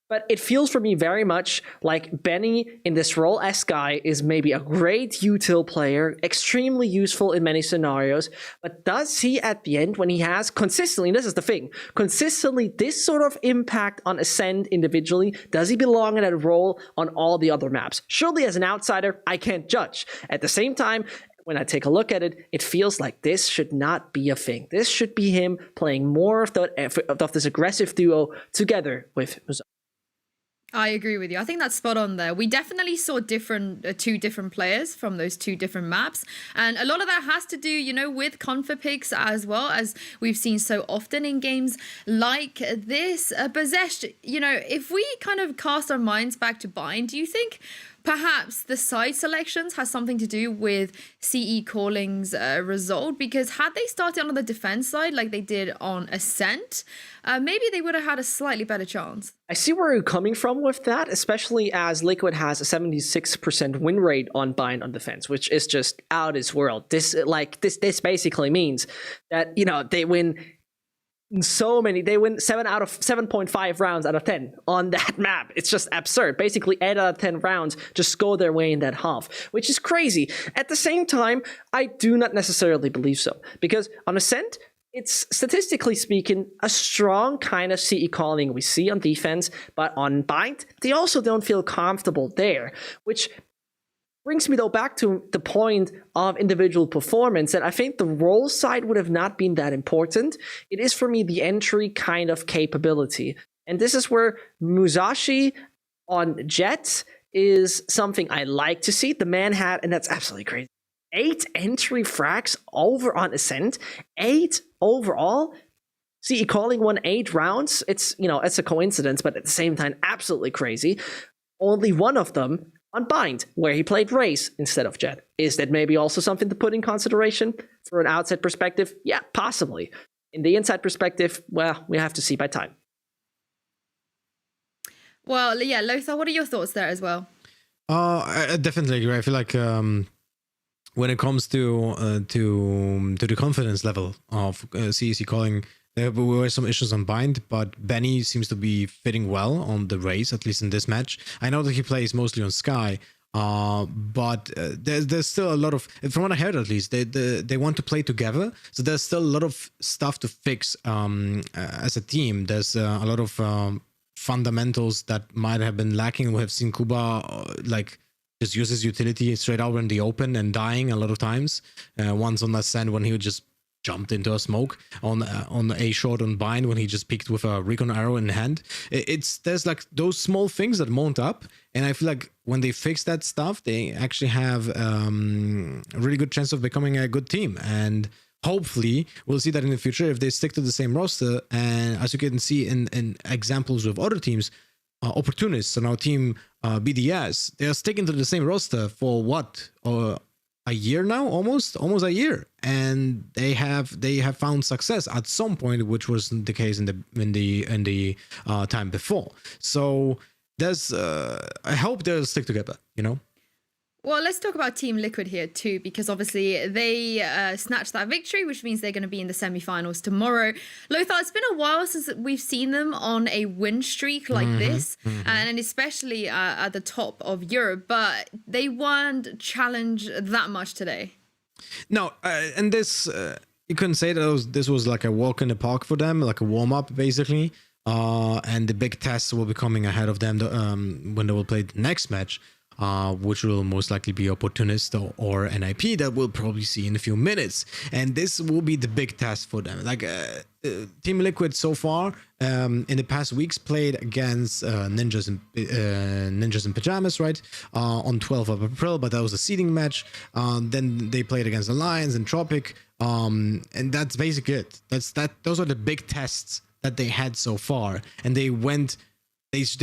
but it feels for me very much like Benny in this role as Skye is maybe a great util player, extremely useful in many scenarios, but does he at the end, when he has consistently, and this is the thing, consistently this sort of impact on Ascend individually, does he belong in that role on all the other maps? Surely as an outsider, I can't judge. At the same time, when I take a look at it, it feels like this should not be a thing. This should be him playing more of this aggressive duo together with Musashi. I agree with you. I think that's spot on there. We definitely saw two different players from those two different maps. And a lot of that has to do, you know, with confa picks as well, as we've seen so often in games like this. But Zescht, you know, if we kind of cast our minds back to Bind, do you think perhaps the side selections has something to do with CE Calling's result, because had they started on the defense side like they did on Ascent, maybe they would have had a slightly better chance. I see where you're coming from with that, especially as Liquid has a 76% win rate on Bind on defense, which is just out of this world. This basically means that, you know, they win they win 7.5 rounds out of 10 on that map. It's just absurd. Basically 8 out of 10 rounds just go their way in that half, which is crazy. At the same time, I do not necessarily believe so, because on Ascent, it's statistically speaking a strong kind of CE calling we see on defense, but on Bind, they also don't feel comfortable there, which brings me though back to the point of individual performance, that I think the role side would have not been that important. It is for me the entry kind of capability. And this is where Musashi on Jett is something I like to see. The man had, and that's absolutely crazy, 8 entry frags over on Ascent, 8 overall. CE calling won 8 rounds. It's, you know, it's a coincidence, but at the same time, absolutely crazy. Only one of them on Bind, where he played Raze instead of Jett. Is that maybe also something to put in consideration for an outside perspective? Yeah, possibly. In the inside perspective, well, we have to see by time. Well, yeah, Lothar, what are your thoughts there as well? I definitely agree. I feel like when it comes to the confidence level of CEC calling, there were some issues on Bind, but Benny seems to be fitting well on the Raze, at least in this match. I know that he plays mostly on Sky, but there's still a lot of, from what I heard at least, they want to play together. So there's still a lot of stuff to fix as a team. There's a lot of fundamentals that might have been lacking. We have seen Kuba like just use his utility straight out in the open and dying a lot of times. Once on that sand when he would just jumped into a smoke, on a short on Bind when he just picked with a recon arrow in hand. There's like those small things that mount up, and I feel like when they fix that stuff, they actually have a really good chance of becoming a good team. And hopefully we'll see that in the future if they stick to the same roster. And as you can see in examples of other teams, Opportunists on our team, BDS, they are sticking to the same roster for what? A year now, almost a year, and they have found success at some point, which was the case in the time before. So there's I hope they'll stick together, you know. Well, let's talk about Team Liquid here too, because obviously they snatched that victory, which means they're going to be in the semi-finals tomorrow. Lothar, it's been a while since we've seen them on a win streak like this, and especially at the top of Europe, but they weren't challenged that much today. No, and this, you couldn't say that this was like a walk in the park for them, like a warm-up basically, and the big tests will be coming ahead of them when they will play the next match. Which will most likely be Opportunist or NIP that we'll probably see in a few minutes. And this will be the big test for them. Like Team Liquid so far in the past weeks played against Ninjas in Pyjamas, right? On 12th of April, but that was a seeding match. Then they played against Alliance and Tropic. And that's basically it. Those are the big tests that they had so far. And they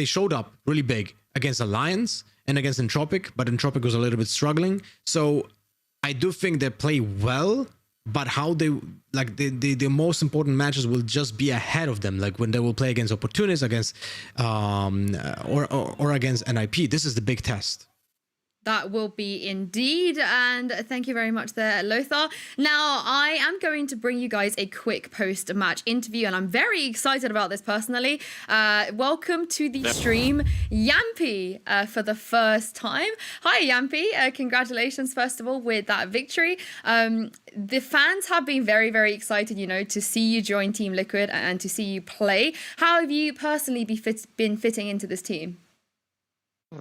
showed up really big against Alliance and against Entropic, but Entropic was a little bit struggling. So I do think they play well, but how they like the most important matches will just be ahead of them, like when they will play against Opportunists, against or against NIP. This is the big test. That will be indeed, and thank you very much there, Lothar. Now, I am going to bring you guys a quick post-match interview, and I'm very excited about this personally. Welcome to the stream, Yampy, for the first time. Hi, Yampy. Congratulations, first of all, with that victory. The fans have been very, very excited, you know, to see you join Team Liquid and to see you play. How have you personally been fitting into this team?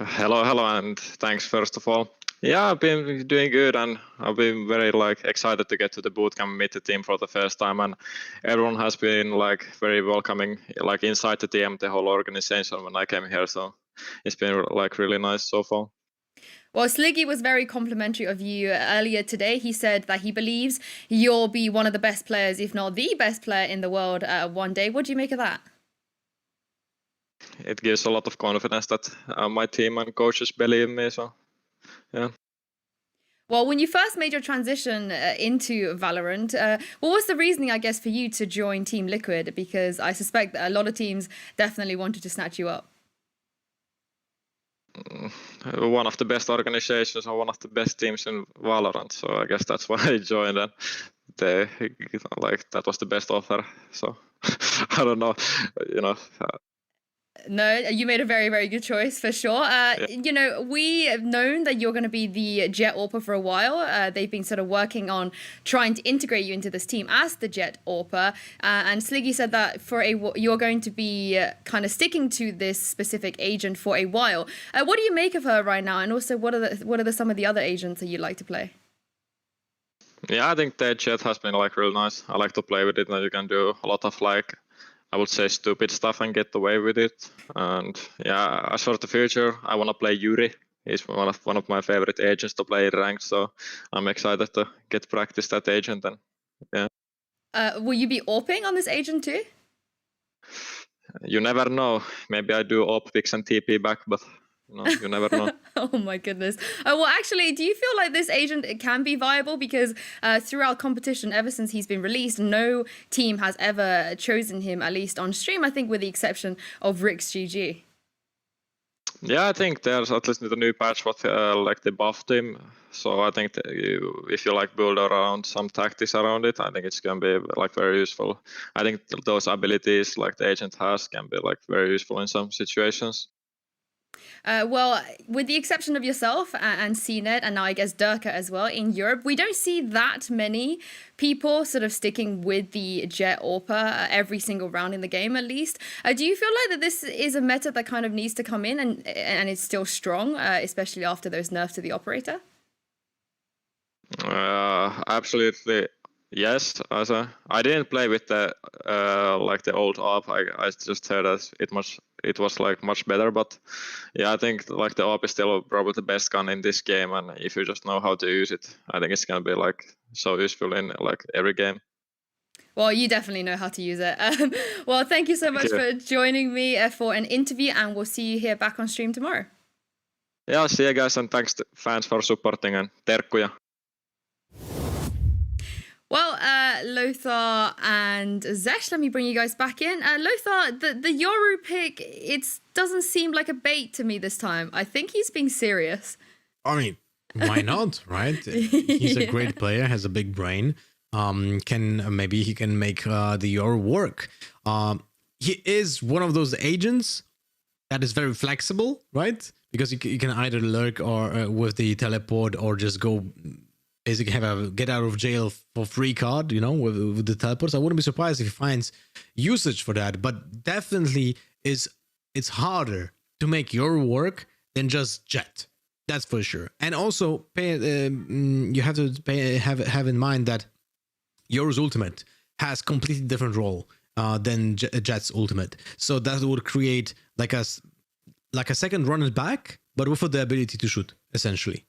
Hello, and thanks first of all. Yeah, I've been doing good, and I've been very excited to get to the bootcamp and meet the team for the first time, and everyone has been very welcoming, inside the team, the whole organization when I came here. So it's been really nice so far. Well, Sliggy was very complimentary of you earlier today. He said that he believes you'll be one of the best players, if not the best player in the world one day. What do you make of that? it gives a lot of confidence that my team and coaches believe in me. So, yeah. Well, when you first made your transition into Valorant, what was the reasoning, I guess, for you to join Team Liquid? Because I suspect that a lot of teams definitely wanted to snatch you up. One of the best organizations or one of the best teams in Valorant, so I guess that's why I joined. And they that was the best offer. So I don't know, No, you made a very, very good choice for sure. You know, we have known that you're going to be the Jet AWPer for a while. They've been sort of working on trying to integrate you into this team as the Jet AWPer. And Sliggy said that you're going to be kind of sticking to this specific agent for a while. What do you make of her right now? And also, what are some of the other agents that you like to play? Yeah, I think the Jet has been real nice. I like to play with it, and you can do a lot of I would say stupid stuff and get away with it. And yeah, as for the future, I want to play Yuri. He's one of my favorite agents to play ranked, so I'm excited to get practice that agent. And yeah. Will you be AWPing on this agent too? You never know. Maybe I do AWP picks and TP back, but you never know. Oh my goodness. Well, actually, do you feel like this agent can be viable? Because throughout competition, ever since he's been released, no team has ever chosen him, at least on stream, I think with the exception of Rick's GG. Yeah, I think there's at least the new patch what they buffed him. So I think that if you build around some tactics around it, I think it's gonna be very useful. I think those abilities the agent has can be very useful in some situations. Well, with the exception of yourself and CNET, and now I guess Durka as well, in Europe, we don't see that many people sort of sticking with the Jet AWPer every single round in the game, at least. Do you feel like that this is a meta that kind of needs to come in and it's still strong, especially after those nerfs to the operator? Absolutely. Yes, I didn't play with the the old AWP. I just heard that it was much better, but yeah, I think the AWP is still probably the best gun in this game, and if you just know how to use it, I think it's gonna be so useful in every game. Well, you definitely know how to use it. Well, thank you so much for joining me for an interview, and we'll see you here back on stream tomorrow. Yeah, see you guys, and thanks to fans for supporting, and terkkuja. Well, Lothar and Zescht, let me bring you guys back in. Lothar, the Yoru pick, it doesn't seem like a bait to me this time. I think he's being serious. I mean, why not, right? He's a great player, has a big brain. Maybe he can make the Yoru work. He is one of those agents that is very flexible, right? Because you can either lurk or with the teleport or just go basically have a get out of jail for free card, with the teleports. I wouldn't be surprised if he finds usage for that, but definitely it's harder to make your work than just Jet. That's for sure. And also you have to have in mind that Yoru's ultimate has completely different role than Jet's ultimate. So that would create like a second runner back, but with the ability to shoot, essentially.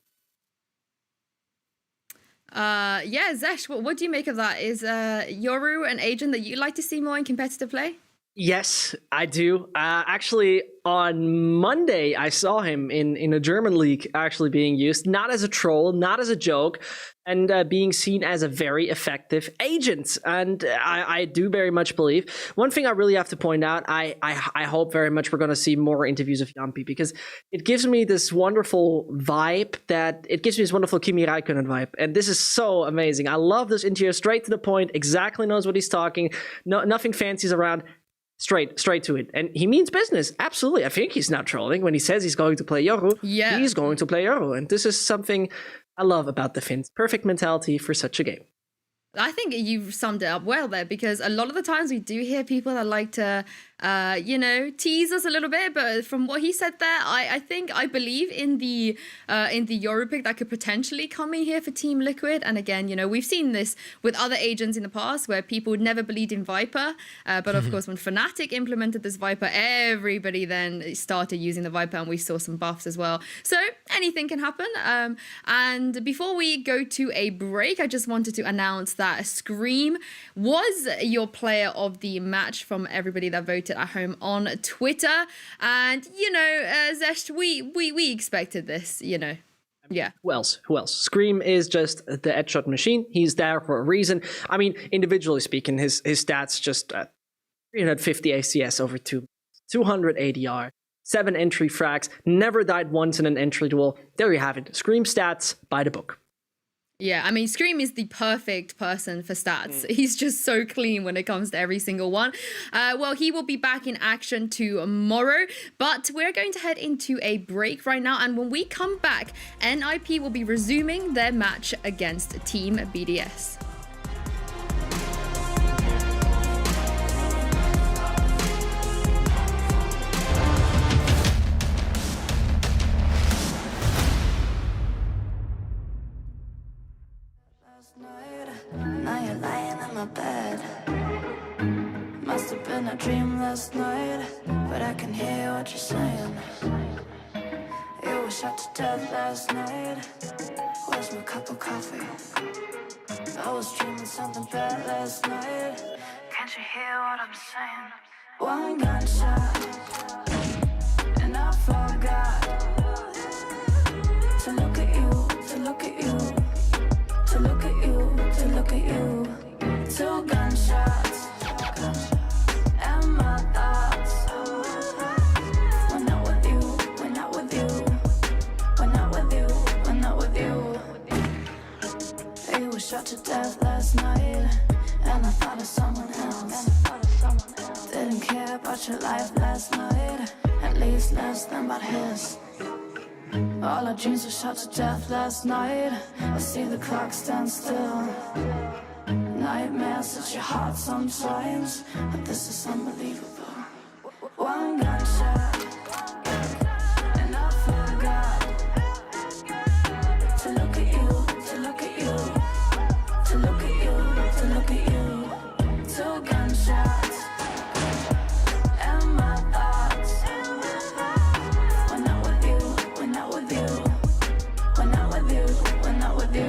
Yeah, Zescht, what do you make of that? Is Yoru an agent that you'd like to see more in competitive play? Yes, I do. Actually, on Monday, I saw him in a German league actually being used, not as a troll, not as a joke, and being seen as a very effective agent. And I do very much believe. One thing I really have to point out, I hope very much we're going to see more interviews of Yampi, because it gives me this wonderful vibe Kimi Räikkönen vibe. And this is so amazing. I love this interview, straight to the point, exactly knows what he's talking, nothing fancies around. Straight to it. And he means business. Absolutely. I think he's not trolling when he says he's going to play Yoru. Yeah. He's going to play Yoru. And this is something I love about the Finns. Perfect mentality for such a game. I think you've summed it up well there, because a lot of the times we do hear people that like to, tease us a little bit. But from what he said there, I believe in the Yoru pick that could potentially come in here for Team Liquid. And again, we've seen this with other agents in the past where people never believed in Viper. But of course, when Fnatic implemented this Viper, everybody then started using the Viper, and we saw some buffs as well. So anything can happen. And before we go to a break, I just wanted to announce that Scream was your player of the match from everybody that voted celebrated at home on Twitter. And, you know, Zescht, we expected this, you know. Yeah. Who else? Scream is just the headshot machine. He's there for a reason. I mean, individually speaking, his stats just 350 ACS over 200 ADR, 7 entry frags, never died once in an entry duel. There you have it. Scream stats by the book. Yeah, I mean, Scream is the perfect person for stats. He's just so clean when it comes to every single one. Well, he will be back in action tomorrow, but we're going to head into a break right now. And when we come back, NIP will be resuming their match against Team BDS. Now you're lying in my bed. Must have been a dream last night, but I can hear what you're saying. You were shot to death last night. Where's my cup of coffee? I was dreaming something bad last night. Can't you hear what I'm saying? One gunshot, and I forgot to look at you, to look at you. To look at you, to look at you. 2 gunshots, and my thoughts. We're not with you, we're not with you. We're not with you, we're not with you. You were shot to death last night, and I thought of someone else. Didn't care about your life last night, at least less than about his. All our dreams were shot to death last night. I see the clock stand still. Nightmares at your heart sometimes, but this is unbelievable. One gunshot, and I forgot to look at you, to look at you, to look at you, to look at you. 2 gunshots, and my thoughts. We're not with you, we're not with you. We're not with you, we're not with you.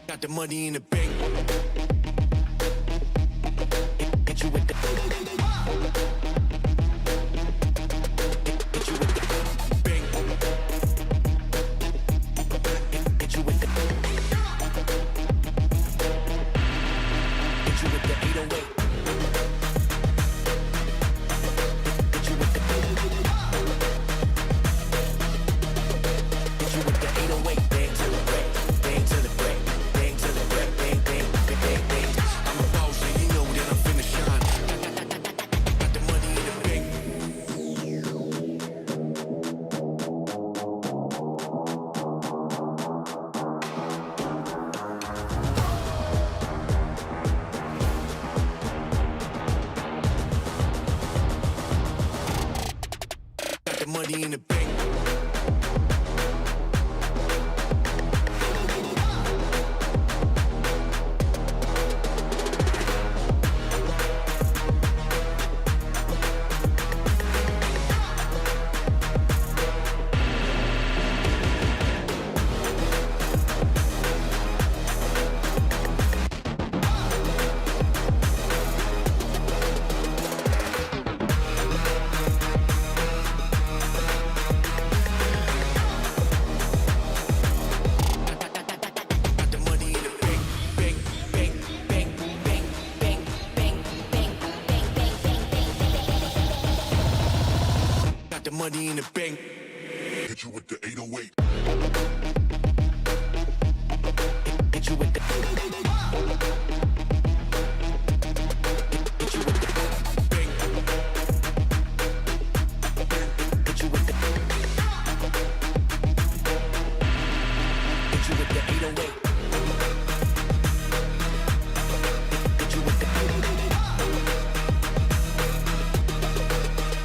Got the money in the bank. Hit you with the. Hit you with the bank. Hit you with the. Hit you with the 808. Hit you with the. Hit you with the 808. Bang to the break. Bang to the break. Bang to the break. Bang, bang, bang, bang, bang. I'm a boss, and you know that I'm finna shine. Got the money in the bank. Got the money in the bank. Got the money in the bank. Bank, bank, bank, bank, bank, bank, bank, bank, bank, bank, bank. Got the money in the bank. Hit you with the 808. Hit you with the. Hit you with the bank. Hit you with the. Hit you with the 808. Hit you with the.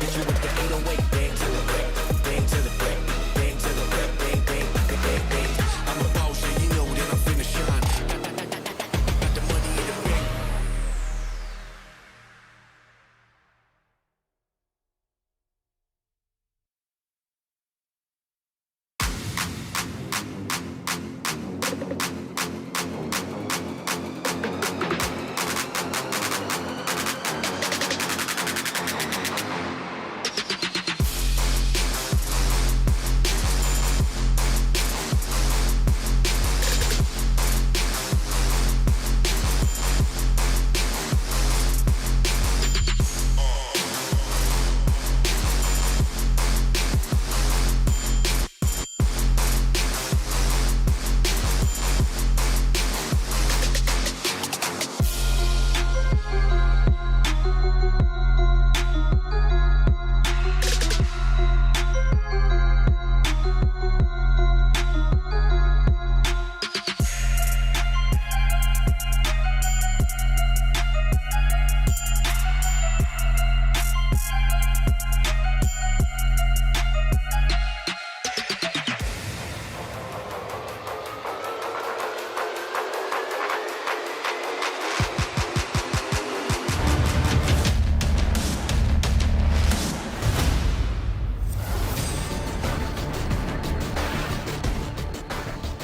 Hit you with the 808. Bang to the break. Bang to the break. Bang to the break. Bang, bang, bang, bang, bang. I'm a boss, and you know that I'm finna shine. Got the money in the bank.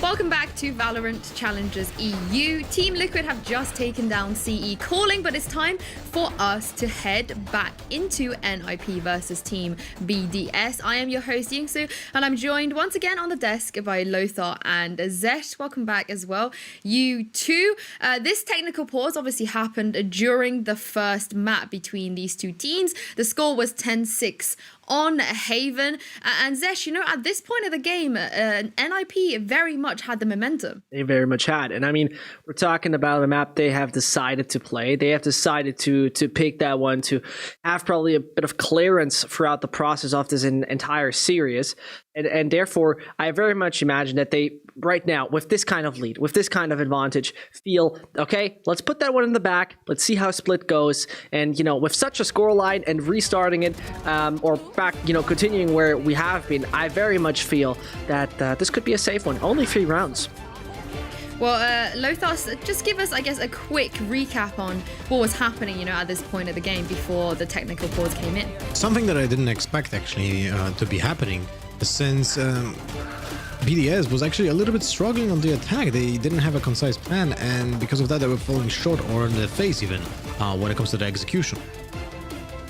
Welcome back to Valorant Challengers EU. Team Liquid have just taken down CE Calling, but it's time for us to head back into NIP versus Team BDS. I am your host, Yinsu, and I'm joined once again on the desk by Lothar and Zescht. Welcome back as well, you two. This technical pause obviously happened during the first map between these two teams. The score was 10-6 on Haven. And Zescht, at this point of the game, NIP very much had the momentum. They very much had. And I mean, we're talking about a map they have decided to play. They have decided to pick that one to have probably a bit of clearance throughout the process of this entire series. And therefore, I very much imagine that they, right now, with this kind of lead, with this kind of advantage, feel, okay, let's put that one in the back. Let's see how split goes. And, with such a scoreline and restarting it, or back, continuing where we have been, I very much feel that this could be a safe one. Only 3 rounds. Well, Lothar, just give us, I guess, a quick recap on what was happening, at this point of the game before the technical pause came in. Something that I didn't expect, actually, to be happening, since BDS was actually a little bit struggling on the attack. They didn't have a concise plan, and because of that, they were falling short or in the face, even, when it comes to the execution.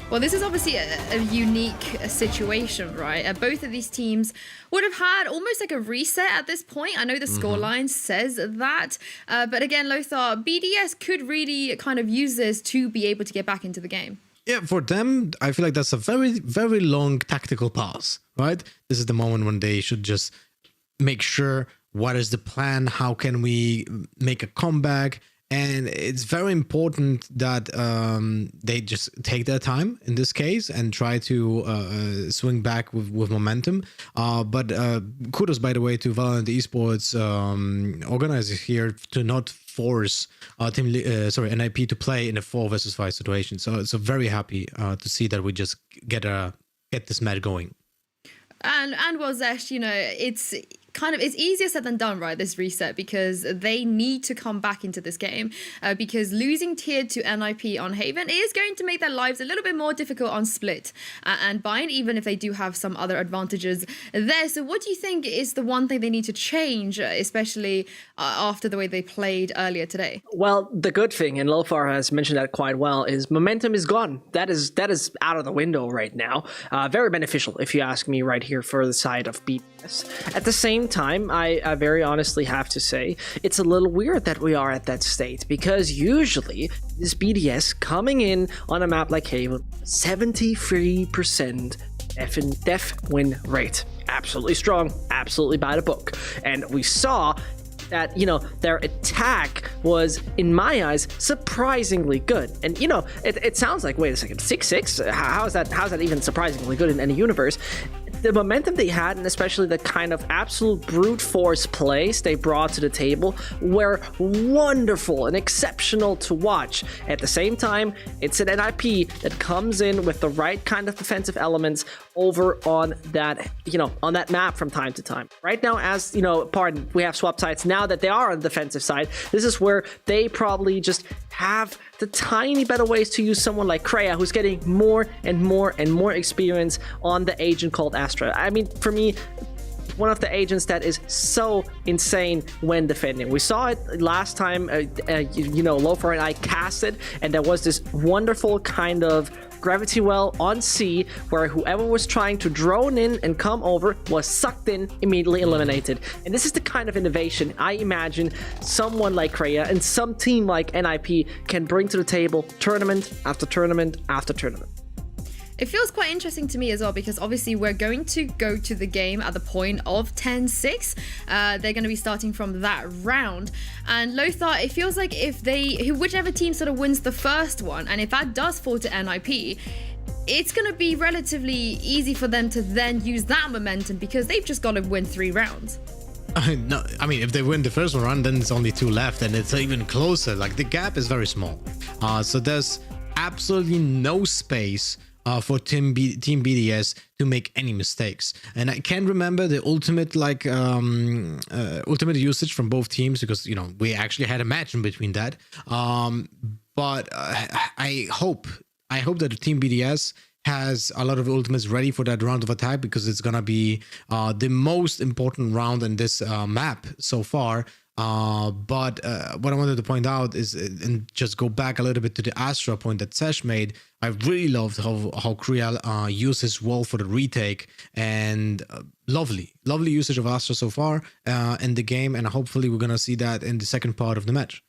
Well, this is obviously a unique situation, right? Both of these teams would have had almost like a reset at this point. I know the scoreline says that. But again, Lothar, BDS could really kind of use this to be able to get back into the game. Yeah, for them, I feel like that's a very, very long tactical pause, right? This is the moment when they should just make sure what is the plan, how can we make a comeback. And it's very important that they just take their time in this case and try to swing back with momentum. But kudos, by the way, to Valorant Esports organizers here to not force NIP to play in a 4 versus 5 situation. So very happy to see that we just get this match going. And well, Zescht, it's easier said than done, right, this reset, because they need to come back into this game, because losing tier to NIP on Haven is going to make their lives a little bit more difficult on Split and Bind, even if they do have some other advantages there. So what do you think is the one thing they need to change, especially after the way they played earlier today? Well, the good thing, and Lothar has mentioned that quite well, is momentum is gone. That is out of the window right now. Very beneficial, if you ask me, right here for the side of BDS. At the same time, I very honestly have to say it's a little weird that we are at that state, because usually this BDS coming in on a map like Haven, 73% def win rate. Absolutely strong, absolutely by the book. And we saw that, their attack was, in my eyes, surprisingly good. And, it sounds like, wait a second, 6-6? How's that even surprisingly good in any universe? The momentum they had, and especially the kind of absolute brute force plays they brought to the table, were wonderful and exceptional to watch. At the same time, it's an NIP that comes in with the right kind of defensive elements over on that, on that map from time to time. Right now, as we have swap sides now that they are on the defensive side. This is where they probably just have the tiny better ways to use someone like Kreia, who's getting more and more and more experience on the agent called Astra. I mean, for me, one of the agents that is so insane when defending. We saw it last time, Lothar and I casted, and there was this wonderful kind of gravity well on C where whoever was trying to drone in and come over was sucked in, immediately eliminated. And this is the kind of innovation I imagine someone like Kreia and some team like NIP can bring to the table tournament after tournament after tournament. It feels quite interesting to me as well, because obviously we're going to go to the game at the point of 10-6. They're going to be starting from that round. And Lothar, it feels like whichever team sort of wins the first one, and if that does fall to NIP, it's going to be relatively easy for them to then use that momentum, because they've just got to win 3 rounds. No, I mean, if they win the first one, then it's only 2 left, and it's even closer. Like, the gap is very small. So there's absolutely no space for Team BDS to make any mistakes. And I can't remember the ultimate usage from both teams, because we actually had a match in between that. But I hope that the Team BDS has a lot of ultimates ready for that round of attack, because it's gonna be the most important round in this map so far. But what I wanted to point out is, and just go back a little bit to the Astra point that Zescht made, I really loved how Kreia used his wall for the retake, and lovely usage of Astra so far in the game, and hopefully we're gonna see that in the second part of the match.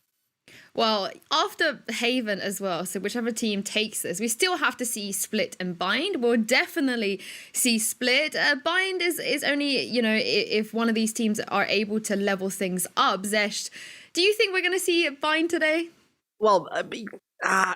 Well, after Haven as well, so whichever team takes this, we still have to see Split and Bind. We'll definitely see Split. Bind is only, you know, if one of these teams are able to level things up. Zescht, do you think we're going to see Bind today? Well,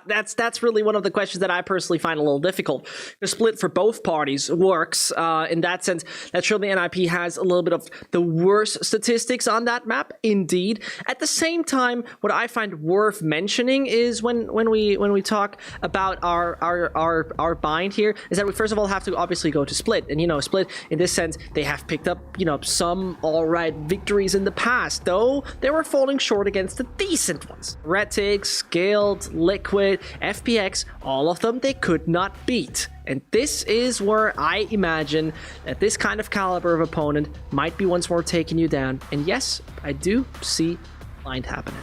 that's really one of the questions that I personally find a little difficult. The split for both parties works in that sense that surely NIP has a little bit of the worst statistics on that map, indeed. At the same time, what I find worth mentioning is when we talk about our bind here, is that we first of all have to obviously go to Split. And you know, Split in this sense, they have picked up, you know, some alright victories in the past, though they were falling short against the decent ones. Retics, Guild, Liquid, FPX, all of them they could not beat. And this is where I imagine that this kind of caliber of opponent might be once more taking you down. And yes, I do see blind happening.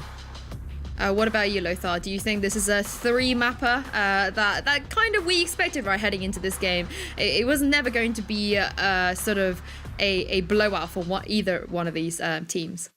What about you, Lothar? Do you think this is a 3-mapper that kind of we expected right heading into this game? It was never going to be sort of a blowout for either one of these teams.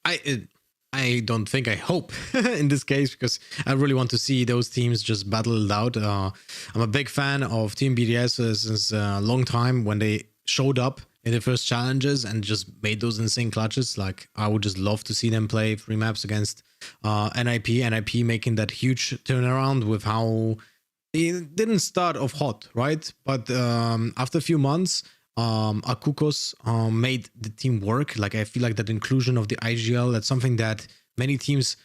I don't think, I hope in this case, because I really want to see those teams just battle it out. I'm a big fan of Team BDS since a long time when they showed up in the first challenges and just made those insane clutches. Like, I would just love to see them play 3 maps against NIP making that huge turnaround with how they didn't start off hot, right? But after a few months, Akukos made the team work. Like, I feel like that inclusion of the IGL, that's something that many teams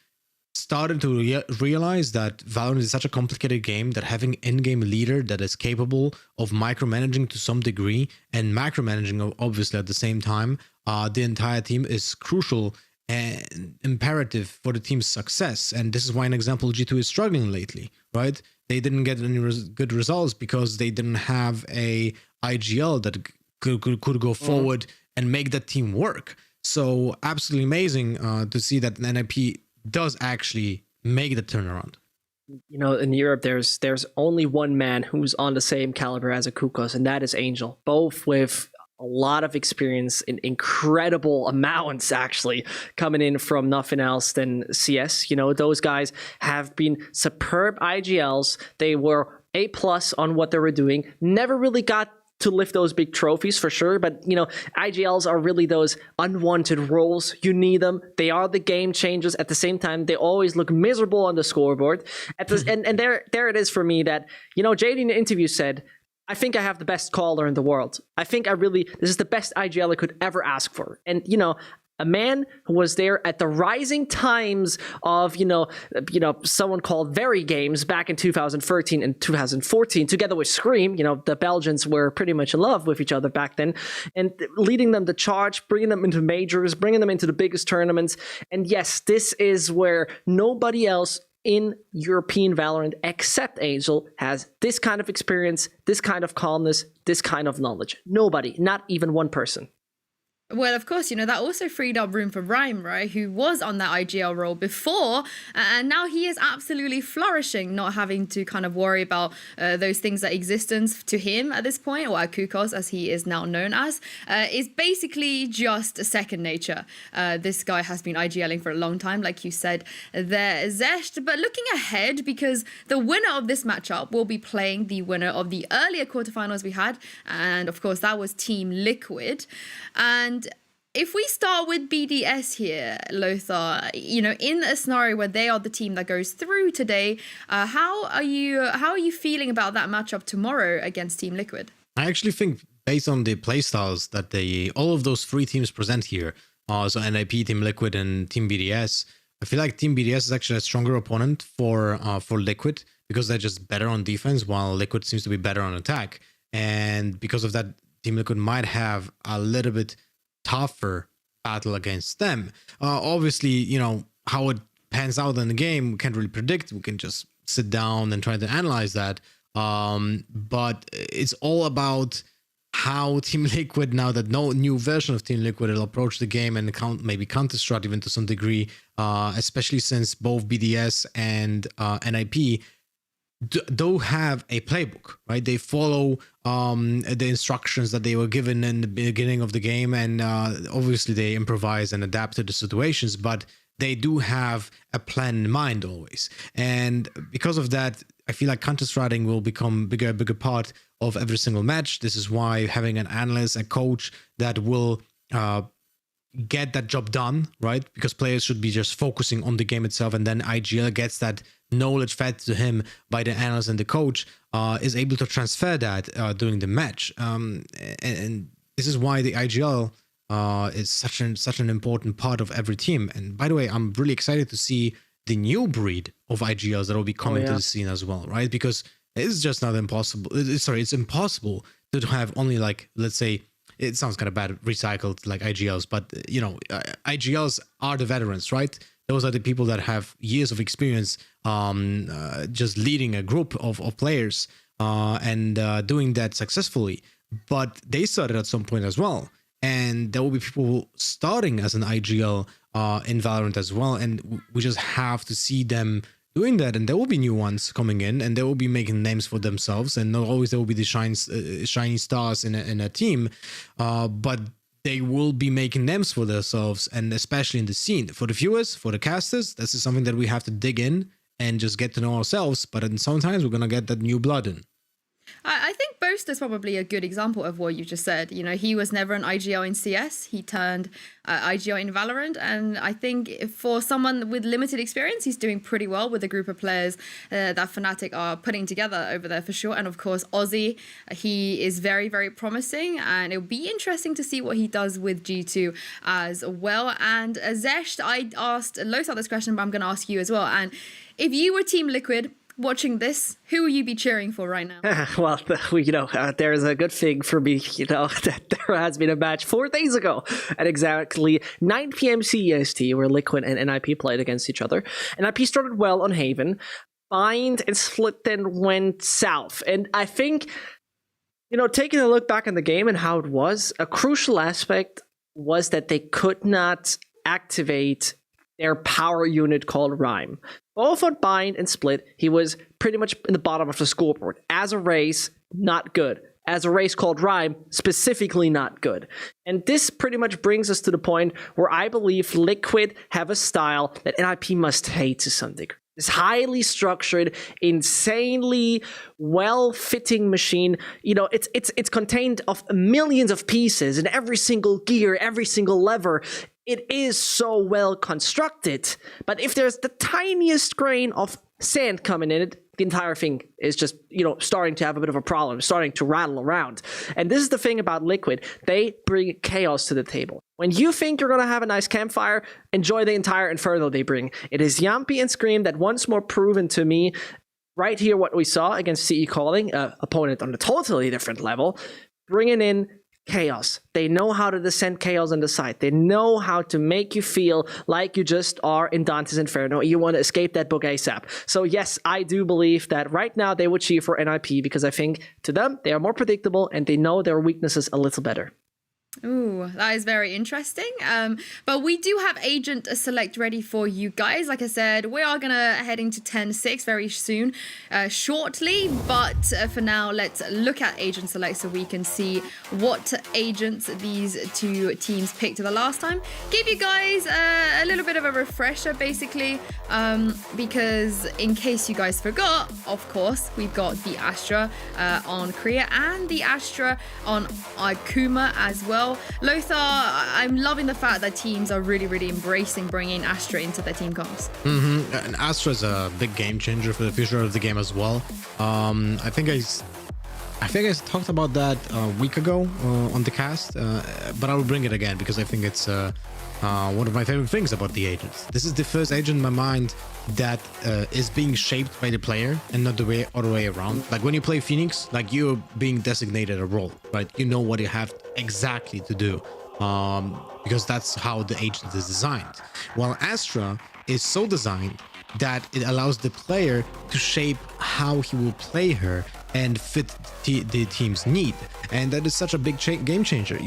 started to realize, that Valorant is such a complicated game that having in-game leader that is capable of micromanaging to some degree and macromanaging obviously at the same time the entire team is crucial and imperative for the team's success. And this is why, an example, G2 is struggling lately, right? They didn't get any good results because they didn't have a IGL that could go forward and make that team work. So absolutely amazing to see that NIP does actually make the turnaround. You know, in Europe, there's only one man who's on the same caliber as Akukos, and that is Angel. Both with a lot of experience in incredible amounts, actually, coming in from nothing else than CS. You know, those guys have been superb IGLs. They were A+ on what they were doing. Never really got to lift those big trophies for sure, but you know, IGLs are really those unwanted roles. You need them. They are the game changers. At the same time, they always look miserable on the scoreboard. And there it is for me that, you know, JD in the interview said, I think I have the best caller in the world. I think this is the best IGL I could ever ask for. And you know, a man who was there at the rising times of, you know, someone called Very Games back in 2013 and 2014, together with Scream. You know, the Belgians were pretty much in love with each other back then, and leading them the charge, bringing them into majors, bringing them into the biggest tournaments. And yes, this is where nobody else in European Valorant except Angel has this kind of experience, this kind of calmness, this kind of knowledge. Nobody, not even one person. Well, of course, you know, that also freed up room for Rhyme, right, who was on that IGL role before, and now he is absolutely flourishing, not having to kind of worry about those things that existence to him at this point, or Akukos, as he is now known as, is basically just a second nature. This guy has been IGLing for a long time, like you said there, Zescht, but looking ahead, because the winner of this matchup will be playing the winner of the earlier quarterfinals we had, and of course that was Team Liquid. And if we start with BDS here, Lothar, you know, in a scenario where they are the team that goes through today, how are you feeling about that matchup tomorrow against Team Liquid? I actually think, based on the playstyles that all of those 3 teams present here, so NIP, Team Liquid, and Team BDS, I feel like Team BDS is actually a stronger opponent for Liquid, because they're just better on defense, while Liquid seems to be better on attack. And because of that, Team Liquid might have a little bit tougher battle against them. Obviously, you know, how it pans out in the game, we can't really predict. We can just sit down and try to analyze that. But it's all about how Team Liquid, now that no new version of Team Liquid will approach the game and maybe counter-strat even to some degree, especially since both BDS and NIP do have a playbook, right? They follow the instructions that they were given in the beginning of the game, and obviously they improvise and adapt to the situations, but they do have a plan in mind always. And because of that, I feel like counter stratting will become a bigger part of every single match. This is why having an analyst, a coach that will get that job done, right? Because players should be just focusing on the game itself, and then IGL gets that knowledge fed to him by the analyst, and the coach is able to transfer that during the match. And this is why the IGL is such an important part of every team. And by the way, I'm really excited to see the new breed of IGLs that will be coming to the scene as well, right? Because it's just not impossible. It's impossible to have only, like, let's say, it sounds kind of bad, recycled like IGLs, but you know, IGLs are the veterans, right? Those are the people that have years of experience just leading a group of players and doing that successfully. But they started at some point as well. And there will be people starting as an IGL in Valorant as well. And we just have to see them doing that. And there will be new ones coming in, and they will be making names for themselves. And not always there will be the shiny stars in a team, but they will be making names for themselves, and especially in the scene. For the viewers, for the casters, this is something that we have to dig in and just get to know ourselves. But sometimes we're going to get that new blood in. I think Boast is probably a good example of what you just said. You know, he was never an IGL in CS. He turned IGL in Valorant. And I think for someone with limited experience, he's doing pretty well with the group of players that Fnatic are putting together over there for sure. And of course, Ozzy, he is very, very promising. And it'll be interesting to see what he does with G2 as well. And Zescht, I asked Lothar this question, but I'm going to ask you as well. And if you were Team Liquid, watching this, who will you be cheering for right now? Well, there's a good thing for me, that there has been a match 4 days ago at exactly 9 p.m. CEST where Liquid and NIP played against each other. NIP started well on Haven. Bind and Split then went south. And I think, taking a look back in the game and how it was, a crucial aspect was that they could not activate their power unit called Rhyme. Both on Bind and Split, he was pretty much in the bottom of the scoreboard. As a race, not good. As a race called Rhyme, specifically not good. And this pretty much brings us to the point where I believe Liquid have a style that NIP must hate to some degree. This highly structured, insanely well-fitting machine. It's contained of millions of pieces, and every single gear, every single lever, it is so well constructed. But if there's the tiniest grain of sand coming in it, the entire thing is just, starting to have a bit of a problem, starting to rattle around. And this is the thing about Liquid. They bring chaos to the table. When you think you're going to have a nice campfire, enjoy the entire inferno they bring. It is Yampi and Scream that once more proven to me right here what we saw against CE Calling, opponent on a totally different level, bringing in chaos. They know how to descend chaos on the side. They know how to make you feel like you just are in Dante's Inferno. You want to escape that book ASAP. So yes, I do believe that right now they would cheer for NIP because I think to them they are more predictable and they know their weaknesses a little better. Ooh, that is very interesting. But we do have Agent Select ready for you guys. Like I said, we are going to head into 10-6 very soon, shortly. But for now, let's look at Agent Select so we can see what agents these two teams picked the last time. Give you guys a little bit of a refresher, basically, because in case you guys forgot, of course, we've got the Astra on Korea and the Astra on Akuma as well. Lothar, I'm loving the fact that teams are really, really embracing bringing Astra into their team comps. And Astra is a big game changer for the future of the game as well. I think I talked about that a week ago on the cast, but I will bring it again because I think it's one of my favorite things about the agents. This is the first agent in my mind that is being shaped by the player and not the other way around. Like when you play Phoenix, like you're being designated a role, right? You know what you have exactly to do because that's how the agent is designed. While Astra is so designed that it allows the player to shape how he will play her and fit the team's need, and that is such a big game changer.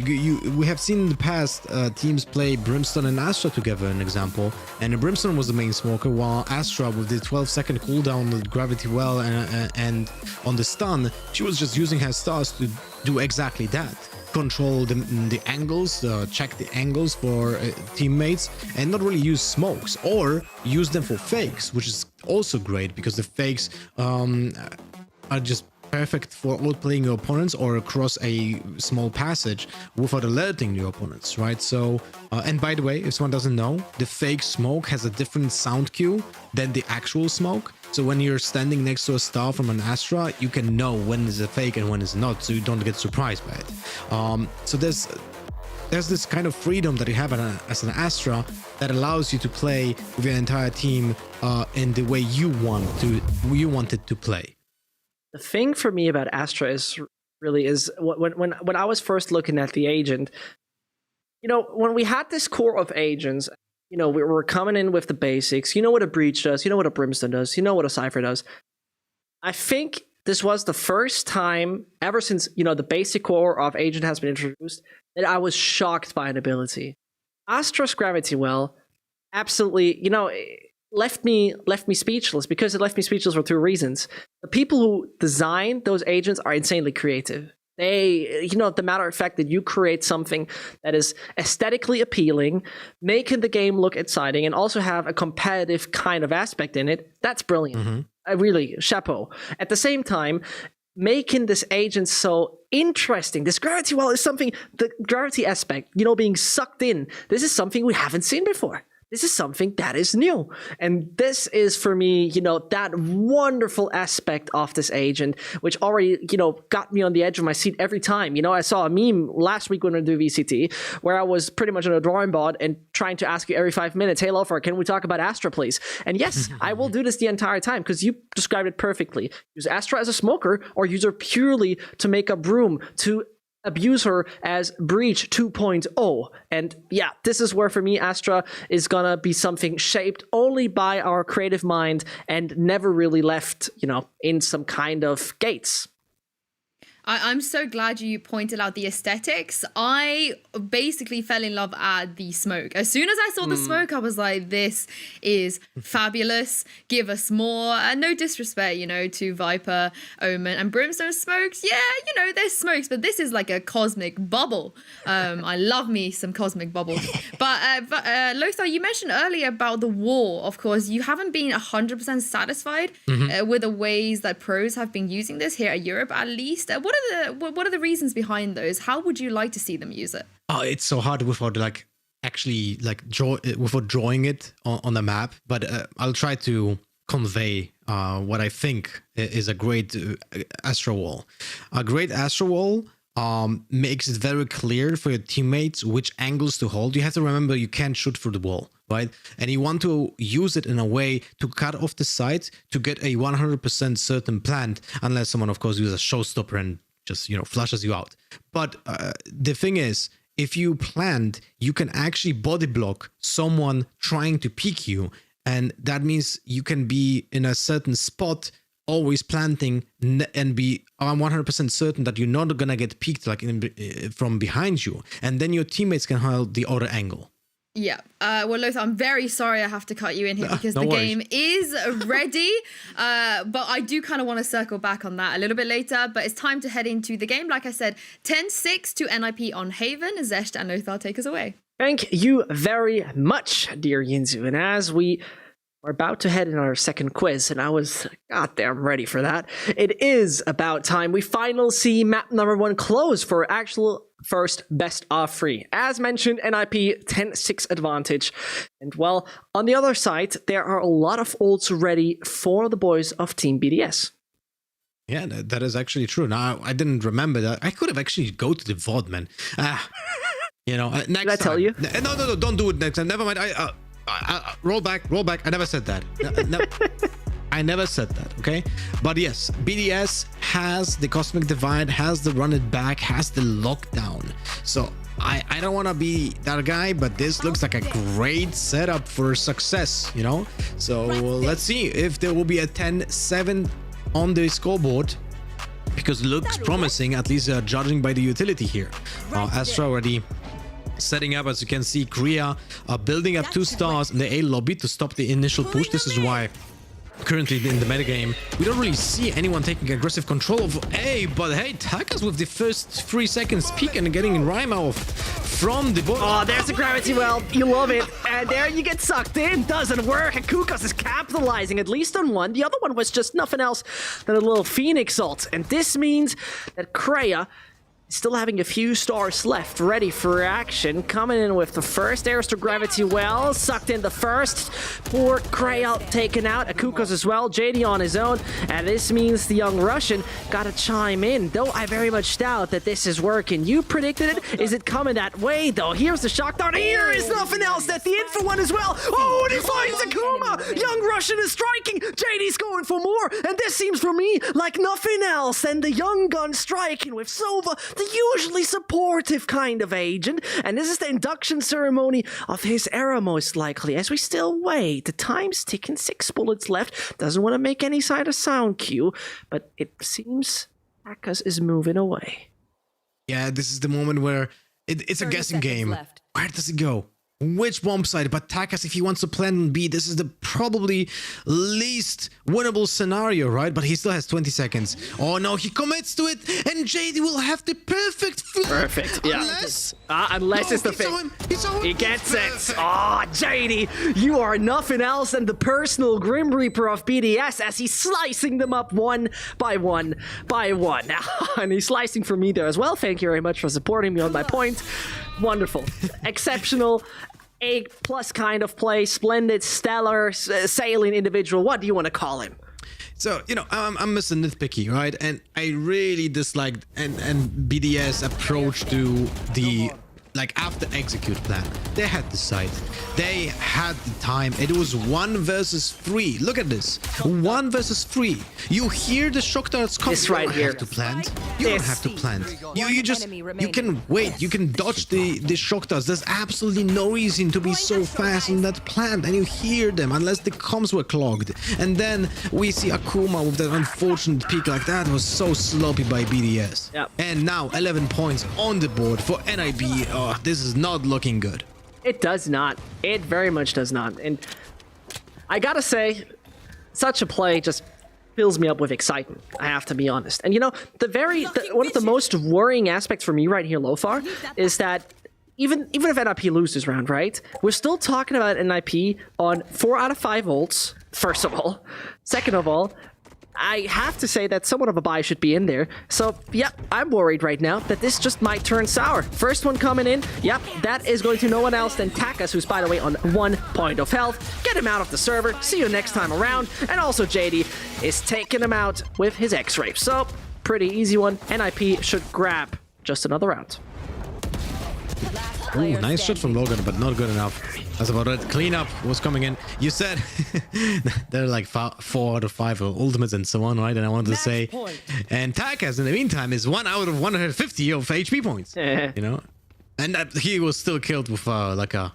We have seen in the past teams play Brimstone and Astra together, an example, and Brimstone was the main smoker, while Astra with the 12-second cooldown with Gravity Well and on the stun, she was just using her stars to do exactly that. control the angles, check the angles for teammates, and not really use smokes, or use them for fakes, which is also great because the fakes are just perfect for outplaying your opponents or across a small passage without alerting your opponents, right? So, and by the way, if someone doesn't know, the fake smoke has a different sound cue than the actual smoke. So when you're standing next to a star from an Astra, you can know when is a fake and when is not, so you don't get surprised by it. So there's this kind of freedom that you have as an Astra that allows you to play with your entire team in the way you want it to play. The thing for me about Astra is when I was first looking at the agent, you know, when we had this core of agents, you know, we were coming in with the basics. You know what a Breach does, you know what a Brimstone does, you know what a Cypher does. I think this was the first time ever since, you know, the basic core of agent has been introduced that I was shocked by an ability. Astra's Gravity Well, absolutely, you know, left me speechless, because it left me speechless for two reasons. The people who design those agents are insanely creative. They, you know, the matter of fact that you create something that is aesthetically appealing, making the game look exciting, and also have a competitive kind of aspect in it, that's brilliant. Really, chapeau. At the same time, making this agent so interesting. This Gravity Well is something, the gravity aspect, you know, being sucked in. This is something we haven't seen before. This is something that is new. And this is, for me, you know, that wonderful aspect of this agent, which already, you know, got me on the edge of my seat every time. You know, I saw a meme last week when we were doing VCT where I was pretty much on a drawing board and trying to ask you every 5 minutes, hey, Lothar, can we talk about Astra, please? And yes, I will do this the entire time because you described it perfectly. Use Astra as a smoker or use her purely to make up room, to abuse her as Breach 2.0. And yeah, this is where for me Astra is gonna be something shaped only by our creative mind and never really left, you know, in some kind of gates. I'm so glad you pointed out the aesthetics. I basically fell in love at the smoke. As soon as I saw the smoke, I was like, this is fabulous. Give us more. And no disrespect, you know, to Viper, Omen, and Brimstone smokes. Yeah, you know, there's smokes, but this is like a cosmic bubble. I love me some cosmic bubbles. But Lothar, you mentioned earlier about the wall. Of course, you haven't been 100% satisfied with the ways that pros have been using this here at Europe, at least. What are the reasons behind those? How would you like to see them use it? Oh, it's so hard without without drawing it on the map. But I'll try to convey what I think is a great Astra Wall. A great Astra Wall makes it very clear for your teammates which angles to hold. You have to remember you can't shoot through the wall, right? And you want to use it in a way to cut off the sight to get a 100% certain plant, unless someone, of course, uses a showstopper and just, you know, flushes you out. But the thing is, if you plant, you can actually body block someone trying to peek you, and that means you can be in a certain spot always planting and be 100% certain that you're not gonna get peeked like from behind you, and then your teammates can hold the other angle. Yeah. Well, Lothar, I'm very sorry I have to cut you in here because the game is ready. But I do kind of want to circle back on that a little bit later. But it's time to head into the game. Like I said, 10-6 to NIP on Haven. Zescht and Lothar, take us away. Thank you very much, dear Yinsu. And as we are about to head in our second quiz, and I was goddamn ready for that, it is about time we finally see map number 1 close for actual first best of 3. As mentioned, NIP 10-6 advantage. And well, on the other side, there are a lot of ults ready for the boys of Team BDS. Yeah, that is actually true. Now, I didn't remember that. I could have actually go to the VOD, man. You know, next time. Did I tell you? No, don't do it next time. Never mind. Roll back. I never said that. No. I never said that, okay? But yes, BDS has the Cosmic Divide, has the Run It Back, has the Lockdown. So I don't want to be that guy, but this looks like a great setup for success, you know? So let's see if there will be a 10-7 on the scoreboard, because it looks promising, at least judging by the utility here. Astra already setting up, as you can see, Korea building up 2 stars in the A lobby to stop the initial push. This is why currently in the metagame. We don't really see anyone taking aggressive control of A, but hey, Takas with the first 3 seconds peek and getting Rhyme off from the bottom. Oh, there's the gravity well. You love it. And there you get sucked in. Doesn't work. And Kukos is capitalizing at least on one. The other one was just nothing else than a little Phoenix ult. And this means that Kreia still having a few stars left, ready for action. Coming in with the first airs to gravity well, sucked in the first. Poor Kreia taken out. Akukos as well, JD on his own. And this means the young Russian gotta chime in, though I very much doubt that this is working. You predicted it. Is it coming that way, though? Here's the shock dart. Here is nothing else. That's the info one as well. Oh, and he finds Akuma. Young Russian is striking. JD's going for more. And this seems for me like nothing else than the young gun striking with Sova, the usually supportive kind of agent, and this is the induction ceremony of his era most likely, as we still wait. The time's ticking, 6 bullets left, doesn't want to make any side of sound cue, but it seems Takas is moving away. Yeah, this is the moment where it's a guessing game. Left. Where does it go? Which bomb site? But Takas, if he wants to plan B, this is the probably least winnable scenario, right? But he still has 20 seconds. Oh no, he commits to it, and JD will have the perfect flank. Perfect, yeah. Unless it's the thing. He gets it. Oh, JD, you are nothing else than the personal Grim Reaper of BDS as he's slicing them up one by one by one. And he's slicing for me there as well. Thank you very much for supporting me on my point. Wonderful. Exceptional. A+ kind of play, splendid, stellar, sailing individual. What do you want to call him? So, you know, I'm Mr. Nitpicky, right? And I really disliked and BDS approach to the like after execute plan. They had the site, they had the time. It was 1 versus 3. Look at this, 1 versus 3. You hear the shock darts come. This right here. Have to plant. You don't have to plant. You just can wait. You can dodge the shock darts. There's absolutely no reason to be so fast in that plant, and you hear them unless the comms were clogged. And then we see Akuma with that unfortunate peak like that. Was so sloppy by BDS. Yep. And now 11 points on the board for NIB. Oh, this is not looking good. It does not. It very much does not. And I gotta say, such a play just fills me up with excitement. I have to be honest. And you know, one of the most worrying aspects for me right here, Lothar, is that even if NIP loses round, right? We're still talking about NIP on 4 out of 5 ults, first of all. Second of all, I have to say that somewhat of a buy should be in there. So, yep, I'm worried right now that this just might turn sour. First one coming in, yep, that is going to no one else than Takas, who's, by the way, on 1 point of health. Get him out of the server. See you next time around. And also JD is taking him out with his X-Ray. So, pretty easy one. NIP should grab just another round. Ooh, nice shot from Logan, but not good enough. That's about it. Cleanup was coming in. You said they're like 4 out of 5 ultimates and so on, right? And I wanted to say, and Takas in the meantime is 1 out of 150 of HP points. You know, and he was still killed with like a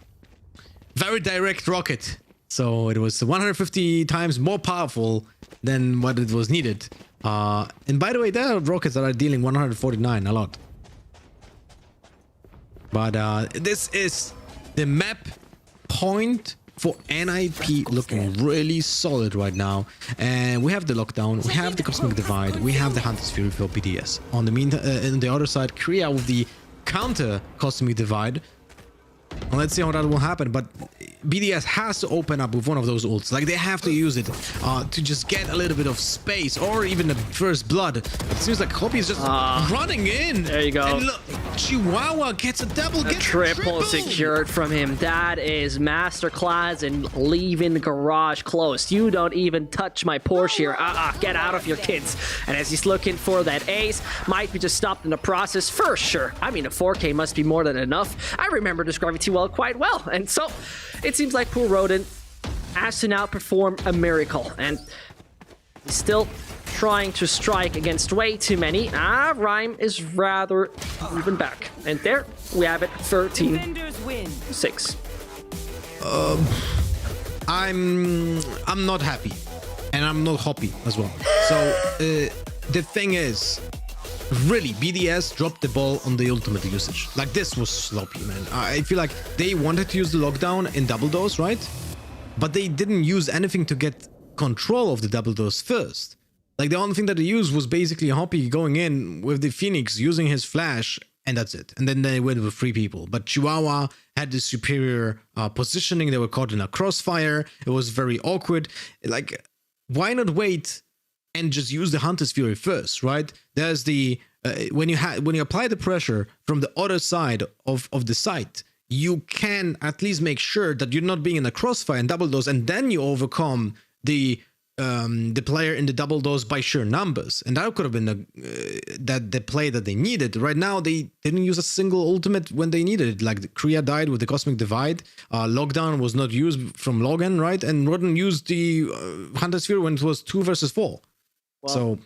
very direct rocket. So it was 150 times more powerful than what it was needed. And by the way, there are rockets that are dealing 149, a lot. But this is the map point for NIP looking really solid right now. And we have the lockdown, we have the Cosmic Divide, we have the Hunter's Fury for BDS. On the in the other side, Kreia with the counter Cosmic Divide. And let's see how that will happen, but BDS has to open up with one of those ults. Like, they have to use it to just get a little bit of space, or even the first blood. It seems like Hoppy is just running in. There you go. And look, Chihuahua gets a double, gets triple secured from him. That is masterclass in leaving the garage closed. You don't even touch my Porsche here. Get out of here, kids. And as he's looking for that ace, might be just stopped in the process for sure. I mean, a 4K must be more than enough. I remember this Gravity Well quite well, and so it seems like poor Rodent has to now perform a miracle, and he's still trying to strike against way too many. Rhyme is rather even back, and there we have it, 13-6. I'm not happy, and I'm not happy as well. So the thing is, really, BDS dropped the ball on the ultimate usage. Like, this was sloppy, man. I feel like they wanted to use the lockdown in double dose, right? But they didn't use anything to get control of the double doors first. Like the only thing that they used was basically Hoppy going in with the Phoenix, using his flash, and that's it. And then they went with 3 people. But Chihuahua had the superior positioning. They were caught in a crossfire. It was very awkward. Like, why not wait and just use the Hunter's Fury first, right? There's the when you apply the pressure from the other side of the site, you can at least make sure that you're not being in a crossfire and double doors, and then you overcome the player in the double doors by sheer numbers, and that could have been the play that they needed. Right now, they didn't use a single ultimate when they needed it. Like Kriya died with the Cosmic Divide, Lockdown was not used from Logan, right? And Rodden used the Hunter's Sphere when it was 2 versus 4. Wow. So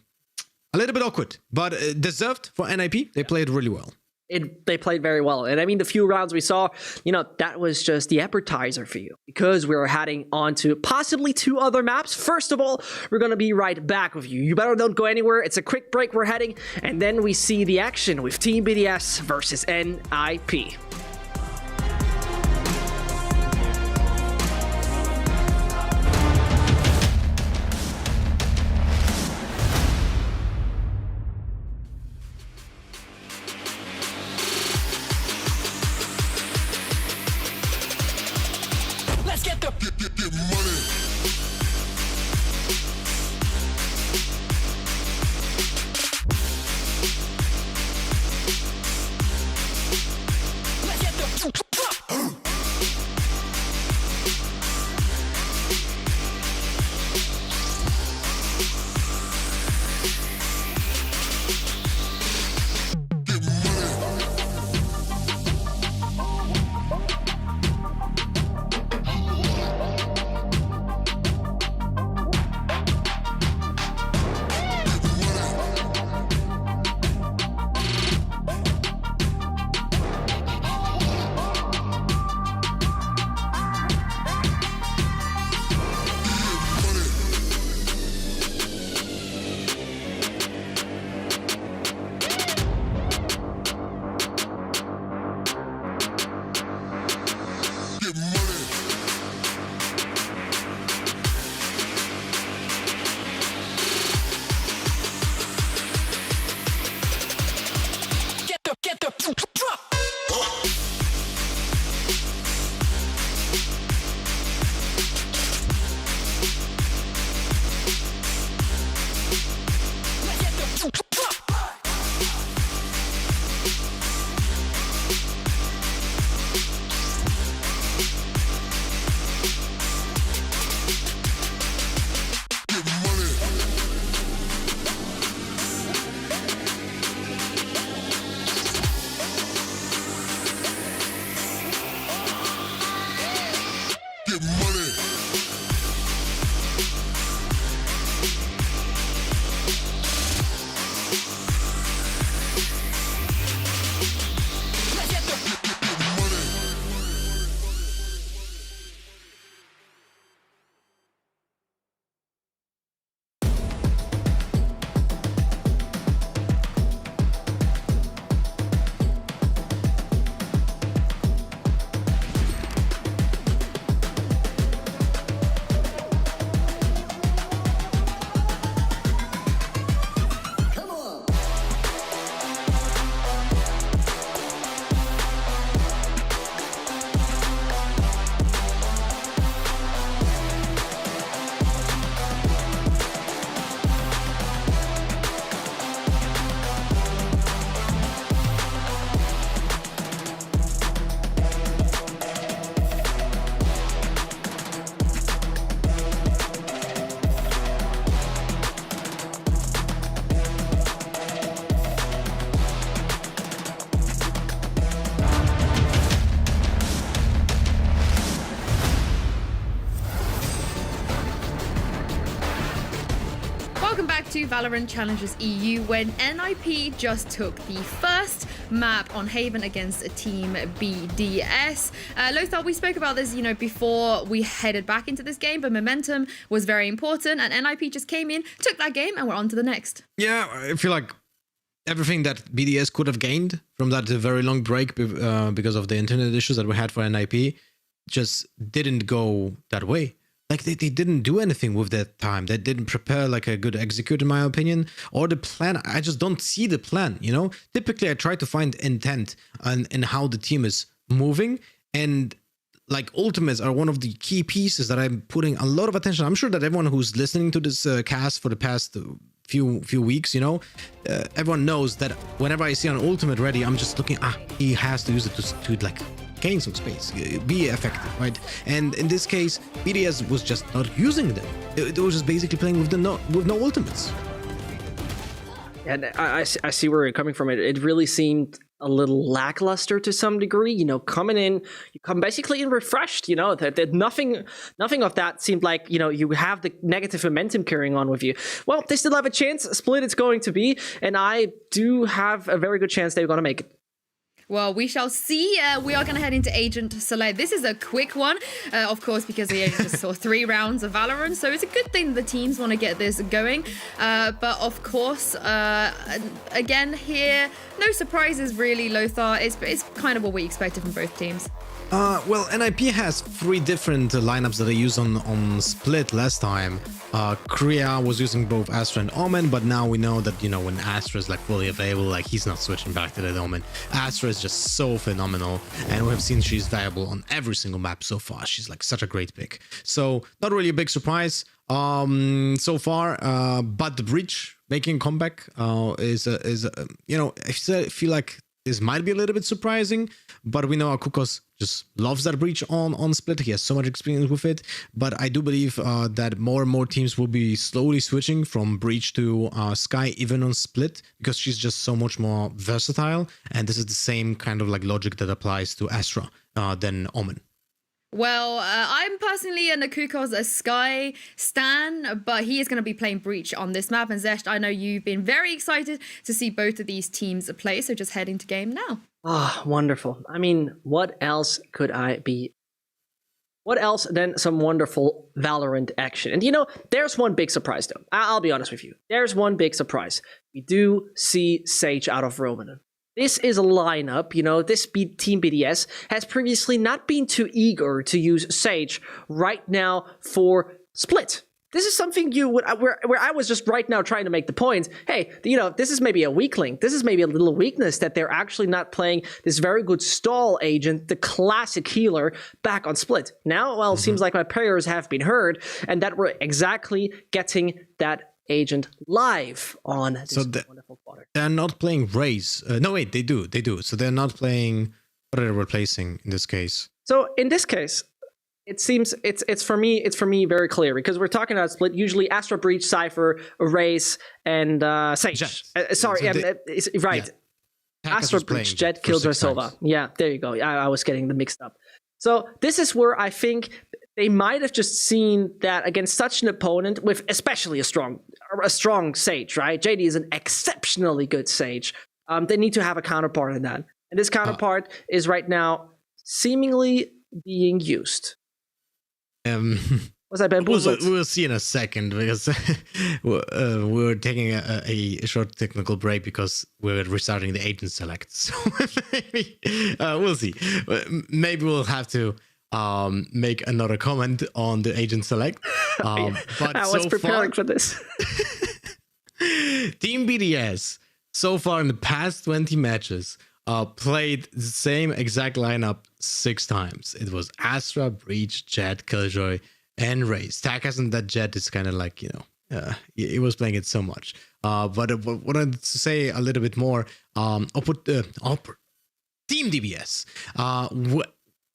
a little bit awkward, but deserved for NIP. They played really well. They played very well. And I mean, the few rounds we saw, that was just the appetizer for you, because we were heading on to possibly 2 other maps. First of all, we're going to be right back with you. You better don't go anywhere. It's a quick break. We're heading, and then we see the action with Team BDS versus NIP. To Valorant Challengers EU, when NIP just took the first map on Haven against a team BDS. Lothar, we spoke about this, before we headed back into this game, but momentum was very important, and NIP just came in, took that game, and we're on to the next. Yeah, I feel like everything that BDS could have gained from that very long break because of the internet issues that we had for NIP just didn't go that way. like they didn't do anything with that time. They didn't prepare like a good execute, in my opinion, or the plan. I just don't see the plan, you know? Typically, I try to find intent and how the team is moving, and like ultimates are one of the key pieces that I'm putting a lot of attention. I'm sure that everyone who's listening to this cast for the past few weeks, you know, everyone knows that whenever I see an ultimate ready, I'm just looking, he has to use it to like gain some space, be effective, right? And in this case, BDS was just not using them. It was just basically playing with no ultimates. And I see where you're coming from. It really seemed a little lackluster to some degree, you know, coming in, you come basically in refreshed, you know, that nothing of that seemed like, you know, you have the negative momentum carrying on with you. Well, they still have a chance. Split it's going to be, and I do have a very good chance they're going to make it. Well, we shall see. We are going to head into Agent Select. This is a quick one, of course, because the agent just saw 3 rounds of Valorant. So it's a good thing the teams want to get this going. But of course, again here, no surprises really, Lothar. It's kind of what we expected from both teams. Well, NIP has 3 different lineups that they used on Split last time. Korea was using both Astra and Omen, but now we know that, you know, when Astra is like fully available, like he's not switching back to that Omen. Astra is just so phenomenal, and we have seen she's viable on every single map so far. She's like such a great pick. So not really a big surprise so far, but the Breach making a comeback is you know, I feel like this might be a little bit surprising, but we know Akukos just loves that Breach on Split. He has so much experience with it, but I do believe that more and more teams will be slowly switching from Breach to Skye, even on Split, because she's just so much more versatile, and this is the same kind of like logic that applies to Astra than Omen. Well, I'm personally an Akukos a Skye stan, but he is going to be playing Breach on this map. And Zescht, I know you've been very excited to see both of these teams play, so just head into game now. Ah, wonderful. I mean, what else could I be? What else than some wonderful Valorant action? And you know, there's one big surprise though. I'll be honest with you. There's one big surprise. We do see Sage out of Roman. This is a lineup, you know, this Team BDS has previously not been too eager to use Sage right now for Split. This is something you would, where I was just right now trying to make the point, hey, you know, this is maybe a weak link. This is maybe a little weakness that they're actually not playing this very good stall agent, the classic healer, back on Split. Now, well, it seems like my prayers have been heard, and that we're exactly getting that agent live on this wonderful quarter. They're not playing Raze. No, wait, they do. So they're not playing, what are they replacing in this case? So in this case, it seems it's for me very clear, because we're talking about Split. Usually Astra, Breach, Cypher, Raze, and Sage. Right. Yeah. Astra, Breach, Jet, Killjoy, Sova. Yeah, there you go. I was getting them mixed up. So this is where I think they might have just seen that against such an opponent with especially a strong Sage, right? JD is an exceptionally good Sage. They need to have a counterpart in that. And this counterpart is right now seemingly being used. Was I bamboozled? We'll see in a second, because we're taking a short technical break because we're restarting the agent select. So maybe we'll see. Maybe we'll have to make another comment on the agent select. But I was preparing for this. Team BDS so far in the past 20 matches played the same exact lineup 6 times. It was Astra, Breach, Jet, Killjoy, and Raze. Takas and that Jet is kind of like, you know, he was playing it so much. But what I wanted to say a little bit more, Team DBS.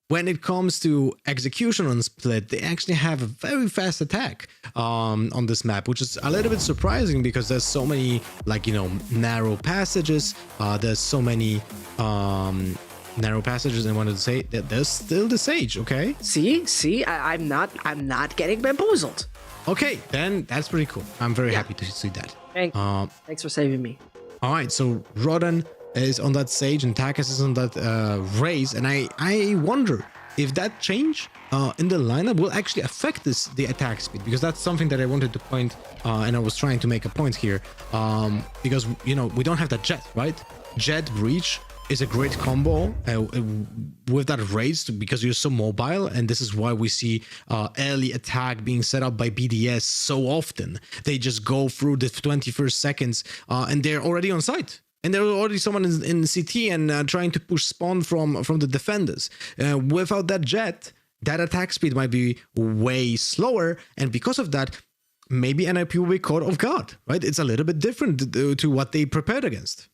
When it comes to execution on Split, they actually have a very fast attack on this map, which is a little bit surprising because there's so many, like, you know, narrow passages. There's so many narrow passages, and I wanted to say that there's still the Sage, okay? See, I'm not getting bamboozled. Okay, then that's pretty cool. I'm very happy to see that. Thanks for saving me. All right, so Rodan is on that Sage and Takas is on that Raze, and I wonder if that change in the lineup will actually affect the attack speed, because that's something that I wanted to point, and I was trying to make a point here, because, you know, we don't have that Jet, right? Jet, Breach, is a great combo with that raised because you're so mobile, and this is why we see early attack being set up by BDS so often. They just go through the 21st seconds and they're already on site. And there's already someone in CT and trying to push spawn from the defenders. Without that jet, that attack speed might be way slower, and because of that, maybe NIP will be caught off guard, right? It's a little bit different to what they prepared against.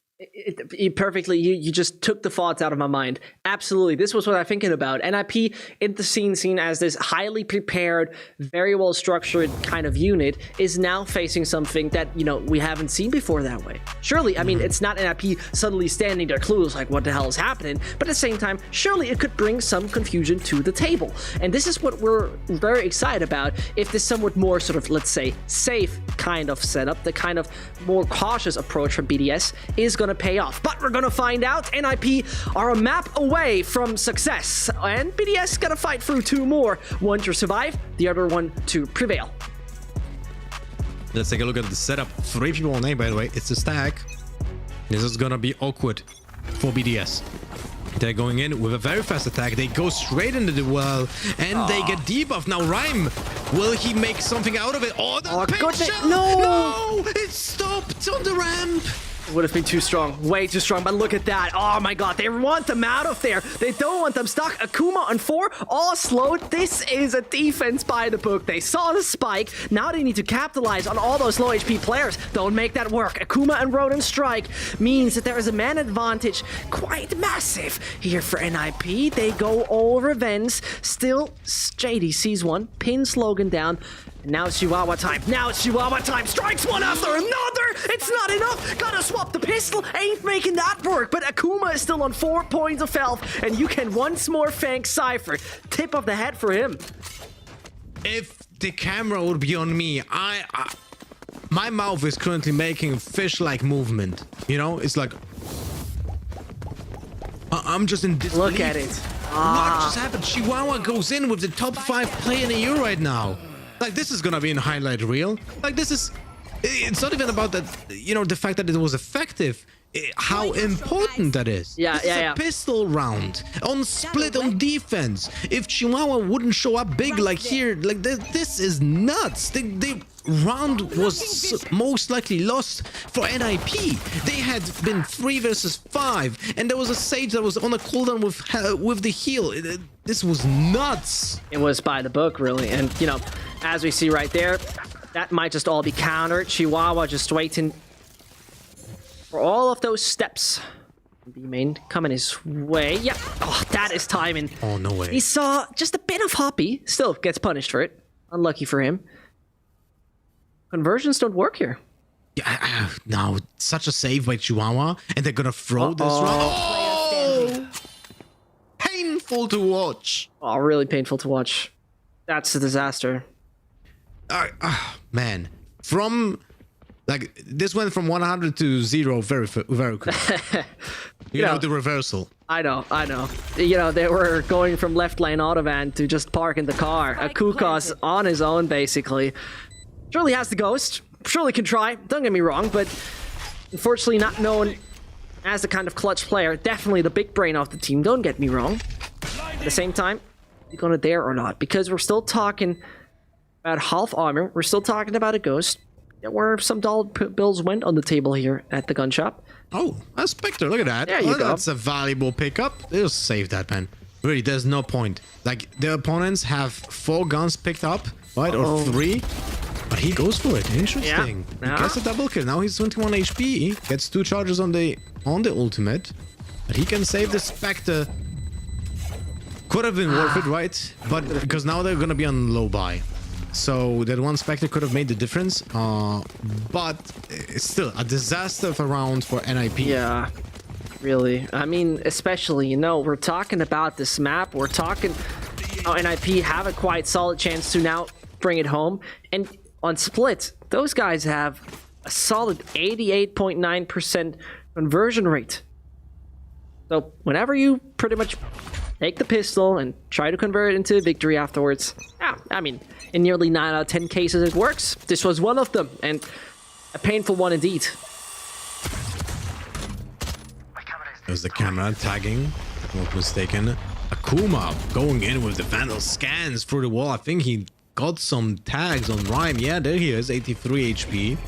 Perfectly, you just took the thoughts out of my mind. Absolutely, this was what I'm thinking about. NIP in the scene seen as this highly prepared, very well structured kind of unit is now facing something that, you know, we haven't seen before that way. Surely, I mean, it's not NIP suddenly standing there clueless like what the hell is happening, but at the same time, surely it could bring some confusion to the table. And this is what we're very excited about. If this somewhat more sort of, let's say, safe kind of setup, the kind of more cautious approach from BDS is going to pay off. But we're going to find out. NIP are a map away from success, and BDS got to fight through two more. One to survive, the other one to prevail. Let's take a look at the setup. 3 people on A, by the way. It's a stack. This is going to be awkward for BDS. They're going in with a very fast attack. They go straight into the well, and they get debuffed. Now, Rhyme, will he make something out of it? Oh, the no! It stopped on the ramp. It would have been too strong, way too strong, but look at that. Oh my god, they want them out of there. They don't want them stuck. Akuma on 4, all slowed. This is a defense by the book. They saw the spike. Now they need to capitalize on all those low HP players. Don't make that work. Akuma and Rodent Strike means that there is a man advantage quite massive here for NIP. They go all revenge. Still, JD sees one, pins Logan down. And now it's Chihuahua time. Now it's Chihuahua time. Strikes one after another. It's not enough. Gotta swap the pistol. Ain't making that work. But Akuma is still on 4 points of health. And you can once more thank Cypher. Tip of the head for him. If the camera would be on me, my mouth is currently making a fish-like movement. You know, it's like I'm just in disbelief. Look at it. What just happened? Chihuahua goes in with the top 5 player in the EU right now. Like, this is gonna be in highlight reel. Like, this is... It's not even about that, you know, the fact that it was effective. How important that is. This is a pistol round on split on defense. If Chihuahua wouldn't show up big like here, like this is nuts. The round was most likely lost for NIP. They had been 3 versus 5, and there was a Sage that was on a cooldown with the heal. This was nuts. It was by the book, really, and you know, as we see right there, that might just all be countered. Chihuahua just waiting for all of those steps. B main coming his way. Yep. Oh, that is timing. Oh, no way. He saw just a bit of Hoppy. Still gets punished for it. Unlucky for him. Conversions don't work here. Yeah, no, such a save by Chihuahua, and they're gonna throw this round. Oh! Painful to watch. Oh, really painful to watch. That's a disaster. Man, from like this went from 100 to 0 very quick. you know the reversal. I know. You know, they were going from left lane autovan to just park in the car. Akuka's on his own, basically. Surely has the ghost. Surely can try. Don't get me wrong, but unfortunately not known as the kind of clutch player. Definitely the big brain of the team. Don't get me wrong. At the same time, you gonna dare or not? Because we're still talking about half armor. We're still talking about a ghost. Where some dollar bills went on the table here at the gun shop. Oh, a Spectre. Look at that. There you go. That's a valuable pickup. They'll save that, man. Really, there's no point. Like, the opponents have 4 guns picked up, right? Or 3. But he goes for it. Interesting. Yeah. He gets a double kill. Now he's 21 HP. Gets 2 charges on the ultimate. But he can save the Spectre. Could have been worth it, right? But because now they're gonna be on low buy. So that one Spectre could have made the difference. But it's still a disaster of a round for NIP. Yeah. Really. I mean, especially, you know, we're talking about this map. We're talking how NIP have a quite solid chance to now bring it home. And on split, those guys have a solid 88.9% conversion rate. So whenever you pretty much take the pistol and try to convert it into a victory afterwards, yeah, I mean, in nearly 9 out of 10 cases it works. This was one of them, and a painful one indeed. There's the camera tagging, if I'm not mistaken. Akuma going in with the Vandal scans through the wall. I think he got some tags on Rhyme. Yeah, there he is, 83 HP.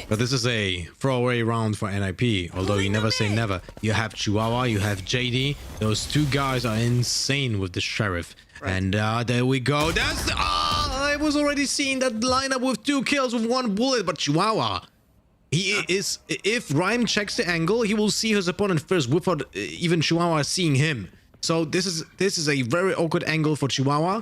But this is a throwaway round for NIP, although you never say never. You have Chihuahua, you have JD. Those two guys are insane with the Sheriff. Right. And there we go. That's... I was already seeing that lineup with 2 kills with 1 bullet, but Chihuahua... He is... If Rhyme checks the angle, he will see his opponent first without even Chihuahua seeing him. So this is a very awkward angle for Chihuahua.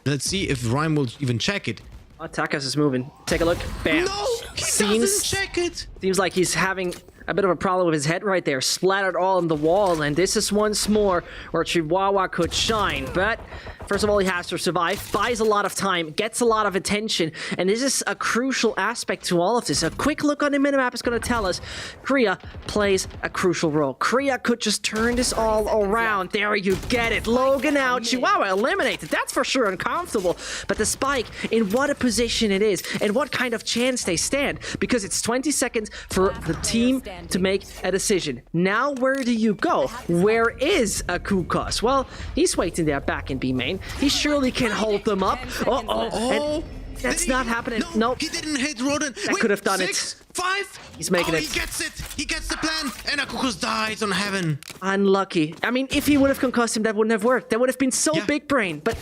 Let's see if Rhyme will even check it. Takas is moving. Take a look. Bam. No, he doesn't check it. Seems like he's having a bit of a problem with his head right there. Splattered all on the wall, and this is once more where Chihuahua could shine. But first of all, he has to survive, buys a lot of time, gets a lot of attention, and this is a crucial aspect to all of this. A quick look on the minimap is going to tell us Korea plays a crucial role. Korea could just turn this all around. There you get it. Logan out, Chihuahua eliminated. That's for sure uncomfortable. But the spike, in what a position it is, and what kind of chance they stand, because it's 20 seconds for the team to make a decision. Now, where do you go? Where is Akukos? Well, he's waiting there back in B main. He surely can hold them up. Oh, that's not happening. No, nope. He didn't hit Rodent. That could have done 6, it. 5. He's making it. He gets it. He gets the plan. And Akukos dies on heaven. Unlucky. I mean, if he would have concussed him, that wouldn't have worked. That would have been so big brain. But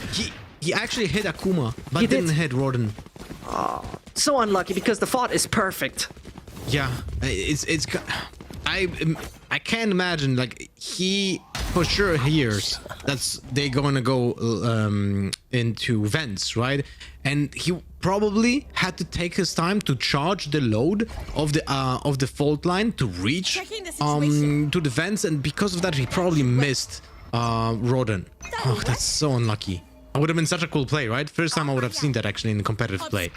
he actually hit Akuma, but didn't hit Rodent. Oh, so unlucky because the thought is perfect. Yeah, I can't imagine, like, he for sure hears that they're gonna go into vents, right? And he probably had to take his time to charge the load of the fault line to reach to the vents, and because of that he probably missed Roden. Oh, that's so unlucky. That would have been such a cool play, right? First time I would have seen that actually in competitive play.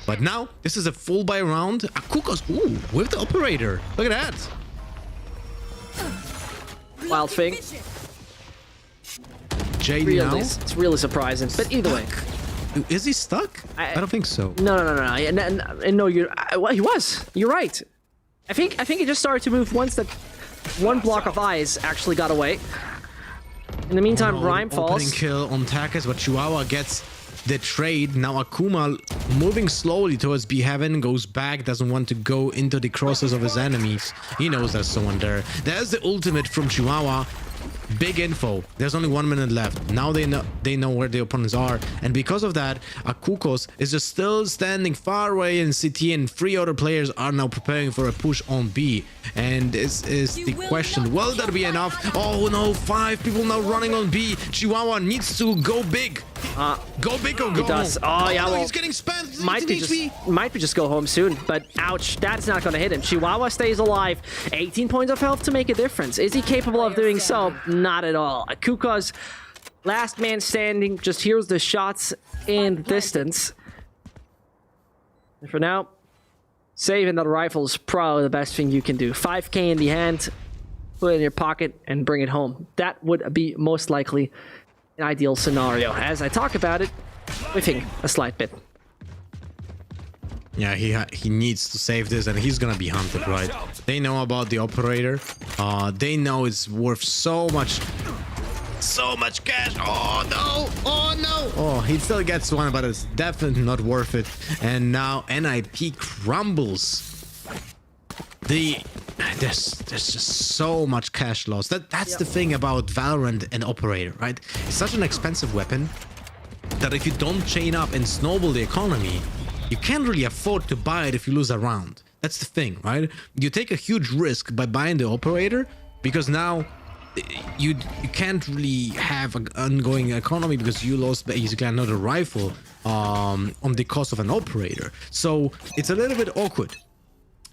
But now, this is a full buy round. Akukos, ooh, with the operator. Look at that. Wild thing. JD really, now. it's really surprising. But either way. Is he stuck? I don't think so. No. No, well, he was. You're right. I think he just started to move once that one block of eyes actually got away. In the meantime, Rhyme falls. Opening kill on Takas, but Chihuahua gets the trade. Now Akuma moving slowly towards B Heaven, goes back, doesn't want to go into the crosses of his enemies. He knows there's someone there. There's the ultimate from Chihuahua. Big info. There's only 1 minute left. Now they know where the opponents are, and because of that, Akukos is just still standing far away in CT, and 3 other players are now preparing for a push on B. And this is the question: will that be enough? Oh no, 5 people now running on B. Chihuahua needs to go big. Go big or go he does. home. Oh yeah, well, he's getting spent. Might be just go home soon, but ouch, that's not gonna hit him. Chihuahua stays alive. 18 points of health to make a difference. Is he capable of doing so? Not at all. Akukos, last man standing, just hears the shots in the distance. And for now, saving that rifle is probably the best thing you can do. 5k in the hand, put it in your pocket, and bring it home. That would be most likely an ideal scenario. As I talk about it, whiffing a slight bit. Yeah, he needs to save this, and he's gonna be hunted, right? They know about the operator. They know it's worth so much cash. Oh no! Oh no! Oh, he still gets one, but it's definitely not worth it. And now NIP crumbles. There's just so much cash loss. That's the thing about Valorant and operator, right? It's such an expensive weapon that if you don't chain up and snowball the economy, you can't really afford to buy it if you lose a round. That's the thing, right? You take a huge risk by buying the operator, because now you can't really have an ongoing economy because you lost basically another rifle on the cost of an operator. So it's a little bit awkward.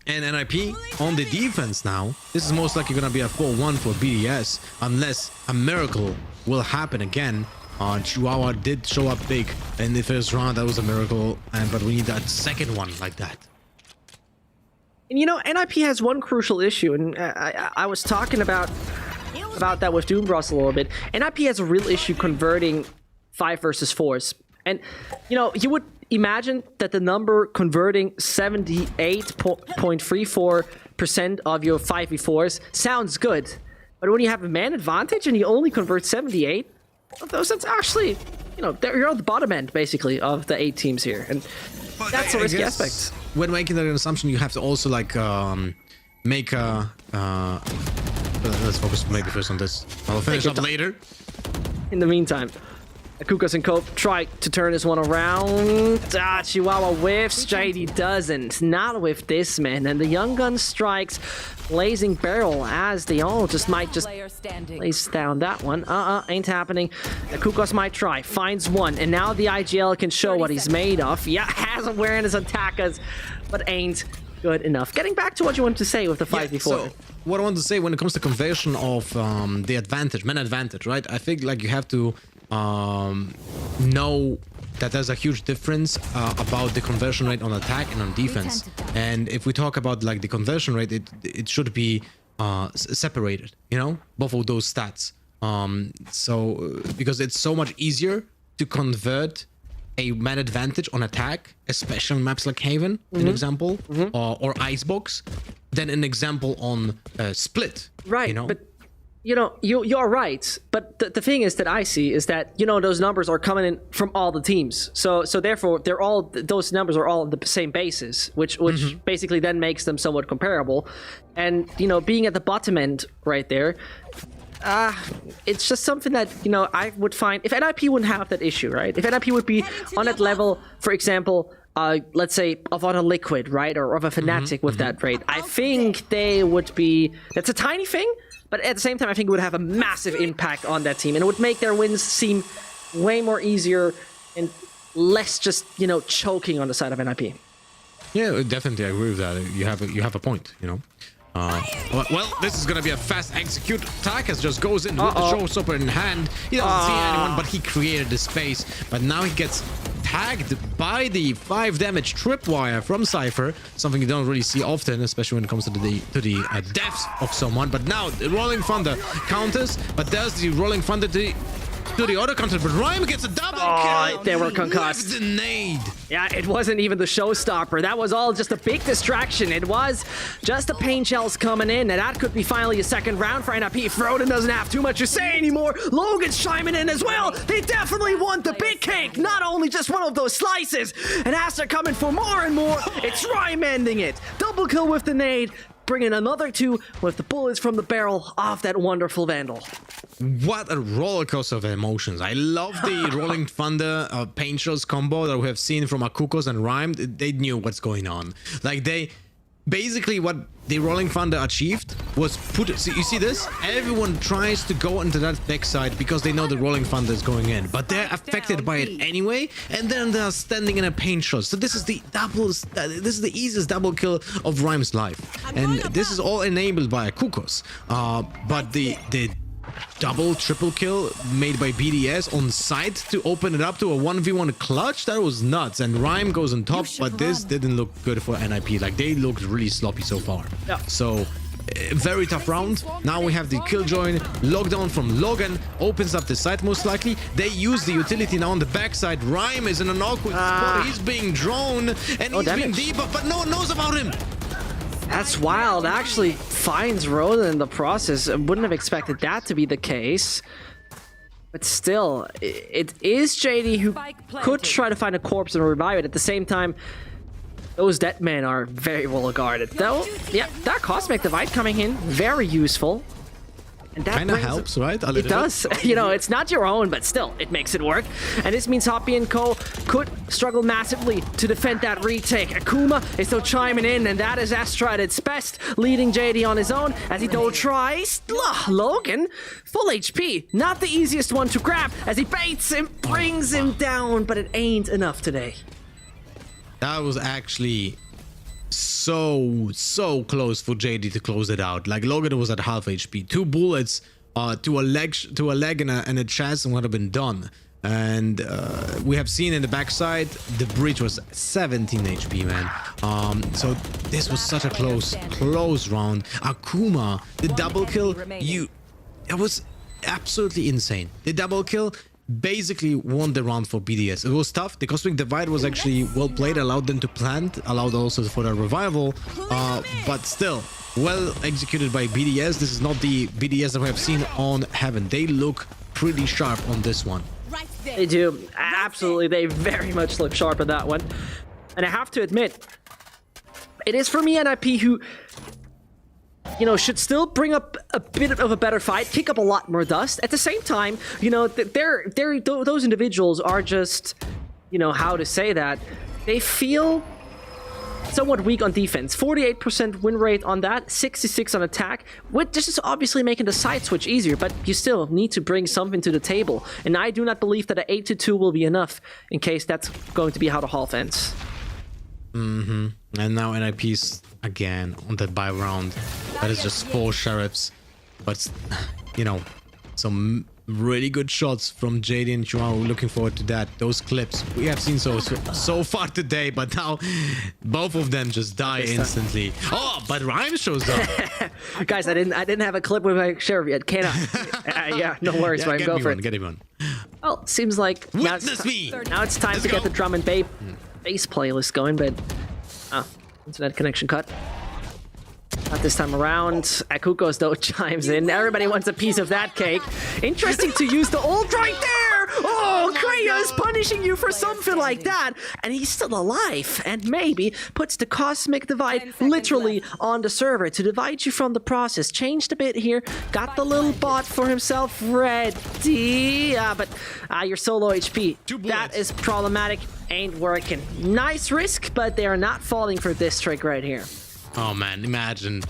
And NIP on the defense now, this is most likely gonna be a 4-1 for BDS unless a miracle will happen again. Chihuahua did show up big in the first round. That was a miracle, but we need that second one like that. And you know, NIP has one crucial issue, and I was talking about that with Doombros a little bit. NIP has a real issue converting 5 versus 4s. And, you know, you would imagine that the number converting 78.34 80% of your 5v4s sounds good. But when you have a man advantage and you only convert 78 of those, that's actually, you know, you're on the bottom end, basically, of the 8 teams here. And that's a risky aspect. When making that assumption, you have to also, like, make a... let's focus maybe first on this. I'll finish up later. In the meantime, Kukos and Cope try to turn this one around. Chihuahua whiffs. JD doesn't. Not with this man. And the Young Gun strikes Blazing Barrel as they all might place down that one. Ain't happening. Kukos might try. Finds one. And now the IGL can show what he's made of. Yeah, has awareness attackers, but ain't good enough. Getting back to what you wanted to say with the 5v4. So what I want to say when it comes to conversion of the advantage, man advantage, right? I think like you have to know that there's a huge difference about the conversion rate on attack and on defense. And if we talk about like the conversion rate, it should be separated, you know, both of those stats. So because it's so much easier to convert a man advantage on attack, especially on maps like Haven, an example, or Icebox, than an example on Split. Right, you know? but you know, you're right. But the thing is that I see is that, you know, those numbers are coming in from all the teams. So therefore, those numbers are all on the same basis, which basically then makes them somewhat comparable. And, you know, being at the bottom end right there, it's just something that, you know, I would find if NIP wouldn't have that issue, right? If NIP would be on that level, for example, let's say of on a Liquid, right, or of a Fnatic with that rate, I think they would be. That's a tiny thing, but at the same time, I think it would have a massive impact on that team, and it would make their wins seem way more easier and less just, you know, choking on the side of NIP. Yeah, definitely, I agree with that. You have a point, you know. Well, this is gonna be a fast execute. Takas just goes in with the showstopper in hand. He doesn't see anyone, but he created the space. But now he gets tagged by the 5 damage tripwire from Cypher, something you don't really see often, especially when it comes to the deaths of someone. But now the Rolling Thunder counters, but does the Rolling Thunder to the auto counter, but Rhyme gets a double kill. They were concussed. With the nade. Yeah, it wasn't even the showstopper. That was all just a big distraction. It was just the pain shells coming in, and that could be finally a second round for NIP. Froden doesn't have too much to say anymore. Logan's chiming in as well. They definitely want the big cake, not only just one of those slices. And as they're coming for more and more, it's Rhyme ending it. Double kill with the nade, bringing another 2 with the bullets from the barrel off that wonderful Vandal. What a roller coaster of emotions. I love the Rolling Thunder pain shells combo that we have seen from Akukos and Rhyme. They knew what's going on. Like, they basically what the Rolling Thunder achieved was you see this? Everyone tries to go into that backside because they know the Rolling Thunder is going in, but they're affected by it anyway, and then they're standing in a pain shot. So this is the easiest double kill of Rhyme's life, and this is all enabled by Akukos. But the triple kill made by BDS on site to open it up to a 1v1 clutch, that was nuts. And Rhyme goes on top, but this didn't look good for NIP. Like, they looked really sloppy so far. Yeah. So very tough round. Now we have the killjoy lockdown from Logan, opens up the site most likely. They use the utility now on the backside. Rhyme is in an awkward spot. He's being drawn and he's being debuffed, but no one knows about him. That's wild. Actually finds Roden in the process. I wouldn't have expected that to be the case. But still, it is JD who could try to find a corpse and revive it. At the same time, those dead men are very well guarded. Though, yeah, that Cosmic Divide coming in, very useful. And that kind of helps, right? It does. You know, it's not your own, but still, it makes it work. And this means Hoppy and Co. could struggle massively to defend that retake. Akuma is still chiming in, and that is Astra at its best, leading JD on his own as he though tries. Logan, full HP. Not the easiest one to grab as he baits him, brings him down, but it ain't enough today. That was actually so close for JD to close it out. Like, Logan was at half HP. 2 bullets to a leg and a chest and would have been done. And we have seen in the backside the breach was 17 HP, man. So this was such a close round. Akuma, the double kill, it was absolutely insane. The double kill basically won the round for BDS. It was tough. The Cosmic Divide was actually well played, allowed them to plant, allowed also for the revival, but still, well executed by BDS. This is not the BDS that we have seen on Heaven. They look pretty sharp on this one. They do. Absolutely. They very much look sharp at that one. And I have to admit, it is for me NIP who, you know, should still bring up a bit of a better fight, kick up a lot more dust. At the same time, you know, those individuals are just, you know, how to say that, they feel somewhat weak on defense. 48% win rate on that, 66 on attack. This is obviously making the side switch easier, but you still need to bring something to the table. And I do not believe that an 8-2 will be enough in case that's going to be how the half ends. And now NIP's again on that buy round. That is just 4 sheriffs. But, you know, some really good shots from JD and Joao. Looking forward to that. Those clips we have seen so far today, but now both of them just die instantly. Oh, but Rhyme shows up. Guys, I didn't have a clip with my sheriff yet. Can I? Yeah, no worries, Rhyme. Go for it. Get him on. Well, seems like now it's time to get the drum and bass playlist going, but internet connection cut. Not this time around. Akukos though chimes in. Everybody wants a piece of that cake. Interesting to use the ult right there. Oh, Kreia is punishing you for something like that, and he's still alive. And maybe puts the cosmic divide literally on the server to divide you from the process. Changed a bit here. Got the little bot for himself ready. But you're so low HP. That is problematic. Ain't working. Nice risk, but they are not falling for this trick right here. Oh man, imagine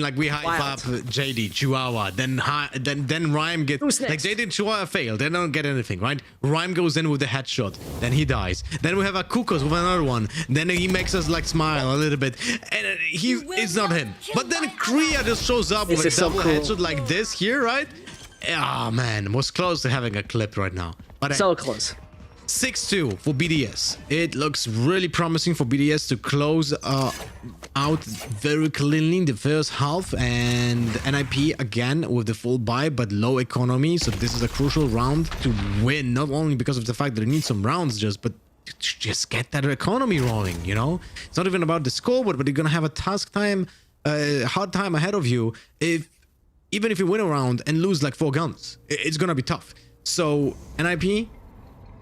like we hype up JD, Chihuahua, then Rhyme gets like JD and Chihuahua fail, they don't get anything, right? Rhyme goes in with a headshot, then he dies. Then we have a Kukos with another one, then he makes us like smile a little bit, and it's not him. But then Kreia just shows up with a double headshot like this here, right? Oh man, was close to having a clip right now. But so close. 6-2 for BDS. It looks really promising for BDS to close out very cleanly in the first half, and NIP again with the full buy but low economy, so this is a crucial round to win, not only because of the fact that they need some rounds but to just get that economy rolling, you know? It's not even about the scoreboard, but you're gonna have a hard time ahead of you even if you win a round and lose like 4 guns. It's gonna be tough. So NIP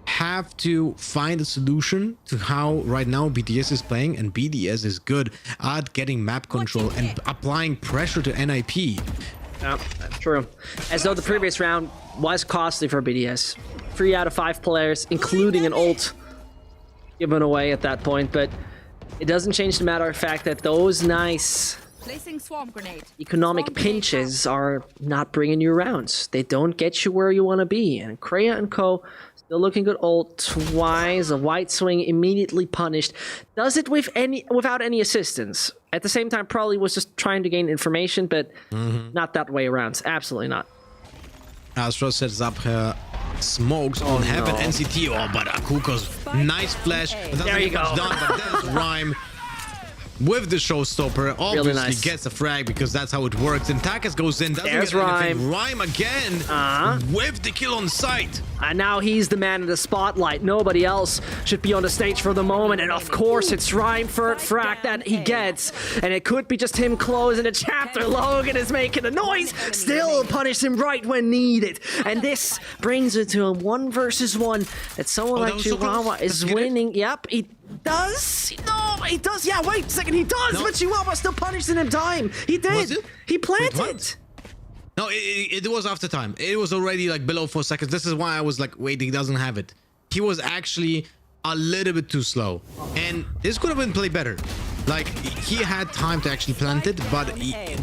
have to find a solution to how right now BDS is playing, and BDS is good at getting map control and applying pressure to NIP. Yeah, that's true. As though the previous round was costly for BDS. 3 out of 5 players, including an ult, given away at that point, but it doesn't change the matter of fact that those nice economic pinches are not bringing you rounds. They don't get you where you want to be, and Kreia and co. Still looking good ult-wise. A white swing immediately punished. Does it without any assistance. At the same time, probably was just trying to gain information, but not that way around. Absolutely not. Astra sets up her smokes on Heaven NCT. Oh, but Akukos, nice flash. There you go. Done, but there's Rhyme with the showstopper. Obviously really nice. Gets a frag because that's how it works. And Takas goes in, doesn't There's get anything. Rhyme. Rhyme again with the kill on sight. And now he's the man in the spotlight. Nobody else should be on the stage for the moment. And of course, it's Rhyme for frag that he gets. And it could be just him closing the chapter. Logan is making a noise. Still punish him right when needed. And this brings it to a 1 versus 1. That someone like Chihuahua is winning. Yep, he does. No, he does. Yeah, wait a second. He does. No. But Chihuahua still punished in time. He did. He planted. Wait, no, it was after time. It was already like below 4 seconds. This is why I was like, wait, he doesn't have it. He was actually a little bit too slow. And this could have been played better. Like, he had time to actually plant it, but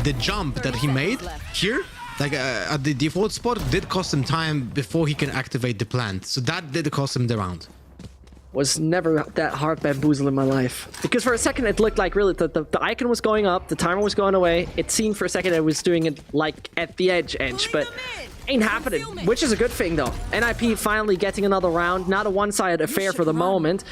the jump that he made here, like at the default spot, did cost him time before he can activate the plant. So that did cost him the round. Was never that hard bamboozle in my life. Because for a second it looked like really the icon was going up, the timer was going away. It seemed for a second I was doing it like at the edge, but ain't happening, which is a good thing though. NIP finally getting another round, not a one-sided affair for the moment.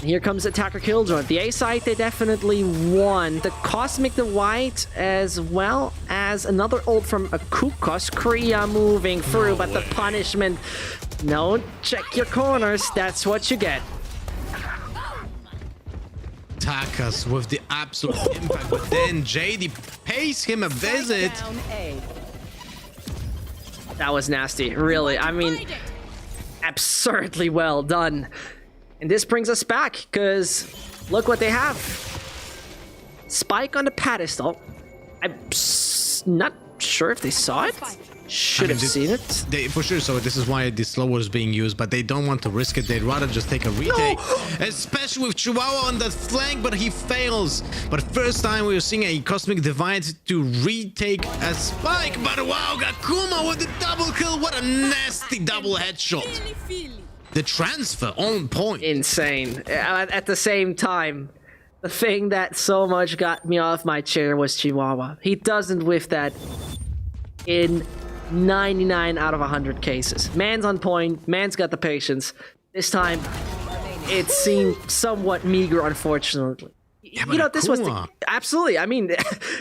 Here comes Attacker Killjoy. The A side they definitely won. The Cosmic the White as well as another ult from Akukos. Kreia moving through, but the punishment. No, check your corners, that's what you get. Takas with the absolute impact, but then JD pays him a visit. That was nasty, really. I mean, absurdly well done. And this brings us back, because look what they have. Spike on the pedestal. I'm not sure if they saw it. Should have seen it. They for sure. So this is why the slower is being used, but they don't want to risk it. They'd rather just take a retake, especially with Chihuahua on the flank, but he fails. But first time we're seeing a Cosmic Divide to retake a spike, but wow, Gakuma with the double kill. What a nasty double headshot. The transfer on point. Insane. At the same time, the thing that so much got me off my chair was Chihuahua. He doesn't whiff that in 99 out of 100 cases. Man's on point. Man's got the patience. This time, it seemed somewhat meager, unfortunately. Yeah, you know, this was absolutely. I mean,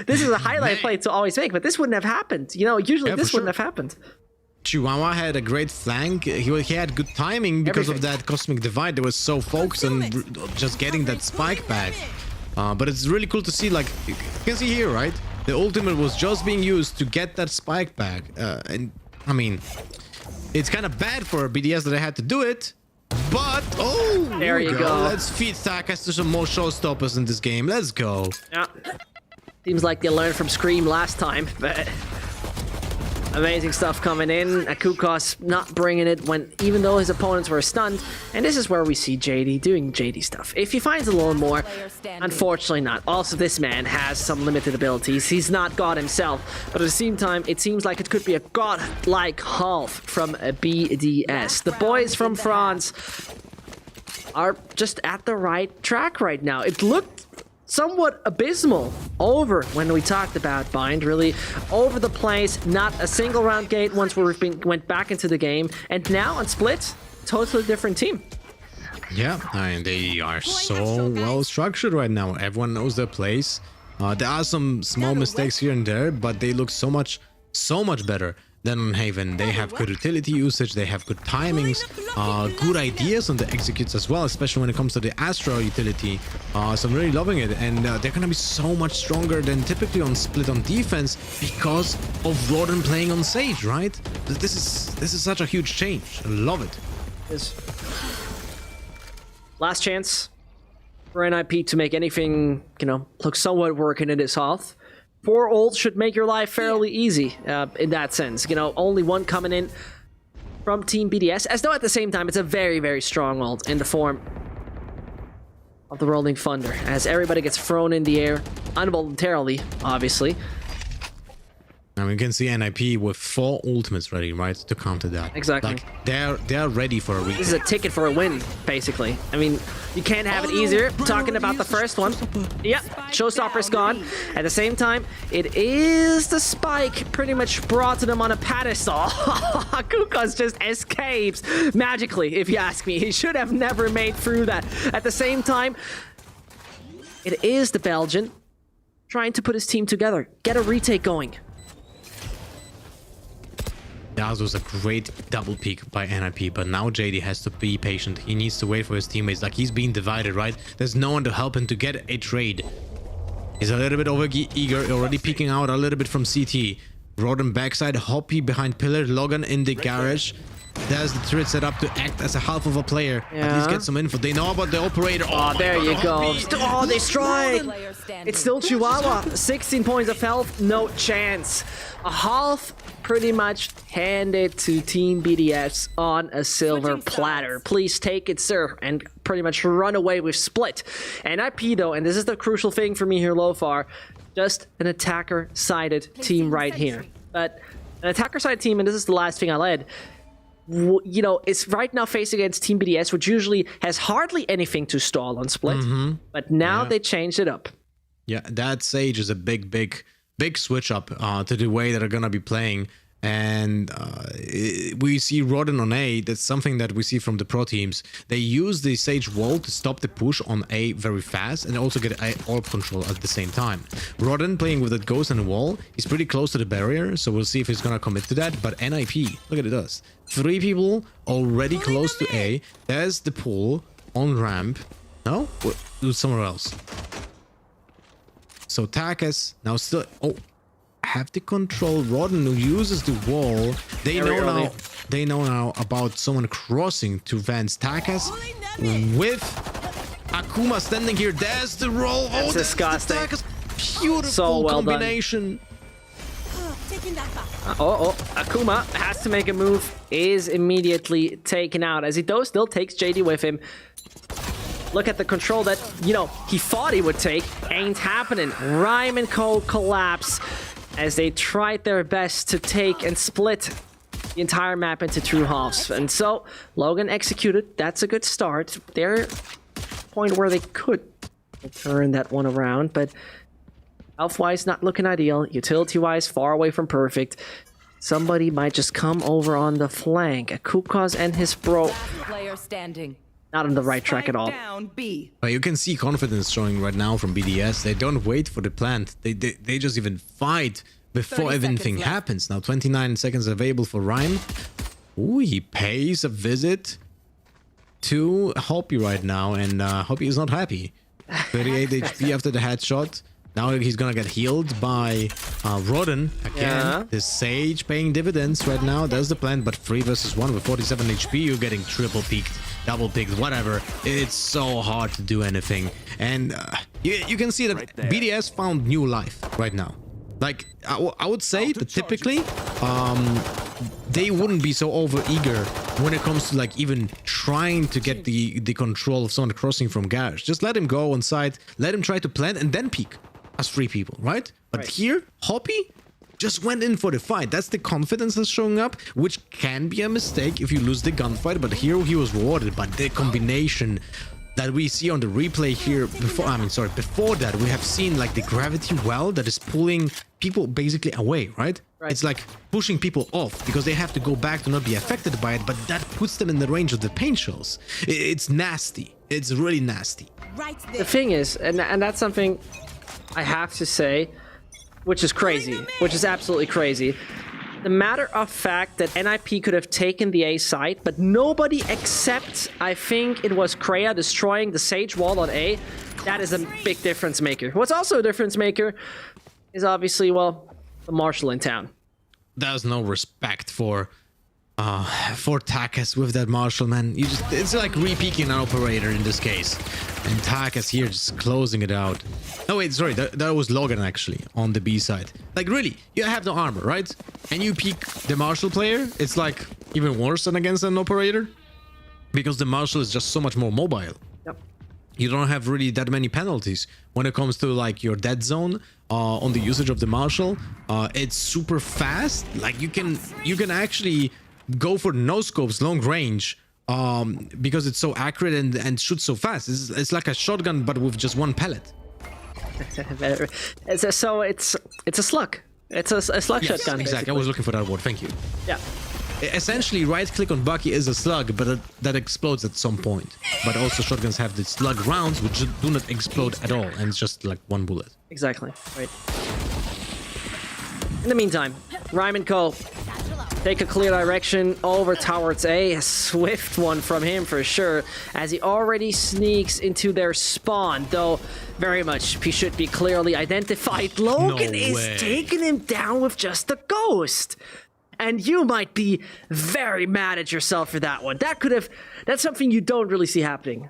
this is a highlight play to always make, but this wouldn't have happened. You know, usually this wouldn't have happened. Chihuahua had a great flank. He had good timing because of that Cosmic Divide. They were so focused on just getting that spike back. But it's really cool to see, like, you can see here, right? The ultimate was just being used to get that spike back. And, I mean, it's kind of bad for BDS that they had to do it. But, oh, there you go. Let's feed Takas to some more showstoppers in this game. Let's go. Yeah. Seems like they learned from Scream last time, but... Amazing stuff coming in. Akukos not bringing it even though his opponents were stunned. And this is where we see JD doing JD stuff. If he finds a little more, unfortunately not. Also, this man has some limited abilities. He's not God himself. But at the same time, it seems like it could be a god-like half from a BDS. The boys from France are just at the right track right now. It looked somewhat abysmal over when we talked about Bind, really over the place, not a single round gate once we went back into the game, and now on Split, totally different team. Yeah, I mean, they are so well structured right now. Everyone knows their place. There are some small mistakes here and there, but they look so much better than on Haven. They have good utility usage, they have good timings, good ideas on the executes as well, especially when it comes to the Astra utility. So I'm really loving it, and they're gonna be so much stronger than typically on Split on defense because of Roden playing on Sage, right? This is such a huge change. I love it. Last chance for NIP to make anything, you know, look somewhat working in this half. 4 ults should make your life fairly easy in that sense. You know, only one coming in from Team BDS, as though at the same time it's a very, very strong ult in the form of the Rolling Thunder, as everybody gets thrown in the air involuntarily, obviously. And we can see NIP with 4 ultimates ready, right, to counter that. Exactly. Like, they're ready for a retake. This is a ticket for a win, basically. I mean, you can't have it easier. Talking about the first one. Yep, Showstopper's gone. At the same time, it is the spike pretty much brought to them on a pedestal. Kukos just escapes magically, if you ask me. He should have never made through that. At the same time, it is the Belgian trying to put his team together. Get a retake going. That was a great double peek by NIP, but now JD has to be patient. He needs to wait for his teammates. Like, he's being divided, right? There's no one to help him to get a trade. He's a little bit over eager, already peeking out a little bit from CT. Roden backside, Hoppy behind pillar, Logan in the garage. There's the turret set up to act as a half of a player. Yeah. At least get some info. They know about the operator. Oh, there you go. Oh, they strike. It's still Chihuahua. 16 points of health. No chance. A half pretty much handed to Team BDS on a silver platter. Please take it, sir, and pretty much run away with Split. And NIP, though, and this is the crucial thing for me here, Lothar, just an attacker-sided team right here. But an attacker-sided team, and this is the last thing I'll add, you know, it's right now facing against Team BDS, which usually has hardly anything to stall on Split. But now they changed it up. Yeah, that Sage is a big switch up to the way that they're gonna be playing. And we see Roden on A. That's something that we see from the pro teams. They use the Sage wall to stop the push on A very fast and also get A orb control at the same time. Roden playing with that ghost and the wall. He's pretty close to the barrier, so we'll see if he's gonna commit to that. But NIP, look at it does. 3 people already close to A. There's the pull on ramp. No? Do it somewhere else. So Takas now still... Oh, have to control Rodden, who uses the wall. They know now about someone crossing to Vance. Takas with Akuma standing here. There's the roll. That's disgusting. Takas. Beautiful So well combination. Akuma has to make a move. Is immediately taken out. As he though still takes JD with him. Look at the control that, you know, he thought he would take. Ain't happening. Rhyme and Co collapse as they tried their best to take and split the entire map into two halves. And so, Logan executed. That's a good start. They're point where they could turn that one around, but health-wise, not looking ideal. Utility-wise, far away from perfect. Somebody might just come over on the flank. Kukos and his bro. Player standing. Not on the right track at all. But you can see confidence showing right now from BDS. They don't wait for the plant. They just even fight before everything happens. Now 29 seconds available for Rhyme. Ooh, he pays a visit to Hoppy right now, and Hoppy is not happy. 38 HP after the headshot. Now he's gonna get healed by Rodden again. Yeah. The Sage paying dividends right now. There's the plan, but 3 versus 1 with 47 HP, you're getting triple peaked, double peaked, whatever. It's so hard to do anything. And you can see that BDS found new life right now. Like, I would say that typically, they wouldn't be so over-eager when it comes to, like, even trying to get the control of someone crossing from Garage. Just let him go on site, let him try to plant, and then peek as 3 people, right? But here, Hoppy just went in for the fight. That's the confidence that's showing up, which can be a mistake if you lose the gunfight, but here he was rewarded by the combination that we see on the replay here. Before that, we have seen, like, the gravity well that is pulling people basically away, right? It's like pushing people off because they have to go back to not be affected by it, but that puts them in the range of the paint shells. It's nasty. It's really nasty. The thing is, and that's something I have to say, which is crazy, which is absolutely crazy. The matter of fact that NIP could have taken the A site, but nobody except, I think it was Kreia destroying the Sage wall on A, that is a big difference maker. What's also a difference maker is obviously, well, the Marshal in town. There's no respect for Takas with that Marshal, man. It's like re-peeking an operator in this case. And Takas here just closing it out. Oh wait, sorry, that was Logan actually on the B side. Like, really, you have no armor, right? And you peek the Marshal player, it's like even worse than against an operator, because the Marshal is just so much more mobile. Yep. You don't have really that many penalties when it comes to, like, your dead zone on the usage of the Marshal. It's super fast. Like, you can actually go for no scopes long range because it's so accurate and shoots so fast. It's like a shotgun but with just one pellet. So it's a slug. It's a slug shotgun. Exactly. Basically. I was looking for that word. Thank you. Yeah. Essentially, right click on Bucky is a slug, but that explodes at some point. But also shotguns have the slug rounds, which do not explode at all, and it's just like one bullet. Exactly. Right. In the meantime, Rhyme and Co. take a clear direction over towards A. A swift one from him for sure, as he already sneaks into their spawn, though very much he should be clearly identified. Logan is taking him down with just a ghost. And you might be very mad at yourself for that one. That's something you don't really see happening.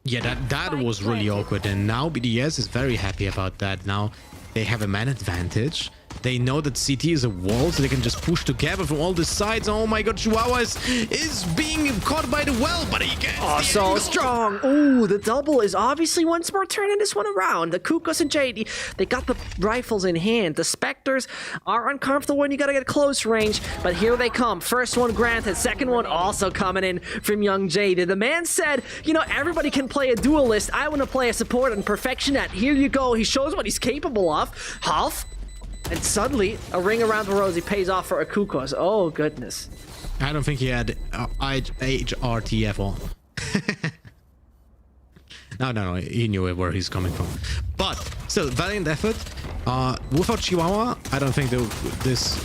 Yeah, that was really awkward, and now BDS is very happy about that. Now they have a man advantage. They know that CT is a wall, so they can just push together from all the sides. Oh my god, Chihuahua is being caught by the well, but he gets so strong. Ooh, the double is obviously once more turning this one around. The Kukos and JD, they got the rifles in hand. The Spectres are uncomfortable when you gotta get close range, but here they come. First one granted, second one also coming in from young JD. The man said, you know, everybody can play a duelist. I want to play a support and perfection at. Here you go. He shows what he's capable of. Half. And suddenly, a ring around the rosy pays off for a Kukos. Oh, goodness. I don't think he had HRTF on. No, he knew where he's coming from. But still, valiant effort. Without Chihuahua, I don't think this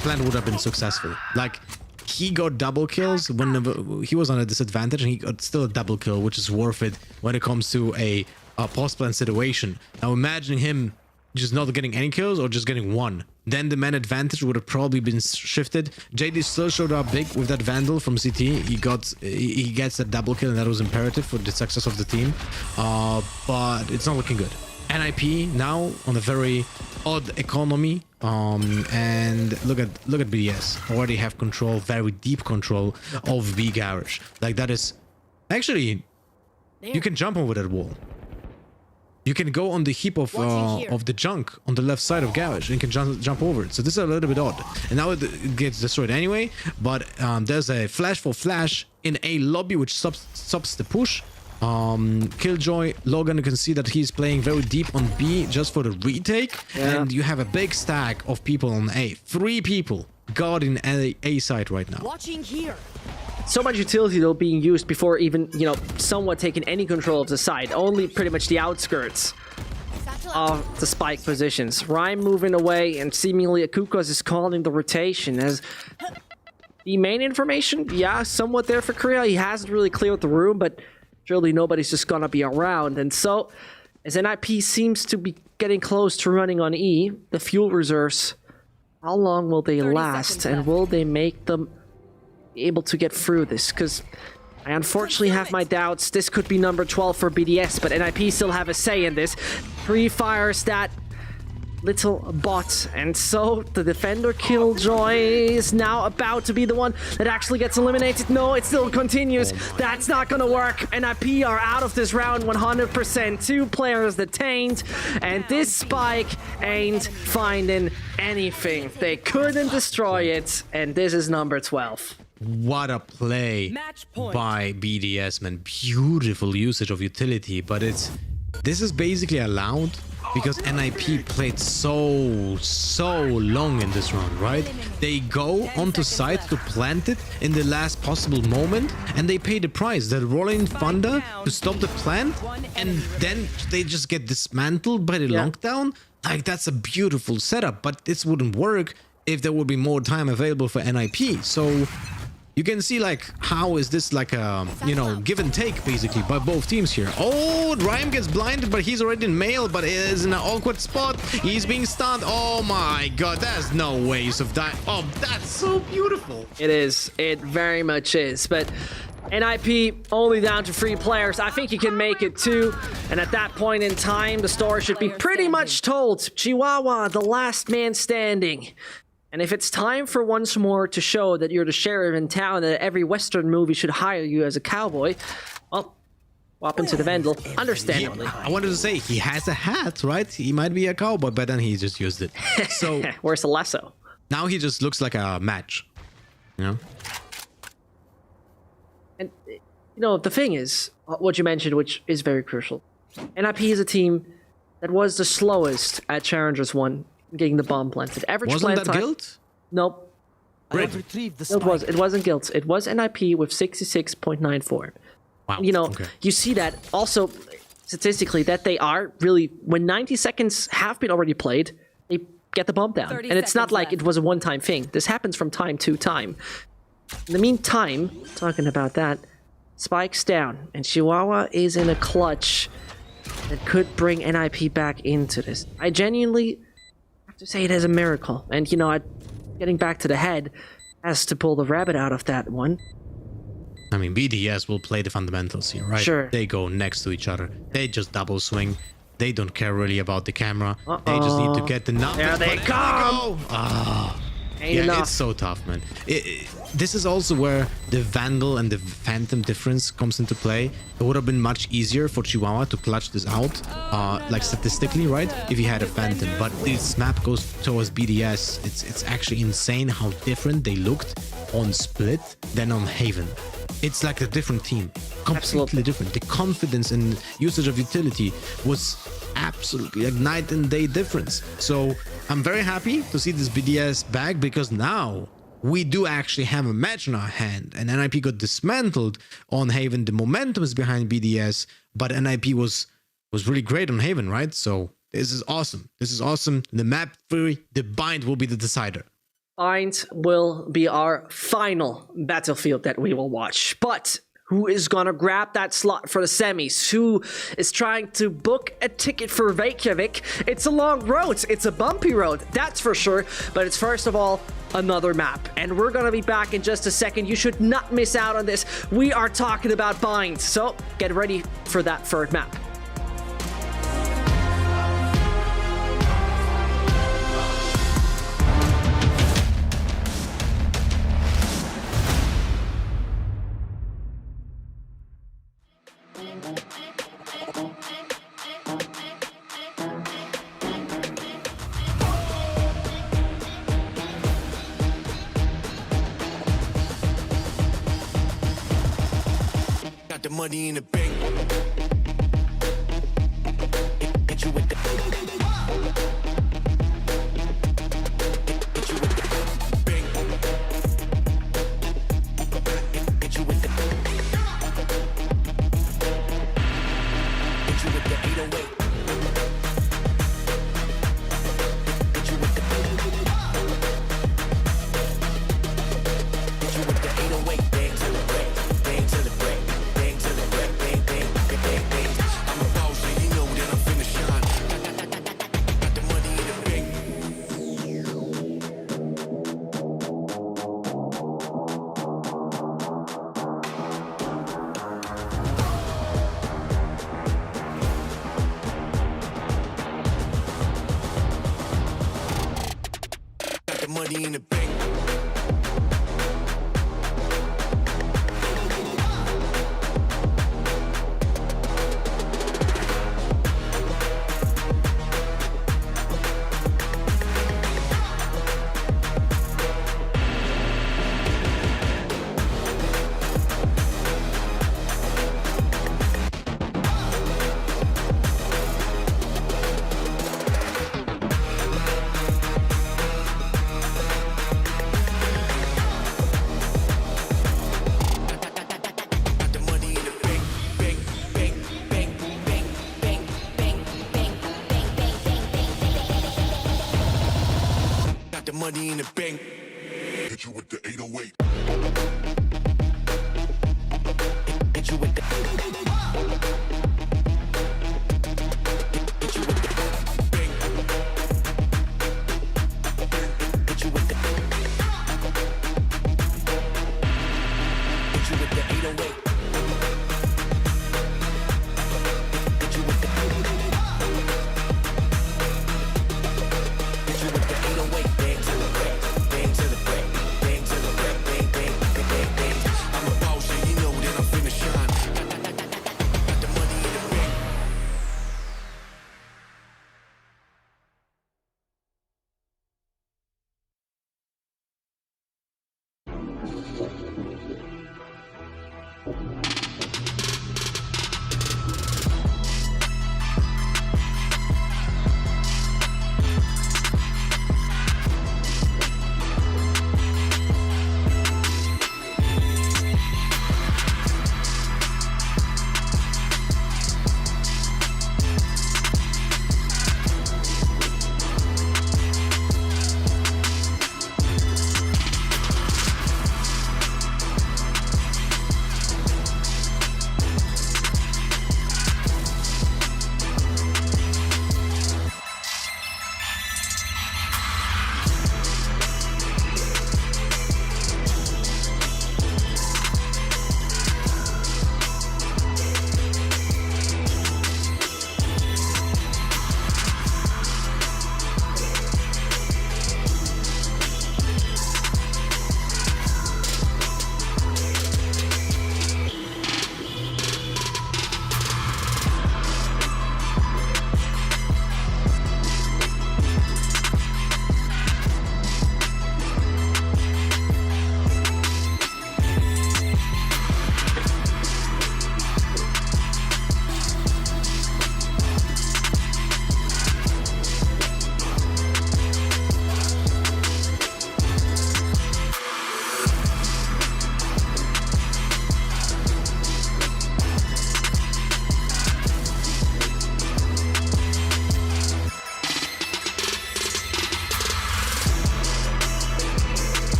plan would have been successful. Like, he got double kills whenever he was on a disadvantage, and he got still a double kill, which is worth it when it comes to a post-plant situation. Now imagine him just not getting any kills or just getting one. Then the man advantage would have probably been shifted. JD still showed up big with that Vandal from CT. He gets that double kill, and that was imperative for the success of the team. But it's not looking good. NIP now on a very odd economy. And look at BDS. Already have control, very deep control of B garage. Like that is actually, you can jump over that wall. You can go on the heap of the junk on the left side of garage and you can jump over it. So this is a little bit odd. And now it gets destroyed anyway. But there's a flash for flash in A lobby, which stops the push. Killjoy, Logan, you can see that he's playing very deep on B just for the retake. Yeah. And you have a big stack of people on A. 3 people guarding A side right now. Watching here. So much utility though being used before even, you know, somewhat taking any control of the side. Only pretty much the outskirts of the spike positions. Rhyme moving away, and seemingly Akukos is calling the rotation as the main information, yeah, somewhat there for Korea. He hasn't really cleared the room, but surely nobody's just gonna be around. And so, as NIP seems to be getting close to running on E, the fuel reserves, how long will they last? And will they make them able to get through this? Because I unfortunately have my doubts. This could be number 12 for BDS, but NIP still have a say in this. Pre-fires that little bot, and so the defender Killjoy is now about to be the one that actually gets eliminated. No, it still continues. That's not gonna work. NIP are out of this round 100%. 2 players detained, and this spike ain't finding anything. They couldn't destroy it, and this is number 12. What a play by BDS, man. Beautiful usage of utility, but this is basically allowed because NIP played so long in this round, right? They go onto site to plant it in the last possible moment, and they pay the price. They're rolling thunder to stop the plant, and then they just get dismantled by the lockdown. Like, that's a beautiful setup, but this wouldn't work if there would be more time available for NIP. So you can see, like, how is this like a, you know, give and take basically by both teams here. Oh, Rhyme gets blinded, but he's already in mail, but is in an awkward spot. He's being stunned. Oh my god, there's no ways of that. Oh, that's so beautiful. It is. It very much is. But NIP only down to 3 players. I think you can make it 2. And at that point in time, the story should be pretty much told. Chihuahua, the last man standing. And if it's time for once more to show that you're the sheriff in town, that every Western movie should hire you as a cowboy, well, swap into the Vandal, understandably. I wanted to say, he has a hat, right? He might be a cowboy, but then he just used it. So where's the lasso? Now he just looks like a match, you know? And, you know, the thing is, what you mentioned, which is very crucial. NIP is a team that was the slowest at Challengers 1. Getting the bomb planted. Average wasn't plant that time. Guild? Nope. It wasn't Guild. It was NIP with 66.94. Wow. You know, you see that also statistically that they are really, when 90 seconds have been already played, they get the bomb down. And it's not like it was a one-time thing. This happens from time to time. In the meantime, talking about that, spikes down, and Chihuahua is in a clutch that could bring NIP back into this. I genuinely to say it as a miracle, and you know, getting back to the head has to pull the rabbit out of that one. I mean, BDS will play the fundamentals here, right? Sure. They go next to each other. They just double swing. They don't care really about the camera. They just need to get the numbers. There they come! Yeah, it's so tough, man. This is also where the Vandal and the Phantom difference comes into play. It would have been much easier for Chihuahua to clutch this out, like statistically, right? If he had a Phantom. But this map goes towards BDS. It's actually insane how different they looked on Split than on Haven. It's like a different team. Completely different. The confidence and usage of utility was absolutely like night and day difference. So I'm very happy to see this BDS back, because now we do actually have a match in our hand, and NIP got dismantled on Haven. The momentum is behind BDS, but NIP was really great on Haven, right? So this is awesome. This is awesome. The map theory, the bind will be the decider. Bind will be our final battlefield that we will watch. But who is gonna grab that slot for the semis? Who is trying to book a ticket for Reykjavik? It's a long road. It's a bumpy road, that's for sure. But it's first of all another map. And we're gonna be back in just a second. You should not miss out on this. We are talking about Bind. So get ready for that third map. Got the money in the bank. Hit you with the bank. Hit you with the Hit you with the 808. Hit you with the Hit you with the 808. Bang to the break. Bang to the break. Bang to the break. Bang, bang, bang, bang, bang. I'm a boss, and you know that I'm finna shine. Got the money in the bank. Got the money in the bank. Got the money in the bank. Bank, bank, bank, bank, bank, bank, bank, bank, bank, bank. Got the money in the bank. Hit you with the 808. Hit you with the Hit you with the bank. Hit you with the Hit you with the 808. Hit you with the Hit you with the 808. Bang to the break. Bang to the break. Bang to the break. Bang, bang, bang, bang, bang. I'm a boss, and you know that I'm finna shine. Got the money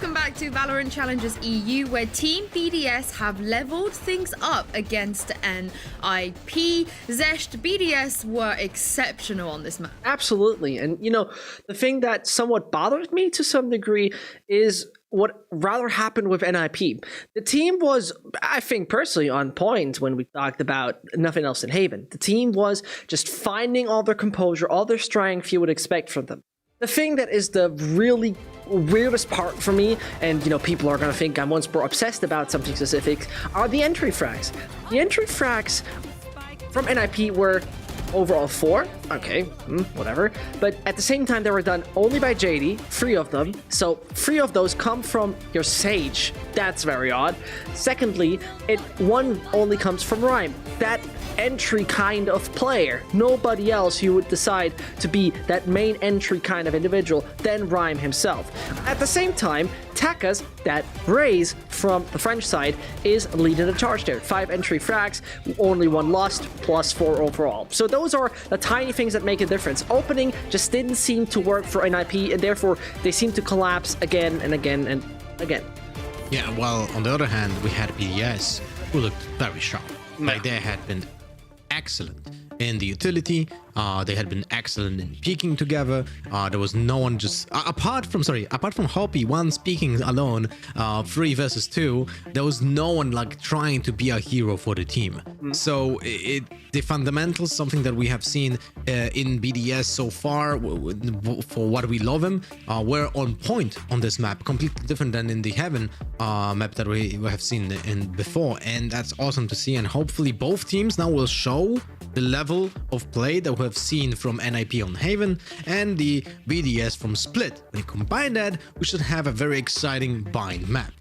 welcome back to Valorant Challengers EU, where Team BDS have leveled things up against NIP. Zescht, BDS were exceptional on this map. Absolutely. And, you know, the thing that somewhat bothers me to some degree is what rather happened with NIP. The team was, I think, personally on point when we talked about nothing else in Haven. The team was just finding all their composure, all their strength you would expect from them. The thing that is the really weirdest part for me, and you know, people are gonna think I'm once more obsessed about something specific, are the entry frags. The entry frags from NIP were overall 4, okay, whatever, but at the same time they were done only by JD, 3 of them, so 3 of those come from your Sage. That's very odd. Secondly, one only comes from Rhyme. That entry kind of player. Nobody else who would decide to be that main entry kind of individual than Rhyme himself. At the same time, Takas, that Raze from the French side, is leading the charge there. 5 entry frags, only 1 lost, plus 4 overall. So those are the tiny things that make a difference. Opening just didn't seem to work for NIP, and therefore they seem to collapse again and again and again. Yeah, well, on the other hand, we had BDS, who looked very sharp. Like, they had been excellent in the utility. They had been excellent in peeking together. There was no one just apart from Hoppy once peeking alone, 3 versus 2. There was no one like trying to be a hero for the team. So the fundamentals, something that we have seen in BDS so far for what we love him, were on point on this map, completely different than in the Heaven map that we have seen in before, and that's awesome to see. And hopefully both teams now will show the level of play that we have seen from NIP on Haven and the BDS from Split. When you combine that, we should have a very exciting bind map.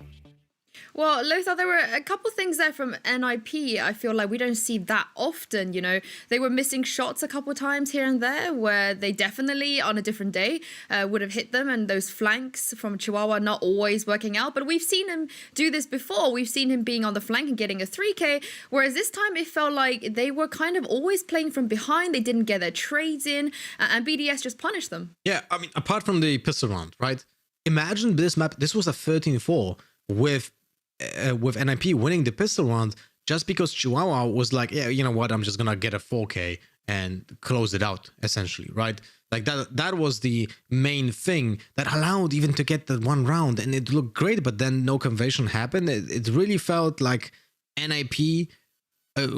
Well, Lothar, there were a couple things there from NIP. I feel like we don't see that often, you know. They were missing shots a couple times here and there where they definitely, on a different day, would have hit them. And those flanks from Chihuahua not always working out. But we've seen him do this before. We've seen him being on the flank and getting a 3K. Whereas this time it felt like they were kind of always playing from behind. They didn't get their trades in. And BDS just punished them. Yeah, I mean, apart from the pistol round, right? Imagine this map. This was a 13-4 with NIP winning the pistol round just because Chihuahua was like, yeah, you know what, I'm just gonna get a 4K and close it out, essentially, right? Like that was the main thing that allowed even to get that 1 round, and it looked great, but then no conversion happened. It really felt like NIP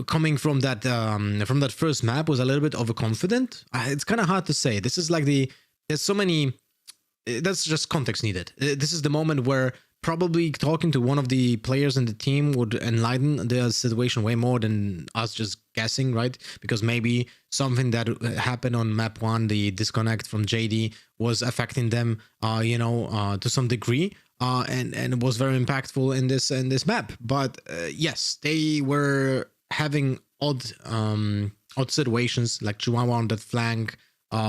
coming from that first map was a little bit overconfident. It's kind of hard to say. This is like there's so many, that's just context needed. This is the moment where probably talking to one of the players in the team would enlighten the situation way more than us just guessing, right? Because maybe something that happened on map 1, the disconnect from JD, was affecting them, to some degree, and it was very impactful in this map. But yes, they were having odd situations, like Chihuahua on that flank.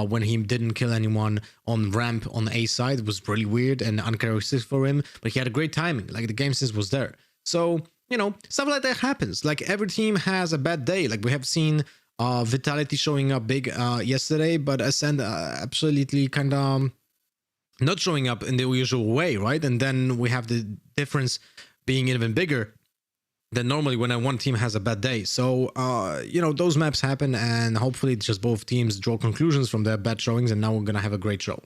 When he didn't kill anyone on ramp on A side, it was really weird and uncharacteristic for him, but he had a great timing, like the game sense was there. So, you know, stuff like that happens. Like every team has a bad day. Like we have seen Vitality showing up big yesterday, but Ascend absolutely kind of not showing up in the usual way, right? And then we have the difference being even bigger than normally when one team has a bad day. So, those maps happen, and hopefully just both teams draw conclusions from their bad showings, and now we're going to have a great show.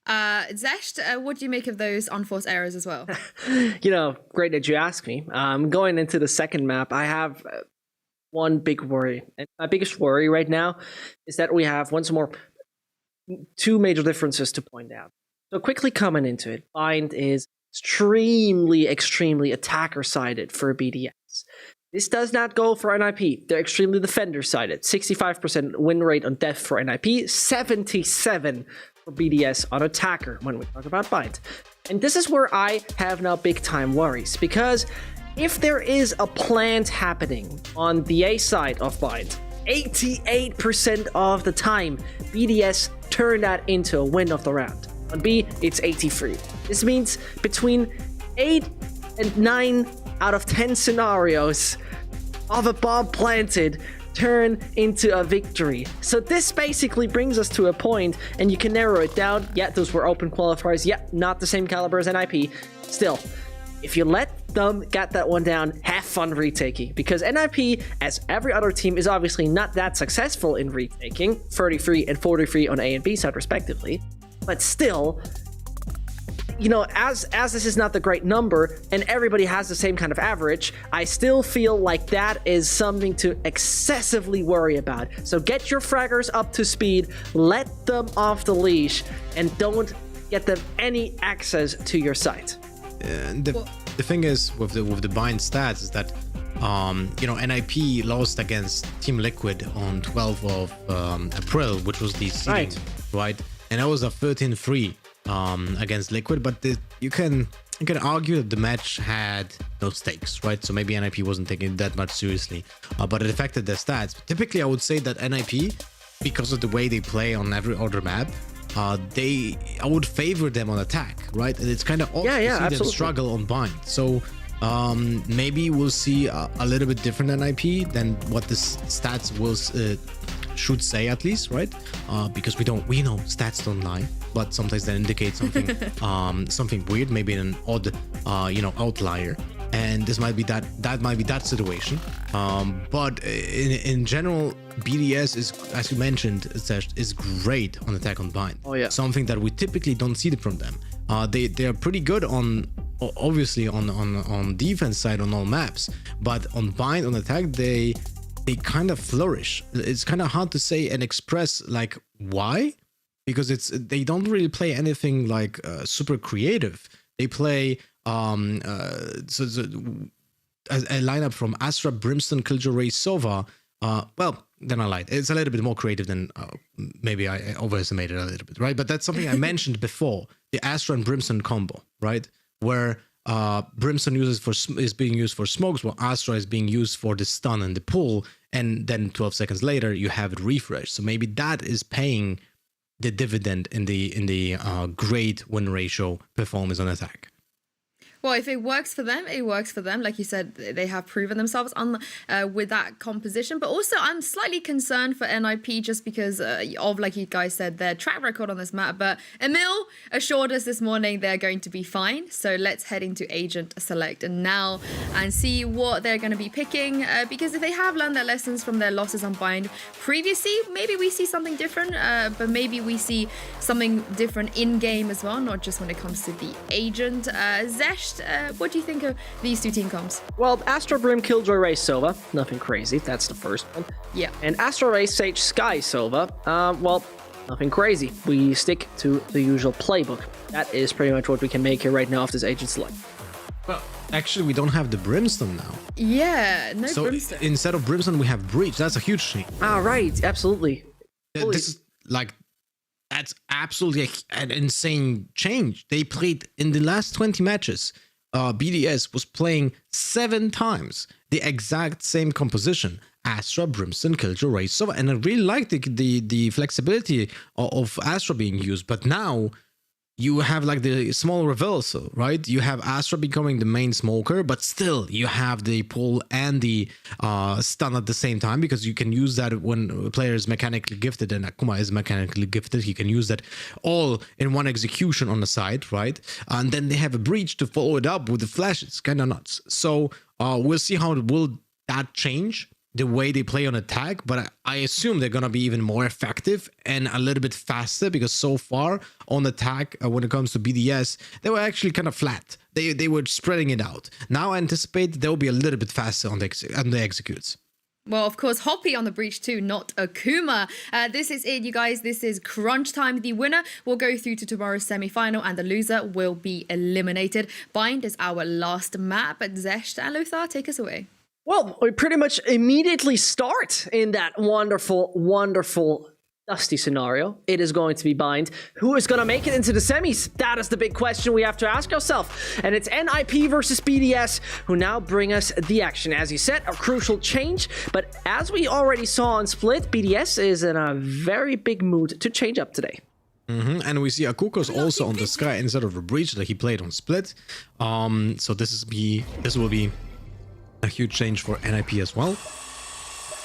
Zescht, what do you make of those unforced errors as well? Great that you asked me. Going into the second map, I have one big worry. And my biggest worry right now is that we have, once more, 2 major differences to point out. So quickly coming into it, Bind is extremely attacker-sided for BDS. This does not go for NIP. They're extremely defender-sided. 65% win rate on death for NIP, 77 for BDS on attacker when we talk about Bind. And this is where I have now big-time worries, because if there is a plant happening on the A side of Bind, 88% of the time, BDS turn that into a win of the round. On B, it's 83. This means between 8 and 9 out of 10 scenarios of a bomb planted, turn into a victory. So this basically brings us to a point, and you can narrow it down. Yeah, those were open qualifiers. Yeah, not the same caliber as NIP. Still, if you let them get that one down, have fun retaking, because NIP, as every other team, is obviously not that successful in retaking, 33 and 43 on A and B side respectively, but still, you know, as this is not the great number and everybody has the same kind of average, I still feel like that is something to excessively worry about. So get your fraggers up to speed, let them off the leash, and don't get them any access to your site. The thing is with the bind stats is that you know, NIP lost against Team Liquid on 12th of April, which was the seeding, right? And that was a 13-3 against Liquid, but you can argue that the match had no stakes, right? So maybe NIP wasn't taking it that much seriously, but it affected their stats. Typically, I would say that NIP, because of the way they play on every other map, I would favor them on attack, right? And it's kind of odd to see them struggle on bind. So maybe we'll see a little bit different NIP than what the stats will should say, at least, right? Because we know stats don't lie, but sometimes they indicate something something weird, maybe an odd you know, outlier. And this might be that situation, but in general, BDS is, as you mentioned, Zescht, is great on attack on bind. Oh yeah, something that we typically don't see from them. They are pretty good on, obviously, on defense side on all maps, but on bind, on attack, they kind of flourish. It's kind of hard to say and express like why, because they don't really play anything like super creative. They play a lineup from Astra, Brimstone, Killjoy, Sova. Well, then I lied. It's a little bit more creative than maybe I overestimated a little bit, right? But that's something I mentioned before, the Astra and Brimstone combo, right? Where Brimstone is being used for smokes, while Astra is being used for the stun and the pull, and then 12 seconds later you have it refresh. So maybe that is paying the dividend in the great win ratio performance on attack. Well, if it works for them, it works for them. Like you said, they have proven themselves on with that composition. But also, I'm slightly concerned for NIP just because of, like you guys said, their track record on this map. But Emil assured us this morning they're going to be fine. So let's head into Agent Select now and see what they're going to be picking. Because if they have learned their lessons from their losses on Bind previously, maybe we see something different. But maybe we see something different in-game as well, not just when it comes to the Agent. Zescht, what do you think of these two team comps? Well, Astra Brim Killjoy Ray Sova, nothing crazy. That's the first one. Yeah. And Astra Ray Sage Sky Sova, well, nothing crazy. We stick to the usual playbook. That is pretty much what we can make here right now off this Agent Select. Well, actually, we don't have the Brimstone now. Yeah, no so Brimstone. Instead of Brimstone, we have Breach. That's a huge thing. Ah, right. Absolutely. This is like, that's absolutely an insane change. They played in the last 20 matches. BDS was playing 7 times the exact same composition. Astra, Brimstone, Killjoy, Ray, Sova, and I really like the flexibility of Astra being used. But now you have like the small reversal, right? You have Astra becoming the main smoker, but still you have the pull and the stun at the same time, because you can use that when a player is mechanically gifted, and Akuma is mechanically gifted. He can use that all in one execution on the side, right? And then they have a breach to follow it up with the flash. It's kind of nuts. So we'll see how will that change the way they play on attack, but I assume they're going to be even more effective and a little bit faster, because so far on attack, when it comes to BDS, they were actually kind of flat. They were spreading it out. Now I anticipate they'll be a little bit faster on the executes. Well, of course, Hoppy on the breach too, not Akuma. This is it, you guys. This is crunch time. The winner will go through to tomorrow's semi-final and the loser will be eliminated. Bind is our last map, but Zescht and Lothar, take us away. Well, we pretty much immediately start in that wonderful, wonderful dusty scenario. It is going to be Bind. Who is going to make it into the semis? That is the big question we have to ask ourselves. And it's NIP versus BDS, who now bring us the action. As you said, a crucial change. But as we already saw on Split, BDS is in a very big mood to change up today. And we see Akuko's also on the Sky instead of a breach that he played on Split. So this will be a huge change for NIP as well.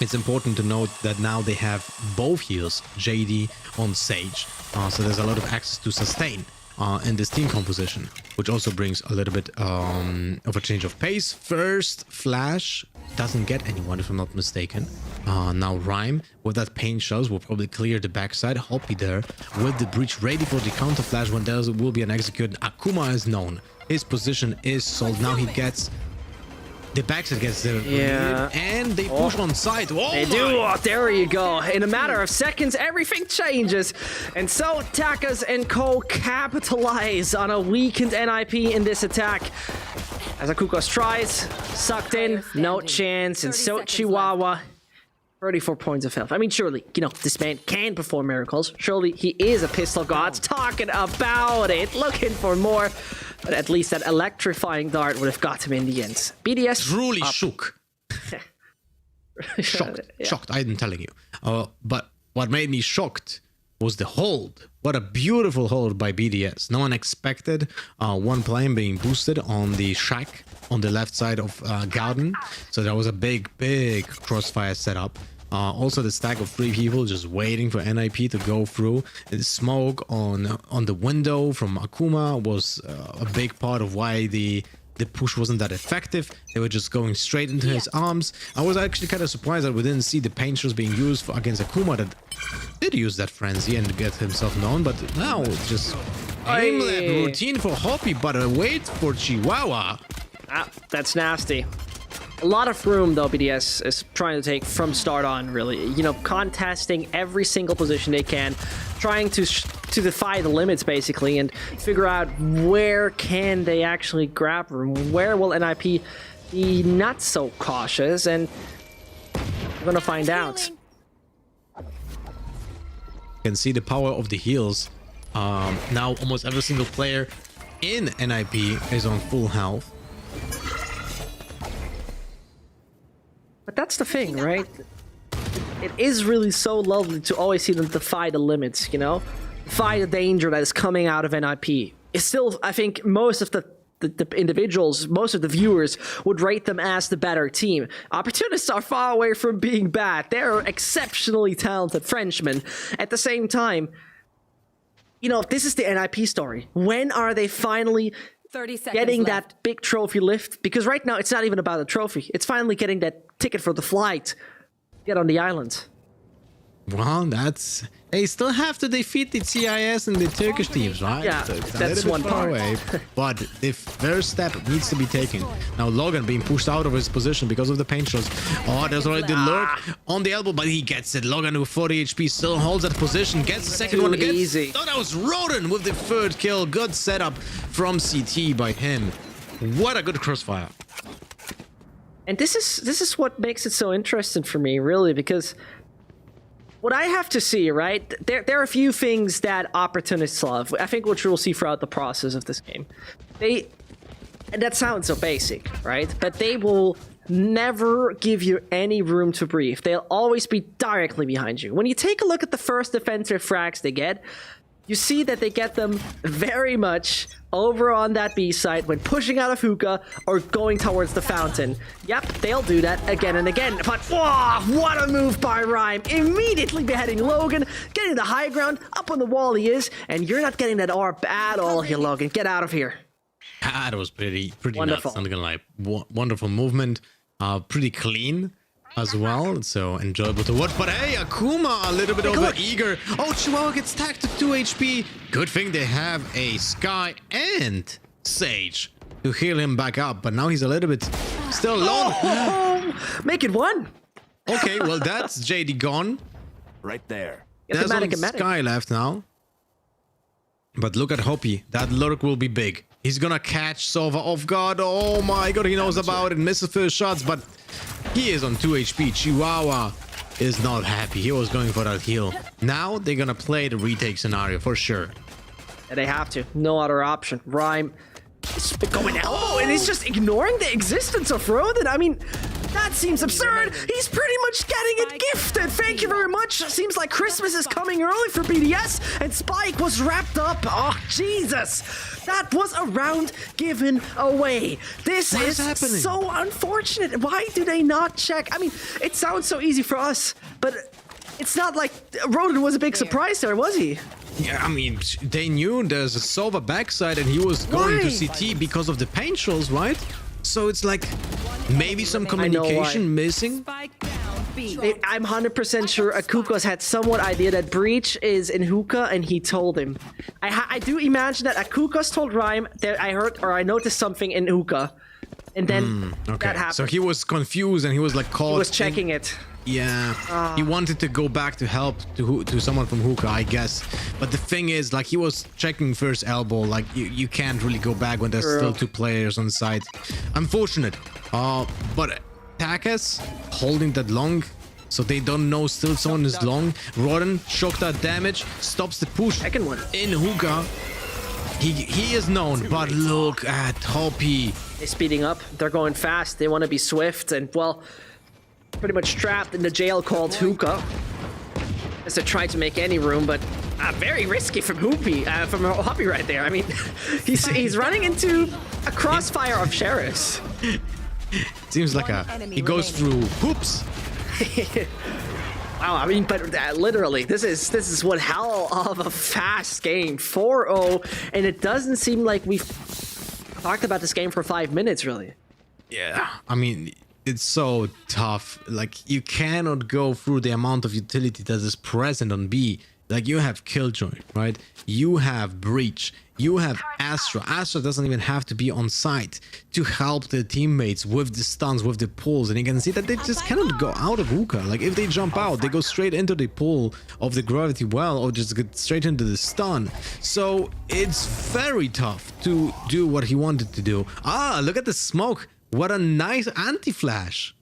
It's important to note that now they have both heals, JD on Sage, so there's a lot of access to sustain in this team composition, which also brings a little bit of a change of pace. First Flash doesn't get anyone, if I'm not mistaken. Now Rhyme with that pain shells will probably clear the backside. Hoppy there with the breach ready for the counter flash when there will be an execute. Akuma is known, his position is sold. Now he gets the backside, gets the and they push on side. Oh, they do. Oh, there you go. In a matter of seconds, everything changes. And so Takas and Co capitalize on a weakened NIP in this attack. As Akukos tries, sucked in, no chance. And so Chihuahua, 34 points of health. I mean, surely, you know, this man can perform miracles. Surely he is a pistol god. Talking about it, looking for more. But at least that electrifying dart would have got him in the end. BDS truly shook. Shocked, I'm telling you. But what made me shocked was the hold. What a beautiful hold by BDS. No one expected one plane being boosted on the shack on the left side of Garden. So that was a big crossfire setup. Also the stack of 3 people just waiting for NIP to go through. The smoke on the window from Akuma was a big part of why the push wasn't that effective. They were just going straight into his arms. I was actually kind of surprised that we didn't see the pain shells being used against Akuma that did use that frenzy and get himself known, but now just aimlet routine for Hoppy, but a wait for Chihuahua. That's nasty. A lot of room, though, BDS is trying to take from start on, really. You know, contesting every single position they can, trying to defy the limits, basically, and figure out where can they actually grab room, where will NIP be not so cautious, and we're gonna find out. You can see the power of the heals. Now almost every single player in NIP is on full health. But that's the thing, right? It is really so lovely to always see them defy the limits, you know? Defy the danger that is coming out of NIP. It's still, I think, most of the individuals, most of the viewers would rate them as the better team. Opportunists are far away from being bad. They're exceptionally talented Frenchmen. At the same time, you know, this is the NIP story. When are they finally getting that big trophy lift? Because right now it's not even about a trophy. It's finally getting that ticket for the flight. Get on the island. Well, they still have to defeat the CIS and the Turkish teams, right? Yeah, so it's that's one part. Away, but the first step needs to be taken. Now Logan being pushed out of his position because of the pain shots. Oh, there's already the lurk on the elbow, but he gets it. Logan with 40 HP still holds that position, gets the second one again. Easy. Oh, that was Roden with the 3rd kill. Good setup from CT by him. What a good crossfire. And this is what makes it so interesting for me, really, because what I have to see, right? There are a few things that opportunists love. I think which we'll see throughout the process of this game. And that sounds so basic, right? But they will never give you any room to breathe. They'll always be directly behind you. When you take a look at the first defensive frags they get, you see that they get them very much over on that B side when pushing out of hookah or going towards the fountain. Yep, they'll do that again and again. But whoa, what a move by Rhyme. Immediately beheading Logan, getting the high ground, up on the wall he is, and you're not getting that ARP at all here, Logan. Get out of here. That was pretty Wonderful. nuts. Not gonna lie. Wonderful movement. Pretty clean as well, so enjoyable to watch. But hey, Akuma a little bit over eager. Oh, Chihuahua gets tagged to 2 HP. Good thing they have a Sky and Sage to heal him back up, but now he's a little bit still alone. Oh, make it 1. Okay, well that's JD gone. Right there. There's only Sky left now. But look at Hoppy. That lurk will be big. He's gonna catch Sova off guard. Oh my god, he knows about it. Misses first shots, but he is on 2 HP. Chihuahua is not happy. He was going for that heal. Now they're gonna play the retake scenario for sure. And they have to. No other option. Rhyme is going out. Oh, and he's just ignoring the existence of Roden. I mean, That seems absurd. He's pretty much getting it gifted. Thank you very much. Seems like Christmas is coming early for BDS, and Spike was wrapped up. Oh, Jesus. That was a round given away. This is happening? so unfortunate. Why do they not check? I mean, it sounds so easy for us, but it's not like Roden was a big surprise there, was he? Yeah, I mean, they knew there's a Sova backside and he was going to CT because of the paint trolls, right? So it's like maybe some communication missing. I'm 100% sure Akukos had somewhat idea that Breach is in hookah, and he told him. I do imagine that Akukos told Rhyme that I heard or I noticed something in hookah, and then that happened. So he was confused and he was like caught. He was checking it. Yeah, he wanted to go back to help to someone from hookah, I guess. But the thing is, like, he was checking first elbow. Like, you can't really go back when there's still 2 players on site. Unfortunate. But Takas holding that long, so they don't know still someone is long. Roden, shock that damage, stops the push. Second one. In hookah. He is known, but look at Hoppy. They're speeding up. They're going fast. They want to be swift, and well, pretty much trapped in the jail called hookah. As they're trying to make any room, but very risky from Hoppy right there. I mean, he's running into a crossfire of sheriffs. Seems like he goes through hoops. Wow, I mean, but literally, this is one hell of a fast game. 4-0, and it doesn't seem like we've talked about this game for 5 minutes, really. Yeah, I mean, it's so tough. Like, you cannot go through the amount of utility that is present on B. Like, you have Killjoy, right? You have Breach. You have Astra. Astra doesn't even have to be on site to help their teammates with the stuns, with the pulls. And you can see that they just cannot go out of hookah. Like, if they jump out, they go straight into the pull of the gravity well, or just get straight into the stun. So it's very tough to do what he wanted to do. Ah, look at the smoke. What a nice anti-flash.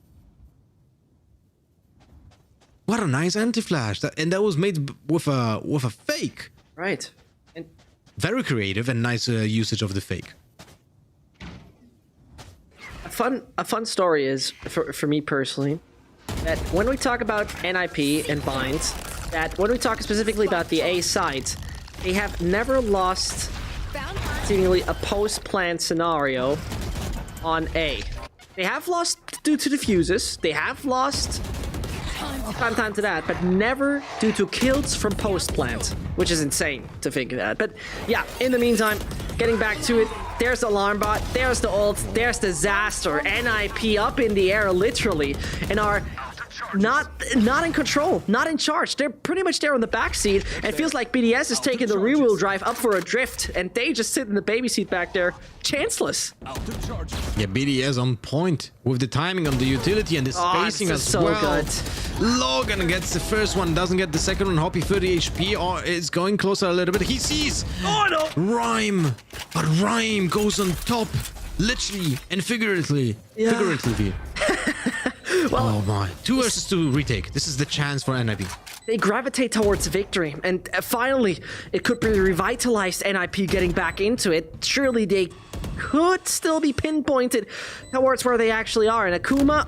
What a nice anti-flash. And that was made with a fake. Right. And very creative and nice usage of the fake. A fun story is, for me personally, that when we talk about NIP and binds, that when we talk specifically about the A side, they have never lost seemingly a post-plant scenario on A. They have lost due to the fuses. They have lost time to that, but never due to kills from post-plant, which is insane to think of that. But yeah, in the meantime, getting back to it, there's the alarm bot, there's the ult, there's disaster, NIP up in the air literally, and are not in control, not in charge. They're pretty much there on the backseat, and it feels like BDS is taking the rear-wheel drive up for a drift, and they just sit in the baby seat back there, chanceless. Yeah, BDS on point with the timing on the utility and the spacing as so well. Good. Logan gets the first one, doesn't get the second one. Hoppy 30 HP, or is going closer a little bit. He sees Rhyme, but Rhyme goes on top, literally and figuratively. Well, oh my. 2 versus 2 retake. This is the chance for NIP. They gravitate towards victory, and finally, it could be revitalized NIP getting back into it. Surely they could still be pinpointed towards where they actually are. And Akuma...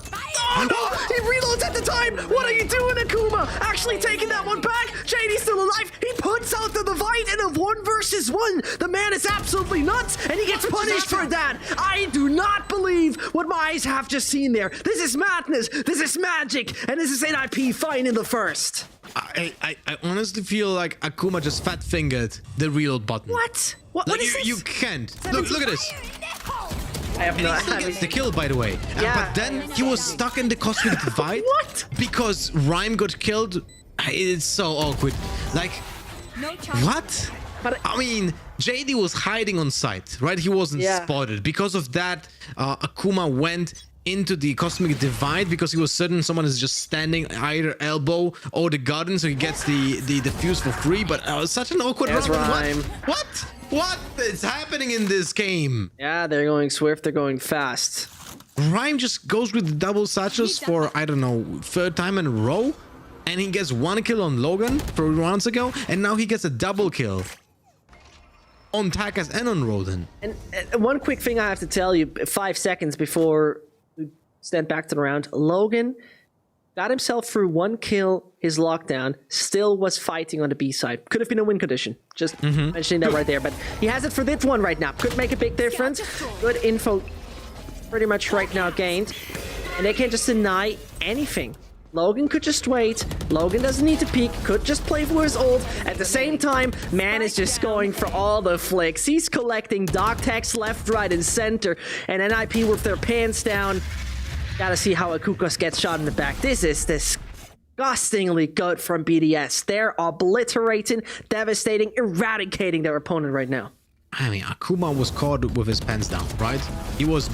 Oh, he reloads at the time! What are you doing, Akuma? Actually taking that one back. JD's still alive. He puts out the divide in a 1 versus 1. The man is absolutely nuts, and he gets punished for that. I do not believe what my eyes have just seen there. This is madness. This is magic. And this is NIP fine in the first. I honestly feel like Akuma just fat-fingered the reload button. What? What Like, is this? you can't. Look at this. I have no And he still gets the kill, by the way. Yeah. But then he was stuck in the cosmic divide. What? Because Rhyme got killed. It's so awkward. Like, what? But I mean, JD was hiding on site, right? He wasn't spotted. Because of that, Akuma went into the cosmic divide because he was certain someone is just standing either elbow or the garden, so he gets the fuse for free. But such an awkward Rhyme. What is happening in this game? Yeah, they're going swift, they're going fast. Rhyme just goes with the double satchels for, I don't know, 3rd time in a row, and he gets 1 kill on Logan 3 rounds ago, and now he gets a double kill on Takas and on Roden. And one quick thing I have to tell you, 5 seconds before we stand back to the round. Logan got himself through 1 kill, his lockdown, still was fighting on the B side. Could have been a win condition. Just mentioning that right there. But he has it for this one right now. Could make a big difference. Good info pretty much right now gained. And they can't just deny anything. Logan could just wait. Logan doesn't need to peek. Could just play for his ult. At the same time, man is just going for all the flicks. He's collecting dog tags left, right, and center. And NIP with their pants down. Gotta see how Akukos gets shot in the back. This is disgustingly good from BDS. They're obliterating, devastating, eradicating their opponent right now. I mean, Akuma was caught with his pants down, right? He was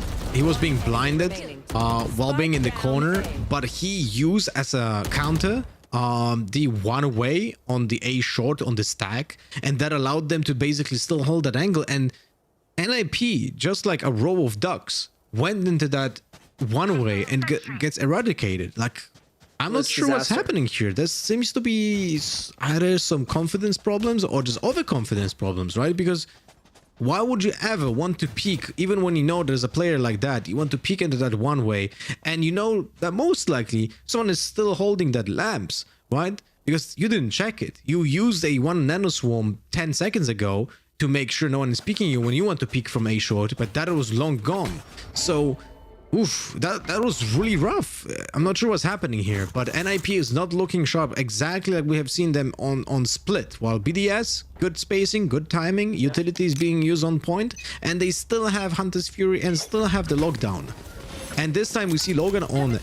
being blinded while being in the corner, but he used as a counter the one way on the A short on the stack, and that allowed them to basically still hold that angle. And NIP, just like a row of ducks, went into that one way and gets eradicated. Like, I'm not sure what's happening here. There seems to be either some confidence problems or just overconfidence problems, right? Because why would you ever want to peek, even when you know there's a player like that? You want to peek into that one way, and you know that most likely someone is still holding that lamps, right? Because you didn't check it. You used a 1 nanoswarm 10 seconds ago to make sure no one is peeking you when you want to peek from A short, but that was long gone. So, oof, that was really rough. I'm not sure what's happening here, but NIP is not looking sharp, exactly like we have seen them on Split. While BDS, good spacing, good timing, utilities being used on point, and they still have Hunter's Fury and still have the lockdown. And this time we see Logan on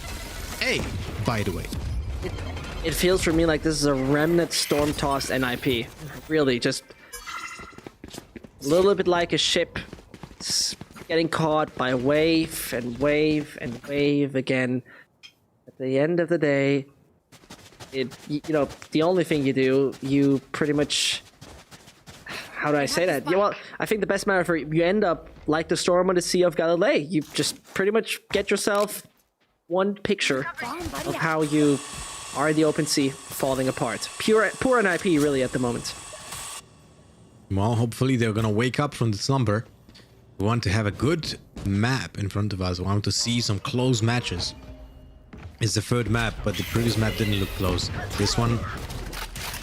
A, by the way. It feels for me like this is a remnant storm tossed NIP. Really, just a little bit like a ship getting caught by wave and wave and wave again. At the end of the day, you know, the only thing you do, you pretty much, how do I say that? Yeah, well, I think the best metaphor, you end up like the storm on the Sea of Galilee. You just pretty much get yourself one picture of how you are in the open sea falling apart. Poor NIP really at the moment. Well, hopefully they're gonna wake up from the slumber. We want to have a good map in front of us. We want to see some close matches. It's the third map, but the previous map didn't look close. This one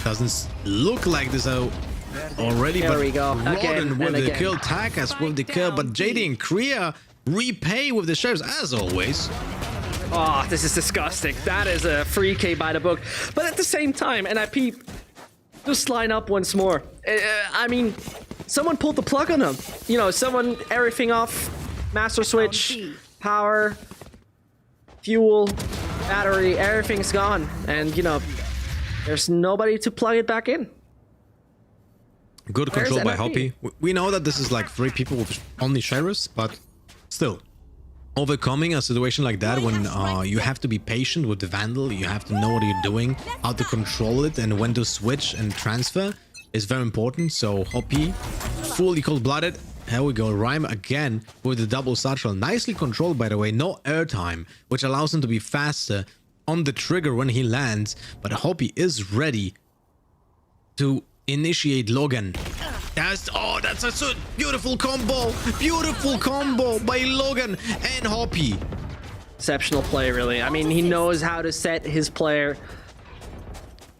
doesn't look like this already. There we go. Rodden with the kill, Takas with the kill, but JD and Kriya repay with the sheriffs as always. Oh, this is disgusting. That is a free K by the book. But at the same time, NIP just line up once more. I mean, someone pulled the plug on him. You know, someone everything off, master switch, power, fuel, battery, everything's gone. And, you know, there's nobody to plug it back in. Good control by Hoppy. We know that this is like 3 people with only sheriffs, but still. Overcoming a situation like that when you have to be patient with the Vandal, you have to know what you're doing, how to control it, and when to switch and transfer is very important. So Hoppy, fully cold-blooded. Here we go, Rhyme again with the double satchel. Nicely controlled, by the way, no airtime, which allows him to be faster on the trigger when he lands. But Hoppy is ready to initiate Logan. That's a beautiful combo by Logan and Hoppy. Exceptional play, really. I mean, he knows how to set his player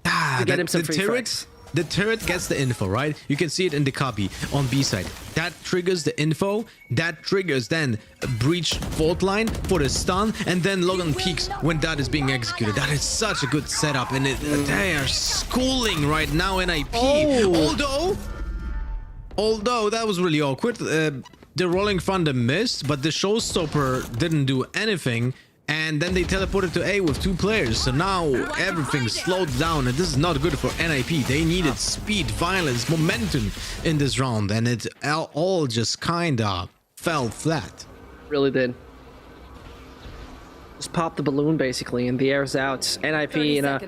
to get him some free frags. The turret gets the info, right? You can see it in the copy on B side. That triggers the info. That triggers then a breach fault line for the stun, and then Logan peeks when that is being executed. That is such a good setup, and they are schooling right now in IP. Although that was really awkward. The Rolling Thunder missed, but the Showstopper didn't do anything. And then they teleported to A with 2 players. So now everything slowed down, and this is not good for NIP. They needed speed, violence, momentum in this round, and it all just kinda fell flat. Really did. Just popped the balloon basically, and the air's out. NIP in a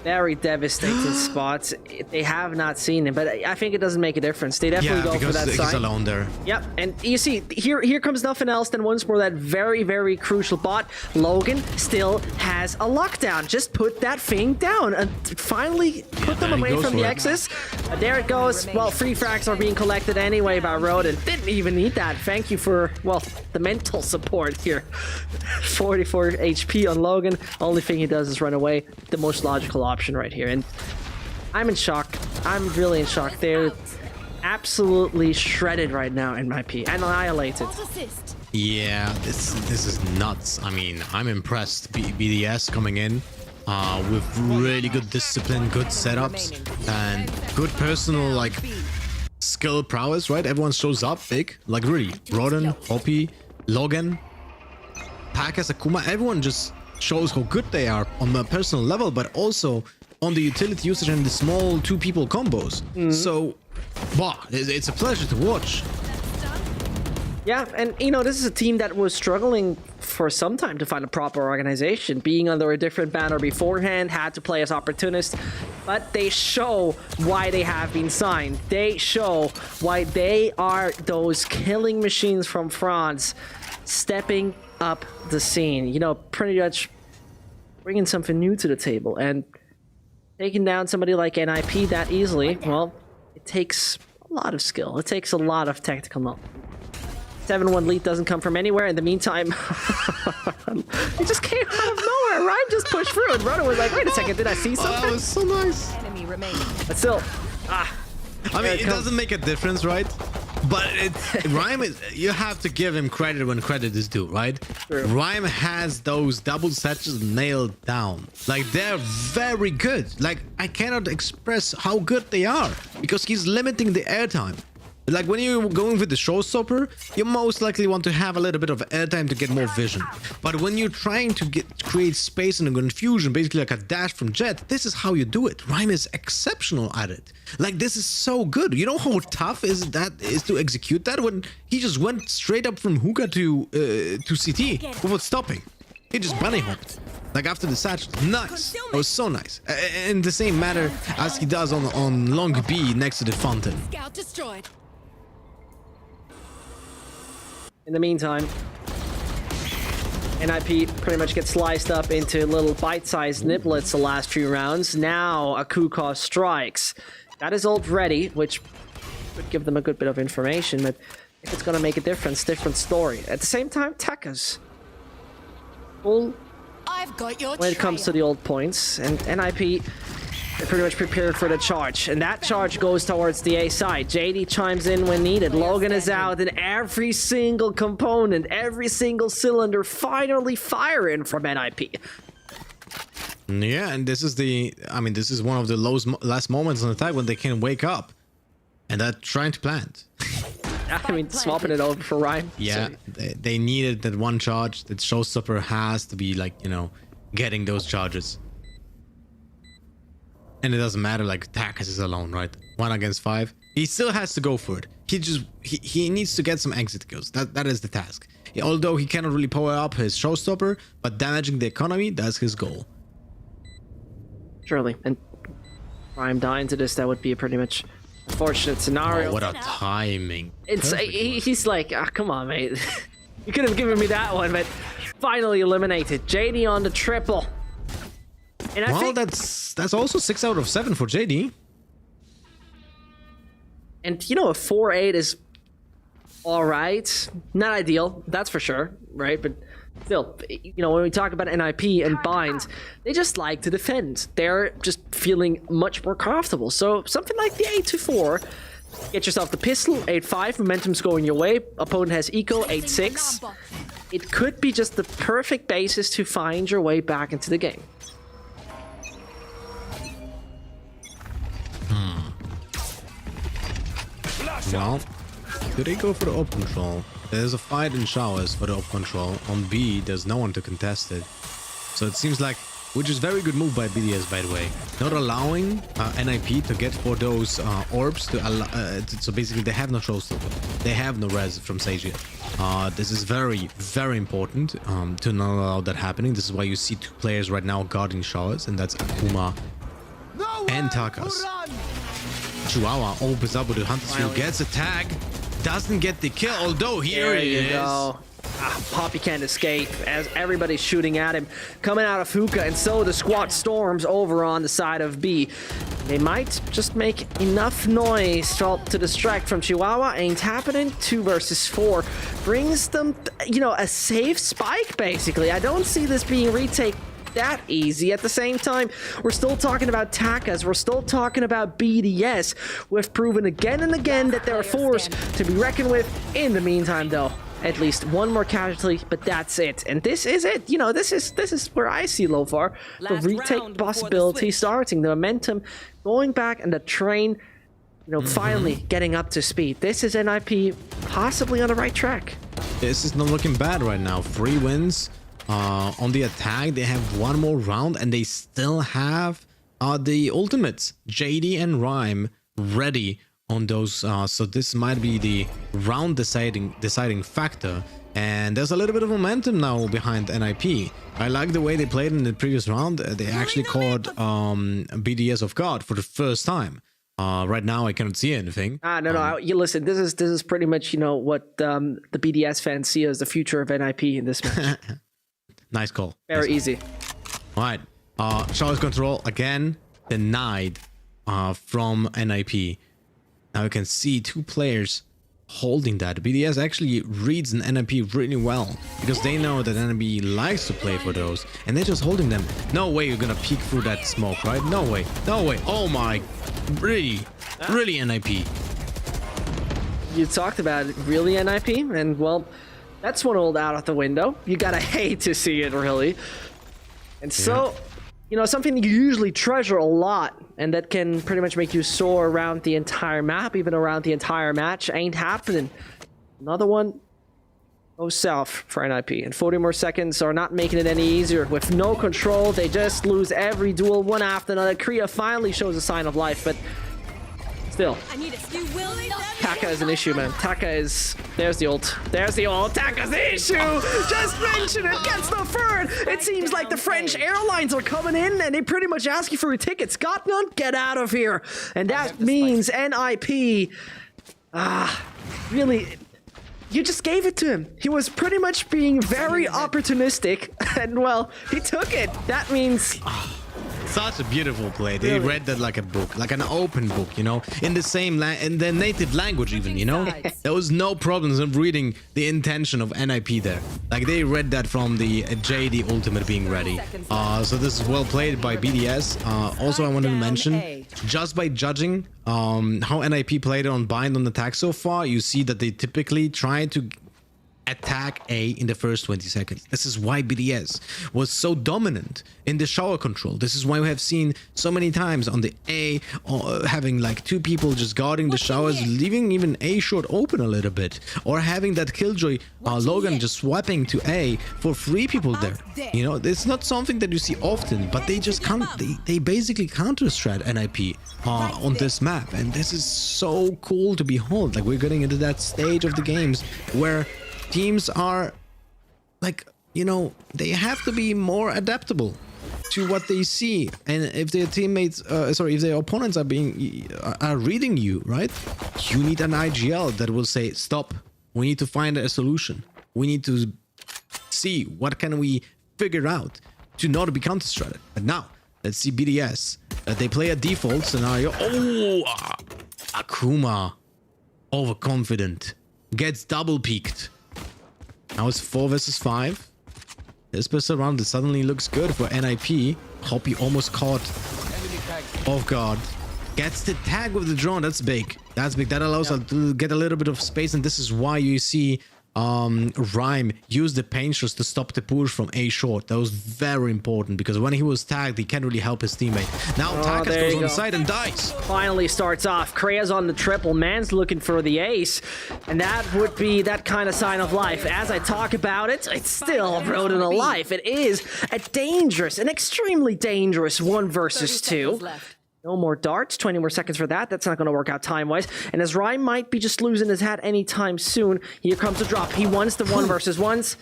very devastating spots. They have not seen him, but I think it doesn't make a difference. They definitely go for that he's side. alone there. Yep, and you see, here comes nothing else than once more that very, very crucial bot. Logan still has a lockdown. Just put that thing down and finally put them away from the X's. There it goes. Well, free frags are being collected anyway by Roden. Didn't even need that. Thank you for, well, the mental support here. 44 HP on Logan. Only thing he does is run away. The most logical option right here. And I'm in shock. I'm really in shock. They're absolutely shredded right now in my P. Annihilated. Yeah, this is nuts. I mean, I'm impressed. BDS coming in with really good discipline, good setups, and good personal like skill prowess, right? Everyone shows up big, like really. Roden, Hoppy, Logan, Pyjamas, Akuma, everyone just shows how good they are on a personal level, but also on the utility usage and the small two people combos. So, wow, it's a pleasure to watch. Yeah, and you know, this is a team that was struggling for some time to find a proper organization, being under a different banner beforehand, had to play as opportunists, but they show why they have been signed. They show why they are those killing machines from France, stepping up the scene. You know, pretty much bringing something new to the table, and taking down somebody like NIP that easily, well, it takes a lot of skill. It takes a lot of tactical knowledge. 7-1 lead doesn't come from anywhere. In the meantime, it just came out of nowhere. Rhyme just pushed through, and Roden was like, wait a second, did I see something? That was so nice. Enemy remaining. But still, I mean, it doesn't make a difference, right? But Rhyme is, you have to give him credit when credit is due, right? True. Rhyme has those double satchels nailed down. Like, they're very good. Like, I cannot express how good they are because he's limiting the airtime. Like, when you're going with the showstopper, you most likely want to have a little bit of airtime to get more vision. But when you're trying to create space and a confusion, basically like a dash from Jet, this is how you do it. Rhyme is exceptional at it. Like, this is so good. You know how tough is to execute that when he just went straight up from hookah to CT without stopping. He just bunny hopped. Like, after the satch, nice. That was so nice. In the same manner as he does on long B next to the fountain. Scout destroyed. in the meantime, NIP pretty much gets sliced up into little bite-sized niblets the last few rounds. Now a Kuka strikes. That is ult ready, which would give them a good bit of information, but if it's gonna make a difference, different story. At the same time, Tekka's full I've got your when it comes to the ult points, and NIP they're pretty much prepared for the charge, and that charge goes towards the A side. JD chimes in when needed. Logan is out, and every single component, every single cylinder finally firing from NIP. Yeah, and this is this is one of the last moments on the attack when they can wake up, and they're trying to plant. I mean, swapping it over for Rhyme. Yeah, they needed that one charge. That Showstopper has to be, like, you know, getting those charges. And it doesn't matter, like, Tekka's is alone, right? 1 against 5. He still has to go for it. He needs to get some exit kills. That is the task. Although he cannot really power up his Showstopper, but damaging the economy, that's his goal. Surely. And Rhyme dying to this, that would be a pretty much unfortunate scenario. Oh, what a timing. It's he's like, come on, mate. You could have given me that one, but finally eliminated. JD on the triple. And I think that's also 6 out of 7 for JD. And you know, a 4-8 is all right. Not ideal, that's for sure, right? But still, you know, when we talk about NIP and Bind, they just like to defend. They're just feeling much more comfortable. So something like the 8-4, get yourself the pistol, 8-5, momentum's going your way. Opponent has eco, 8-6. It could be just the perfect basis to find your way back into the game. Well, do they go for the op control? There's a fight in showers for the op control. On B, there's no one to contest it. So it seems like, which is very good move by BDS, by the way. Not allowing NIP to get for those orbs to allow, so basically they have no showstopper. They have no res from Sage yet. This is very, very important to not allow that happening. This is why you see 2 players right now guarding showers, and that's Akuma and Takas. Chihuahua opens up with a Hunter's Field, gets a tag, doesn't get the kill, although here he is. Go. Poppy can't escape as everybody's shooting at him, coming out of Hookah, and so the squad storms over on the side of B. They might just make enough noise to distract from Chihuahua. Ain't happening. 2 versus 4 brings them, you know, a safe spike, basically. I don't see this being retake that easy. At the same time, we're still talking about Takas. We're still talking about BDS. We've proven again and again that they're a force to be reckoned with. In the meantime, though, at least one more casualty, but that's it. And this is it. You know, this is where I see Lothar. The retake possibility starting, the momentum going back, and the train, you know, finally getting up to speed. This is NIP possibly on the right track. This is not looking bad right now. 3 wins on the attack. They have 1 more round, and they still have the ultimates, JD and Rhyme, ready on those. So this might be the round deciding factor. And there's a little bit of momentum now behind NIP. I like the way they played in the previous round. They actually caught BDS off guard for the first time. Right now I cannot see anything. No. You listen. This is pretty much, you know, what the BDS fans see as the future of NIP in this match. Nice call. Very easy. All right. Showers control again denied from NIP. Now you can see 2 players holding that. BDS actually reads an NIP really well because they know that NIP likes to play for those, and they're just holding them. No way you're gonna peek through that smoke, right? No way. No way. Oh my. Really NIP. You talked about it, really NIP, and well, that's one rolled out of the window. You gotta hate to see it, really. And so, you know, something you usually treasure a lot, and that can pretty much make you soar around the entire map, even around the entire match, ain't happening. Another one goes south for NIP, and 40 more seconds are not making it any easier. With no control, they just lose every duel one after another. Kriya finally shows a sign of life, but still, Taka is an issue, man. Taka is... There's the ult. There's the ult. Taka's the issue! Just mention it! Gets the third! It seems like the French airlines are coming in and they pretty much ask you for your tickets. Got none? Get out of here! And that means NIP... really... You just gave it to him. He was pretty much being very opportunistic, and well, he took it. That means... Such a beautiful play. They read that like a book, like an open book, you know, in the native language even, you know. There was no problems of reading the intention of NIP there. Like they read that from the JD ultimate being ready. So this is well played by BDS. Also, I wanted to mention, just by judging how NIP played on bind on attack so far, you see that they typically try to attack A in the first 20 seconds. This is why BDS was so dominant in the shower control. This is why we have seen so many times on the A having like 2 people just guarding the showers, leaving even A short open a little bit, or having that Killjoy Logan just swapping to A for 3 people there. You know, it's not something that you see often, but they just can't. They basically counter-strat NIP on this map, and this is so cool to behold. Like we're getting into that stage of the games where teams are like, you know, they have to be more adaptable to what they see, and if their teammates if their opponents are reading you, right, you need an IGL that will say stop, we need to find a solution, we need to see what can we figure out to not be counter-stratted. But now let's see BDS. They play a default scenario. Akuma overconfident, gets double peaked. Now it's 4 versus 5. This pistol round suddenly looks good for NIP. Hoppy almost caught off guard. Gets the tag with the drone. That's big. That's big. That allows us to get a little bit of space, and this is why you see Rhyme use the pain shots to stop the push from A short. That was very important because when he was tagged, he can't really help his teammate. Now Takas goes on side and dies. Finally starts off. Krea's on the triple. Man's looking for the ace, and that would be that kind of sign of life. As I talk about it, it's still rodent alive. It is a dangerous, an extremely dangerous 1 versus 2. No more darts, 20 more seconds for that. That's not going to work out time-wise. And as Rhyme might be just losing his hat anytime soon, here comes the drop. He wants the 1 versus 1s.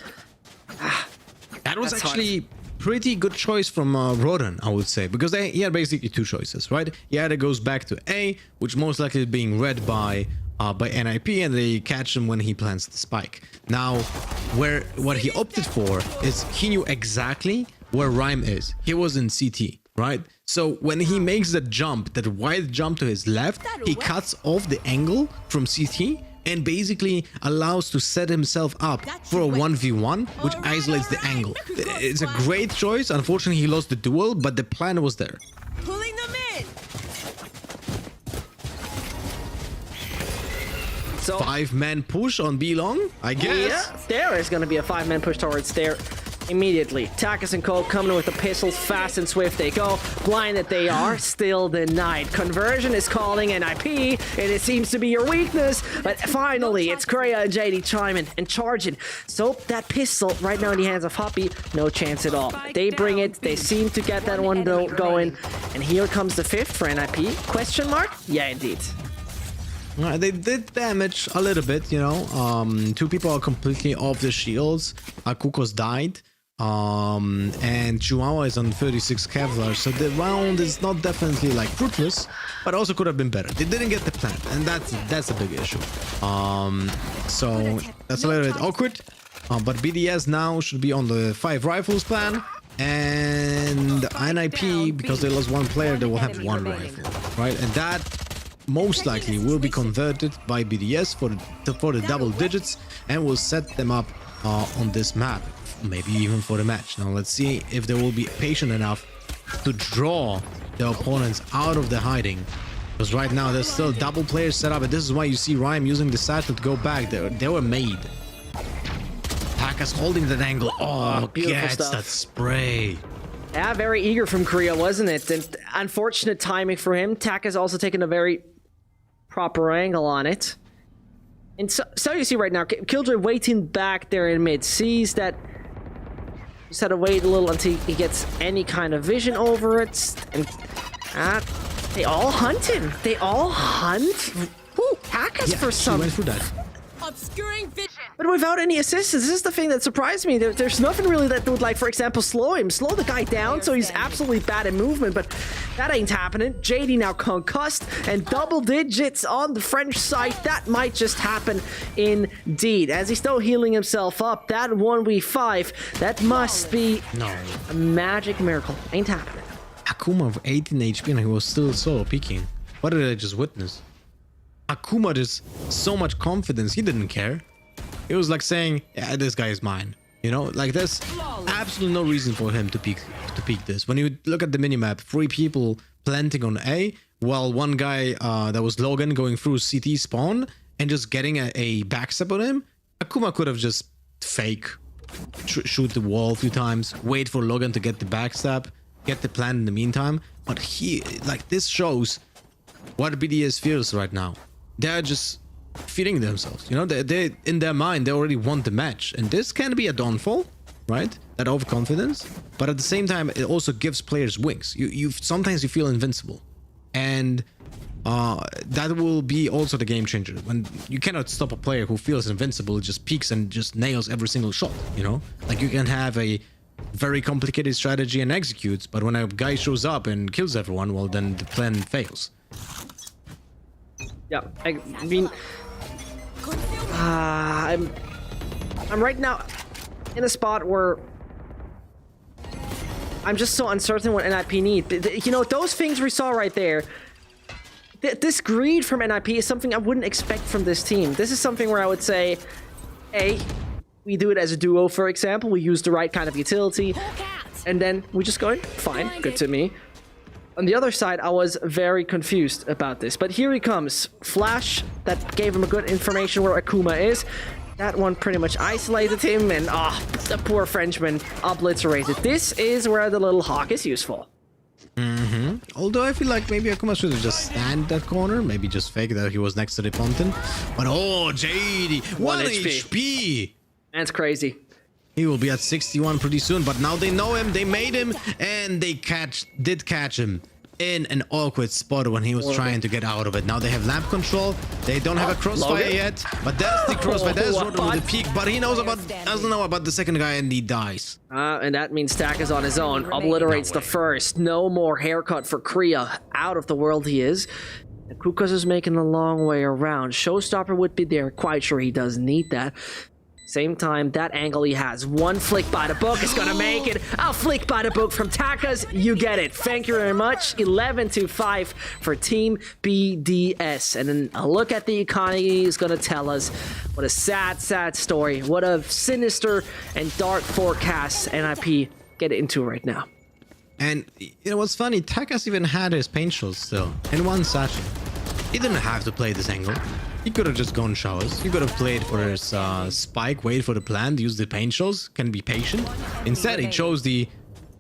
That was actually pretty good choice from Rodan, I would say, because he had basically two choices, right? He either goes back to A, which most likely is being read by NIP, and they catch him when he plants the spike. Now, what he opted for is he knew exactly where Rhyme is. He was in CT, right? So when he makes that jump, that wide jump to his left, he cuts off the angle from CT and basically allows to set himself up for a 1v1, which isolates the angle. It's a great choice. Unfortunately, he lost the duel, but the plan was there. Pulling them in. So 5-man push on B long, I guess. yeah, there is going to be a 5-man push towards there immediately. Takas and Cole coming in with the pistols, fast and swift they go. Blind that they are, still denied. Conversion is calling NIP, and it seems to be your weakness. But finally, it's Kreia and JD chiming and charging. So that pistol right now in the hands of Hoppy, no chance at all. They bring it, they seem to get that one going. And here comes the 5th for NIP. Question mark? Yeah, indeed. They did damage a little bit, you know. 2 people are completely off the shields. Kukos died. And Chihuahua is on 36 Kevlar, so the round is not definitely like fruitless, but also could have been better. They didn't get the plant, and that's a big issue. So that's a little bit awkward. But BDS now should be on the 5 rifles plan, and NIP, because they lost 1 player, they will have 1 rifle, right? And that most likely will be converted by BDS for the double digits, and will set them up on this map, maybe even for the match. Now let's see if they will be patient enough to draw the opponents out of the hiding, because right now there's still double players set up, and this is why you see Rhyme using the satchel to go back. They were made. Takas holding that angle. Oh, gets that spray. Yeah, very eager from Korea, wasn't it? And unfortunate timing for him. Takas also taking a very proper angle on it. And so you see right now, Killjoy waiting back there in mid, sees that. Just had to wait a little until he gets any kind of vision over it. And they all hunt him. They all hunt. Ooh, Takas for some. Went through that. Obscuring vision. But without any assistance, this is the thing that surprised me. There's nothing really that would, like, for example, slow the guy down so he's absolutely bad in movement, but that ain't happening. JD now concussed, and double digits on the French side. That might just happen indeed. As he's still healing himself up, that 1v5, that must be a magic miracle. Ain't happening. Akuma of 18 HP and he was still solo peeking. What did I just witness? Akuma just so much confidence, he didn't care. It was like saying, yeah, this guy is mine. You know, like there's absolutely no reason for him to peek this. When you look at the minimap, 3 people planting on A, while 1 guy that was Logan going through CT spawn and just getting a backstep on him, Akuma could have just fake, shoot the wall a few times, wait for Logan to get the backstep, get the plant in the meantime. But this shows what BDS feels right now. They're just feeding themselves, you know. They in their mind they already want the match, and this can be a downfall, right? That overconfidence, but at the same time it also gives players wings. You sometimes you feel invincible, and that will be also the game changer. When you cannot stop a player who feels invincible, just peeks and just nails every single shot, you know. Like you can have a very complicated strategy and executes, but when a guy shows up and kills everyone, well, then the plan fails. Yeah, I mean, I'm right now in a spot where I'm just so uncertain what NIP need. You know, those things we saw right there, this greed from NIP is something I wouldn't expect from this team. This is something where I would say, A, we do it as a duo, for example. We use the right kind of utility, and then we just go, fine, good to me. On the other side, I was very confused about this, but here he comes. Flash, that gave him a good information where Akuma is. That one pretty much isolated him, and the poor Frenchman obliterated. This is where the little hawk is useful. Although I feel like maybe Akuma should have just stand that corner, maybe just fake that he was next to the fountain. But JD, 1 HP. That's crazy. He will be at 61 pretty soon, but now they know him, they made him, and they did catch him. in an awkward spot when he was trying to get out of it. Now they have lamp control. They don't have a crossfire yet, but that's the crossfire. There's Roden with the peak, but he doesn't know about the second guy, and he dies. And that means Tak is on his own. Obliterates the first. No more haircut for Kriya. Out of the world he is. And Kukos is making a long way around. Showstopper would be there. Quite sure he doesn't need that. Same time, that angle he has. One flick by the book is gonna make it. A flick by the book from Takas. You get it. Thank you very much. 11-5 for Team BDS. And then a look at the economy is gonna tell us what a sad, sad story. What a sinister and dark forecast NIP get into right now. And you know what's funny? Takas even had his paint shots still in one session. He didn't have to play this angle. He could have just gone showers. He could have played for his spike, wait for the plant, use the paint shows, can be patient. Instead, he chose the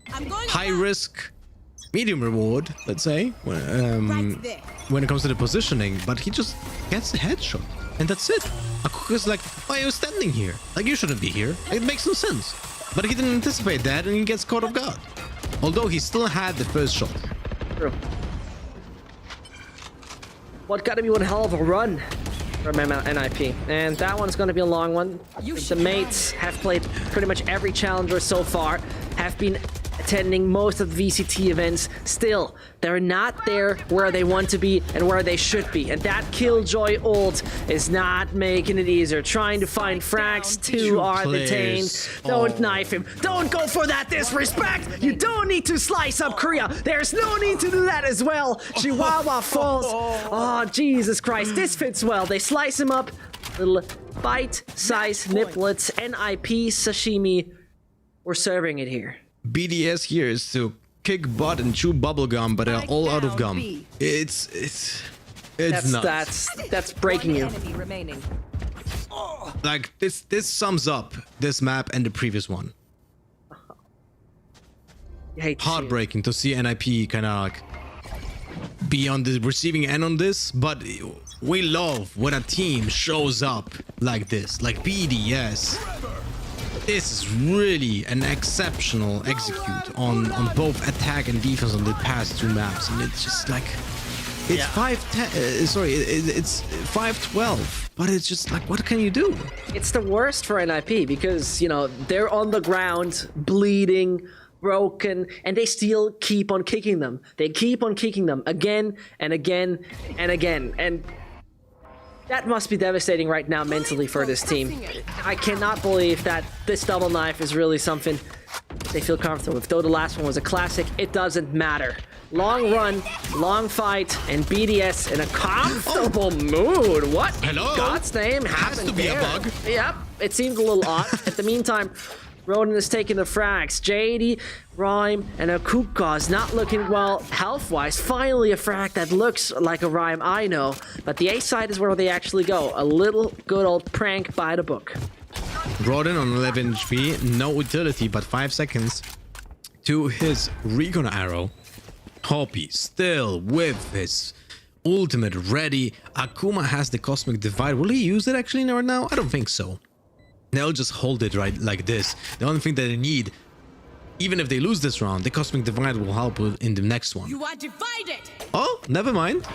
high risk, medium reward, let's say, when it comes to the positioning. But he just gets a headshot, and that's it. Akuka's like, why are you standing here? Like, you shouldn't be here. It makes no sense. But he didn't anticipate that, and he gets caught off guard. Although he still had the first shot. True. What gotta be one hell of a run from NIP. And that one's gonna be a long one. The mates have played pretty much every challenger so far, have been attending most of the VCT events. Still, they're not there where they want to be and where they should be. And that Killjoy ult is not making it easier. Trying to find frags, two are detained. Don't knife him. Don't go for that disrespect. You don't need to slice up Kriya. There's no need to do that as well. Chihuahua falls. Oh, Jesus Christ. This fits well. They slice him up. Little bite-sized niplets. NIP sashimi. We're serving it here. BDS here is to kick butt and chew bubblegum, but they're all out of gum. It's nuts. That's breaking you. Like this sums up this map and the previous one. Heartbreaking to see NIP kind of like be on the receiving end on this, but we love when a team shows up like this, like BDS. This is really an exceptional execute on both attack and defense on the past two maps, and it's just like it's 5-10. Sorry, it's 5-12. But it's just like, what can you do? It's the worst for NIP because you know they're on the ground, bleeding, broken, and they still keep on kicking them. They keep on kicking them again and again and again, and that must be devastating right now mentally for this team. I cannot believe that this double knife is really something they feel comfortable with. Though the last one was a classic, it doesn't matter. Long run, long fight, and BDS in a comfortable mood. What in God's name happened Has to be there? a bug. Yep, it seemed a little odd. At the meantime, Roden is taking the frags. JD, Rhyme, and Akukos not looking well health-wise. Finally a frag that looks like a Rhyme, I know. But the A side is where they actually go. A little good old prank by the book. Roden on 11 HP, no utility, but 5 seconds to his recon arrow. Hoppy still with his ultimate ready. Akuma has the Cosmic Divide. Will he use it actually right now? I don't think so. They'll just hold it right like this. The only thing that they need, even if they lose this round, the Cosmic Divide will help in the next one. You are divided. Oh, never mind.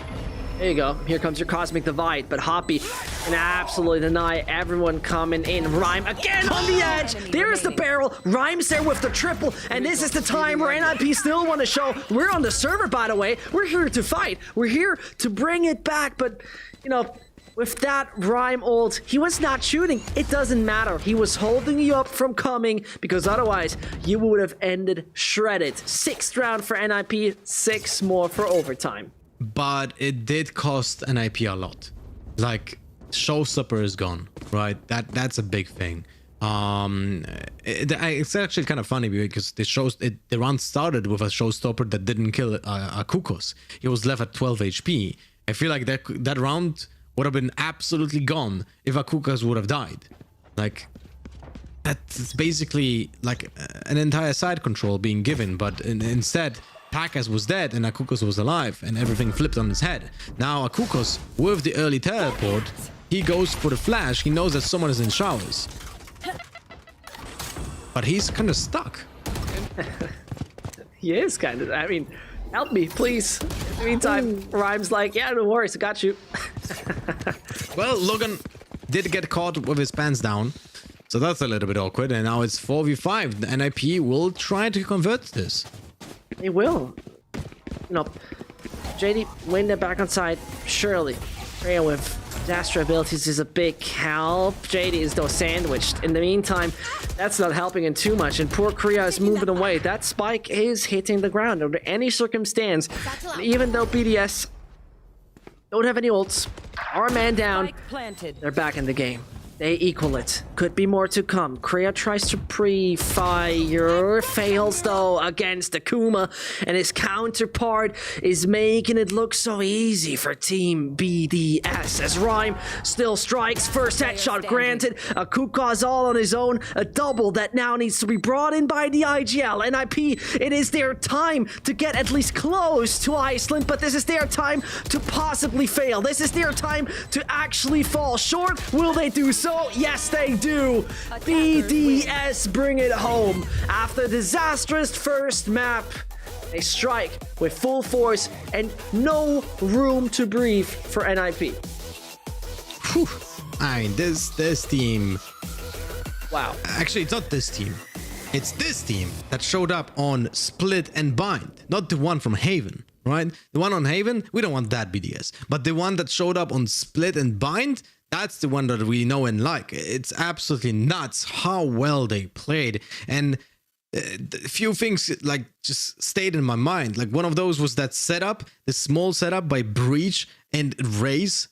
There you go. Here comes your Cosmic Divide, but Hoppy can absolutely deny everyone coming in. Rhyme again on the edge. There's the barrel. Rhyme's there with the triple, and this is the time where NIP still want to show we're on the server, by the way. We're here to fight. We're here to bring it back, but, you know, with that Rhyme ult, he was not shooting. It doesn't matter. He was holding you up from coming because otherwise you would have ended shredded. 6th round for NIP, 6 more for overtime. But it did cost NIP a lot. Like, Showstopper is gone, right? That's a big thing. It's actually kind of funny because the round started with a Showstopper that didn't kill Akukos. He was left at 12 HP. I feel like that round would have been absolutely gone if Akukos would have died. Like, that's basically like an entire side control being given, but instead Takas was dead and Akukos was alive and everything flipped on his head. Now Akukos, with the early teleport, he goes for the flash. He knows that someone is in showers, but he's kind of stuck. He is kind of, I mean, Help me, please. In the meantime, Rhyme's like, yeah, no worries, I got you. Well, Logan did get caught with his pants down, so that's a little bit awkward. And now it's 4v5. The NIP will try to convert this. They will. You know, JD winning it back on side, surely. Freya with disaster abilities is a big help. JD is though sandwiched. In the meantime, that's not helping him too much, and poor Korea is moving away. That spike is hitting the ground under any circumstance. And even though BDS don't have any ults, are a man down, they're back in the game. They equal it. Could be more to come. Korea tries to pre-fire, fails though against Akuma, and his counterpart is making it look so easy for Team BDS as Rhyme still strikes. First headshot granted. Akuka's all on his own. A double that now needs to be brought in by the IGL. NIP, it is their time to get at least close to Iceland, but this is their time to possibly fail. This is their time to actually fall short. Will they do so? Yes, they do. BDS bring it home. After disastrous first map, they strike with full force and no room to breathe for NIP. Whew. I mean, this team. Wow. Actually, it's not this team. It's this team that showed up on Split and Bind, not the one from Haven, right? The one on Haven, we don't want that BDS. But the one that showed up on Split and Bind, that's the one that we know and like. It's absolutely nuts how well they played. And a few things like just stayed in my mind. Like one of those was that setup, the small setup by Breach and Breach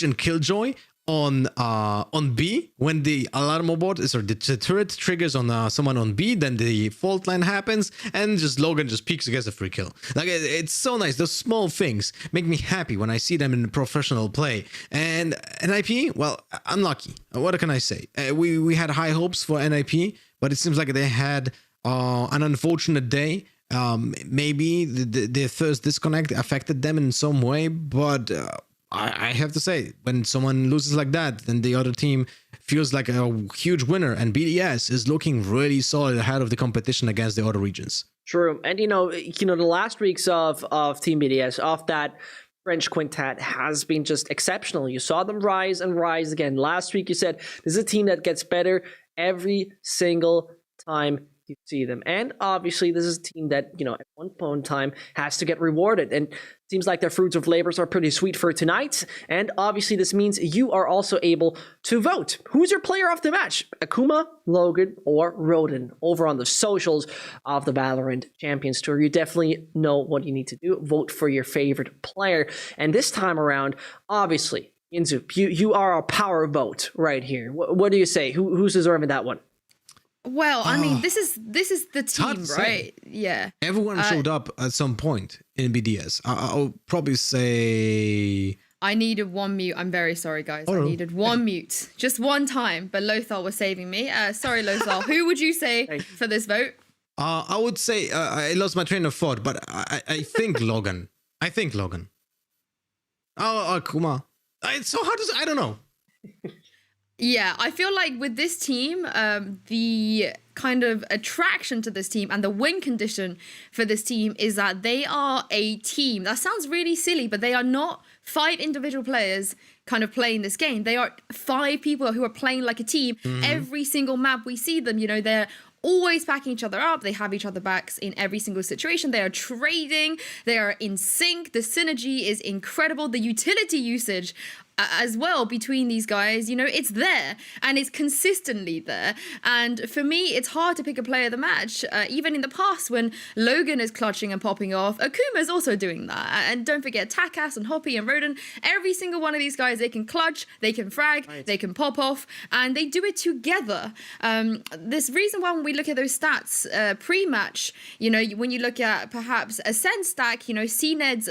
and Killjoy on B, when the alarm bot the turret triggers on someone on B, then the fault line happens and just Logan just peeks against a free kill. Like it's so nice. Those small things make me happy when I see them in professional play. And NIP, well, unlucky. What can I say? We had high hopes for NIP, but it seems like they had an unfortunate day. Maybe the first disconnect affected them in some way, but I have to say, when someone loses like that, then the other team feels like a huge winner, and BDS is looking really solid ahead of the competition against the other regions. True, and you know, the last weeks of Team BDS, of that French quintet, has been just exceptional. You saw them rise and rise again. Last week, you said this is a team that gets better every single time you see them, and obviously this is a team that, you know, at one point in time has to get rewarded, and it seems like their fruits of labors are pretty sweet for tonight. And obviously this means you are also able to vote. Who's your player of the match? Akuma, Logan, or Roden? Over on the socials of the Valorant Champions Tour, you definitely know what you need to do. Vote for your favorite player, and this time around, obviously, Yinsu, you are a power vote right here. What do you say? Who's deserving that one? Well, I mean, this is the team, right? Yeah. Everyone showed up at some point in BDS. I'll probably say I needed one mute. I'm very sorry, guys. I needed one mute. Just one time, but Lothar was saving me. Sorry, Lothar. Who would you say for this vote? I would say I lost my train of thought, but I think Logan. I think Logan. Oh, Akuma. It's so hard to say. I don't know. Yeah, I feel like with this team, the kind of attraction to this team and the win condition for this team is that they are a team. That sounds really silly, but they are not 5 individual players kind of playing this game. They are 5 people who are playing like a team. Every single map we see them, you know, they're always backing each other up. They have each other backs in every single situation. They are trading. They are in sync. The synergy is incredible. The utility usage as well between these guys, you know, it's there and it's consistently there. And for me, it's hard to pick a player of the match. Even in the past, when Logan is clutching and popping off, Akuma is also doing that. And don't forget Takas and Hoppy and Roden. Every single one of these guys, they can clutch, they can frag, they can pop off, and they do it together. This reason why when we look at those stats pre-match, you know, when you look at perhaps Ascent stack, you know, CNED's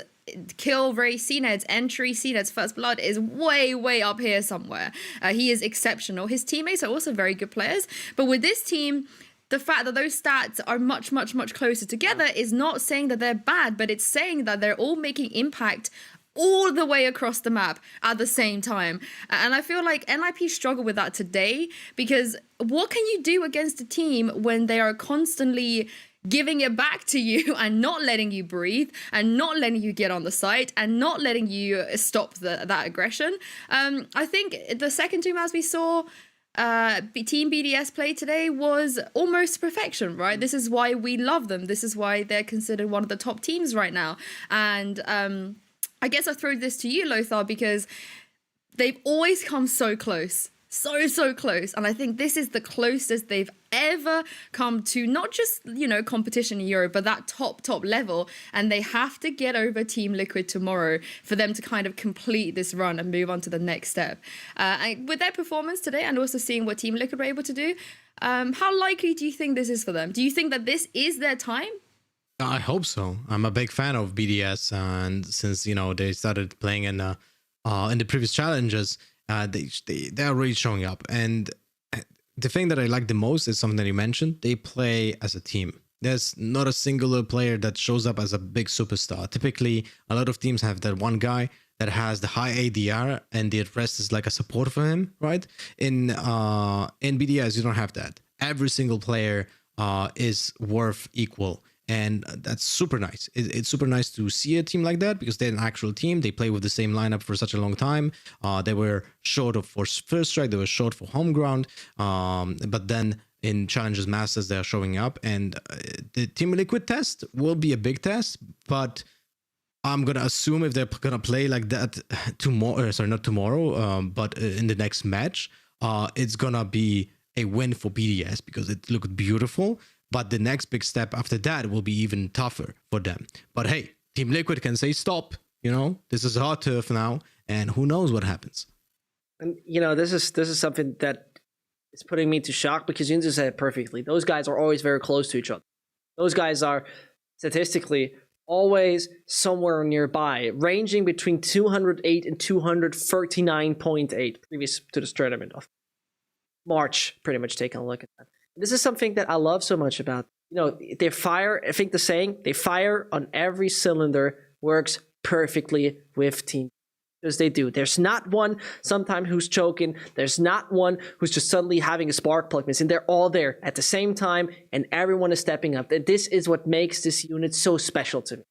kill rate, CNED's entry, CNED's first blood is way up here somewhere. He is exceptional. His teammates are also very good players, but with this team, the fact that those stats are much closer together is not saying that they're bad, but it's saying that they're all making impact all the way across the map at the same time. And I feel like NIP struggle with that today, because what can you do against a team when they are constantly giving it back to you and not letting you breathe and not letting you get on the site and not letting you stop that aggression. I think the second 2 maps we saw Team BDS play today was almost perfection, right? This is why we love them. This is why they're considered one of the top teams right now. And I guess I throw this to you, Lothar, because they've always come so close. So close. And I think this is the closest they've ever come to not just, competition in Europe, but that top level. And they have to get over Team Liquid tomorrow for them to kind of complete this run and move on to the next step. And with their performance today and also seeing what Team Liquid were able to do, how likely do you think this is for them? Do you think that this is their time? I hope so. I'm a big fan of BDS, and since they started playing in the previous challenges, they are really showing up. And the thing that I like the most is something that you mentioned. They play as a team. There's not a singular player that shows up as a big superstar. Typically, a lot of teams have that one guy that has the high ADR and the rest is like a support for him, right? In BDS, you don't have that. Every single player is worth equal. And that's super nice. It's super nice to see a team like that because they're an actual team. They play with the same lineup for such a long time. They were short for First Strike. They were short for Home Ground. But then in Challenges Masters, they're showing up. And the Team Liquid test will be a big test. But I'm going to assume if they're going to play like that tomorrow, not tomorrow, but in the next match, it's going to be a win for BDS because it looked beautiful. But the next big step after that will be even tougher for them. But hey, Team Liquid can say stop. This is hard turf now, and who knows what happens. And this is something that is putting me to shock because Yinsu said it perfectly. Those guys are always very close to each other. Those guys are statistically always somewhere nearby, ranging between 208 and 239.8 previous to this tournament of March. Pretty much taking a look at that. This is something that I love so much about. They fire, I think the saying, they fire on every cylinder works perfectly with team. Because they do. There's not one sometimes who's choking. There's not one who's just suddenly having a spark plug missing. They're all there at the same time and everyone is stepping up. This is what makes this unit so special to me.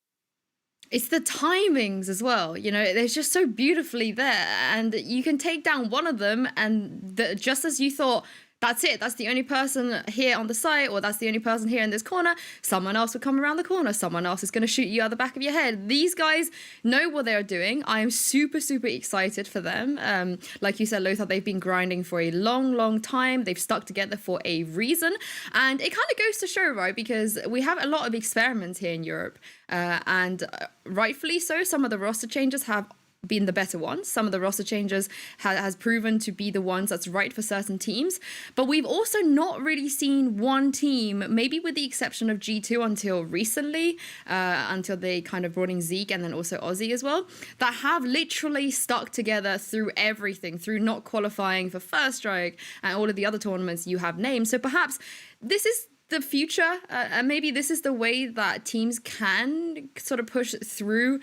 It's the timings as well. They're just so beautifully there. And you can take down one of them and just as you thought, that's it. That's the only person here on the site, or that's the only person here in this corner. Someone else will come around the corner. Someone else is going to shoot you out the back of your head. These guys know what they're doing. I am super excited for them. Like you said, Lothar, they've been grinding for a long time. They've stuck together for a reason. And it kind of goes to show, right? Because we have a lot of experiments here in Europe. And rightfully so, some of the roster changes have been the better ones. Some of the roster changes has proven to be the ones that's right for certain teams. But we've also not really seen one team, maybe with the exception of G2 until recently, until they kind of brought in Zeke and then also Aussie as well, that have literally stuck together through everything, through not qualifying for First Strike and all of the other tournaments you have named. So perhaps this is the future, and maybe this is the way that teams can sort of push through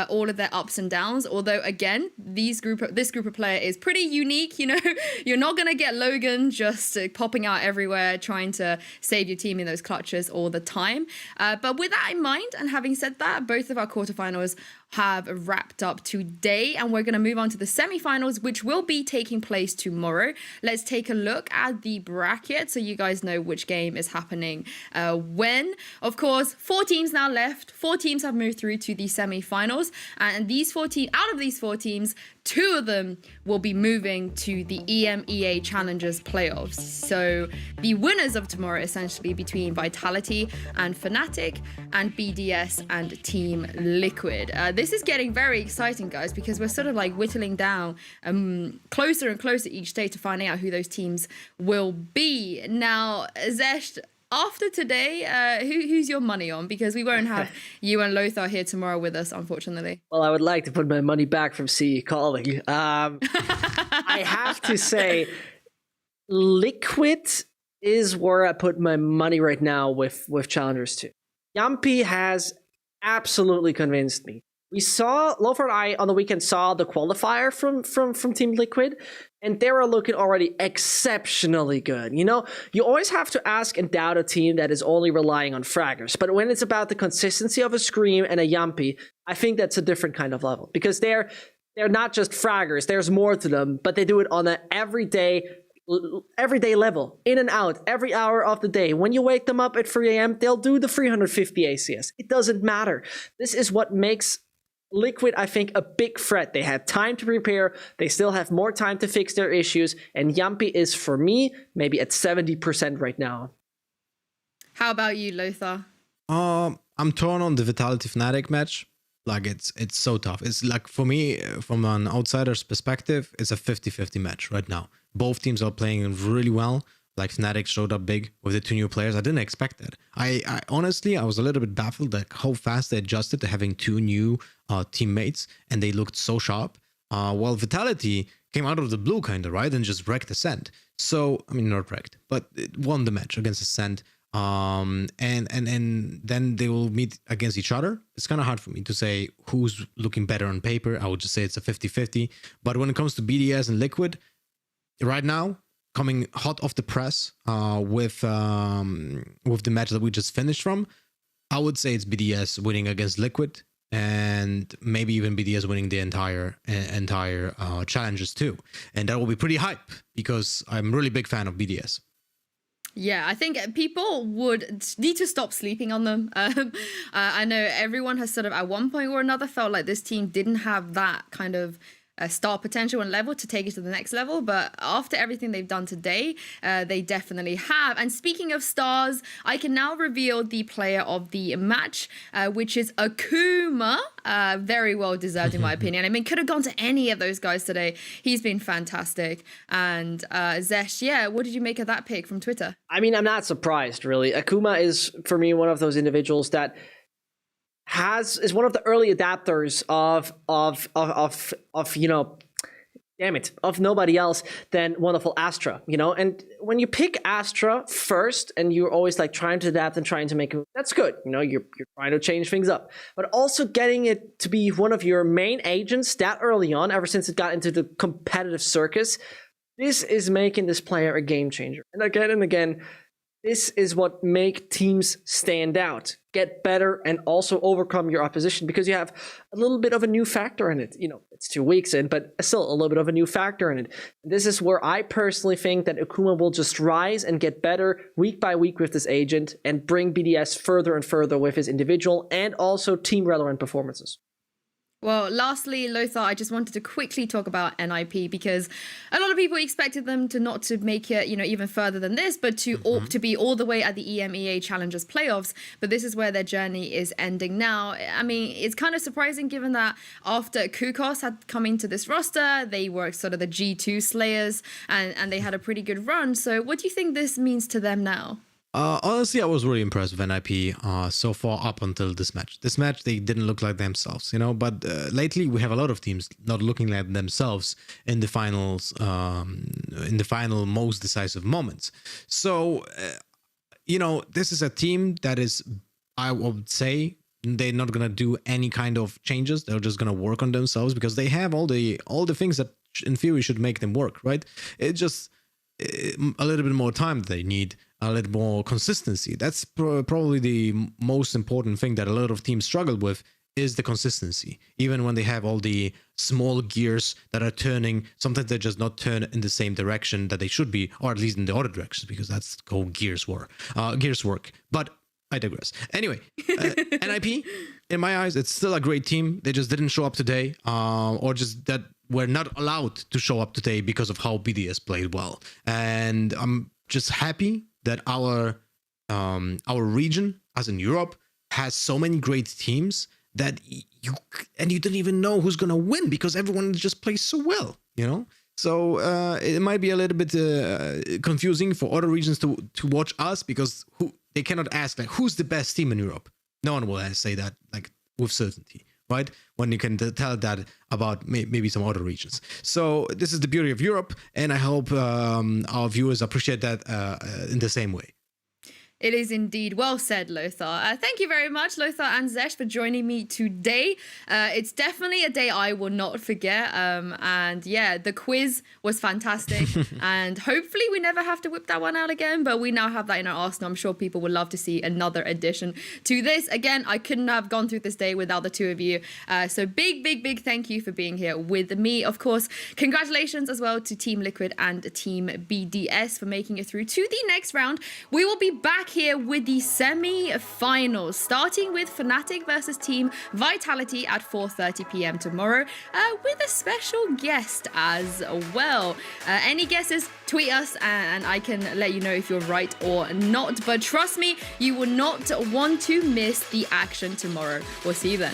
all of their ups and downs. Although again, this group of player is pretty unique. You're not gonna get Logan just popping out everywhere trying to save your team in those clutches all the time. But with that in mind, and having said that, both of our quarterfinals have wrapped up today, and we're going to move on to the semifinals, which will be taking place tomorrow. Let's take a look at the bracket so you guys know which game is happening when. Of course, 4 teams now left. 4 teams have moved through to the semifinals, and out of these 4 teams, 2 of them will be moving to the EMEA Challengers playoffs. So the winners of tomorrow essentially between Vitality and Fnatic, and BDS and Team Liquid. This is getting very exciting, guys, because we're sort of like whittling down closer and closer each day to finding out who those teams will be. Now, Zescht, after today, who's your money on? Because we won't have you and Lothar here tomorrow with us, unfortunately. Well, I would like to put my money back from CE calling. I have to say, Liquid is where I put my money right now with Challengers 2. Yampi has absolutely convinced me. We saw Lothar and I on the weekend saw the qualifier from Team Liquid, and they were looking already exceptionally good. You know, you always have to ask and doubt a team that is only relying on fraggers. But when it's about the consistency of a Scream and a Yumpy, I think that's a different kind of level, because they're not just fraggers. There's more to them, but they do it on an everyday level, in and out, every hour of the day. When you wake them up at 3 a.m., they'll do the 350 ACS. It doesn't matter. This is what makes Liquid, I think, a big threat. They have time to prepare. They still have more time to fix their issues. And Yumpy is, for me, maybe at 70% right now. How about you, Lothar? I'm torn on the Vitality Fnatic match. Like, it's so tough. It's like, for me, from an outsider's perspective, it's a 50-50 match right now. Both teams are playing really well. Like, Fnatic showed up big with the 2 new players. I didn't expect that. I honestly, I was a little bit baffled at how fast they adjusted to having 2 new teammates, and they looked so sharp. While Vitality came out of the blue, kind of, right, and just wrecked Ascent. So, I mean, not wrecked, but it won the match against Ascent. And then they will meet against each other. It's kind of hard for me to say who's looking better on paper. I would just say it's a 50-50. But when it comes to BDS and Liquid, right now, coming hot off the press with the match that we just finished from, I would say it's BDS winning against Liquid, and maybe even BDS winning the entire challenges too. And that will be pretty hype, because I'm a really big fan of BDS. Yeah, I think people would need to stop sleeping on them. I know everyone has sort of at one point or another felt like this team didn't have that kind of star potential and level to take it to the next level, but after everything they've done today, they definitely have. And speaking of stars, I can now reveal the player of the match, which is Akuma. Very well deserved in my opinion. I mean, could have gone to any of those guys today. He's been fantastic. And Zescht, yeah, what did you make of that pick from Twitter? I mean, I'm not surprised, really. Akuma is, for me, one of those individuals that is one of the early adapters of you know, damn it, of nobody else than wonderful Astra, you know. And when you pick Astra first and you're always like trying to adapt and trying to make it, that's good, you know, you're trying to change things up, but also getting it to be one of your main agents that early on, ever since it got into the competitive circus, this is making this player a game changer. And again, this is what make teams stand out, get better, and also overcome your opposition, because you have a little bit of a new factor in it. You know, it's 2 weeks in, but still a little bit of a new factor in it. This is where I personally think that Akuma will just rise and get better week by week with this agent and bring BDS further and further with his individual and also team relevant performances. Well, lastly, Lothar, I just wanted to quickly talk about NIP, because a lot of people expected them to not to make it, you know, even further than this, but to be all the way at the EMEA Challengers playoffs. But this is where their journey is ending now. I mean, it's kind of surprising given that after Kukos had come into this roster, they were sort of the G2 slayers, and they had a pretty good run. So what do you think this means to them now? Honestly, I was really impressed with NIP so far up until this match. This match, they didn't look like themselves, you know, but lately we have a lot of teams not looking like themselves in the finals, in the final most decisive moments. So, you know, this is a team that is, I would say, they're not going to do any kind of changes. They're just going to work on themselves, because they have all the things that in theory should make them work, right? It's just a little bit more time they need, a little more consistency. That's probably the most important thing that a lot of teams struggle with, is the consistency. Even when they have all the small gears that are turning, sometimes they just not turn in the same direction that they should be, or at least in the other direction, because that's how gears work. But I digress. Anyway, NIP, in my eyes, it's still a great team. They just didn't show up today, or just that were not allowed to show up today because of how BDS played well. And I'm just happy that our region, as in Europe, has so many great teams that you don't even know who's gonna win, because everyone just plays so well, you know. So it might be a little bit confusing for other regions to watch us, because they cannot ask like who's the best team in Europe. No one will say that like with certainty, right? When you can tell that about maybe some other regions. So this is the beauty of Europe, and I hope our viewers appreciate that in the same way. It is indeed. Well said, Lothar. Thank you very much, Lothar and Zescht, for joining me today. It's definitely a day I will not forget. And yeah, the quiz was fantastic. And hopefully we never have to whip that one out again, but we now have that in our arsenal. I'm sure people would love to see another addition to this. Again, I couldn't have gone through this day without the two of you. So big thank you for being here with me. Of course, congratulations as well to Team Liquid and Team BDS for making it through to the next round. We will be back here with the semi-finals, starting with Fnatic versus Team Vitality at 4:30 p.m. tomorrow, with a special guest as well. Any guesses? Tweet us and I can let you know if you're right or not. But trust me, you will not want to miss the action tomorrow. We'll see you then.